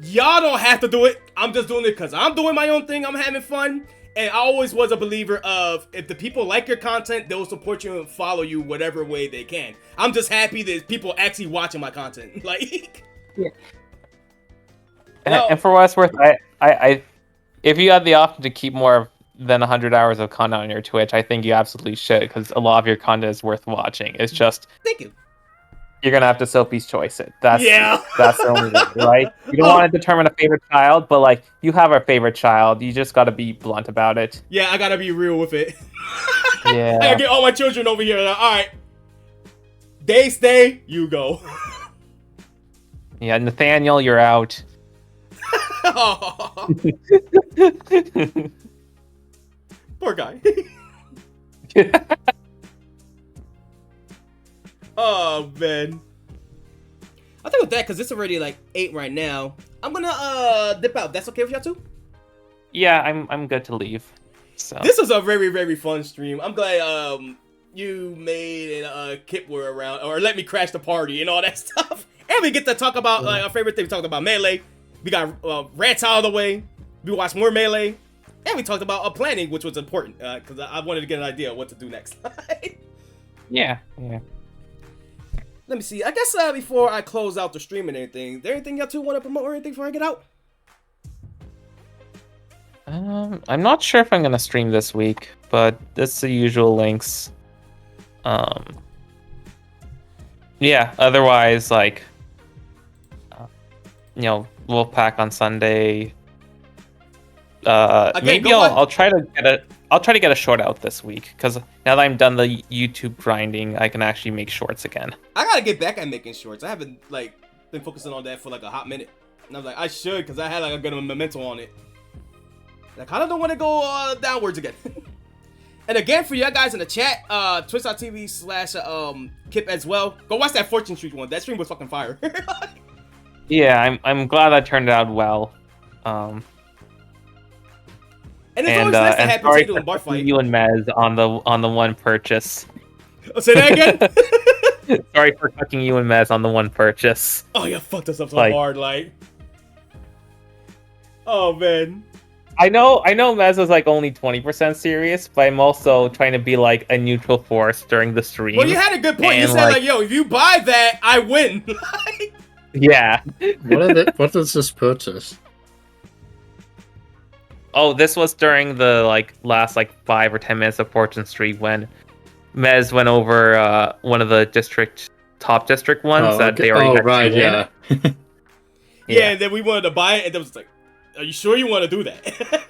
y'all don't have to do it. I'm just doing it because I'm doing my own thing. I'm having fun. And I always was a believer of if the people like your content, they'll support you and follow you whatever way they can. I'm just happy that people actually watching my content. Like, yeah. And for what it's worth, I if you had the option to keep more than 100 hours of content on your Twitch, I think you absolutely should, because a lot of your content is worth watching. It's just, thank you. You're gonna have to Sophie's choice it. That's the only way, right? You don't want to determine a favorite child, but like you have a favorite child. You just gotta be blunt about it. Yeah, I gotta be real with it. Yeah. I gotta get all my children over here. Like, all right, they stay, you go. Yeah, Nathaniel, you're out. Poor guy. Oh man. I think with that, because it's already like 8 right now, I'm gonna dip out. That's okay with y'all too? Yeah, I'm good to leave. So this was a very, very fun stream. I'm glad you made and Kip were around, or let me crash the party and all that stuff. And we get to talk about like our favorite thing. We talked about Melee. We got Rats out of the way. We watched more Melee. And we talked about planning, which was important, because I wanted to get an idea of what to do next. yeah. Let me see. I guess before I close out the stream and anything, there anything y'all two want to promote or anything before I get out? I'm not sure if I'm gonna stream this week, but it's the usual links. Yeah. Otherwise, like, Wolfpack on Sunday. Maybe I'll try to get a short out this week, because now that I'm done the YouTube grinding, I can actually make shorts again. I gotta get back at making shorts. I haven't like been focusing on that for like a hot minute, and I was like, I should, because I had like a good momentum on it. And I kind of don't want to go downwards again. And again, for you guys in the chat, twitch.tv/Kip as well. Go watch that Fortune Street one. That stream was fucking fire. Yeah, I'm glad that turned out well. And it's always nice to have potato and bar fight. You and Mez on the one purchase. Oh, say that again? Sorry for fucking you and Mez on the one purchase. Oh, you fucked us up so hard, like. Oh man. I know Mez was like only 20% serious, but I'm also trying to be like a neutral force during the stream. Well, you had a good point. You said like, yo, if you buy that, I win. Yeah. What is this purchase? Oh, this was during the last 5 or 10 minutes of Fortune Street when Mez went over one of the top district ones that they already had. Right, yeah. Yeah, and then we wanted to buy it, and it was like, are you sure you want to do that?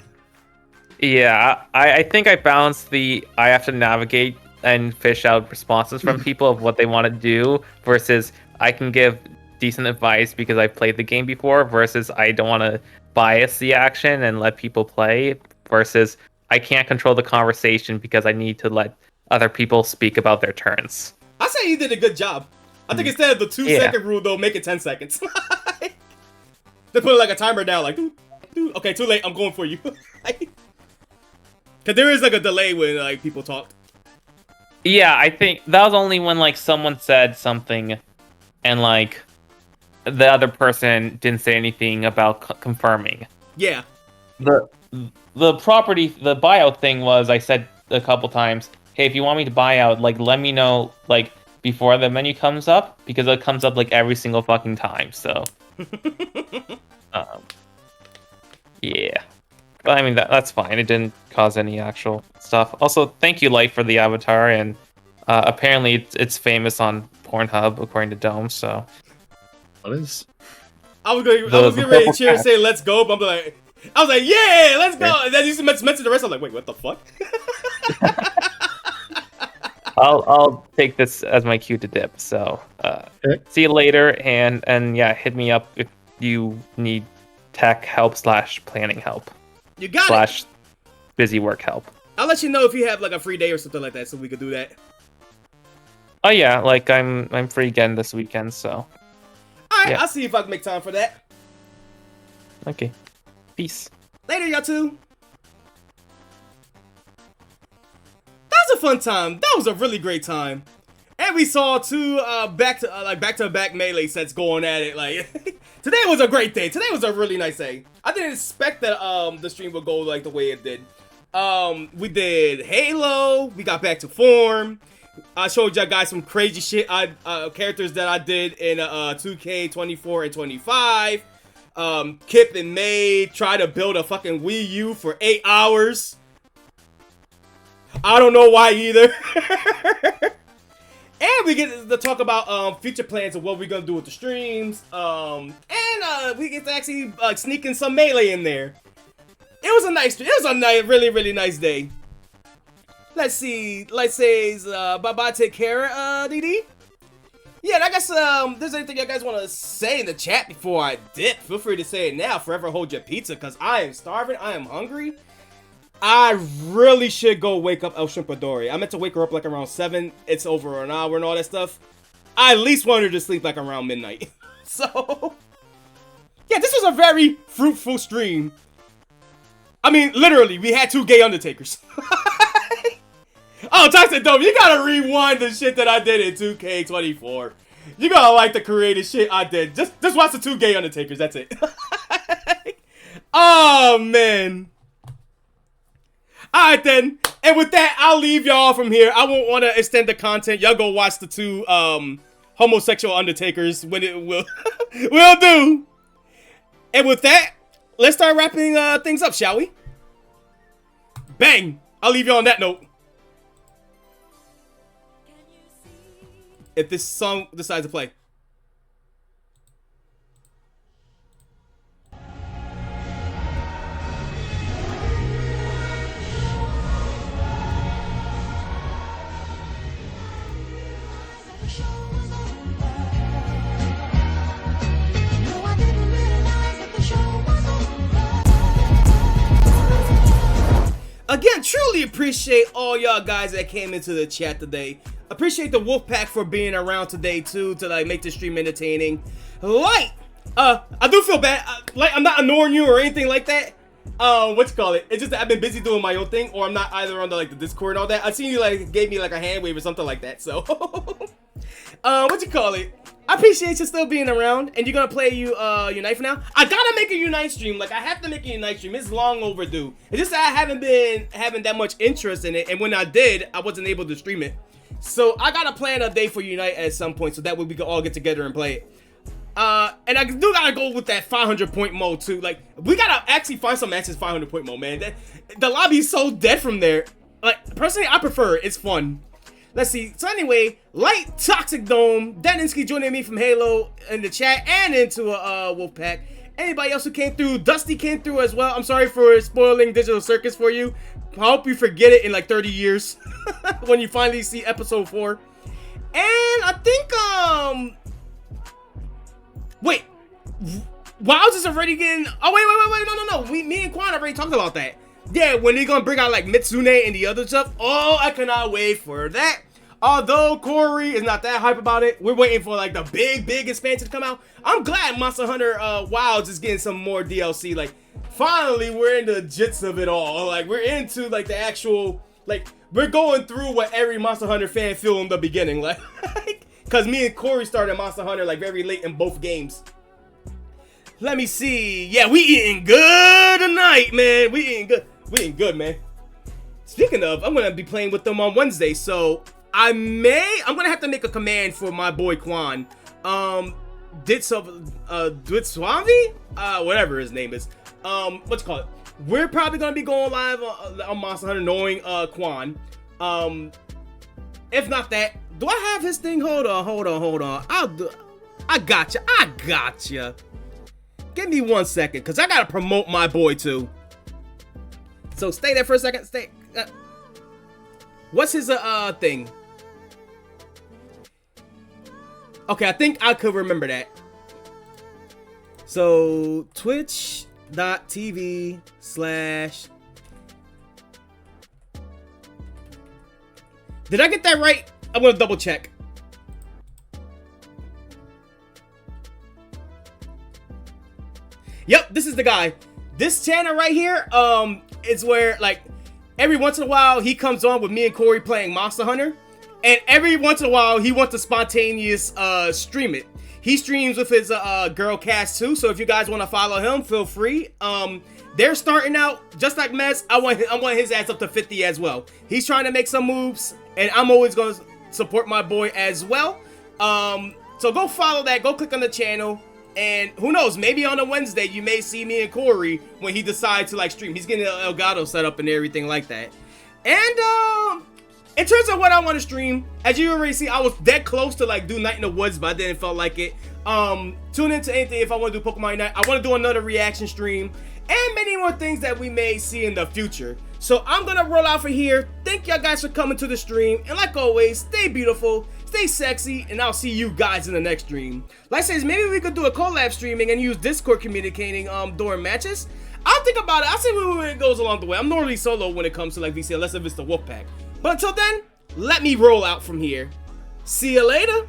Yeah, I think I balanced I have to navigate and fish out responses from people of what they want to do versus I can give decent advice because I've played the game before versus I don't want to bias the action and let people play versus I can't control the conversation because I need to let other people speak about their turns. I say you did a good job. I think instead of the 2-second rule, though, make it 10 seconds. They put like a timer down, like, dude, okay, too late, I'm going for you. Because there is like a delay when people talk. Yeah, I think that was only when someone said something and the other person didn't say anything about confirming. Yeah. The buyout thing was I said a couple times, hey, if you want me to buy out, let me know before the menu comes up because it comes up every single fucking time. So, yeah. But I mean that's fine. It didn't cause any actual stuff. Also, thank you, Light, for the avatar, and apparently it's famous on Pornhub according to Dome. So. What is? I was getting ready to cheer and say let's go, but I'm like, I was like, yeah, let's go. And then you mentioned the rest. I was like, wait, what the fuck? I'll take this as my cue to dip. So see you later, and yeah, hit me up if you need tech help / planning help. You got it. / busy work help. I'll let you know if you have like a free day or something like that, so we could do that. Oh yeah, like I'm free again this weekend, so. All right, yeah. I'll see if I can make time for that. Okay, peace. Later, y'all two. That was a fun time. That was a really great time. And we saw two back to back melee sets going at it. Like today was a great day. Today was a really nice day. I didn't expect that the stream would go like the way it did. We did Halo. We got back to form. I showed y'all guys some crazy shit. Characters that I did in 2K 24 and 25. Kip and May tried to build a fucking Wii U for 8 hours. I don't know why either. And we get to talk about future plans of what we're gonna do with the streams. And we get to actually sneak in some melee in there. It was a nice, really, really nice day. Let's see. Let's say bye-bye, take care, DD. Yeah, and I guess if there's anything you guys want to say in the chat before I dip, feel free to say it now. Forever hold your pizza, because I am starving. I am hungry. I really should go wake up El Shrimpadori. I meant to wake her up like around 7. It's over an hour and all that stuff. I at least wanted her to sleep like around midnight. So, yeah, this was a very fruitful stream. I mean, literally, we had 2 gay Undertakers. Oh, Toxic Dome, you gotta rewind the shit that I did in 2K24. You gotta like the creative shit I did. Just watch the 2 gay Undertakers, that's it. Oh, man. Alright then, and with that, I'll leave y'all from here. I won't want to extend the content. Y'all go watch the 2 homosexual Undertakers when it will do. And with that, let's start wrapping things up, shall we? Bang! I'll leave y'all on that note. If this song decides to play. Again, truly appreciate all y'all guys that came into the chat today. Appreciate the Wolfpack for being around today too, to like make the stream entertaining. Light, I do feel bad. Like I'm not ignoring you or anything like that. What you call it? It's just that I've been busy doing my own thing, or I'm not either on the Discord and all that. I seen you like gave me like a hand wave or something like that. So, what you call it? I appreciate you still being around, and you're gonna play Unite for now. I gotta make a Unite stream. Like I have to make a Unite stream. It's long overdue. It's just that I haven't been having that much interest in it, and when I did, I wasn't able to stream it. So I gotta plan a day for Unite at some point, so that way we can all get together and play it. And I do gotta go with that 500 point mode too. Like we gotta actually find some matches 500 point mode, man. The lobby is so dead from there. Like personally, I prefer it. It's fun. Let's see. So anyway, Light, Toxic Dome, Deninsky joining me from Halo in the chat and into Wolfpack. Anybody else who came through? Dusty came through as well. I'm sorry for spoiling Digital Circus for you. I hope you forget it in like 30 years when you finally see episode 4. And I think wait, Wilds is already getting. Oh wait, no. Me and Quan already talked about that. Yeah, when they're gonna bring out like Mitsune and the other stuff. Oh, I cannot wait for that. Although Corey is not that hype about it, we're waiting for like the big expansion to come out. I'm glad Monster Hunter Wilds is getting some more DLC. Like, finally, we're in the jits of it all. Like, we're into like the actual, like, we're going through what every Monster Hunter fan feel in the beginning. Like, cause me and Corey started Monster Hunter like very late in both games. Let me see. Yeah, we eating good tonight, man. We eating good, man. Speaking of, I'm gonna be playing with them on Wednesday, so I'm gonna have to make a command for my boy Quan. Ditswavi? Whatever his name is. What's it called? We're probably gonna be going live on Monster Hunter knowing Quan. If not that, do I have his thing? Hold on. I gotcha. Give me 1 second, because I got to promote my boy, too. So stay there for a second. Stay. What's his thing? Okay, I think I could remember that. So, twitch.tv/ Did I get that right? I'm gonna double check. Yep, this is the guy. This channel right here, is where, like, every once in a while he comes on with me and Corey playing Monster Hunter, and every once in a while he wants to spontaneous stream it. He streams with his girl Cass too, so if you guys want to follow him, feel free. They're starting out just like Mez. I want his ass up to 50 as well. He's trying to make some moves, and I'm always gonna support my boy as well. So go follow that. Go click on the channel. And who knows, maybe on a Wednesday you may see me and Corey when he decides to like stream. He's getting Elgato set up and everything like that. And in terms of what I want to stream, as you already see, I was that close to like do Night in the Woods, but I didn't feel like it. Tune into anything if I want to do Pokemon Unite. I want to do another reaction stream and many more things that we may see in the future. So I'm gonna roll out for here. Thank y'all guys for coming to the stream, and like always, stay beautiful, stay sexy, and I'll see you guys in the next stream. Like I said, maybe we could do a collab streaming and use Discord communicating during matches. I'll think about it. I'll see where it goes along the way. I'm normally solo when it comes to like VC, unless if it's the Wolfpack. But until then, let me roll out from here. See you later.